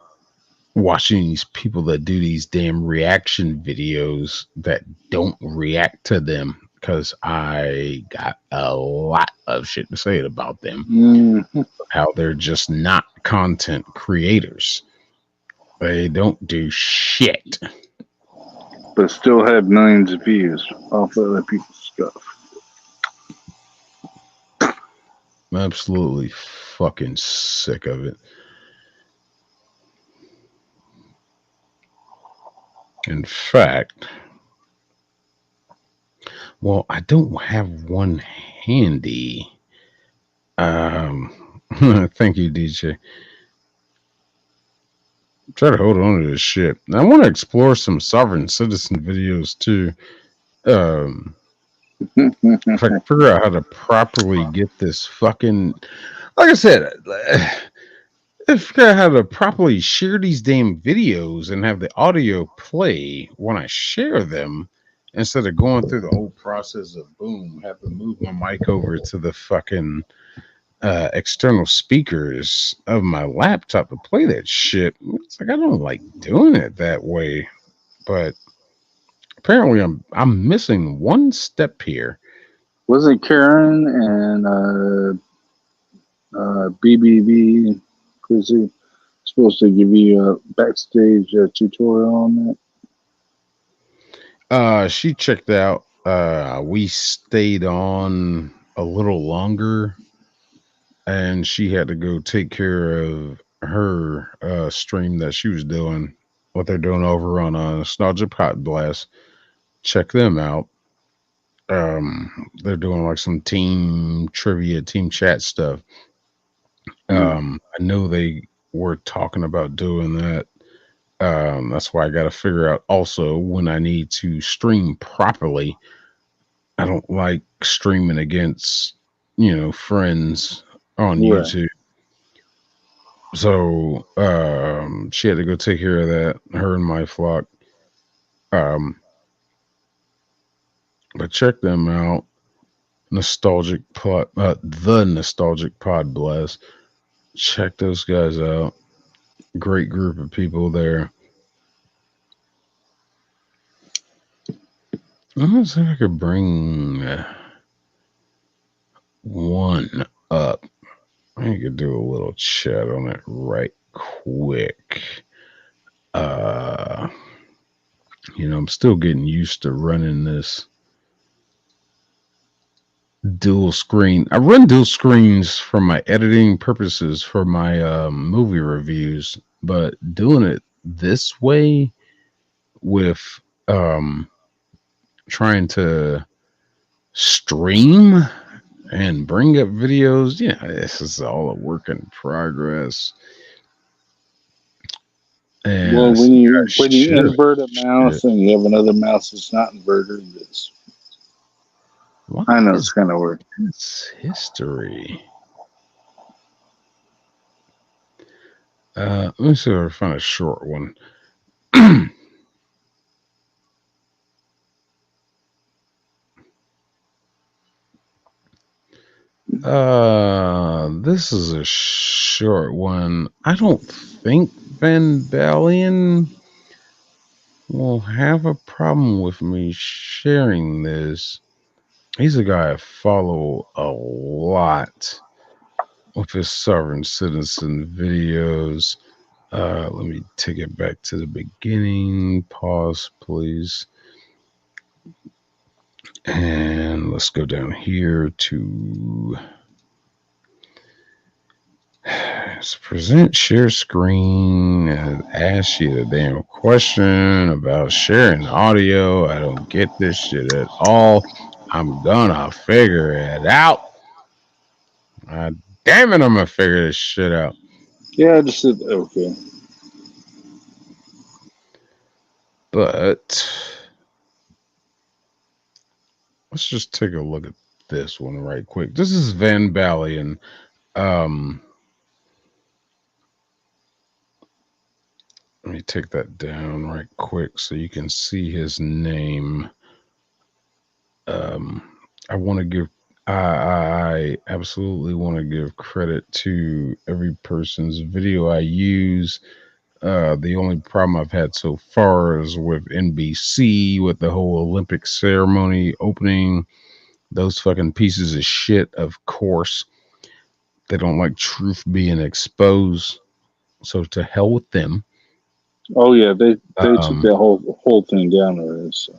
watching these people that do these damn reaction videos that don't react to them, because I got a lot of shit to say about them. Mm-hmm. How they're just not content creators. They don't do shit. But still have millions of views off other people's stuff. I'm absolutely fucking sick of it. In fact, well, I don't have one handy. Thank you, DJ. Try to hold on to this shit. I want to explore some sovereign citizen videos too. If I can figure out how to properly get this fucking, like I said, if I how to properly share these damn videos and have the audio play when I share them, instead of going through the whole process of boom, have to move my mic over to the fucking external speakers of my laptop to play that shit. It's like I don't like doing it that way, but apparently I'm missing one step here. Wasn't Karen and BBB Chrissy supposed to give you a backstage tutorial on that? She checked out. We stayed on a little longer, and she had to go take care of her stream that she was doing. What they're doing over on Nostalgia Pot Blast. Check them out. They're doing like some team trivia, team chat stuff. I know they were talking about doing that. That's why I got to figure out also when I need to stream properly. I don't like streaming against, friends on Right. YouTube. So she had to go take care of that, her and my flock. Um, but check them out. Nostalgic Pod, the Nostalgic Pod Blast. Check those guys out. Great group of people there. I'm gonna see if I could bring one up. I could do a little chat on it right quick. Uh, I'm still getting used to running this dual screen. I run dual screens for my editing purposes for my movie reviews, but doing it this way with um, trying to stream and bring up videos, this is all a work in progress. And Well, when you shit, invert a mouse and you have another mouse that's not inverted, I know it's kind of weird. It's history. Let me see if I can find a short one. This is a short one. I don't think Van Balian will have a problem with me sharing this. He's a guy I follow a lot with his sovereign citizen videos. Let me take it back to the beginning. Pause, please. And let's go down here to present share screen and ask you the damn question about sharing audio. I don't get this shit at all. I'm gonna figure it out. Damn it, I'm gonna figure this shit out. Yeah, I just said okay. But let's just take a look at this one right quick. This is Van Balian. Let me take that down right quick so you can see his name. I want to give, I absolutely want to give credit to every person's video I use. The only problem I've had so far is with NBC, with the whole Olympic ceremony opening. Those fucking pieces of shit, of course, they don't like truth being exposed. So to hell with them. Oh yeah, they took that whole thing down already. So.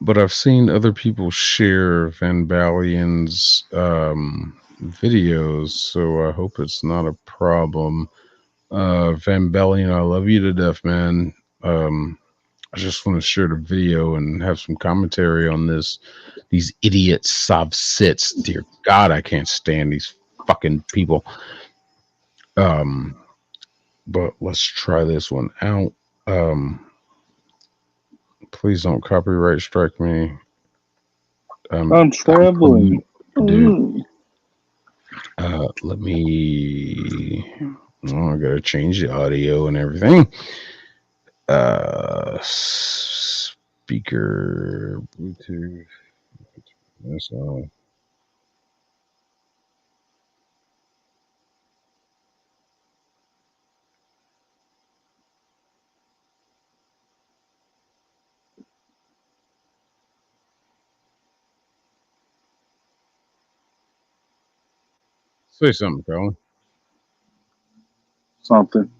But I've seen other people share Van Balian's videos, so I hope it's not a problem. Van Balian, I love you to death, man. I just want to share the video and have some commentary on this. These idiots, sob sits. Dear God, I can't stand these fucking people. But let's try this one out. Please don't copyright strike me. I'm traveling. Dude. Let me. Oh, I gotta change the audio and everything. Speaker, Bluetooth. That's all. Say something, Colin. Something.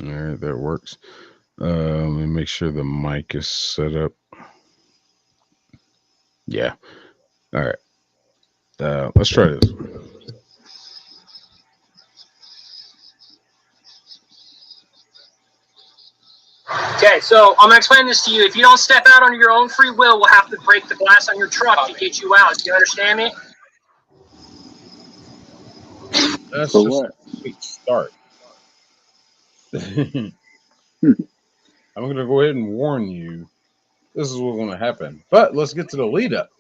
All right, that works. Let me make sure the mic is set up. Yeah. All right. Let's try this. Okay, so I'm gonna explain this to you. If you don't step out on your own free will, we'll have to break the glass on your truck to get you out. Do you understand me? That's For just what? a quick start. I'm going to go ahead and warn you. This is what's going to happen. But let's get to the lead up.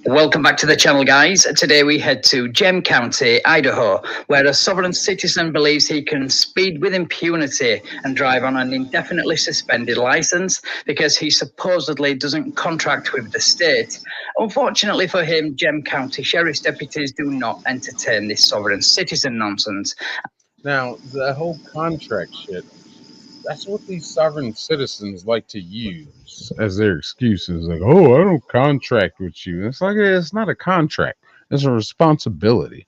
Welcome back to the channel, guys. Today we head to Gem County, Idaho, where a sovereign citizen believes he can speed with impunity and drive on an indefinitely suspended license because he supposedly doesn't contract with the state. Unfortunately for him, Gem County sheriff's deputies do not entertain this sovereign citizen nonsense. Now, the whole contract shit, that's what these sovereign citizens like to use as their excuses. Like, oh, I don't contract with you. It's like, it's not a contract. It's a responsibility.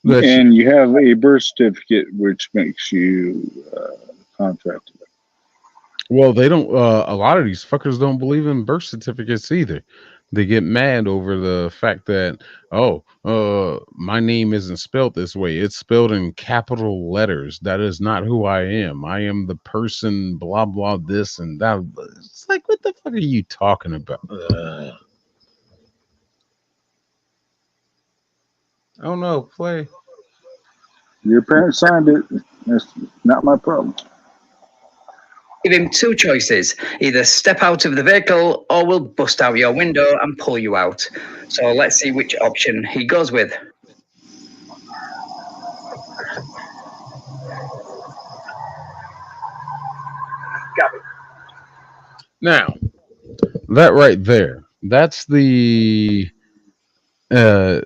And you have a birth certificate, which makes you contracted. Well, they don't. A lot of these fuckers don't believe in birth certificates either. They get mad over the fact that, my name isn't spelled this way. It's spelled in capital letters. That is not who I am. I am the person, blah, blah, this and that. It's like, what the fuck are you talking about? Oh, no, play. Your parents signed it. That's not my problem. Give him two choices: either step out of the vehicle or we'll bust out your window and pull you out. So let's see which option he goes with. Now, that right there, that's the that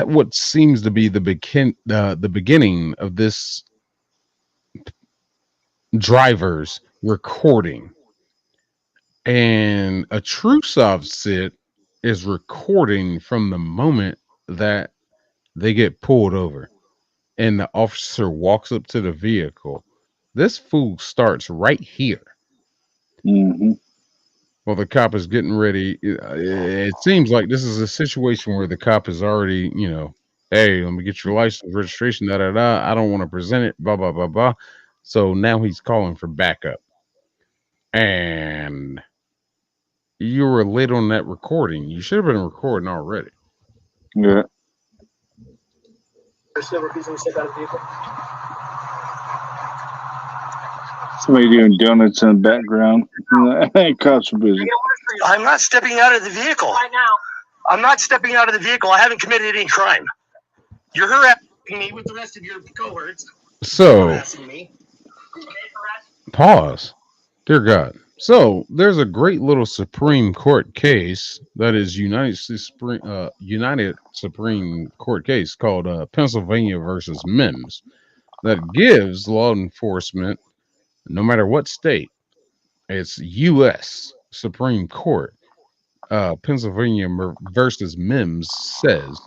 what seems to be the beginning of this driver's recording. And a true soft sit is recording from the moment that they get pulled over and the officer walks up to the vehicle. This fool starts right here. Mm-hmm. Well, the cop is getting ready. It seems like this is a situation where the cop is already, hey, let me get your license, registration, da da da. I don't want to present it, blah blah blah blah. So now he's calling for backup, and you were late on that recording. You should have been recording already. Yeah. Somebody doing donuts in the background. Cops are busy. I'm not stepping out of the vehicle. Right now. I'm not stepping out of the vehicle. I haven't committed any crime. You're harassing me with the rest of your cohorts. So, Harassing me. pause. Dear God. So, there's a great little Supreme Court case that is United Supreme Court case called Pennsylvania versus Mims that gives law enforcement, no matter what state, it's U.S. Supreme Court. Pennsylvania versus Mims says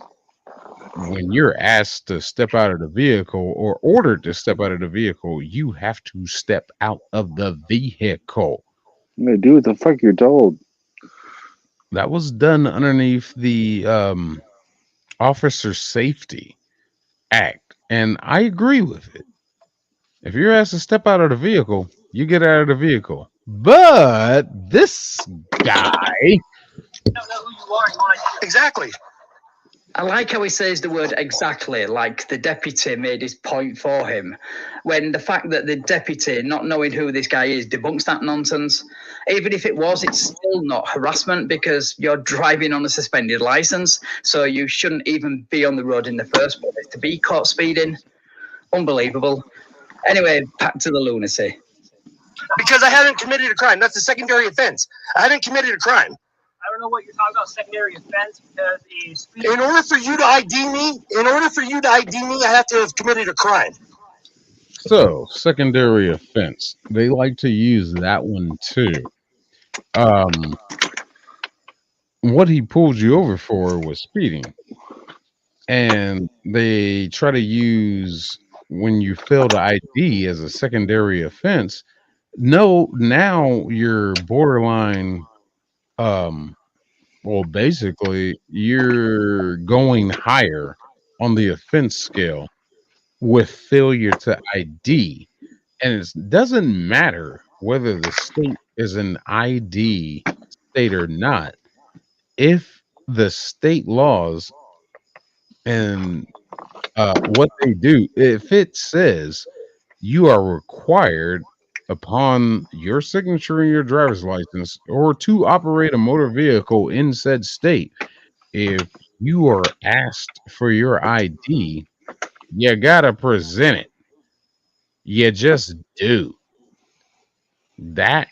when you're asked to step out of the vehicle or ordered to step out of the vehicle, you have to step out of the vehicle. Yeah, do what the fuck you're told. That was done underneath the Officer Safety Act, and I agree with it. If you're asked to step out of the vehicle, you get out of the vehicle. But this guy, You don't know who you are. You want to Exactly. I like how he says the word exactly, like the deputy made his point for him, when the fact that the deputy, not knowing who this guy is, debunks that nonsense. Even if it was, it's still not harassment because you're driving on a suspended license, so you shouldn't even be on the road in the first place to be caught speeding. Unbelievable. Anyway, back to the lunacy. Because I haven't committed a crime. That's a secondary offense. I haven't committed a crime. I don't know what you're talking about, secondary offense, because the speed. In order for you to ID me, I have to have committed a crime. so secondary offense, they like to use that one too. What he pulled you over for was speeding, and they try to use when you fail to ID as a secondary offense. No, now you're borderline. Well, basically, you're going higher on the offense scale with failure to ID. And it doesn't matter whether the state is an ID state or not. if the state laws and what they do, if it says you are required upon your signature in your driver's license or to operate a motor vehicle in said state, if you are asked for your ID, you gotta present it. You just do. That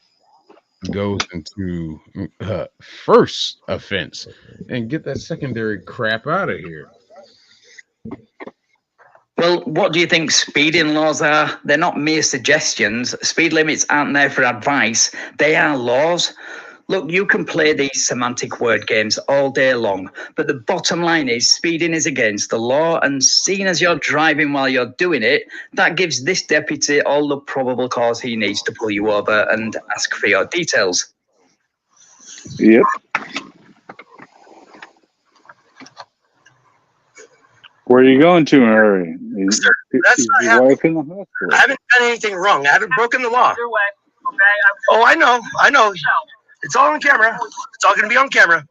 goes into first offense and get that secondary crap out of here. Well, what do you think speeding laws are? They're not mere suggestions. Speed limits aren't there for advice. They are laws. Look, you can play these semantic word games all day long, but the bottom line is speeding is against the law, and seeing as you're driving while you're doing it, that gives this deputy all the probable cause he needs to pull you over and ask for your details. Yep. Where are you going to, Murray? Sir, that's not your wife in the hospital. I haven't done anything wrong. I haven't broken the law. Oh, I know. It's all on camera. It's all going to be on camera.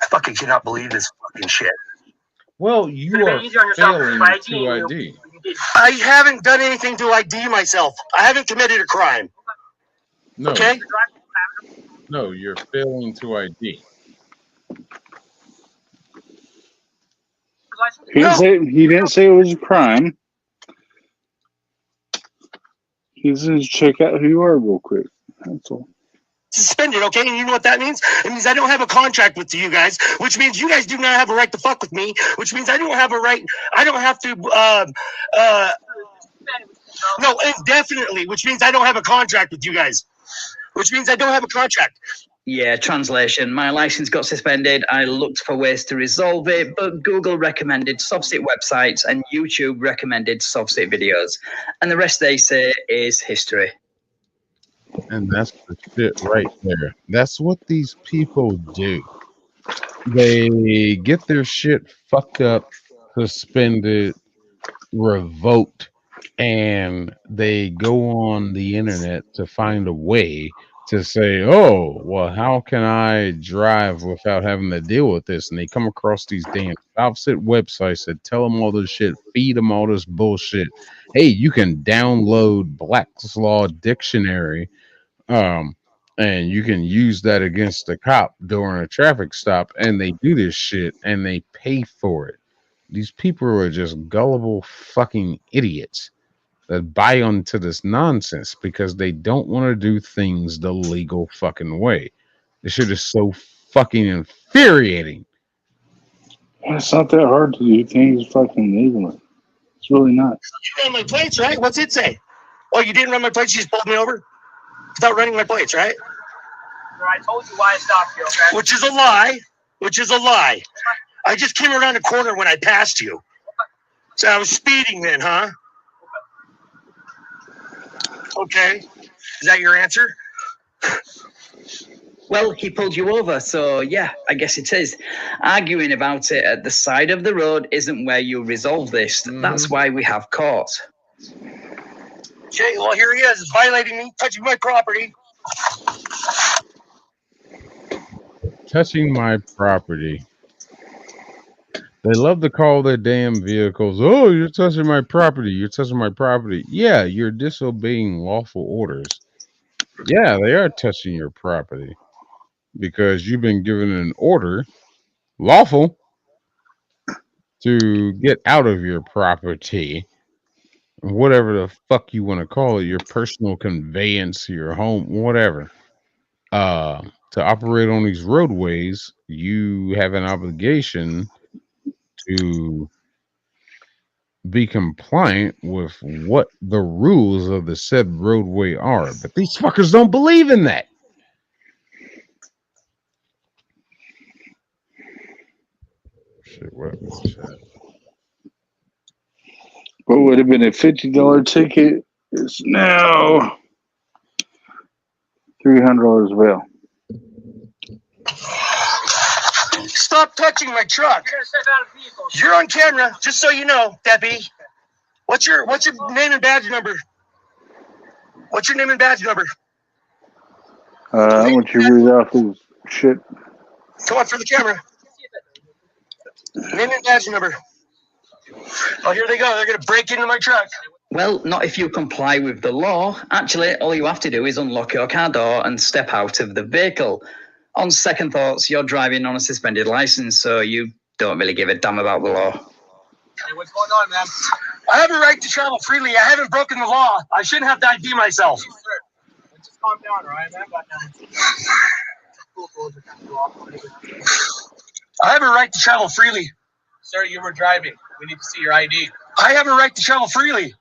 I fucking cannot believe this fucking shit. Well, you are failing to ID. I haven't done anything to ID myself. I haven't committed a crime. No. Okay? No, you're failing to ID. He didn't say it was a crime. He's going to check out who you are real quick. That's all. Suspended, okay? And you know what that means? It means I don't have a contract with you guys, which means you guys do not have a right to fuck with me, which means I don't have a right, I don't have to, no, indefinitely, which means I don't have a contract with you guys, which means I don't have a contract. Yeah, translation. My license got suspended. I looked for ways to resolve it, but Google recommended Sovsit websites and YouTube recommended Sovsit videos. And the rest they say is history. And that's the shit right there. That's what these people do. They get their shit fucked up, suspended, revoked, and they go on the internet to find a way to say, oh, well, how can I drive without having to deal with this? And they come across these damn outfit websites that tell them all this shit, feed them all this bullshit. Hey, you can download Black's Law Dictionary, and you can use that against the cop during a traffic stop. And they do this shit and they pay for it. These people are just gullible fucking idiots that buy onto this nonsense because they don't want to do things the legal fucking way. This shit is so fucking infuriating. It's not that hard to do things fucking legally. It's really not. You ran my plates, right? What's it say? Oh, you didn't run my plates? You just pulled me over without running my plates, right? I told you why I stopped you, okay? Which is a lie. Which is a lie. I just came around the corner when I passed you. So I was speeding then, huh? Okay. Is that your answer? Well, he pulled you over, so yeah, I guess it is. Arguing about it at the side of the road isn't where you resolve this. That's why we have courts. Okay, well, here he is, violating me, touching my property. Touching my property. They love to call their damn vehicles, oh, you're touching my property. You're touching my property. Yeah, you're disobeying lawful orders. Yeah, they are touching your property because you've been given an order, lawful, to get out of your property, whatever the fuck you want to call it, your personal conveyance, your home, whatever. To operate on these roadways, you have an obligation to be compliant with what the rules of the said roadway are. But these fuckers don't believe in that. Shit, what would have been a $50 ticket is now $300 bail. Stop touching my truck. You're gonna step out of the vehicle. You're on camera, just so you know, Debbie. What's your name and badge number? What's your name and badge number? I want you to read off his shit. Come on for the camera. Name and badge number. Oh, here they go. They're going to break into my truck. Well, not if you comply with the law. Actually, all you have to do is unlock your car door and step out of the vehicle. On second thoughts, you're driving on a suspended license, so you don't really give a damn about the law. Hey, what's going on, man? I have a right to travel freely. I haven't broken the law. I shouldn't have to ID myself. Sir, just calm down, all right, man? I have a right to travel freely. Sir, you were driving. We need to see your ID. I have a right to travel freely.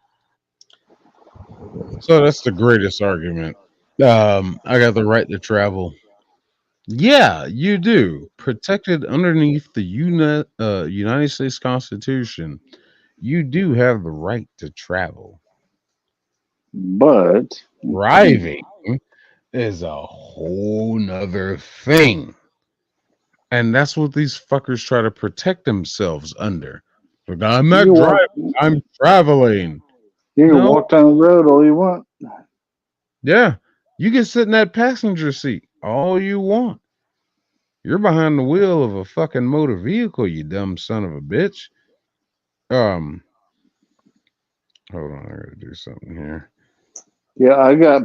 So that's the greatest argument. I got the right to travel. Yeah, you do. Protected underneath the United States Constitution, you do have the right to travel. But Driving is a whole nother thing. And that's what these fuckers try to protect themselves under. But I'm not driving, I'm traveling. You can walk down the road all you want. Yeah, you can sit in that passenger seat all you want. You're behind the wheel of a fucking motor vehicle, you dumb son of a bitch. Hold on, I gotta do something here. Yeah, I got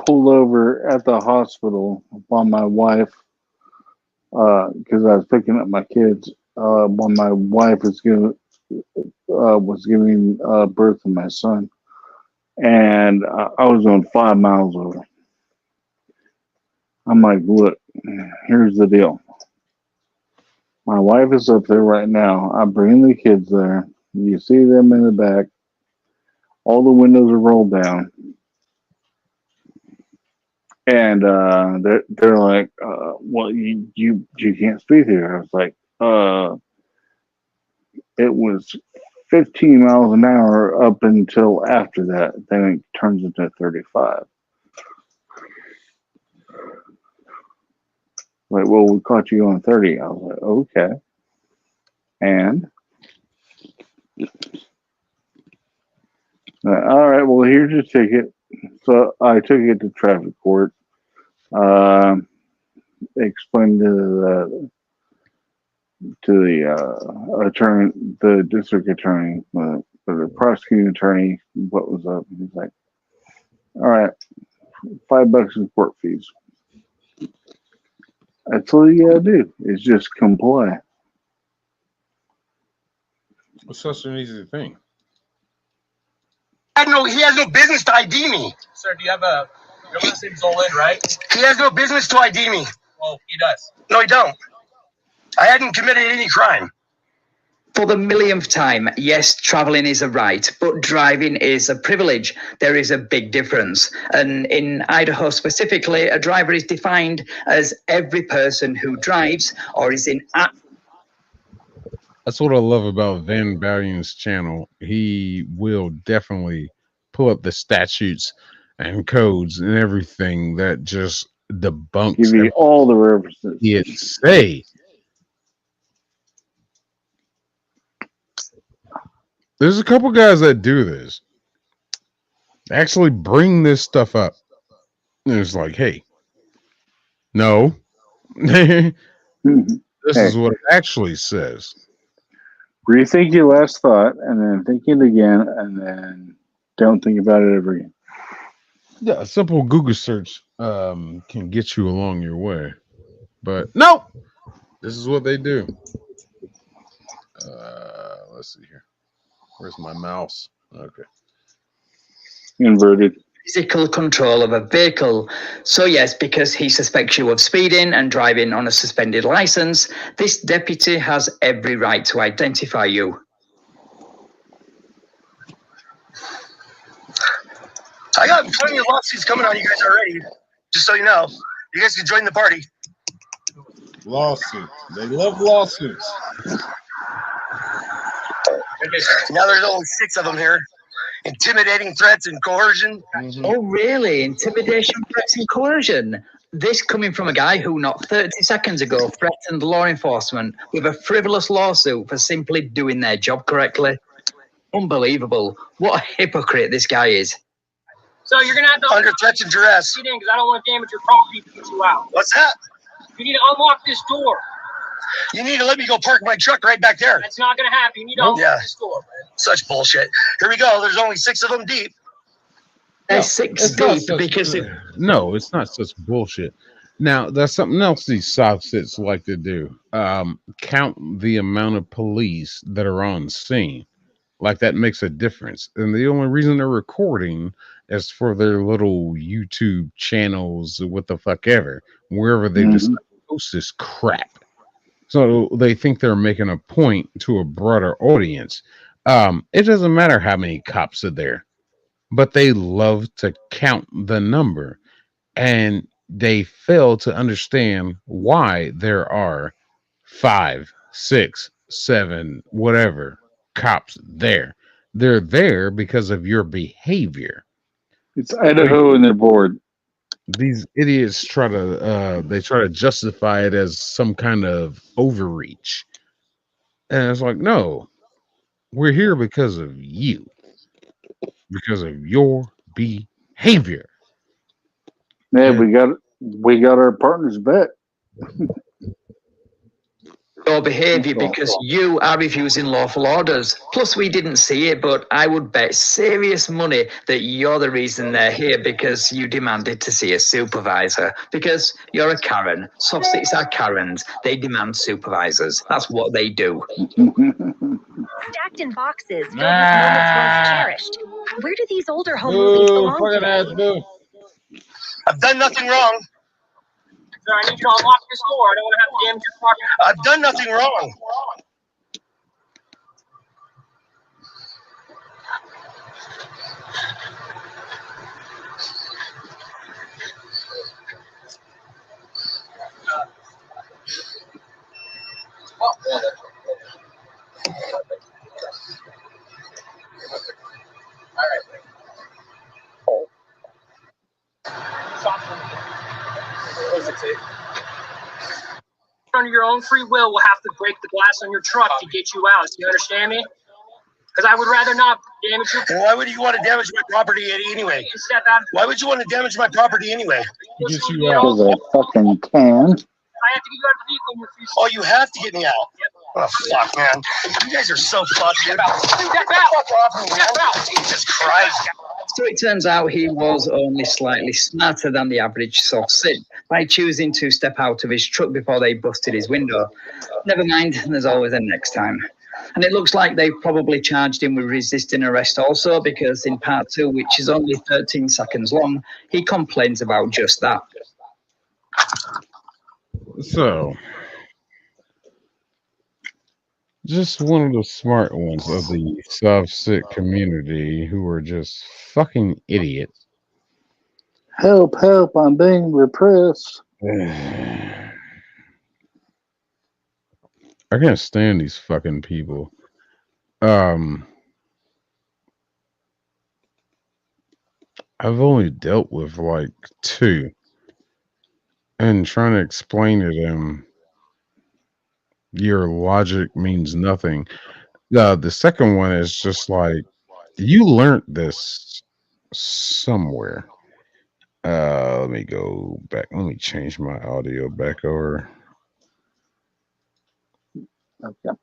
pulled over at the hospital by my wife because I was picking up my kids when my wife was giving birth to my son, and I was on 5 miles over. I'm like, look, here's the deal. My wife is up there right now. I'm bringing the kids there. You see them in the back. All the windows are rolled down. And they're like, well, you can't speak here. I was like, it was 15 miles an hour up until after that. Then it turns into 35. Like, well, we caught you on 30. I was like, okay. And all right, well, here's your ticket. So I took it to traffic court. Explained to the attorney, the district attorney, the prosecuting attorney, what was up. He's like, all right, $5 in court fees. That's all you gotta do is just comply. What's such an easy thing? He has no business to ID me. Sir, do you have your last name's Olin, right? He has no business to ID me. Well, he does. No, he don't. I hadn't committed any crime. For the millionth time, yes, traveling is a right, but driving is a privilege. There is a big difference. And in Idaho specifically, a driver is defined as every person who drives or is in. That's what I love about Van Balion's channel. He will definitely pull up the statutes and codes and everything that just debunks. Give you all the references. It say. There's a couple guys that do this. Actually bring this stuff up. And it's like, hey, no. This is what it actually says. Rethink your last thought and then think it again and then don't think about it ever again. Yeah, a simple Google search can get you along your way. But no, this is what they do. Let's see here. Where's my mouse? Okay. Inverted. Physical control of a vehicle. So yes, because he suspects you of speeding and driving on a suspended license, this deputy has every right to identify you. I got plenty of lawsuits coming on you guys already. Just so you know, you guys can join the party. Lawsuits. They love lawsuits. Now there's only 6 of them here. Intimidating threats and coercion. Mm-hmm. Oh, really? Intimidation, threats, and coercion? This coming from a guy who not 30 seconds ago threatened law enforcement with a frivolous lawsuit for simply doing their job correctly. Unbelievable. What a hypocrite this guy is. So you're gonna have to under threats and duress. get in because I don't want to damage your property to get you out. What's that? You need to unlock this door. You need to let me go park my truck right back there. That's not gonna happen. You need to unlock this door. Such bullshit. Here we go. There's only 6 of them deep. They're 6 deep because no, it's not such bullshit. Now, that's something else these South Sits like to do. Count the amount of police that are on scene. Like that makes a difference. And the only reason they're recording is for their little YouTube channels, what the fuck ever, wherever they decide to post this crap. So they think they're making a point to a broader audience. It doesn't matter how many cops are there, but they love to count the number. And they fail to understand why there are 5, 6, 7, whatever cops there. They're there because of your behavior. It's Idaho and they're bored. These idiots try to justify it as some kind of overreach. And it's like, no, we're here because of you. Because of your behavior. Yeah, we got our partner's bet. your behaviour because you are refusing lawful orders. Plus, we didn't see it, but I would bet serious money that you're the reason they're here because you demanded to see a supervisor. Because you're a Karen. Soft sticks are Karens. They demand supervisors. That's what they do. Stacked in boxes filled with moments once cherished. Where do these older home movies belong today? I've done nothing wrong. Sir, I need you to unlock this door. I don't want to have to damage your property. I've done nothing wrong. Under your own free will, will have to break the glass on your truck to get you out. Do you understand me? Because I would rather not damage your. Why would you want to damage my property anyway? Step out. Why would you want to damage my property anyway? Get you out. Because I fucking can. I have to get you out of the vehicle. You're free. Oh, you have to get me out. Yep. Oh, fuck, man. You guys are so fucked. Step out. Step out. Step out. Jesus Christ. So it turns out he was only slightly smarter than the average soft sit by choosing to step out of his truck before they busted his window. Never mind, there's always a next time. And it looks like they probably charged him with resisting arrest also, because in part 2, which is only 13 seconds long, he complains about just that. So, just one of the smart ones of the soft sit community who are just fucking idiots. Help, help, I'm being repressed. I can't stand these fucking people. I've only dealt with like 2. And trying to explain to them your logic means nothing. The second one is just like, you learned this somewhere. Let me go back. Let me change my audio back over. Okay.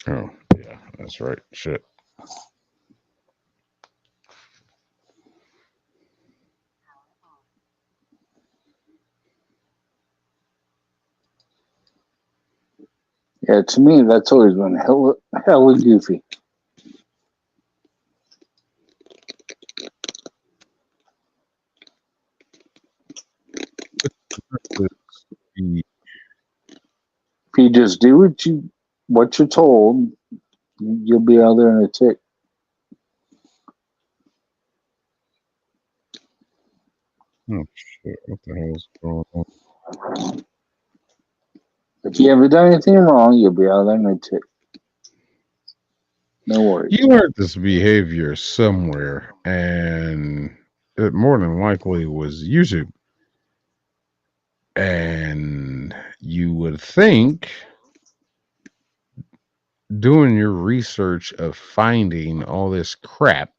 Oh, yeah, that's right. Shit. Yeah, to me, that's always been hella goofy. If you just do what you're told, you'll be out there in a tick. Oh shit! What the hell is going on? If you haven't done anything wrong, you'll be out there in a tick. No worries. You learned this behavior somewhere, and it more than likely was YouTube. And you would think doing your research of finding all this crap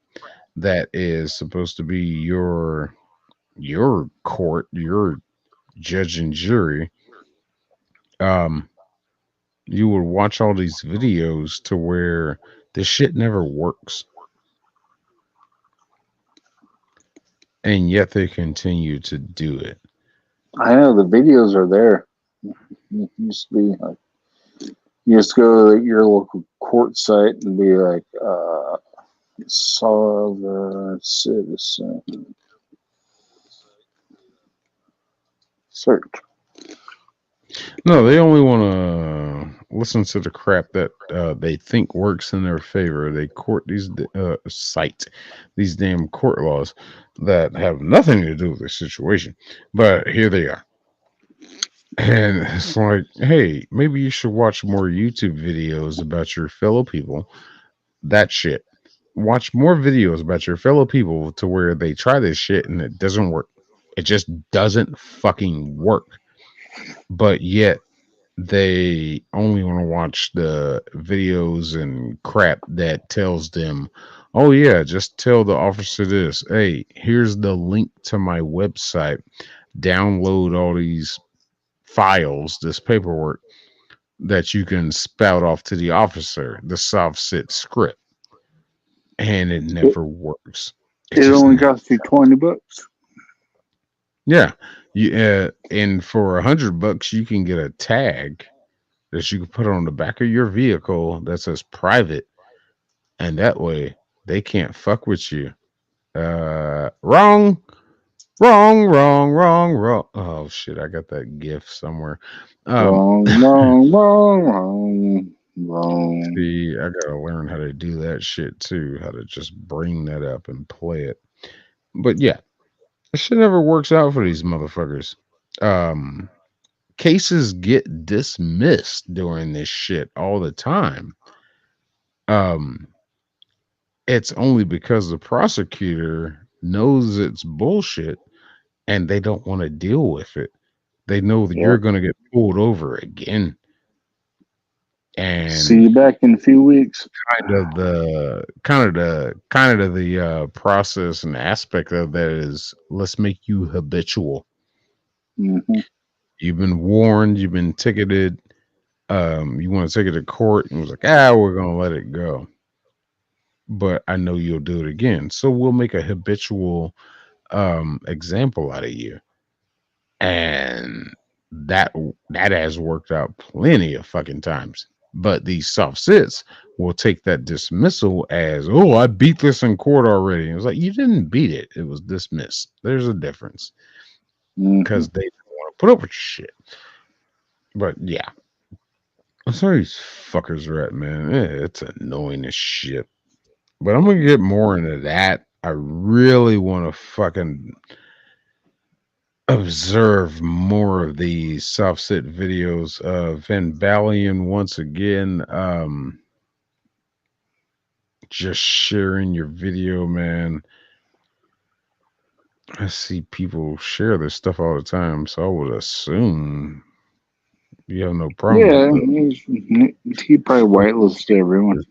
that is supposed to be your court, your judge and jury, um, you would watch all these videos to where this shit never works, and yet they continue to do it. I know the videos are there. It used to be like you just go to your local court site and be like, saw the citizen search. No, they only want to listen to the crap that they think works in their favor. They court these cite these damn court laws that have nothing to do with the situation, but here they are. And it's like, hey, maybe you should watch more YouTube videos about your fellow people. That shit. Watch more videos about your fellow people to where they try this shit and it doesn't work. It just doesn't fucking work. But yet they only want to watch the videos and crap that tells them, oh yeah, just tell the officer this. Hey, here's the link to my website. Download all these files, this paperwork that you can spout off to the officer, the soft sit script, and it never works. It only costs you $20. Yeah, and for $100, you can get a tag that you can put on the back of your vehicle that says private, and that way they can't fuck with you. Wrong, wrong, wrong, wrong, wrong. Oh shit, I got that gif somewhere. Wrong, wrong, wrong, wrong, wrong. See, I gotta learn how to do that shit too. How to just bring that up and play it. But yeah, this shit never works out for these motherfuckers. Um, Cases get dismissed during this shit all the time. Um, it's only because the prosecutor knows it's bullshit and they don't want to deal with it. They know that you're going to get pulled over again. And see you back in a few weeks. Kind of the process and aspect of that is let's make you habitual. Mm-hmm. You've been warned, you've been ticketed. You want to take it to court, and it was like, we're gonna let it go. But I know you'll do it again, so we'll make a habitual example out of you. And that has worked out plenty of fucking times. But these soft sits will take that dismissal as, oh, I beat this in court already. And it's like, you didn't beat it. It was dismissed. There's a difference. Because they didn't want to put up with your shit. But yeah. That's how these fuckers are at, man. It's annoying as shit. But I'm gonna get more into that. I really want to fucking observe more of these soft sit videos of Van Balian once again. Just sharing your video, man. I see people share this stuff all the time, so I would assume you have no problem. Yeah, he probably whitelisted everyone.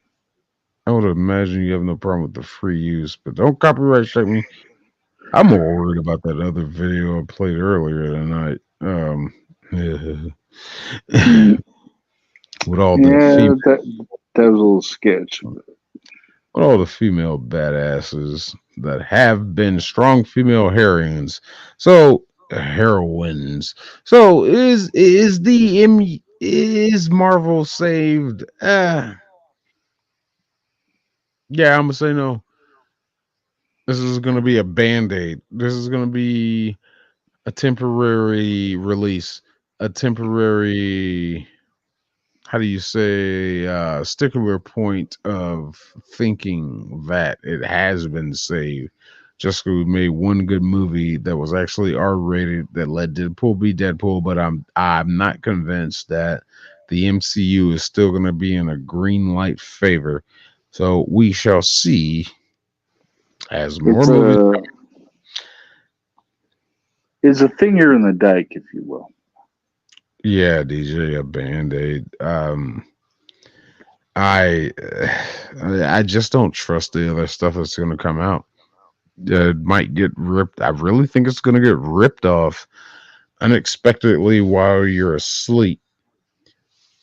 I would imagine you have no problem with the free use, but don't copyright strike me. I'm more worried about that other video I played earlier tonight. With all the that was a little sketch. With all the female badasses that have been strong female heroines. So heroines. So is Marvel saved? Yeah, I'm gonna say no. This is gonna be a band-aid. This is gonna be a temporary release, a temporary, how do you say, stickler point of thinking that it has been saved. Just we made one good movie that was actually R-rated that let Deadpool be Deadpool, but I'm not convinced that the MCU is still going to be in a green light favor. So we shall see as more movies. It's a finger in the dike, if you will. Yeah, DJ, a band-aid. I I just don't trust the other stuff that's going to come out. It might get ripped. I really think it's going to get ripped off unexpectedly while you're asleep.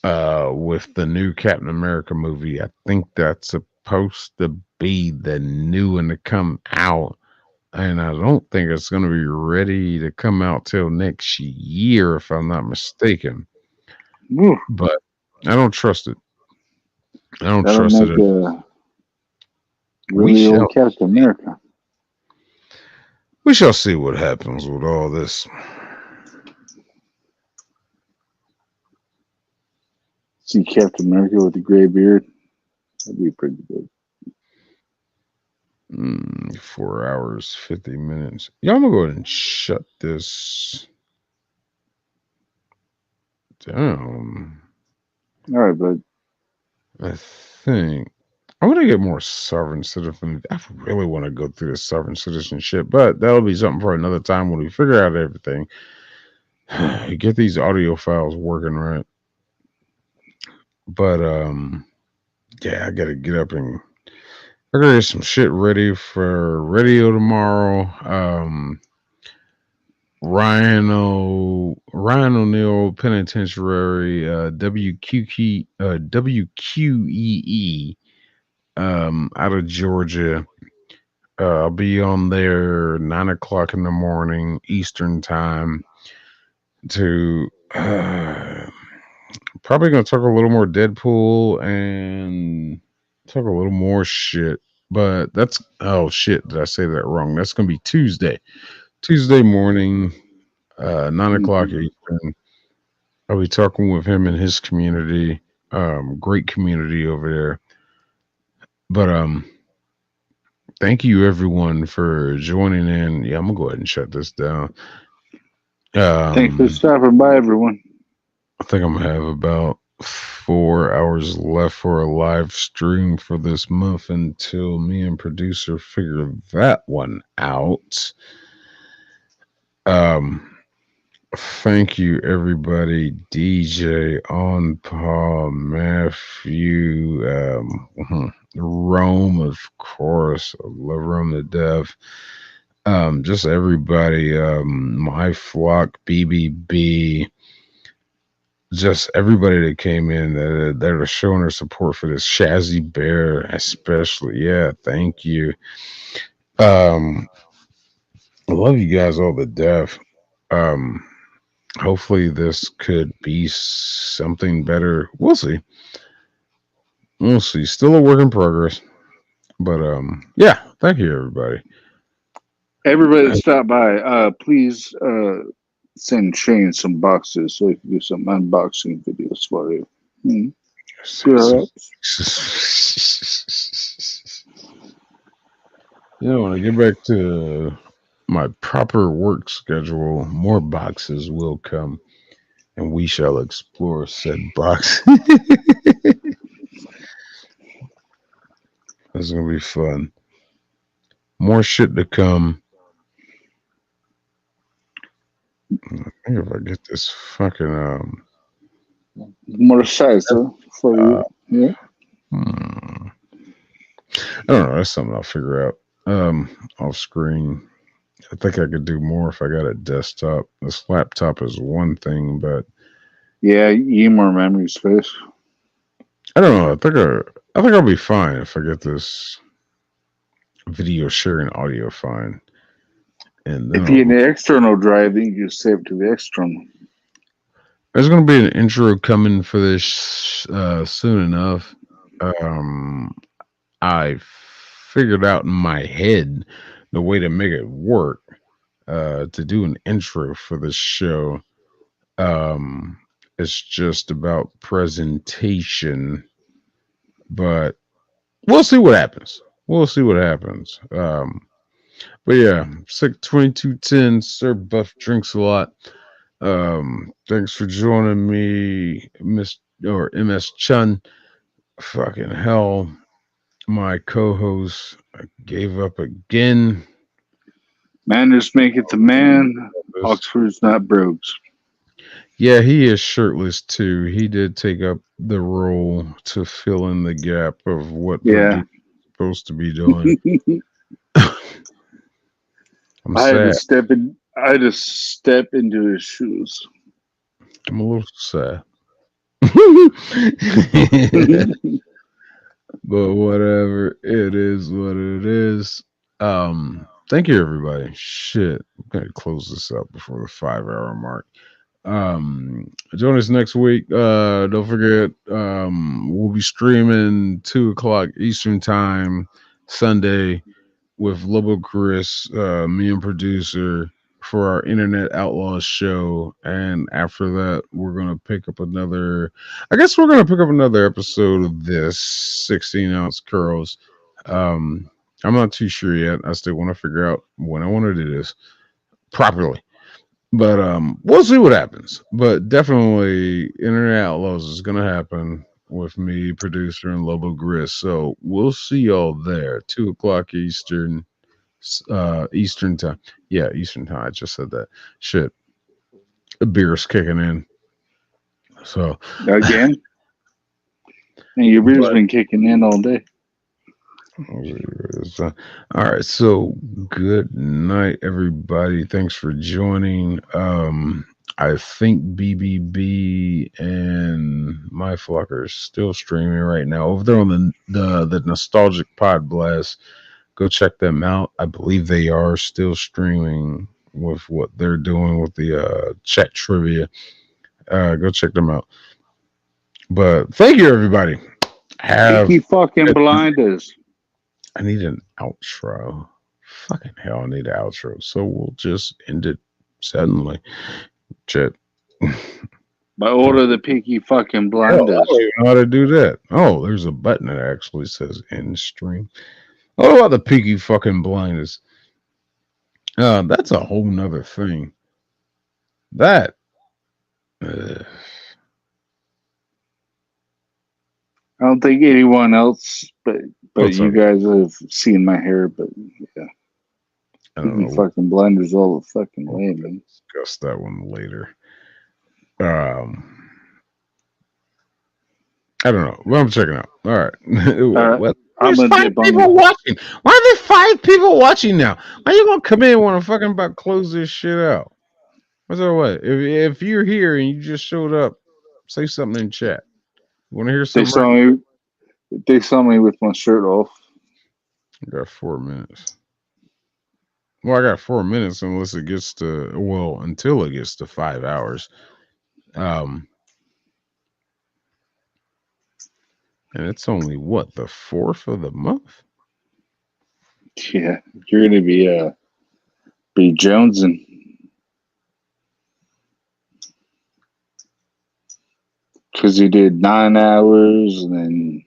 With the new Captain America movie, I think that's supposed to be the new one to come out, and I don't think it's going to be ready to come out till next year, if I'm not mistaken. Ooh, But I don't trust it. I don't that'll trust it. make a We really old shall Captain America. we shall see what happens with all this. See Captain America with the gray beard. That'd be pretty good. 4 hours, 50 minutes. Yeah, I'm gonna go ahead and shut this down. All right, bud. I think I want to get more sovereign citizen. I really want to go through the sovereign citizenship, but that'll be something for another time when we figure out everything. Get these audio files working right. But yeah, I gotta get up and I gotta get some shit ready for radio tomorrow. Ryan O'Neill Penitentiary, WQEE, out of Georgia. I'll be on there 9 o'clock in the morning Eastern time to probably gonna talk a little more Deadpool and talk a little more shit. But that's oh shit, did I say that wrong? That's gonna be Tuesday. Tuesday morning, 9 o'clock Mhm. Eastern. I'll be talking with him and his community. Great community over there. But thank you everyone for joining in. Yeah, I'm gonna go ahead and shut this down. Thanks for Um, stopping by, everyone. I think I'm gonna have about 4 hours left for a live stream for this month until me and producer figure that one out. Um, Thank you, everybody. DJ, On Paul, Matthew, Rome, of course. I love Rome to death. Just everybody. My Flock, BBB, just everybody that came in that are showing their support for this. Shazzy Bear, especially. Yeah, thank you. Um, I love you guys all to death. Um, Hopefully this could be something better. We'll see. We'll see. Still a work in progress. But yeah, thank you everybody. Everybody that stopped by, please send Shane some boxes so he can do some unboxing videos for you. Good. You know, when I get back to my proper work schedule, more boxes will come and we shall explore said box. It's gonna be fun. More shit to come. I think if I get this fucking More size, huh? For you. Yeah. I don't know. That's something I'll figure out. Off screen. I think I could do more if I got a desktop. This laptop is one thing, but Yeah, you need more memory space. I don't know. I think I'll be fine if I get this video sharing audio fine. And then If you get an external drive, then you just save it to the external. there's going to be an intro coming for this soon enough. I figured out in my head the way to make it work to do an intro for this show. It's just about presentation, but we'll see what happens. We'll see what happens. But yeah, 62210, Sir Buff drinks a lot. Thanks for joining me, Miss or MS Chun. Fucking hell, my co-host gave up again. Manners maketh the man. Oxford's not brogues. Yeah, he is shirtless too. He did take up the role to fill in the gap of what the Yeah. dude supposed to be doing. I'm I had to sad. step in. I had to step into his shoes. I'm a little sad. But whatever, it is what it is. Thank you everybody. Shit, I'm gonna close this up before the 5 hour mark. Join us next week. Don't forget, we'll be streaming 2 o'clock Eastern time Sunday with Lobo Chris, me and producer for our Internet Outlaws show. And after that, we're gonna pick up another. I guess we're gonna pick up another episode of this 16-ounce curls. I'm not too sure yet. I still want to figure out when I want to do this properly. But we'll see what happens. But definitely Internet Outlaws is gonna happen with me, producer, and Lobo Gris. So we'll see y'all there. 2 o'clock Eastern time. Yeah, Eastern time. I just said that. Shit. The beer's kicking in. So Again? And your beer's been kicking in all day. All right, so good night, everybody. Thanks for joining. I think BBB and My Flocker are still streaming right now over there on the Nostalgic Pod Blast. Go check them out. I believe they are still streaming with what they're doing with the chat trivia. Go check them out. But thank you, everybody. Peaky fucking blinders. I need an outro. Fucking hell, I need an outro. So we'll just end it suddenly. Chat. By order of the Peaky fucking blinders. I don't even know how to do that. Oh, there's a button that actually says end stream. What about the Peaky fucking blinders? That's a whole nother thing. That. I don't think anyone else, but you guys have seen my hair. But yeah, Peaky fucking blinders all the fucking way, man. Discuss that one later. I don't know. Well, I'm checking out. All right. There's 5 people watching. Why are there 5 people watching now? Why you gonna come in when I'm fucking about to close this shit out? What's that way? If you're here and you just showed up, say something in chat. You want to hear something? They saw me with my shirt off. I got 4 minutes. Well, I got 4 minutes unless it gets to until it gets to 5 hours. And it's only what, the 4th of the month? Yeah, you're gonna be jonesing. Because you did 9 hours and then.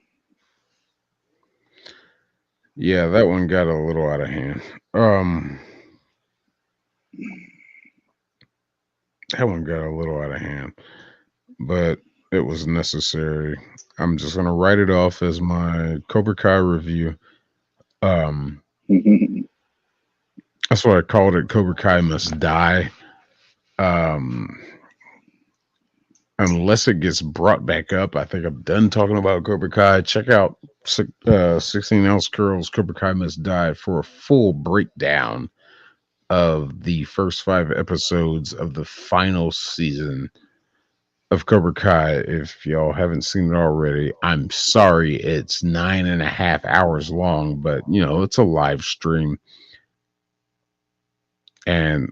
Yeah, that one got a little out of hand. That one got a little out of hand, but it was necessary. I'm just gonna write it off as my Cobra Kai review. That's what I called it. Cobra Kai Must Die. Unless it gets brought back up, I think I'm done talking about Cobra Kai. Check out 16-ounce curls. Cobra Kai Must Die for a full breakdown of the first 5 episodes of the final season of Cobra Kai. If y'all haven't seen it already, I'm sorry it's 9.5 hours long, but it's a live stream, and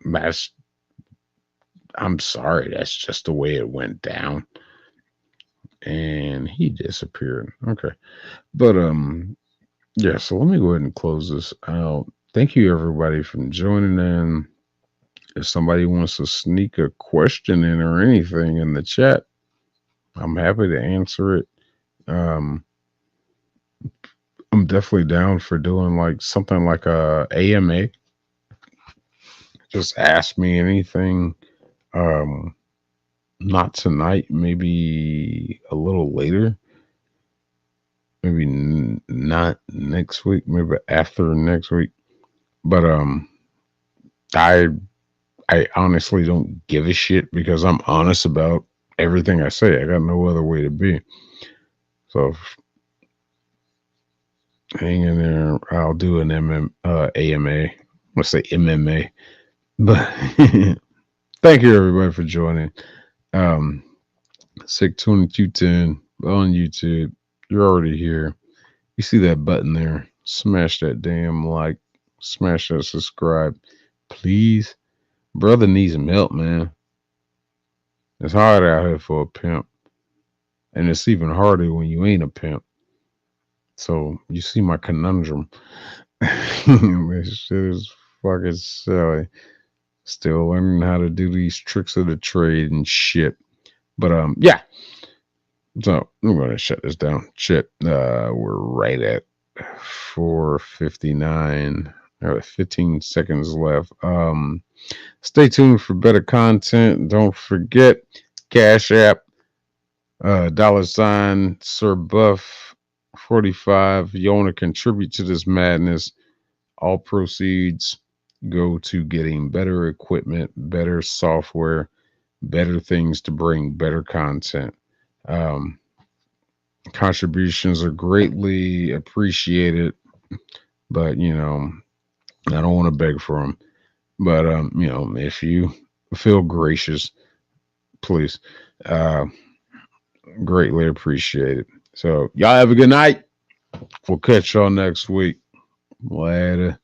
I'm sorry, that's just the way it went down. And he disappeared. Okay, but yeah. So let me go ahead and close this out. Thank you everybody for joining in. If somebody wants to sneak a question in or anything in the chat, I'm happy to answer it. I'm definitely down for doing like something like a AMA. Just ask me anything. Not tonight, maybe a little later. Maybe not next week, maybe after next week. But I I honestly don't give a shit because I'm honest about everything I say. I got no other way to be. So hang in there. I'll do an AMA. I'm gonna say MMA, but thank you everybody for joining. Sick 2210 on YouTube. You're already here. You see that button there? Smash that damn like. Smash that subscribe, please. Brother needs some help, man. It's hard out here for a pimp, and it's even harder when you ain't a pimp. So you see my conundrum. This shit is fucking silly. Still learning how to do these tricks of the trade and shit. But yeah. So I'm gonna shut this down. Shit. We're right at 4:59. 15 seconds left. Stay tuned for better content. Don't forget Cash App, $ Sir Buff 45. You want to contribute to this madness? All proceeds go to getting better equipment, better software, better things to bring better content. Contributions are greatly appreciated, but I don't want to beg for them. But if you feel gracious, please, greatly appreciated. So y'all have a good night. We'll catch y'all next week. Later.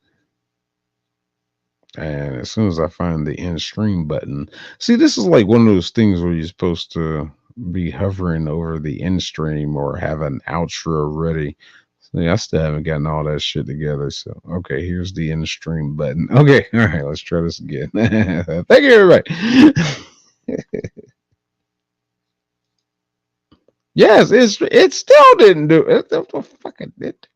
And as soon as I find the end stream button, see, this is like one of those things where you're supposed to be hovering over the end stream or have an outro ready. See, I still haven't gotten all that shit together. So, okay, here's the end stream button. Okay, all right, let's try this again. Thank you, everybody. Yes, it still didn't do it. Fucking it.